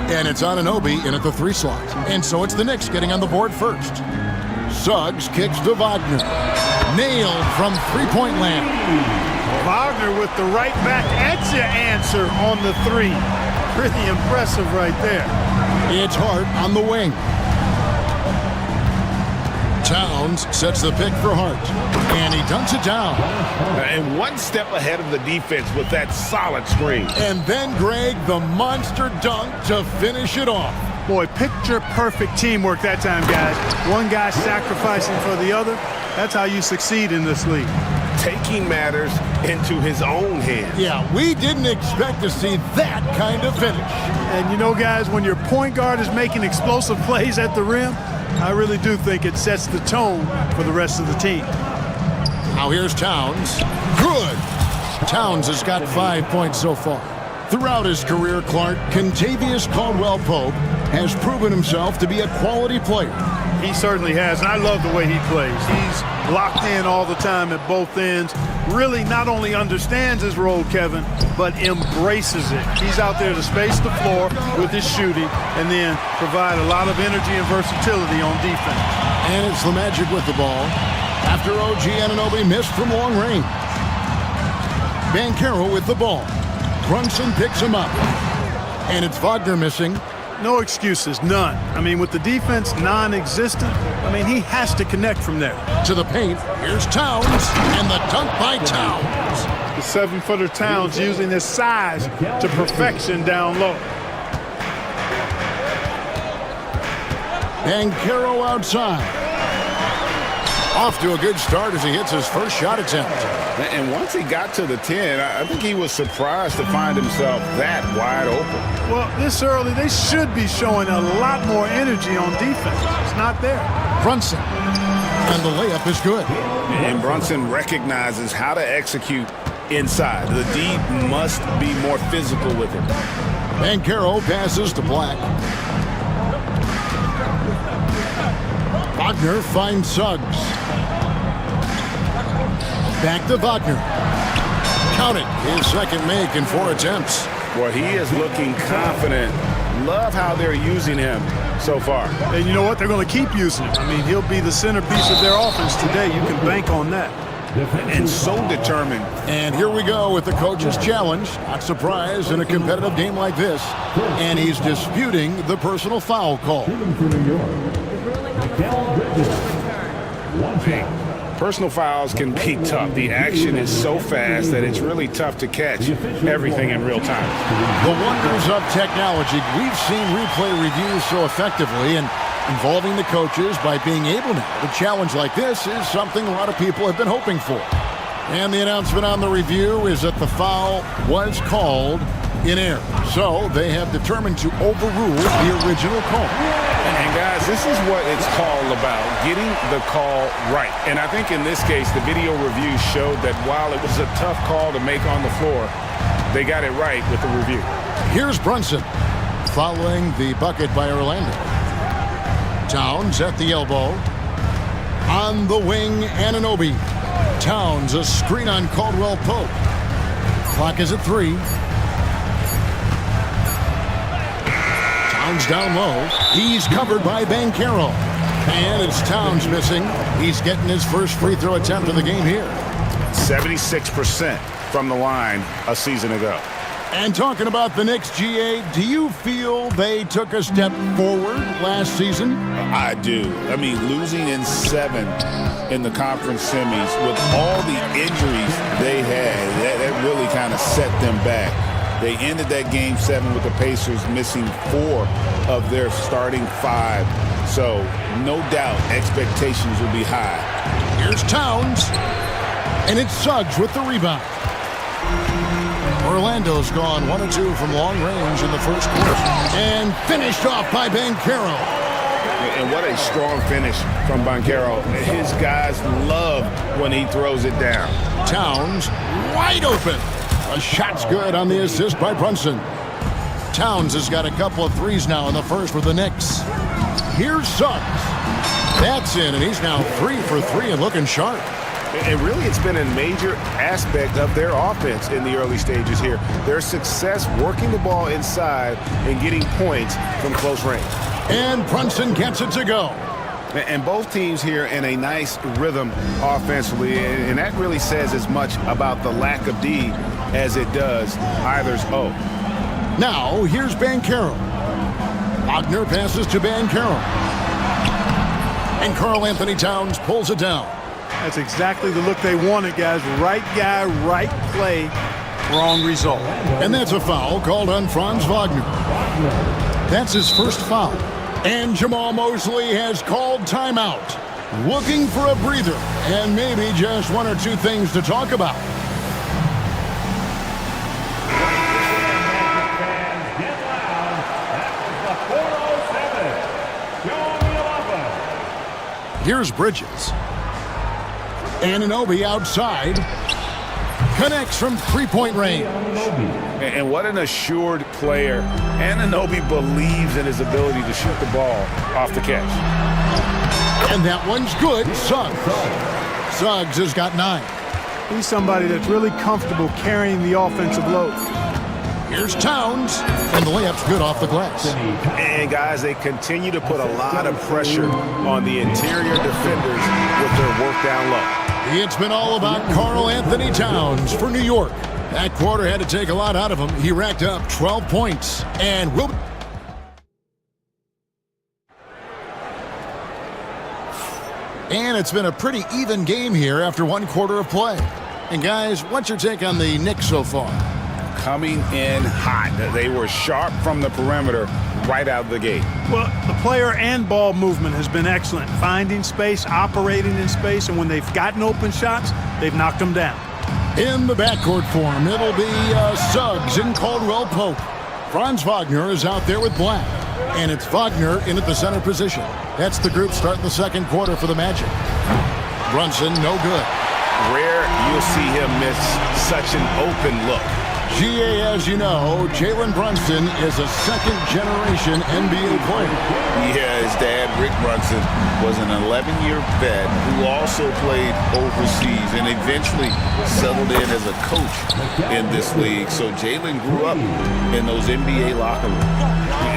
And it's Anunoby in at the 3 slot. And so it's the Knicks getting on the board first. Suggs kicks to Wagner. Nailed from three-point land. Wagner with the right back. That's your answer on the 3. Pretty impressive right there. It's Hart on the wing. Towns sets the pick for Hart. And he dunks it down. And one step ahead of the defense with that solid screen. And then, Greg, the monster dunk to finish it off. Boy, picture perfect teamwork that time, guys. One guy sacrificing for the other. That's how you succeed in this league. Taking matters into his own hands. Yeah, we didn't expect to see that kind of finish. And you know, guys, when your point guard is making explosive plays at the rim, I really do think it sets the tone for the rest of the team. Now here's Towns. Good. Towns has got 5 points so far. Throughout his career, Clark, Kentavious Caldwell-Pope has proven himself to be a quality player. He certainly has, and I love the way he plays. He's locked in all the time at both ends. Really not only understands his role, Kevin, but embraces it. He's out there to space the floor with his shooting and then provide a lot of energy and versatility on defense. And it's the Magic with the ball after OG Anunoby missed from long range. Banchero with the ball. Brunson picks him up. And it's Wagner missing. No excuses, none. I mean, with the defense non-existent, I mean, he has to connect from there. To the paint, here's Towns, and the dunk by Towns. The 7-footer Towns using his size to perfection down low. Banchero outside. Off to a good start as he hits his first shot attempt. And once he got to the 10, I think he was surprised to find himself that wide open. Well, this early, they should be showing a lot more energy on defense. It's not there. Brunson. And the layup is good. And Brunson recognizes how to execute inside. The D must be more physical with it. Banchero passes to Black. Wagner finds Suggs. Back to Wagner. Count it. His second make in 4 attempts. Well, he is looking confident. Love how they're using him so far. And you know what? They're going to keep using him. I mean, he'll be the centerpiece of their offense today. You can bank on that. And so determined. And here we go with the coach's challenge. Not surprised in a competitive game like this. And he's disputing the personal foul call. Personal fouls can be tough. The action is so fast that it's really tough to catch everything in real time. The wonders of technology. We've seen replay reviews so effectively, and involving the coaches by being able now to challenge like this is something a lot of people have been hoping for. And the announcement on the review is that the foul was called in error. So they have determined to overrule the original call. And guys, this is what it's all about, getting the call right. And I think in this case, the video review showed that while it was a tough call to make on the floor, they got it right with the review. Here's Brunson following the bucket by Orlando. Towns at the elbow. On the wing, Anunoby. Towns, a screen on Caldwell-Pope. Clock is at 3. Towns down low. He's covered by Banchero. And it's Towns missing. He's getting his first free throw attempt of the game here. 76% from the line a season ago. And talking about the Knicks, GA, do you feel they took a step forward last season? I do. I mean, losing in 7 in the conference semis with all the injuries they had, that really kind of set them back. They ended that game 7 with the Pacers missing 4 of their starting 5. So, no doubt, expectations will be high. Here's Towns. And it's Suggs with the rebound. Orlando's gone 1 of 2 from long range in the first quarter. And finished off by Banchero. And And what a strong finish from Banchero. His guys love when he throws it down. Towns wide open. A shot's good on the assist by Brunson. Towns has got a couple of threes now in the first for the Knicks. Here's Suggs. That's in, and he's now 3 for 3 and looking sharp. And really, it's been a major aspect of their offense in the early stages here. Their success working the ball inside and getting points from close range. And Brunson gets it to go. And both teams here in a nice rhythm offensively, and that really says as much about the lack of D as it does either's O. Now, here's Banchero. Wagner passes to Banchero. And Karl Anthony Towns pulls it down. That's exactly the look they wanted, guys. Right guy, right play, wrong result. And that's a foul called on Franz Wagner. That's his first foul. And Jamal Mosley has called timeout. Looking for a breather and maybe just one or two things to talk about. Here's Bridges. Anunoby outside. Connects from three-point range. And what an assured player. Anunoby believes in his ability to shoot the ball off the catch. And that one's good. Suggs. Suggs has got 9. He's somebody that's really comfortable carrying the offensive load. Here's Towns, and the layup's good off the glass. And guys, they continue to put a lot of pressure on the interior defenders with their work down low. It's been all about Karl Anthony Towns for New York. That quarter had to take a lot out of him. He racked up 12 points. And will... And it's been a pretty even game here after one quarter of play. And guys, what's your take on the Knicks so far? Coming in hot. They were sharp from the perimeter right out of the gate. Well, the player and ball movement has been excellent. Finding space, operating in space, and when they've gotten open shots, they've knocked them down. In the backcourt form, it'll be Suggs and Caldwell Pope. Franz Wagner is out there with Black. And it's Wagner in at the center position. That's the group starting the second quarter for the Magic. Brunson, no good. Rare you'll see him miss such an open look. GA, as you know, Jalen Brunson is a second-generation NBA player. Yeah, his dad, Rick Brunson, was an 11-year vet who also played overseas and eventually settled in as a coach in this league. So Jalen grew up in those NBA locker rooms.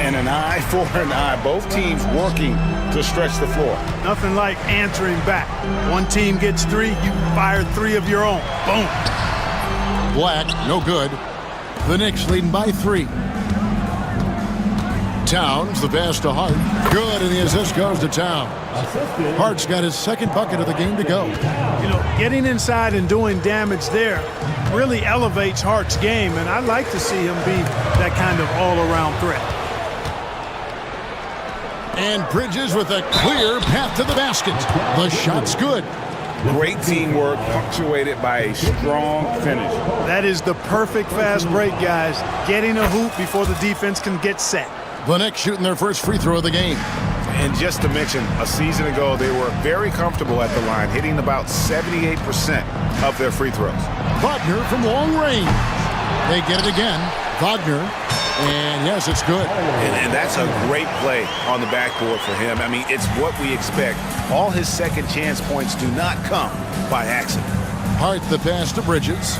And an eye for an eye. Both teams working to stretch the floor. Nothing like answering back. One team gets 3, you fire 3 of your own. Boom. Black, no good. The Knicks leading by 3. Towns, the pass to Hart. Good, and the assist goes to Towns. Hart's got his second bucket of the game to go. You know, getting inside and doing damage there really elevates Hart's game, and I'd like to see him be that kind of all-around threat. And Bridges with a clear path to the basket. The shot's good. Great teamwork punctuated by a strong finish. That is the perfect fast break, guys. Getting a hoop before the defense can get set. The Knicks shooting their first free throw of the game. And just to mention, a season ago, they were very comfortable at the line, hitting about 78% of their free throws. Wagner from long range. They get it again. Wagner. And yes, it's good. And that's a great play on the backboard for him. I mean, it's what we expect. All his second chance points do not come by accident. Hart the pass to Bridges.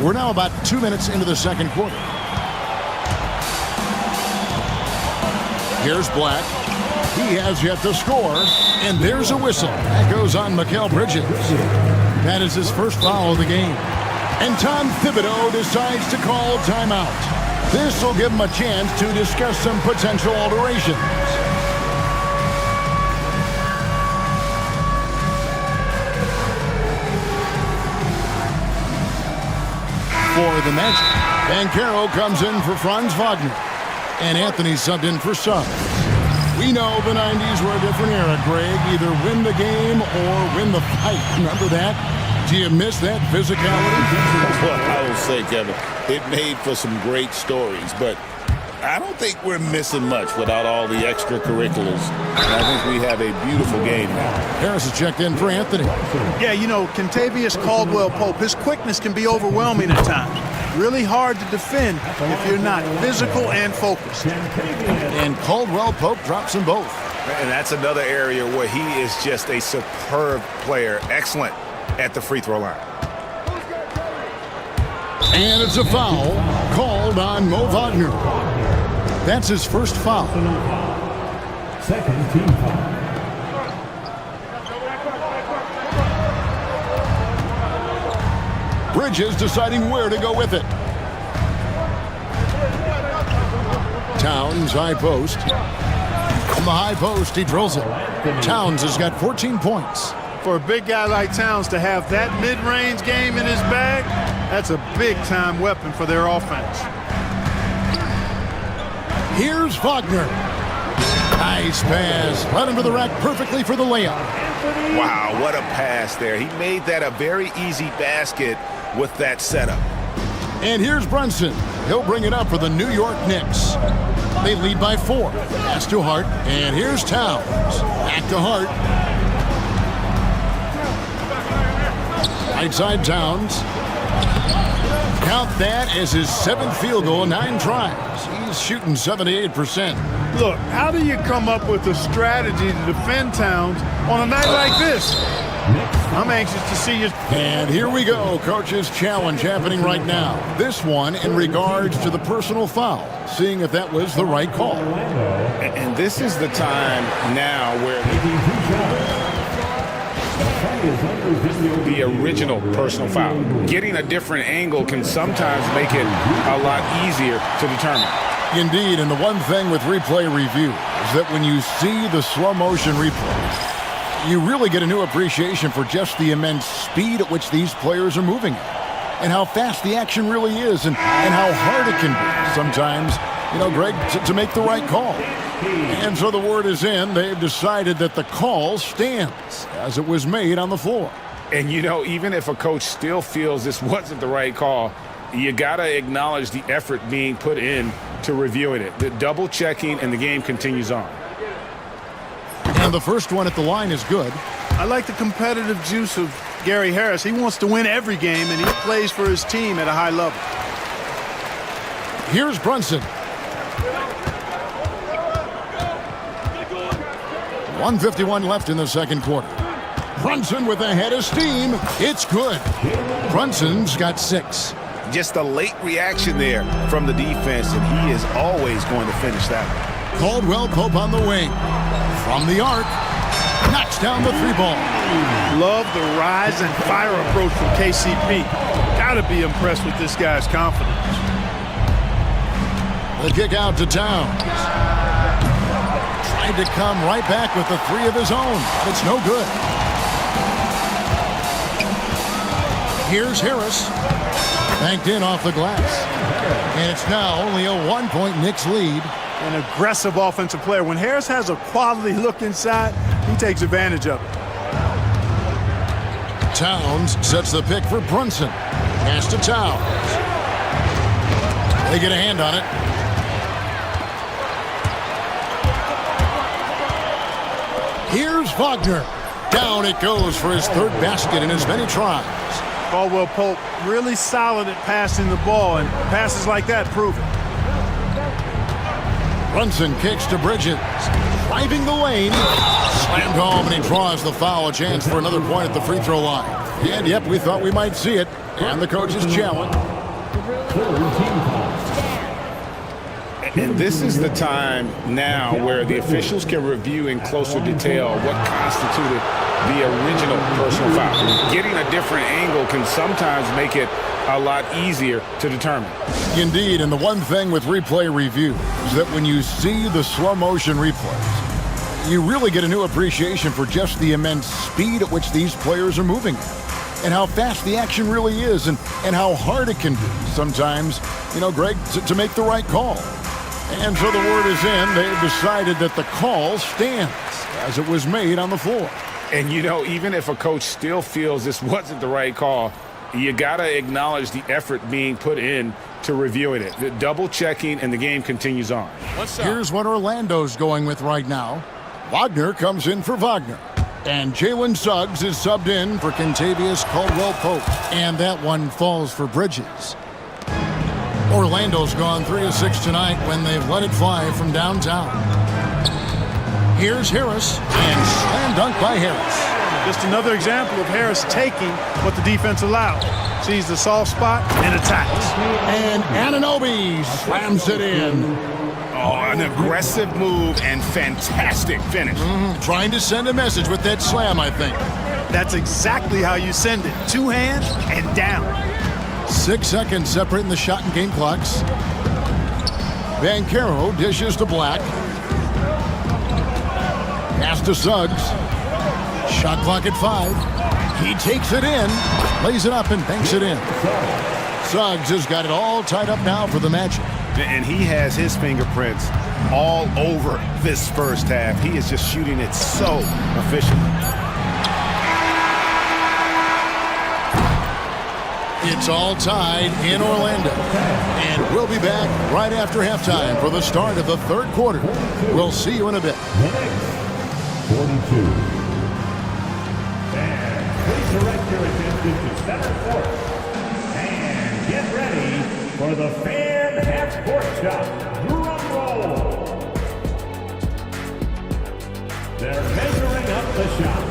We're now about 2 minutes into the second quarter. Here's Black. He has yet to score. And there's a whistle. That goes on Mikal Bridges. That is his first foul of the game. And Tom Thibodeau decides to call timeout. This will give him a chance to discuss some potential alterations. For the Magic, Banchero comes in for Franz Wagner. And Anthony subbed in for Suggs. We know the 90s were a different era, Greg. Either win the game or win the fight. Remember that? Do you miss that physicality? Well, I will say, Kevin, it made for some great stories, but I don't think we're missing much without all the extracurriculars. I think we have a beautiful game now. Harris is checked in for Anthony. Yeah, you know, Kentavious Caldwell-Pope, his quickness can be overwhelming at times. Really hard to defend if you're not physical and focused. And Caldwell-Pope drops them both. And that's another area where he is just a superb player. Excellent at the free throw line. And it's a foul called on Mo Wagner. That's his first foul. Second team foul. Bridges deciding where to go with it. Towns high post. From the high post, he drills it. Towns has got 14 points. For a big guy like Towns to have that mid-range game in his bag, that's a big-time weapon for their offense. Here's Wagner. Nice pass. Led him to the rack perfectly for the layup. Wow, what a pass there. He made that a very easy basket with that setup. And here's Brunson. He'll bring it up for the New York Knicks. They lead by 4. Pass to Hart. And here's Towns. Back to Hart. Right side Towns. Count that as his 7th field goal in 9 tries. He's shooting 78%. Look, how do you come up with a strategy to defend Towns on a night like this? I'm anxious to see you. And here we go. Coach's challenge happening right now. This one in regards to the personal foul. Seeing if that was the right call. And this is the time now where the original personal foul. Getting a different angle can sometimes make it a lot easier to determine. Indeed, and the one thing with replay review is that when you see the slow motion replay, you really get a new appreciation for just the immense speed at which these players are moving and how fast the action really is and how hard it can be sometimes, you know, Greg, to make the right call. And so the word is in. They've decided that the call stands as it was made on the floor. And, you know, even if a coach still feels this wasn't the right call, you got to acknowledge the effort being put in to reviewing it. The double checking, and the game continues on. And the first one at the line is good. I like the competitive juice of Gary Harris. He wants to win every game, and he plays for his team at a high level. Here's Brunson. 1:51 left in the second quarter. Brunson with a head of steam. It's good. Brunson's got 6. Just a late reaction there from the defense, and he is always going to finish that one. Caldwell-Pope on the wing. From the arc. Knocks down the 3-ball. Love the rise and fire approach from KCP. Got to be impressed with this guy's confidence. The kick out to Towns. Tried to come right back with the 3 of his own, but it's no good. Here's Harris. Banked in off the glass. And it's now only a 1-point Knicks lead. An aggressive offensive player. When Harris has a quality look inside, he takes advantage of it. Towns sets the pick for Brunson. Pass to Towns. They get a hand on it. Here's Wagner. Down it goes for his 3rd basket in as many tries. Caldwell-Pope really solid at passing the ball, and passes like that prove it. Brunson kicks to Bridges. Driving the lane. Slammed home, and he draws the foul. A chance for another point at the free throw line. And, yep, we thought we might see it. And the coach's challenge. And this is the time now where the officials can review in closer detail what constituted the original personal foul. Getting a different angle can sometimes make it a lot easier to determine. Indeed, and the one thing with replay review is that when you see the slow motion replays, you really get a new appreciation for just the immense speed at which these players are moving and how fast the action really is and how hard it can be sometimes, you know, Greg, to make the right call. And so the word is in. They've decided that the call stands as it was made on the floor. And, you know, even if a coach still feels this wasn't the right call, you got to acknowledge the effort being put in to reviewing it, double checking, and the game continues on. Here's what Orlando's going with right now. Wagner comes in for Wagner. And Jalen Suggs is subbed in for Kentavious Caldwell-Pope. And that one falls for Bridges. Orlando's gone 3 of 6 tonight when they've let it fly from downtown. Here's Harris, and slam dunk by Harris. Just another example of Harris taking what the defense allowed. Sees the soft spot and attacks. And Anunoby slams it in. Oh, an aggressive move and fantastic finish. Trying to send a message with that slam, I think. That's exactly how you send it. 2 hands and down. 6 seconds separating the shot and game clocks. Banchero dishes to Black. Pass to Suggs. Shot clock at 5. He takes it in, lays it up and banks it in. Suggs has got it all tied up now for the Magic. And he has his fingerprints all over this first half. He is just shooting it so efficiently. It's all tied in Orlando. And we'll be back right after halftime for the start of the third quarter. We'll see you in a bit. 42. And please direct your attention to center court. And get ready for the fan half-court shot. Drum roll. They're measuring up the shot.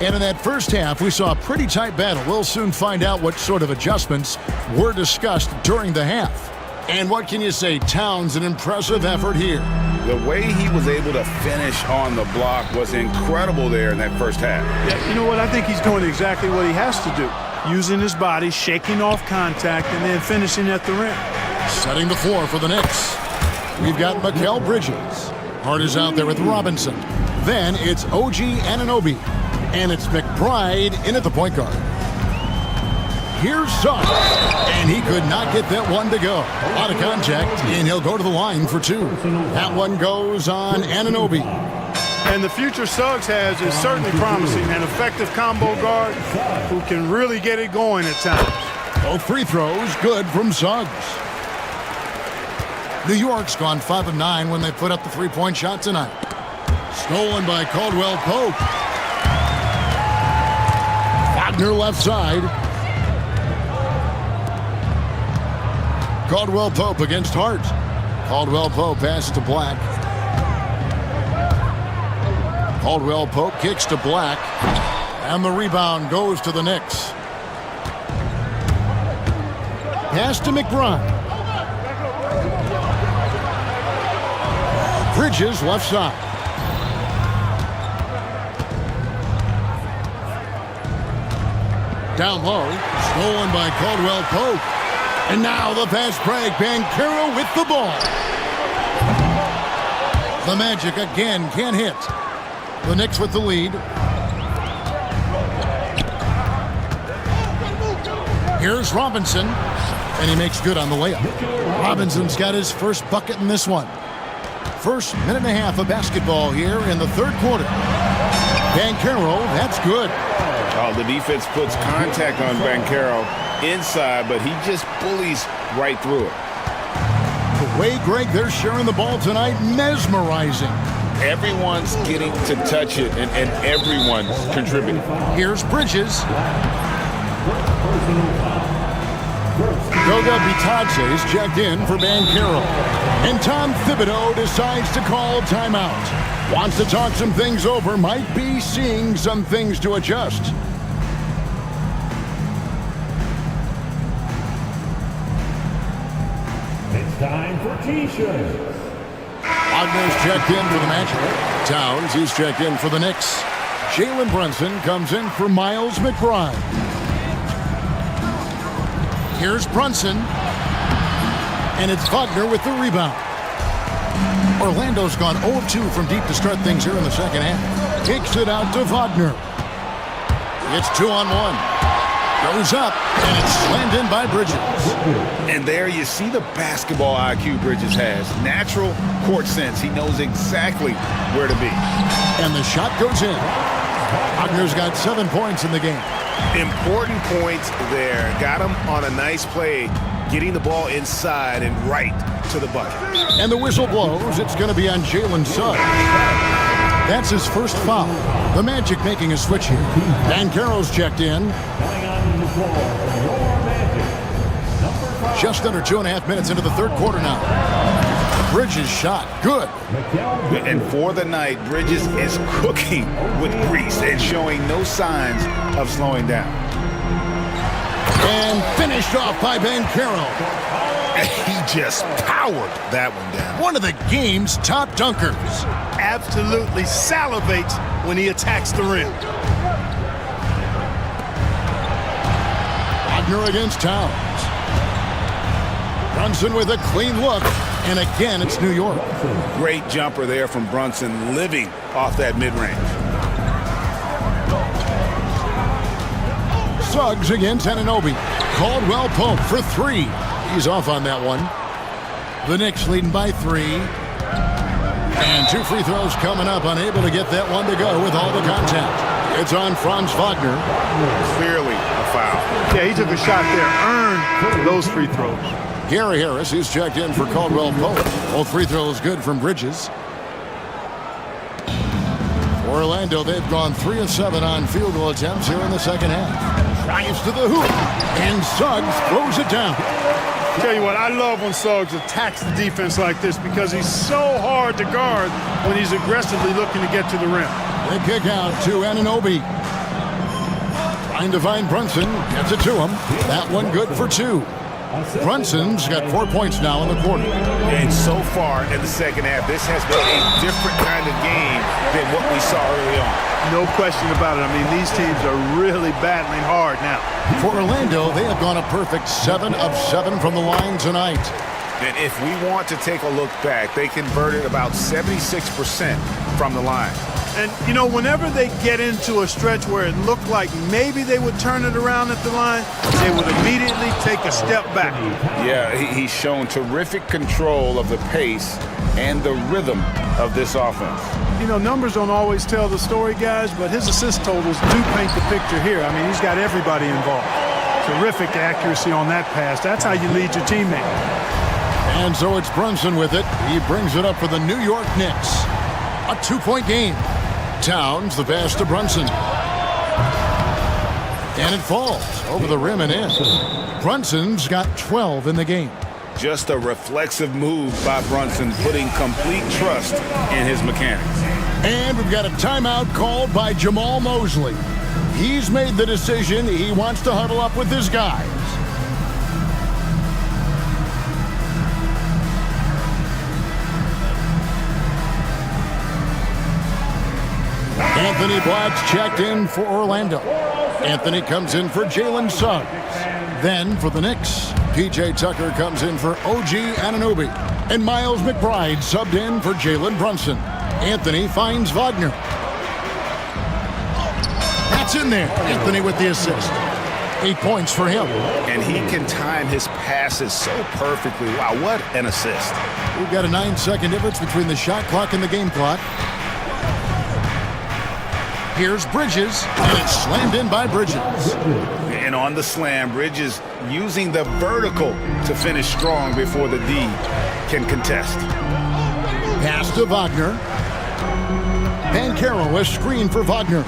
And in that first half, we saw a pretty tight battle. We'll soon find out what sort of adjustments were discussed during the half. And what can you say? Towns, an impressive effort here. The way he was able to finish on the block was incredible there in that first half. Yeah, you know what? I think he's doing exactly what he has to do. Using his body, shaking off contact, and then finishing at the rim. Setting the floor for the Knicks. We've got Mikal Bridges. Hart is out there with Robinson. Then it's OG Anunoby. And it's McBride in at the point guard. Here's Suggs. And he could not get that one to go. Out of contact, and he'll go to the line for 2. That one goes on Anunoby. And the future Suggs has is certainly promising. An effective combo guard who can really get it going at times. Both free throws good from Suggs. New York's gone 5 of 9 when they put up the three-point shot tonight. Stolen by Caldwell-Pope. Wagner left side. Caldwell-Pope against Hart. Caldwell-Pope passes to Black. Caldwell-Pope kicks to Black. And the rebound goes to the Knicks. Pass to McBride. Bridges left side. Down low, stolen by Caldwell-Pope. And now the fast break, Banchero with the ball. The Magic again can't hit. The Knicks with the lead. Here's Robinson, and he makes good on the layup. Robinson's got his first bucket in this one. First minute and a half of basketball here in the third quarter. Banchero, that's good. Oh, the defense puts contact on Banchero inside, but he just bullies right through it. The way, Greg, they're sharing the ball tonight, mesmerizing. Everyone's getting to touch it, and everyone's contributing. Here's Bridges. Goga Bitadze is checked in for Banchero. And Tom Thibodeau decides to call timeout. Wants to talk some things over, might be seeing some things to adjust. It's time for T-shirts. Wagner's checked in for the Magic. Towns, he's checked in for the Knicks. Jalen Brunson comes in for Miles McBride. Here's Brunson. And it's Wagner with the rebound. Orlando's gone 0-2 from deep to start things here in the second half. Kicks it out to Wagner. It's 2-on-1. Goes up, and it's slammed in by Bridges. And there you see the basketball IQ Bridges has. Natural court sense. He knows exactly where to be. And the shot goes in. Wagner's got 7 points in the game. Important points there. Got him on a nice play, getting the ball inside and right to the bucket. And the whistle blows. It's going to be on Jalen Suggs. That's his first foul. The Magic making a switch here. Banchero's checked in. Just under 2.5 minutes into the third quarter now. Bridges shot. Good. And for the night, Bridges is cooking with grease and showing no signs of slowing down. And finished off by Banchero. He just powered that one down. One of the game's top dunkers. Absolutely salivates when he attacks the rim. Wagner against Towns. Brunson with a clean look. And again, it's New York. Great jumper there from Brunson, living off that mid-range. Suggs against Anunoby. Caldwell Pope for 3. He's off on that one. The Knicks leading by 3. And 2 free throws coming up, unable to get that one to go with all the contact. It's on Franz Wagner. Clearly a foul. Yeah, he took a shot there, earned those free throws. Gary Harris, he's checked in for Caldwell Pope. Both free throws good from Bridges. For Orlando, they've gone 3 of 7 on field goal attempts here in the second half. Drives to the hoop, and Suggs throws it down. Tell you what, I love when Suggs attacks the defense like this because he's so hard to guard when he's aggressively looking to get to the rim. They kick out to Anunoby. Trying to find Brunson, gets it to him. That one good for 2. Brunson's got 4 points now in the quarter. And so far in the second half, this has been a different kind of game than what we saw early on. No question about it. I mean, these teams are really battling hard now. For Orlando, they have gone a perfect 7 of 7 from the line tonight. And if we want to take a look back, they converted about 76% from the line. And, you know, whenever they get into a stretch where it looked like maybe they would turn it around at the line, they would immediately take a step back. Yeah, he's shown terrific control of the pace and the rhythm of this offense. You know, numbers don't always tell the story, guys, but his assist totals do paint the picture here. I mean, he's got everybody involved. Terrific accuracy on that pass. That's how you lead your teammate. And so it's Brunson with it. He brings it up for the New York Knicks. A 2-point game. Towns, the pass to Brunson. And it falls over the rim and in. Brunson's got 12 in the game. Just a reflexive move by Brunson, putting complete trust in his mechanics. And we've got a timeout called by Jamal Mosley. He's made the decision. He wants to huddle up with his guys. Anthony Black's checked in for Orlando. Anthony comes in for Jalen Suggs. Then for the Knicks, P.J. Tucker comes in for OG Anunoby. And Miles McBride subbed in for Jalen Brunson. Anthony finds Wagner. That's in there. Anthony with the assist. 8 points for him. And he can time his passes so perfectly. Wow, what an assist. We've got a 9-second difference between the shot clock and the game clock. Here's Bridges, and it's slammed in by Bridges. And on the slam, Bridges using the vertical to finish strong before the D can contest. Pass to Wagner. Banchero, a screen for Wagner.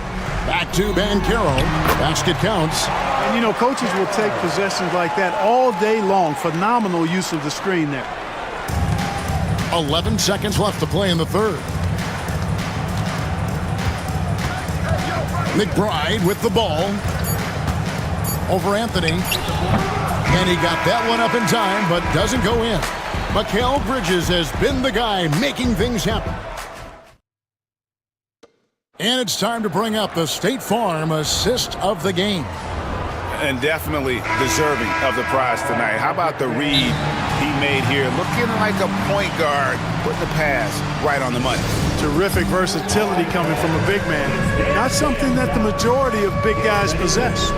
Back to Banchero. Basket counts. And, you know, coaches will take possessions like that all day long. Phenomenal use of the screen there. 11 seconds left to play in the third. McBride with the ball. Over Anthony. And he got that one up in time, but doesn't go in. Mikal Bridges has been the guy making things happen. And it's time to bring up the State Farm assist of the game. And definitely deserving of the prize tonight. How about the read he made here? Looking like a point guard, putting the pass right on the money. Terrific versatility coming from a big man. Not something that the majority of big guys possess.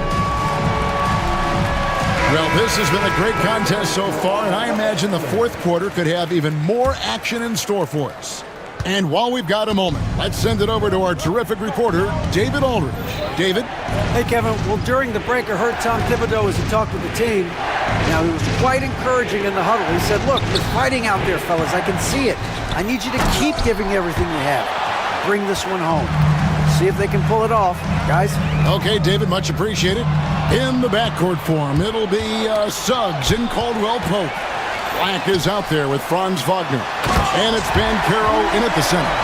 Well, this has been a great contest so far, and I imagine the fourth quarter could have even more action in store for us. And while we've got a moment, let's send it over to our terrific reporter, David Aldridge. David? Hey, Kevin. Well, during the break, I heard Tom Thibodeau as he talked with the team. Now, he was quite encouraging in the huddle. He said, look, you're fighting out there, fellas. I can see it. I need you to keep giving everything you have. Bring this one home. See if they can pull it off, guys. Okay, David, much appreciated. In the backcourt form, it'll be Suggs and Caldwell Pope. Black is out there with Franz Wagner. And it's Banchero in at the center.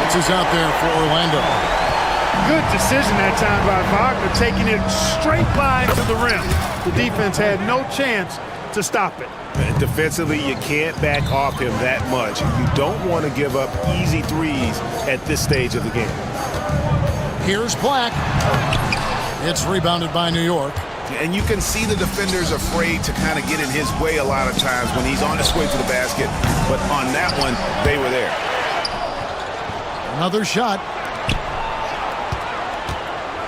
This is out there for Orlando. Good decision that time by Wagner, taking it straight line to the rim. The defense had no chance to stop it. Defensively, you can't back off him that much. You don't want to give up easy threes at this stage of the game. Here's Black. It's rebounded by New York. And you can see the defenders afraid to kind of get in his way a lot of times when he's on his way to the basket. But on that one, they were there. Another shot.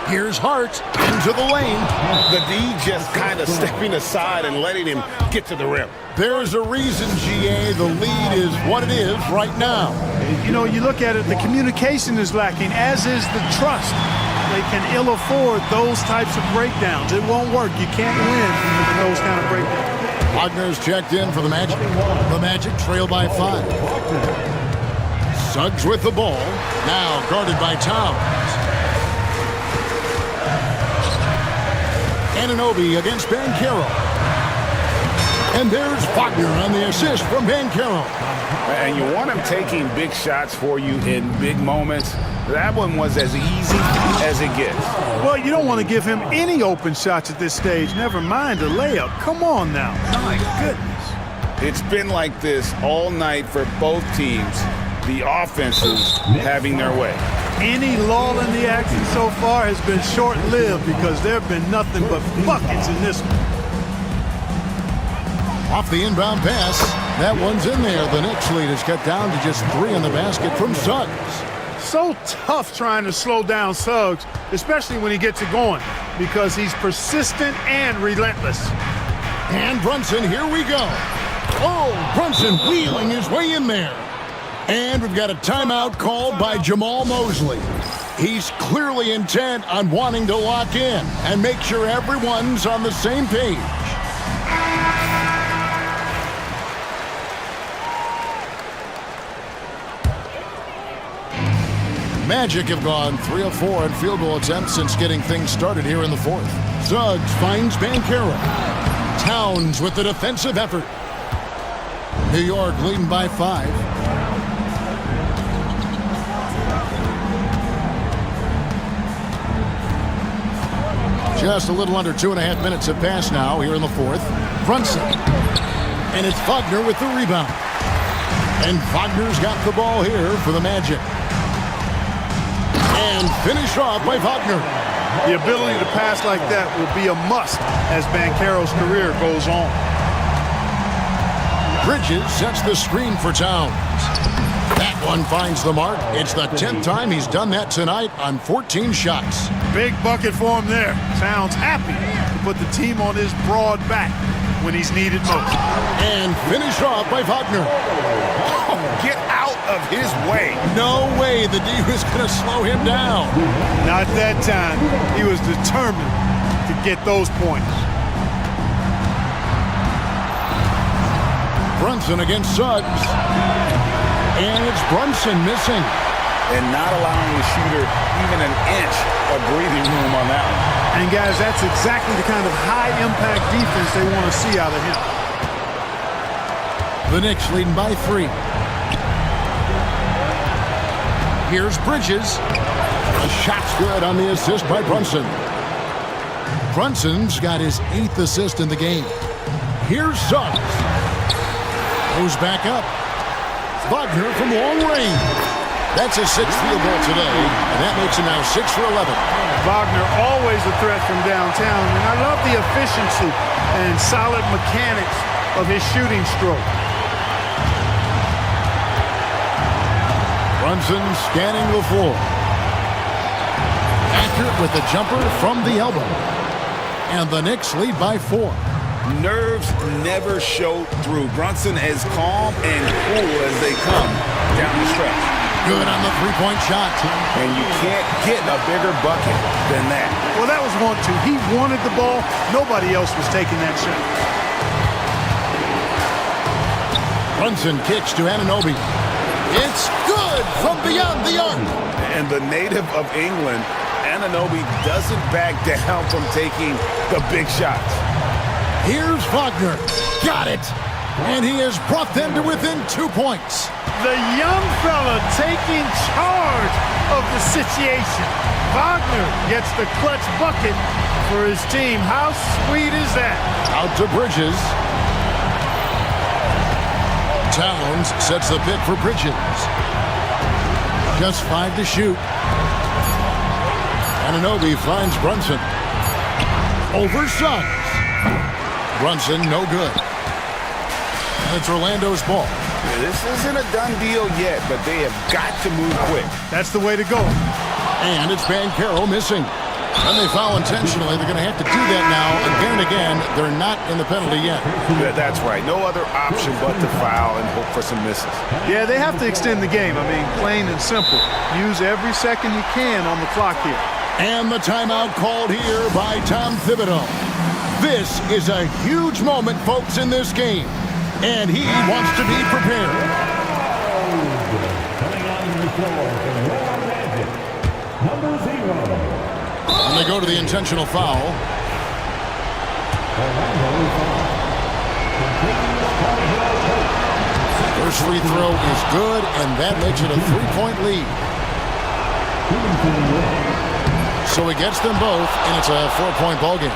Here's Hart into the lane. The D just kind of stepping aside and letting him get to the rim. There's a reason, GA, the lead is what it is right now. You know, you look at it, the communication is lacking, as is the trust. They can ill afford those types of breakdowns. It won't work. You can't win with those kind of breakdowns. Wagner's checked in for the Magic. The Magic trail by 5. Suggs with the ball. Now guarded by Towns. Anunoby against Banchero. And there's Wagner on the assist from Banchero. And you want him taking big shots for you in big moments. That one was as easy as it gets. Well, you don't want to give him any open shots at this stage. Never mind a layup. Come on now. My goodness. It's been like this all night for both teams. The offenses having their way. Any lull in the action so far has been short-lived because there have been nothing but buckets in this one. Off the inbound pass. That one's in there. The Knicks lead is cut down to just 3 in the basket from Suggs. So tough trying to slow down Suggs, especially when he gets it going, because he's persistent and relentless. And Brunson, here we go. Oh, Brunson wheeling his way in there. And we've got a timeout called by Jamal Mosley. He's clearly intent on wanting to lock in and make sure everyone's on the same page. Magic have gone 3 of 4 on field goal attempts since getting things started here in the 4th. Suggs finds Banchero. Towns with the defensive effort. New York leading by 5. Just a little under 2.5 minutes have passed now here in the 4th. Brunson. And it's Wagner with the rebound. And Wagner's got the ball here for the Magic. And finished off by Wagner. The ability to pass like that will be a must as Banchero's career goes on. Bridges sets the screen for Towns. That one finds the mark. It's the 10th time he's done that tonight on 14 shots. Big bucket for him there. Towns happy to put the team on his broad back when he's needed most. And finished off by Wagner. Oh, get out of his way. No way the D was going to slow him down. Not that time. He was determined to get those points. Brunson against Suggs. And it's Brunson missing. And not allowing the shooter even an inch of breathing room on that one. And guys, that's exactly the kind of high-impact defense they want to see out of him. The Knicks leading by 3. Here's Bridges. The shot's good on the assist by Brunson. Brunson's got his 8th assist in the game. Here's Suggs. Goes back up. Wagner from long range. That's his 6th field goal today, and that makes him now 6 for 11. Wagner always a threat from downtown, and I love the efficiency and solid mechanics of his shooting stroke. Brunson scanning the floor. Accurate with the jumper from the elbow. And the Knicks lead by 4. Nerves never show through. Brunson as calm and cool as they come down the stretch. Good on the three-point shot. And you can't get a bigger bucket than that. Well, that was 1-2. He wanted the ball. Nobody else was taking that shot. Brunson kicks to Anunoby. It's good from beyond the arc. And the native of England, Anunoby doesn't back down from taking the big shots. Here's Wagner. Got it. And he has brought them to within 2 points. The young fella taking charge of the situation. Wagner gets the clutch bucket for his team. How sweet is that? Out to Bridges. Towns sets the pick for Bridges. Just 5 to shoot. Anunoby finds Brunson. Over Suggs. Brunson, no good. And it's Orlando's ball. This isn't a done deal yet, but they have got to move quick. That's the way to go. And it's Banchero missing. When they foul intentionally, they're going to have to do that now again and again. They're not in the penalty yet. That's right. No other option but to foul and hope for some misses. Yeah, they have to extend the game. I mean, plain and simple. Use every second you can on the clock here. And the timeout called here by Tom Thibodeau. This is a huge moment, folks, in this game. And he wants to be prepared. And they go to the intentional foul. First free throw is good, and that makes it a 3-point lead. So he gets them both, and it's a 4-point ball game.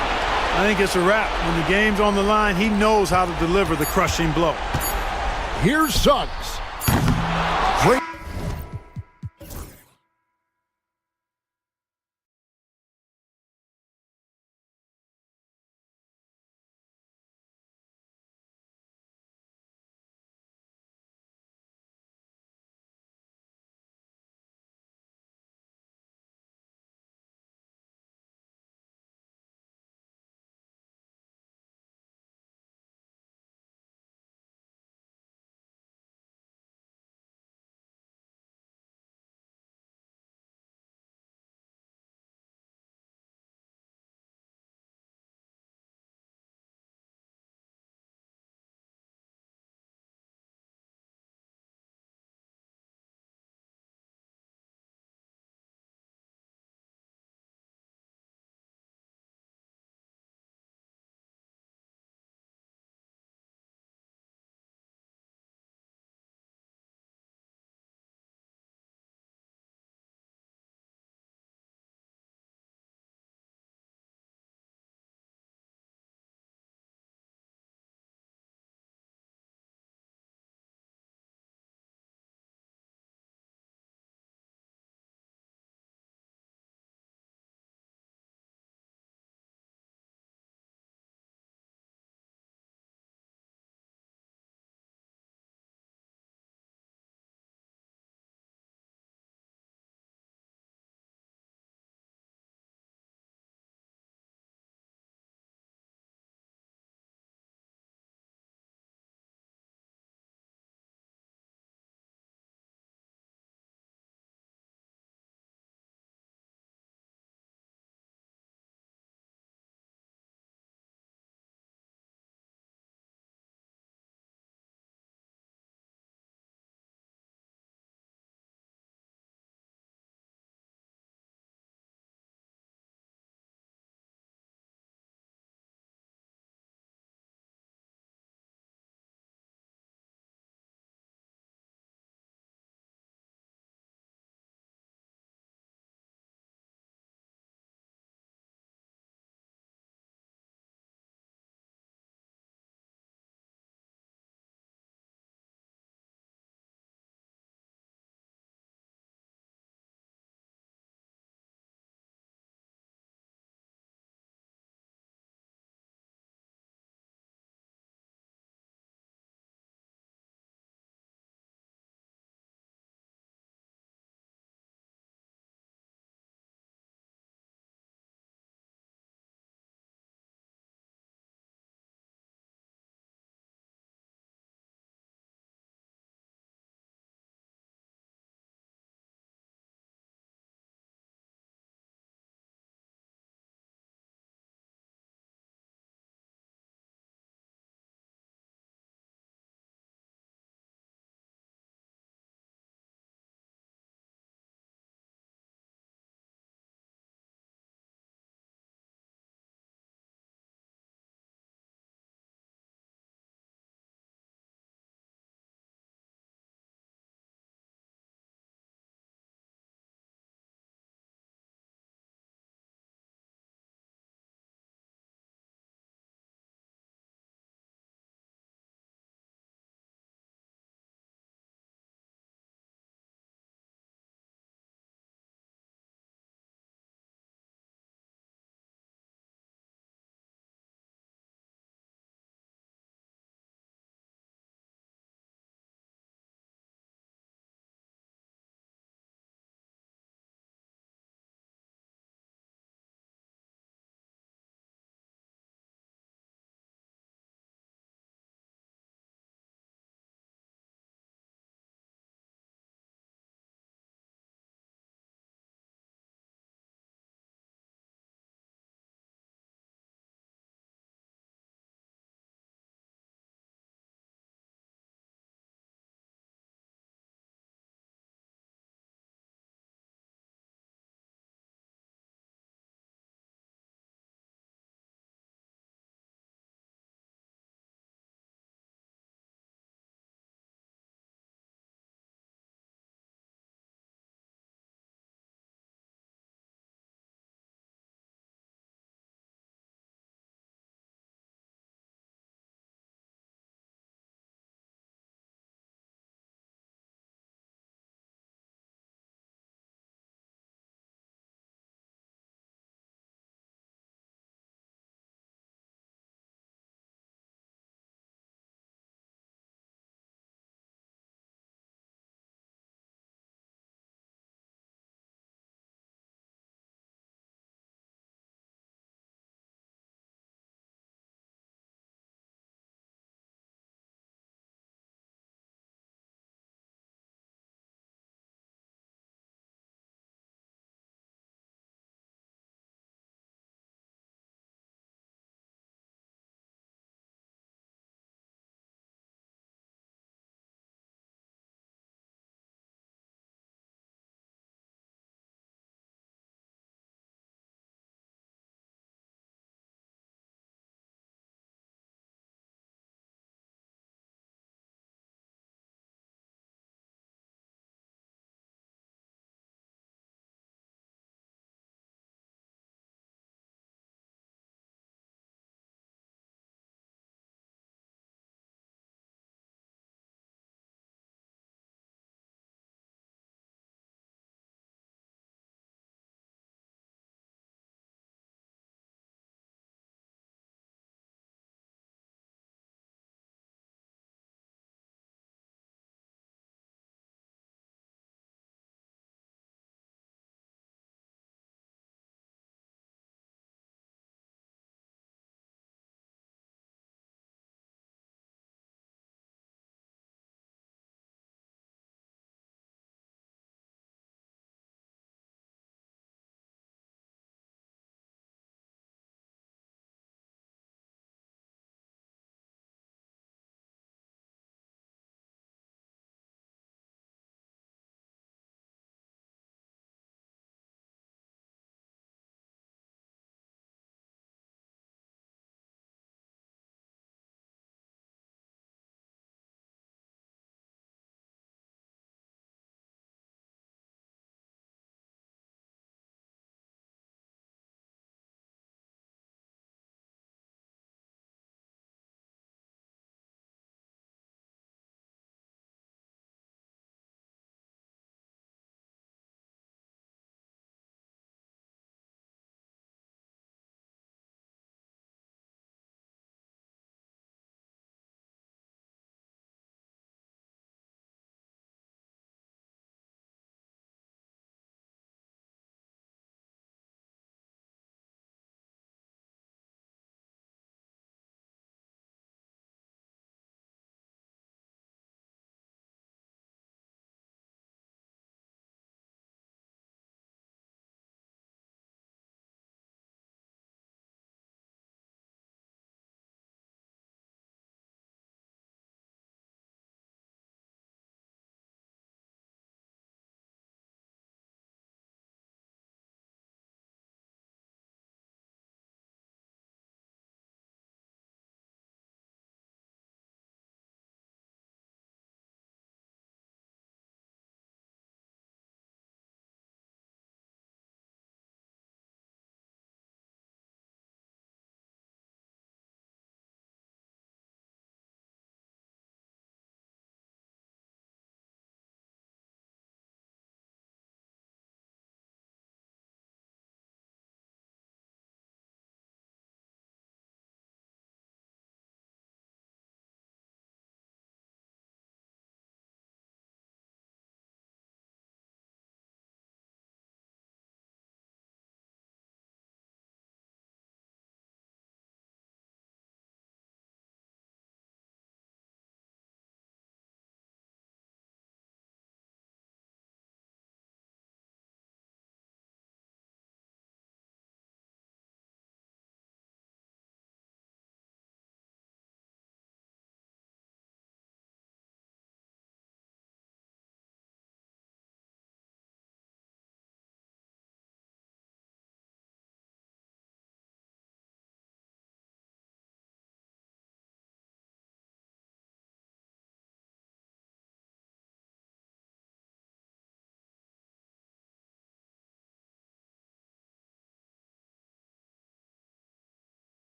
I think it's a wrap. When the game's on the line, he knows how to deliver the crushing blow. Here's Suggs.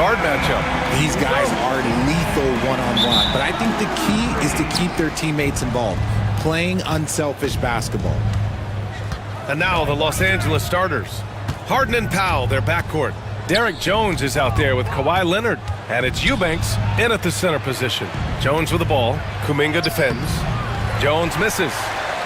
guard matchup. These guys are lethal one-on-one, but I think the key is to keep their teammates involved, playing unselfish basketball. And now the Los Angeles starters. Harden and Powell, their backcourt. Derek Jones is out there with Kawhi Leonard. And it's Eubanks in at the center position. Jones with the ball. Kuminga defends. Jones misses.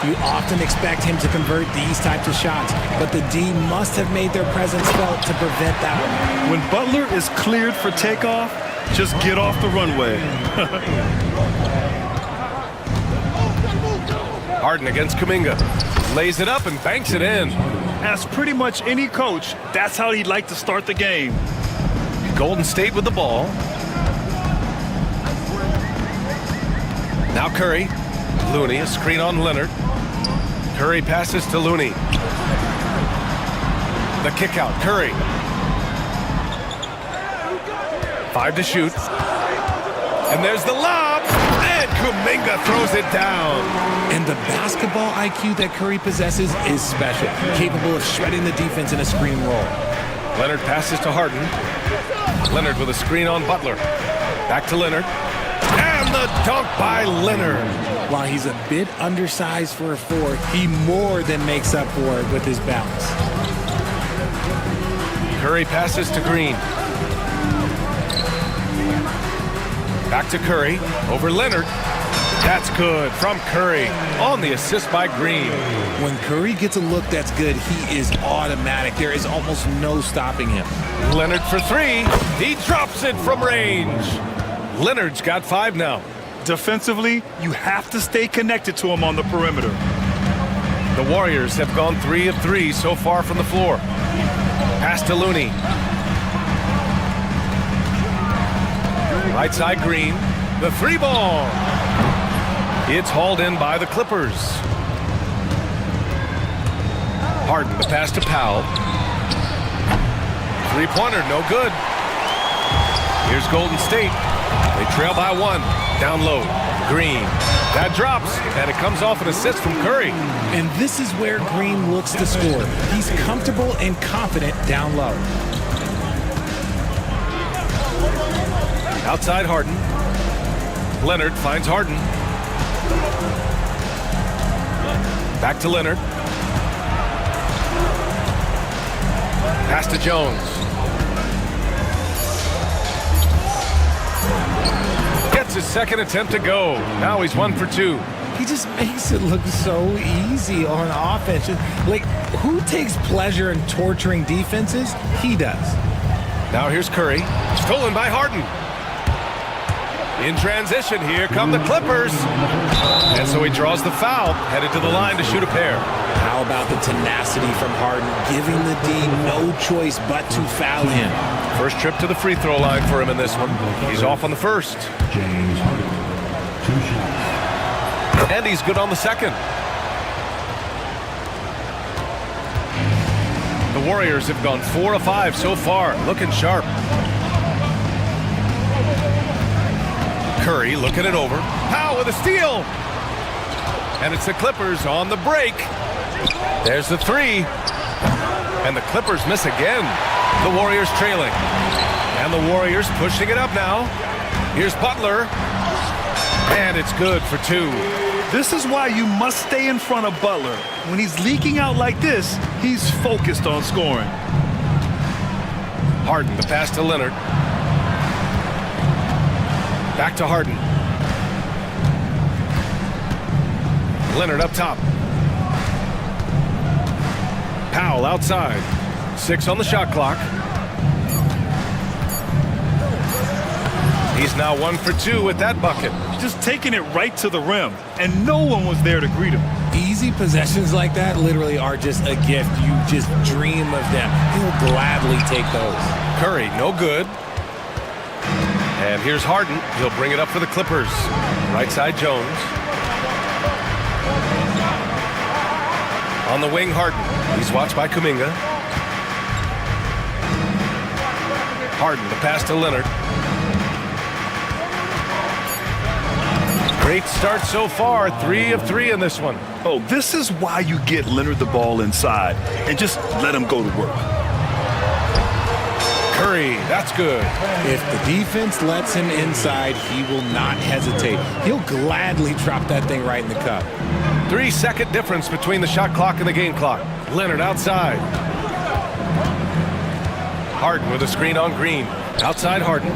You often expect him to convert these types of shots, but the D must have made their presence felt to prevent that one. When Butler is cleared for takeoff, just get off the runway. Harden against Kuminga. Lays it up and banks it in. As pretty much any coach, that's how he'd like to start the game. Golden State with the ball. Now Curry. Looney, a screen on Leonard. Curry passes to Looney. The kick out, Curry. 5 to shoot. And there's the lob. And Kuminga throws it down. And the basketball IQ that Curry possesses is special, capable of shredding the defense in a screen roll. Leonard passes to Harden. Leonard with a screen on Butler. Back to Leonard. And the dunk by Leonard. While he's a bit undersized for a 4, he more than makes up for it with his bounce. Curry passes to Green. Back to Curry. Over Leonard. That's good from Curry on the assist by Green. When Curry gets a look that's good, he is automatic. There is almost no stopping him. Leonard for 3. He drops it from range. Leonard's got 5 now. Defensively, you have to stay connected to him on the perimeter. The Warriors have gone 3 of 3 so far from the floor. Pass to Looney. Right side Green. The 3 ball. It's hauled in by the Clippers. Harden, the pass to Powell. 3-pointer, no good. Here's Golden State. They trail by 1. Down low. Green. That drops, and it comes off an assist from Curry. And this is where Green looks to score. He's comfortable and confident down low. Outside Harden. Leonard finds Harden. Back to Leonard. Pass to Jones. Gets his second attempt to go. Now he's 1 for 2. He just makes it look so easy on offense. Like, who takes pleasure in torturing defenses? He does. Now here's Curry. Stolen by Harden. In transition, here come the Clippers. And so he draws the foul, headed to the line to shoot a pair. How about the tenacity from Harden, giving the D no choice but to foul him. First trip to the free throw line for him in this one. He's off on the first. James Harden, 2 shots. And he's good on the second. The Warriors have gone 4 of 5 so far, looking sharp. Curry looking it over. Powell with a steal. And it's the Clippers on the break. There's the 3. And the Clippers miss again. The Warriors trailing. And the Warriors pushing it up now. Here's Butler. And it's good for 2. This is why you must stay in front of Butler. When he's leaking out like this, he's focused on scoring. Harden, the pass to Leonard. Back to Harden. Leonard up top. Powell outside. 6 on the shot clock. He's now 1 for 2 with that bucket. Just taking it right to the rim, and no one was there to greet him. Easy possessions like that literally are just a gift. You just dream of them. He'll gladly take those. Curry, no good. And here's Harden. He'll bring it up for the Clippers. Right side Jones. On the wing, Harden. He's watched by Kuminga. Harden, the pass to Leonard. Great start so far. 3 of 3 in this one. Oh, this is why you get Leonard the ball inside and just let him go to work. Curry, that's good. If the defense lets him inside, he will not hesitate. He'll gladly drop that thing right in the cup. 3-second difference between the shot clock and the game clock. Leonard outside. Harden with a screen on Green. Outside Harden.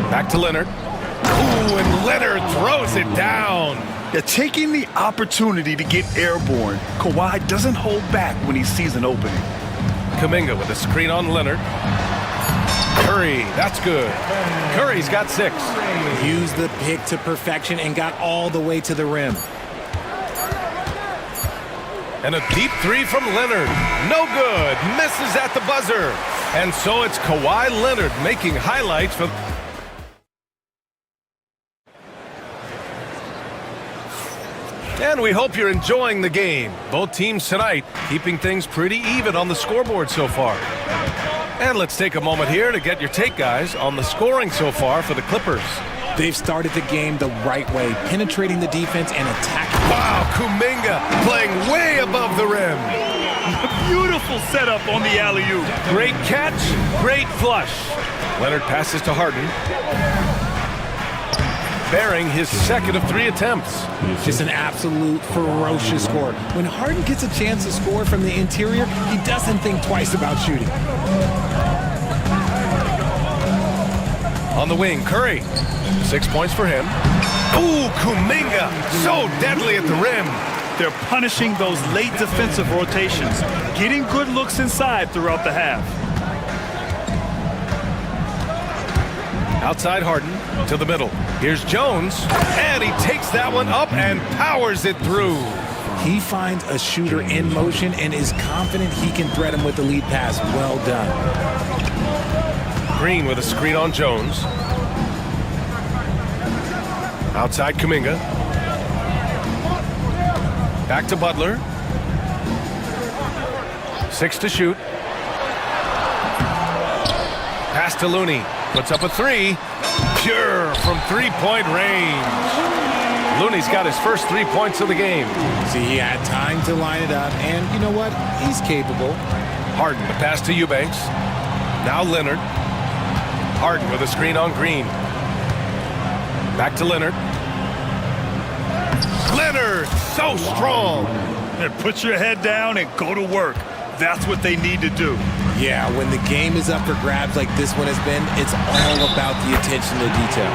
Back to Leonard. Ooh, and Leonard throws it down. Yeah, taking the opportunity to get airborne, Kawhi doesn't hold back when he sees an opening. Kuminga with a screen on Leonard. Curry, that's good. Curry's got 6. Used the pick to perfection and got all the way to the rim. And a deep 3 from Leonard. No good. Misses at the buzzer. And so it's Kawhi Leonard making highlights for... And we hope you're enjoying the game. Both teams tonight keeping things pretty even on the scoreboard so far. And let's take a moment here to get your take, guys, on the scoring so far for the Clippers. They've started the game the right way, penetrating the defense and attacking. Wow, Kuminga playing way above the rim. Beautiful setup on the alley-oop. Great catch, great flush. Leonard passes to Harden. Bearing his second of 3 attempts. Just an absolute ferocious score. When Harden gets a chance to score from the interior, he doesn't think twice about shooting. On the wing, Curry. 6 points for him. Ooh, Kuminga, so deadly at the rim. They're punishing those late defensive rotations, getting good looks inside throughout the half. Outside Harden to the middle. Here's Jones, and he takes that one up and powers it through. He finds a shooter in motion and is confident he can threat him with the lead pass. Well done. Green with a screen on Jones. Outside Kuminga. Back to Butler. 6 to shoot. Pass to Looney. Puts up a 3. Pure from 3-point range. Looney's got his first 3 points of the game. See, he had time to line it up, and you know what? He's capable. Harden, the pass to Eubanks. Now Leonard. Harden with a screen on Green. Back to Leonard. Leonard, so strong. And put your head down and go to work. That's what they need to do. Yeah, when the game is up for grabs like this one has been, it's all about the attention to detail.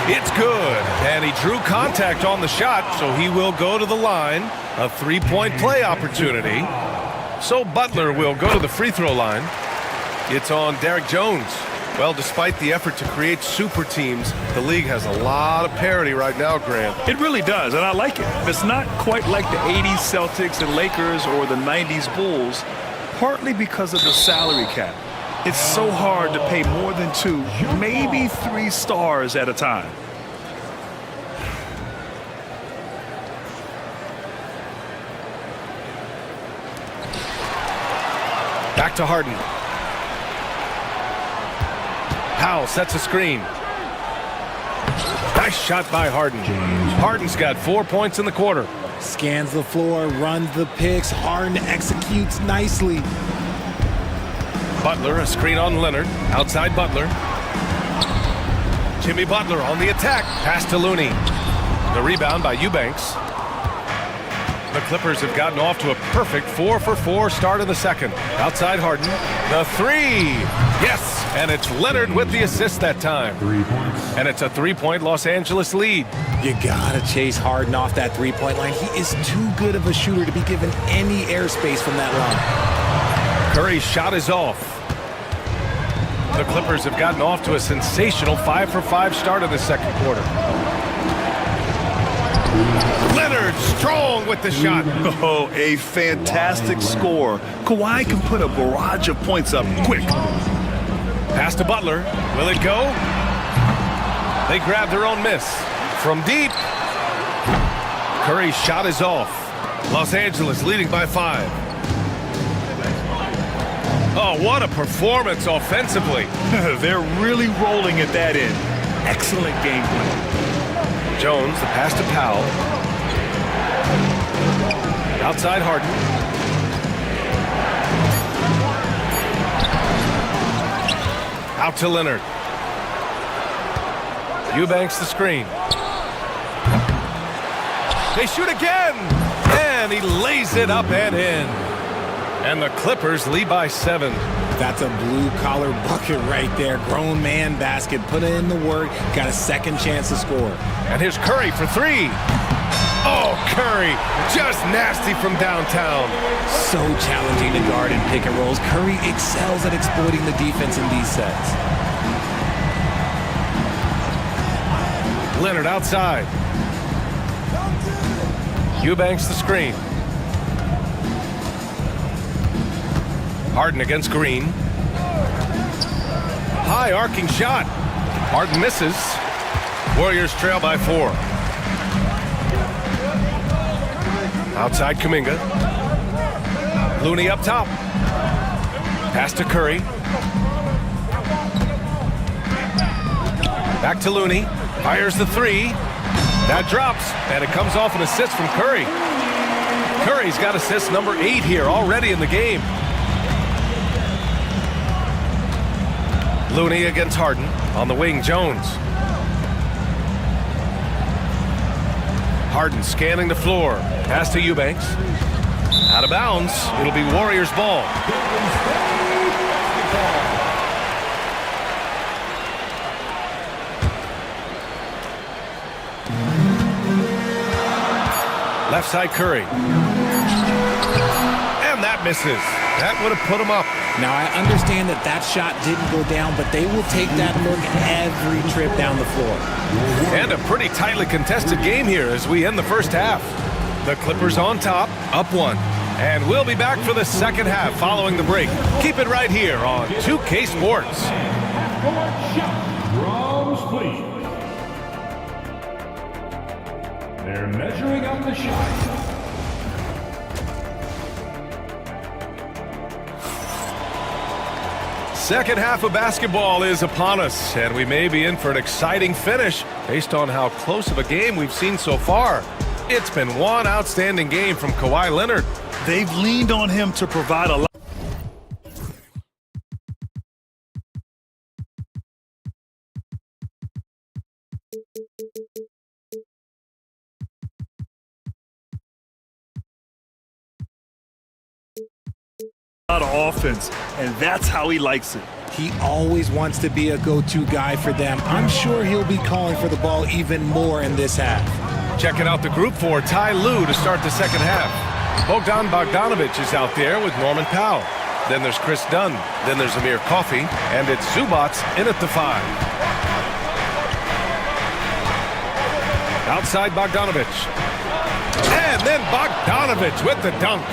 It's good, and he drew contact on the shot, so he will go to the line. A 3-point play opportunity. So Butler will go to the free throw line. It's on Derek Jones. Well, despite the effort to create super teams, the league has a lot of parity right now, Grant. It really does, and I like it. It's not quite like the 80s Celtics and Lakers or the 90s Bulls, partly because of the salary cap. It's so hard to pay more than 2, maybe 3 stars at a time. Back to Harden. Powell sets a screen. Nice shot by Harden. Harden's got 4 points in the quarter. Scans the floor, runs the picks. Harden executes nicely. Butler, a screen on Leonard. Outside Butler. Jimmy Butler on the attack. Pass to Looney. The rebound by Eubanks. The Clippers have gotten off to a perfect 4-for-4 start in the second. Outside Harden. The 3. Yes, and it's Leonard with the assist that time. 3 points. And it's a 3-point Los Angeles lead. You gotta chase Harden off that 3-point line. He is too good of a shooter to be given any airspace from that line. Curry's shot is off. The Clippers have gotten off to a sensational 5-for-5 start in the second quarter. Leonard strong with the shot. Oh, a fantastic score. Kawhi can put a barrage of points up quick. Pass to Butler. Will it go? They grab their own miss. From deep. Curry's shot is off. Los Angeles leading by 5. Oh, what a performance offensively. They're really rolling at that end. Excellent game plan. Jones, the pass to Powell. Outside Harden. Out to Leonard. Eubanks the screen. They shoot again! And he lays it up and in. And the Clippers lead by 7. That's a blue-collar bucket right there. Grown man basket. Put in the work. Got a second chance to score. And here's Curry for 3. Oh, Curry, just nasty from downtown. So challenging to guard in pick and rolls. Curry excels at exploiting the defense in these sets. Leonard outside. Eubanks the screen. Harden against Green. High arcing shot. Harden misses. Warriors trail by 4. Outside Kuminga. Looney up top. Pass to Curry. Back to Looney. Fires the 3. That drops, and it comes off an assist from Curry. Curry's got assist number 8 here already in the game. Looney against Harden. On the wing, Jones. Harden scanning the floor. Pass to Eubanks. Out of bounds. It'll be Warriors ball. Left side Curry. And that misses. That would have put him up. Now, I understand that that shot didn't go down, but they will take that look every trip down the floor. And a pretty tightly contested game here as we end the first half. The Clippers on top, up 1. And we'll be back for the second half following the break. Keep it right here on 2K Sports. Drums, please. They're measuring up the shot. Second half of basketball is upon us, and we may be in for an exciting finish based on how close of a game we've seen so far. It's been one outstanding game from Kawhi Leonard. They've leaned on him to provide a lot. Of offense, and that's how he likes it. He always wants to be a go-to guy for them. I'm sure he'll be calling for the ball even more in this half. Checking out the group for Ty Lue to start the second half. Bogdan Bogdanovic is out there with Norman Powell. Then there's Chris Dunn. Then there's Amir Coffey. And it's Zubats in at the 5. Outside Bogdanovic. And then Bogdanovic with the dunk.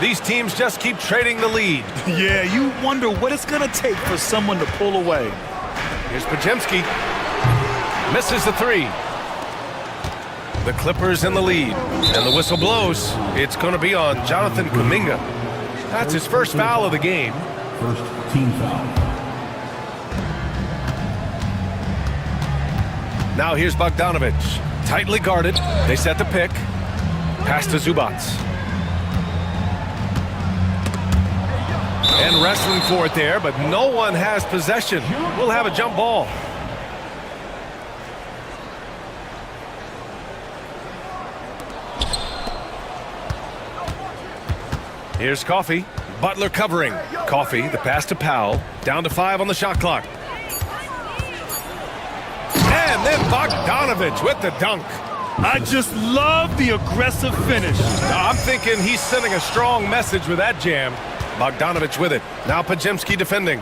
These teams just keep trading the lead. Yeah, you wonder what it's going to take for someone to pull away. Here's Podziemski. Misses the 3. The Clippers in the lead. And the whistle blows. It's going to be on Jonathan Kuminga. That's his first foul of the game. First team foul. Now here's Bogdanovic. Tightly guarded. They set the pick. Pass to Zubats. And wrestling for it there, but no one has possession. We'll have a jump ball. Here's Coffey. Butler covering. Coffey, the pass to Powell. Down to 5 on the shot clock. And then Bogdanovic with the dunk. I just love the aggressive finish. I'm thinking he's sending a strong message with that jam. Bogdanovic with it. Now Podziemski defending.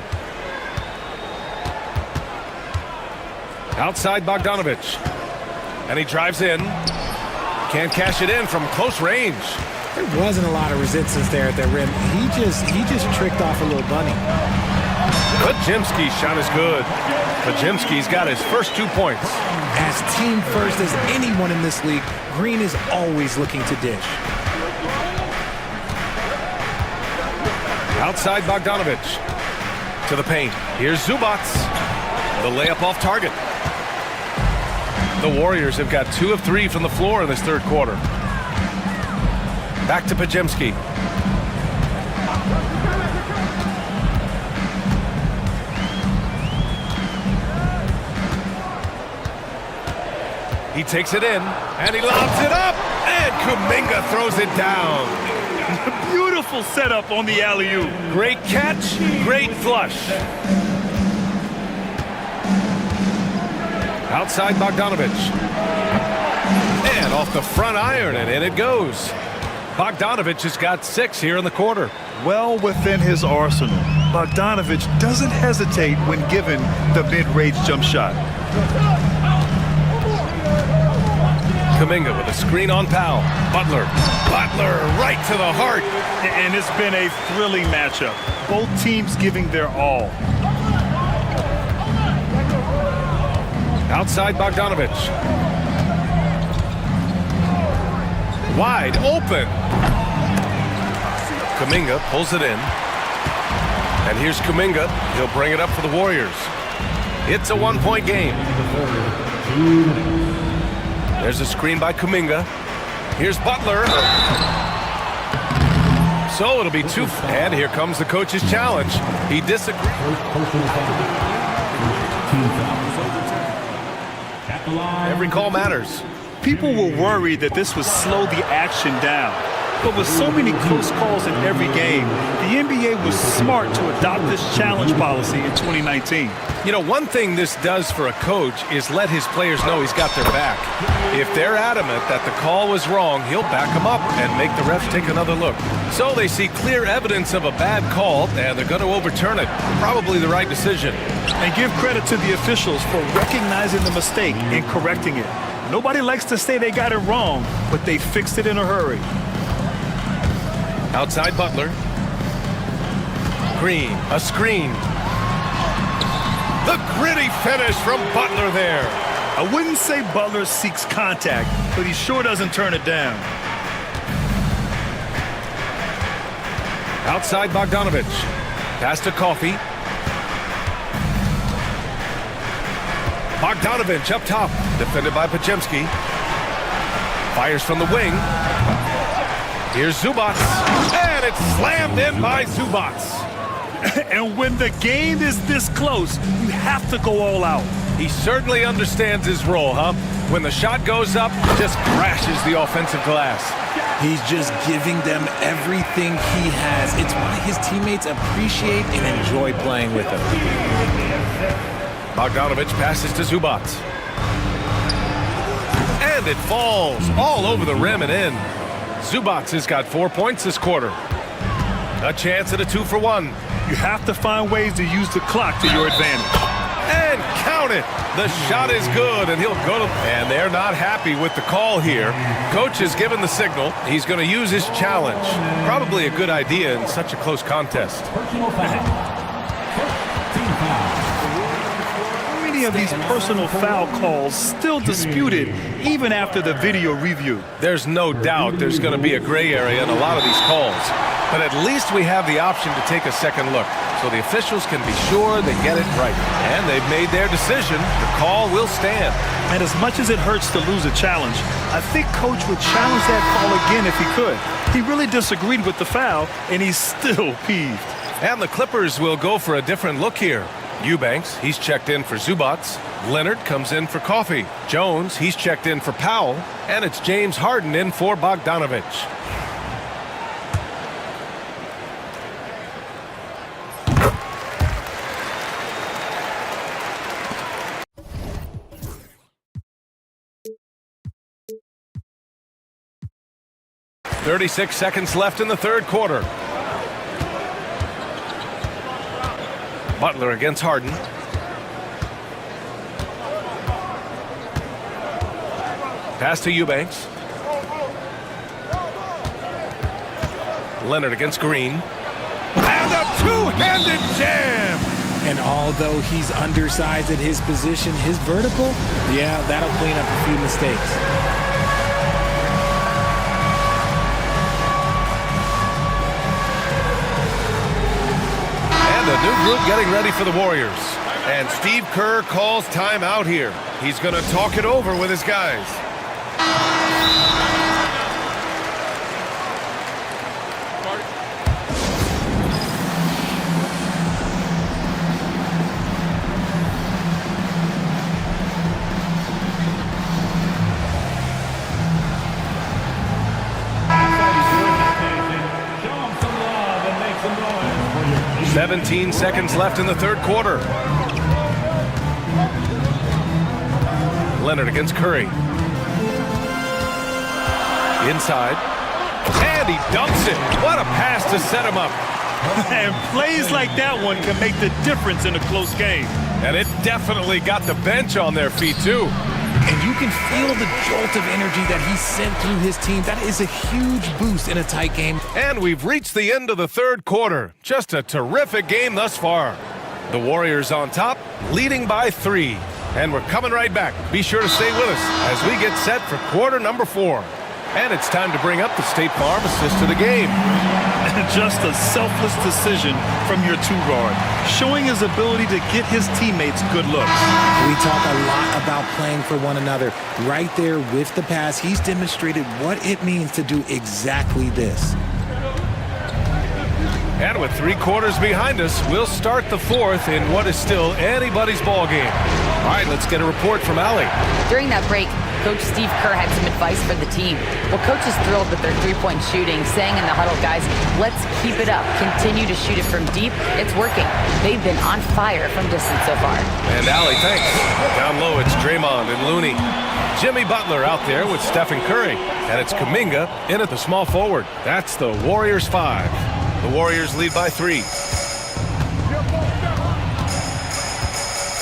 Outside Bogdanovic. And he drives in. Can't cash it in from close range. There wasn't a lot of resistance there at the rim. He just tricked off a little bunny. Podziemski's shot is good. Podziemski's got his first 2 points. As team first as anyone in this league, Green is always looking to dish. Outside Bogdanovic. To the paint. Here's Zubats. The layup off target. The Warriors have got 2 of 3 from the floor in this third quarter. Back to Podziemski. He takes it in, and he lobs it up, and Kuminga throws it down. Beautiful setup on the alley-oop. Great catch, great flush. Outside Bogdanovic. And off the front iron, and in it goes. Bogdanovic has got 6 here in the quarter. Well within his arsenal. Bogdanovic doesn't hesitate when given the mid-range jump shot. Kuminga with a screen on Powell. Butler right to the heart. And it's been a thrilling matchup. Both teams giving their all. Outside Bogdanovic. Wide open. Kuminga pulls it in. And here's Kuminga. He'll bring it up for the Warriors. It's a 1-point game. There's a screen by Kuminga. Here's Butler. So it'll be 2. And here comes the coach's challenge. He disagrees. Every call matters. People were worried that this would slow the action down. But with so many close calls in every game, the NBA was smart to adopt this challenge policy in 2019. You know, one thing this does for a coach is let his players know he's got their back. If they're adamant that the call was wrong, he'll back them up and make the refs take another look. So they see clear evidence of a bad call, and they're going to overturn it. Probably the right decision. And give credit to the officials for recognizing the mistake and correcting it. Nobody likes to say they got it wrong, but they fixed it in a hurry. Outside Butler. Green, a screen. The gritty finish from Butler there. I wouldn't say Butler seeks contact, but he sure doesn't turn it down. Outside Bogdanovic. Pass to Coffey. Bogdanovic up top. Defended by Podziemski. Fires from the wing. Here's Zubac. And it's slammed in by Zubac. And when the game is this close, you have to go all out. He certainly understands his role, huh? When the shot goes up, just crashes the offensive glass. He's just giving them everything he has. It's why his teammates appreciate and enjoy playing with him. Bogdanovic passes to Zubac. And it falls all over the rim and in. Zubac has got 4 points this quarter. A chance at a 2-for-1. You have to find ways to use the clock to your advantage. And count it. The shot is good, and he'll go to... And they're not happy with the call here. Coach has given the signal. He's going to use his challenge. Probably a good idea in such a close contest. Of these personal foul calls still disputed even after the video review. There's no doubt there's going to be a gray area in a lot of these calls, but at least we have the option to take a second look so the officials can be sure they get it right. And they've made their decision. The call will stand. And as much as it hurts to lose a challenge, I think Coach would challenge that call again if he could. He really disagreed with the foul, and he's still peeved. And the Clippers will go for a different look here. Eubanks, he's checked in for Zubac. Leonard comes in for Coffey. Jones, he's checked in for Powell. And it's James Harden in for Bogdanovic. .36 seconds left in the third quarter. Butler against Harden. Pass to Eubanks. Leonard against Green. And a two-handed jam! And although he's undersized at his position, his vertical, yeah, that'll clean up a few mistakes. And a new group getting ready for the Warriors. And Steve Kerr calls timeout here. He's going to talk it over with his guys. 17 seconds left in the third quarter. Leonard against Curry. Inside. And he dumps it. What a pass to set him up. And plays like that one can make the difference in a close game. And it definitely got the bench on their feet, too. And you can feel the jolt of energy that he sent through his team. That is a huge boost in a tight game. And we've reached the end of the third quarter. Just a terrific game thus far. The Warriors on top, leading by 3. And we're coming right back. Be sure to stay with us as we get set for quarter number 4. And it's time to bring up the State Farm assist to the game. Just a selfless decision from your two-guard, showing his ability to get his teammates good looks. We talk a lot about playing for one another. Right there with the pass, he's demonstrated what it means to do exactly this. And with 3 quarters behind us, we'll start the fourth in what is still anybody's ball game. All right, let's get a report from Allie. During that break, Coach Steve Kerr had some advice for the team. Well, Coach is thrilled with their three-point shooting, saying in the huddle, guys, let's keep it up. Continue to shoot it from deep. It's working. They've been on fire from distance so far. And Allie, thanks. Down low, it's Draymond and Looney. Jimmy Butler out there with Stephen Curry. And it's Kuminga in at the small forward. That's the Warriors 5. The Warriors lead by 3.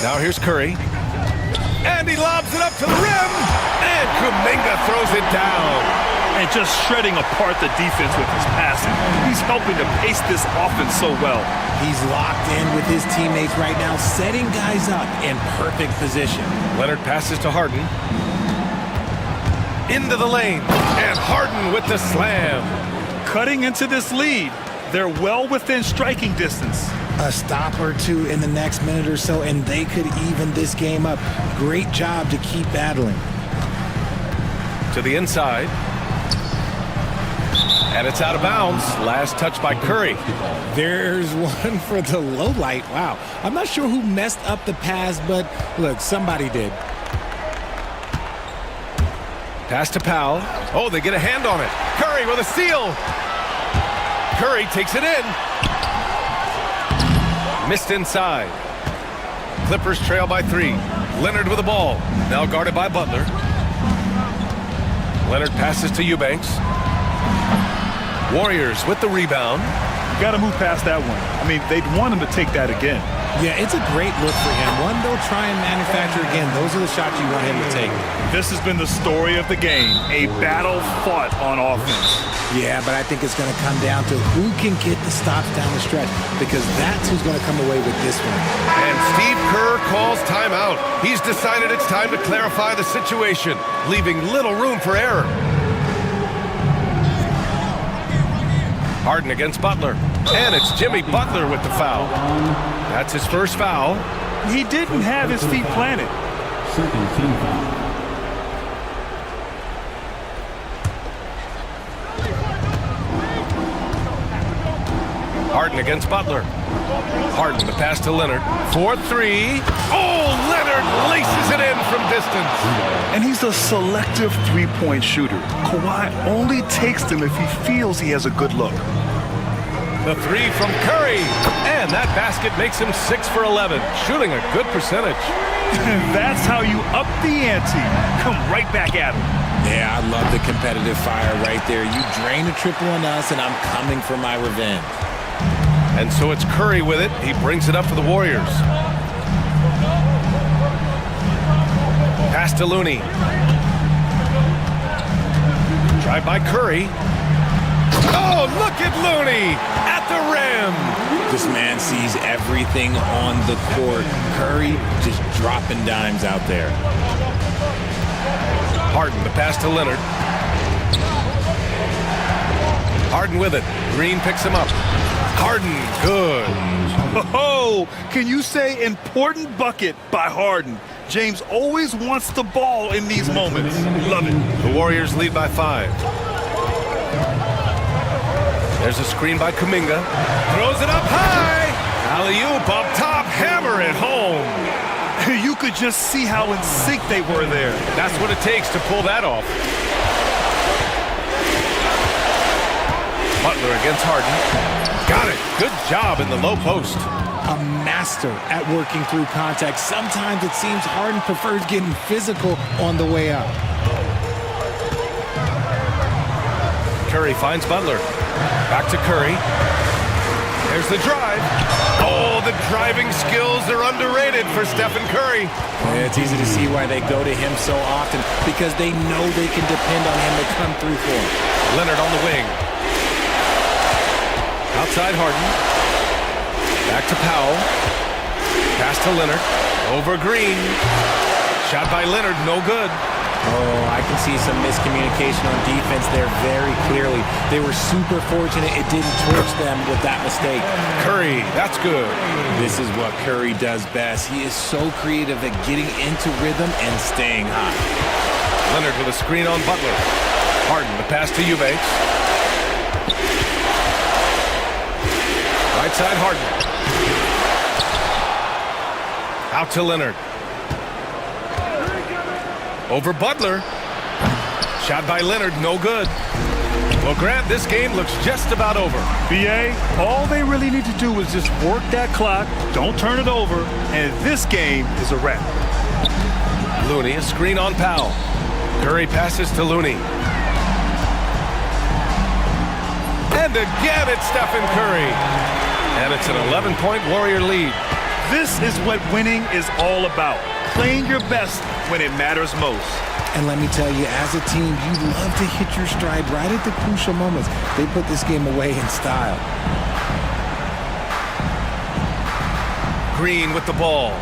Now here's Curry. And he lobs it up to the rim. And Kuminga throws it down. And just shredding apart the defense with his passing. He's helping to pace this offense so well. He's locked in with his teammates right now, setting guys up in perfect position. Leonard passes to Harden. Into the lane. And Harden with the slam. Cutting into this lead. They're well within striking distance. A stop or two in the next minute or so, and they could even this game up. Great job to keep battling. To the inside. And it's out of bounds. Last touch by Curry. There's one for the low light. Wow. I'm not sure who messed up the pass, but look, somebody did. Pass to Powell. Oh, they get a hand on it. Curry with a steal. Curry takes it in. Missed inside. Clippers trail by 3. Leonard with the ball. Now guarded by Butler. Leonard passes to Eubanks. Warriors with the rebound. Got to move past that one. I mean, they'd want him to take that again. Yeah, it's a great look for him. One they'll try and manufacture again. Those are the shots you want him to take. This has been the story of the game. A battle fought on offense. Yeah, but I think it's going to come down to who can get the stops down the stretch, because that's who's going to come away with this one. And Steve Kerr calls timeout. He's decided it's time to clarify the situation, leaving little room for error. Harden against Butler. And it's Jimmy Butler with the foul. That's his first foul. He didn't have his feet planted. Second team foul. Harden against Butler. Harden, the pass to Leonard. 4-3. Oh, Leonard laces it in from distance. And he's a selective three-point shooter. Kawhi only takes them if he feels he has a good look. The 3 from Curry. And that basket makes him 6 for 11, shooting a good percentage. That's how you up the ante. Come right back at him. Yeah, I love the competitive fire right there. You drain a triple on us, and I'm coming for my revenge. And so it's Curry with it. He brings it up for the Warriors. Pass to Looney. Drive by Curry. Oh, look at Looney at the rim. This man sees everything on the court. Curry just dropping dimes out there. Harden, the pass to Leonard. Harden with it. Green picks him up. Harden, good. Oh, can you say important bucket by Harden? James always wants the ball in these moments. Love it. The Warriors lead by 5. There's a screen by Kuminga. Throws it up high. Alley-oop up top. Hammer it home. You could just see how in sync they were there. That's what it takes to pull that off. Butler against Harden. Got Got it. Good job in the low post. A master at working through contact. Sometimes it seems Harden prefers getting physical on the way up. Curry finds Butler. Back to Curry. There's the drive. Oh, the driving skills are underrated for Stephen Curry. Yeah, it's easy to see why they go to him so often, because they know they can depend on him to come through for them. Leonard on the wing. Outside Harden. Back to Powell. Pass to Leonard. Over Green. Shot by Leonard, no good. Oh, I can see some miscommunication on defense there very clearly. They were super fortunate it didn't torch them with that mistake. Curry, that's good. This is what Curry does best. He is so creative at getting into rhythm and staying hot. Leonard with a screen on Butler. Harden, the pass to Eubanks. Right side Harden. Out to Leonard. Over Butler. Shot by Leonard, no good. Well, Grant, this game looks just about over. BA, all they really need to do is just work that clock, don't turn it over, and this game is a wrap. Looney, a screen on Powell. Curry passes to Looney. And again, it's Stephen Curry. And it's an 11-point Warrior lead. This is what winning is all about. Playing your best when it matters most. And let me tell you, as a team, you love to hit your stride right at the crucial moments. They put this game away in style. Green with the ball.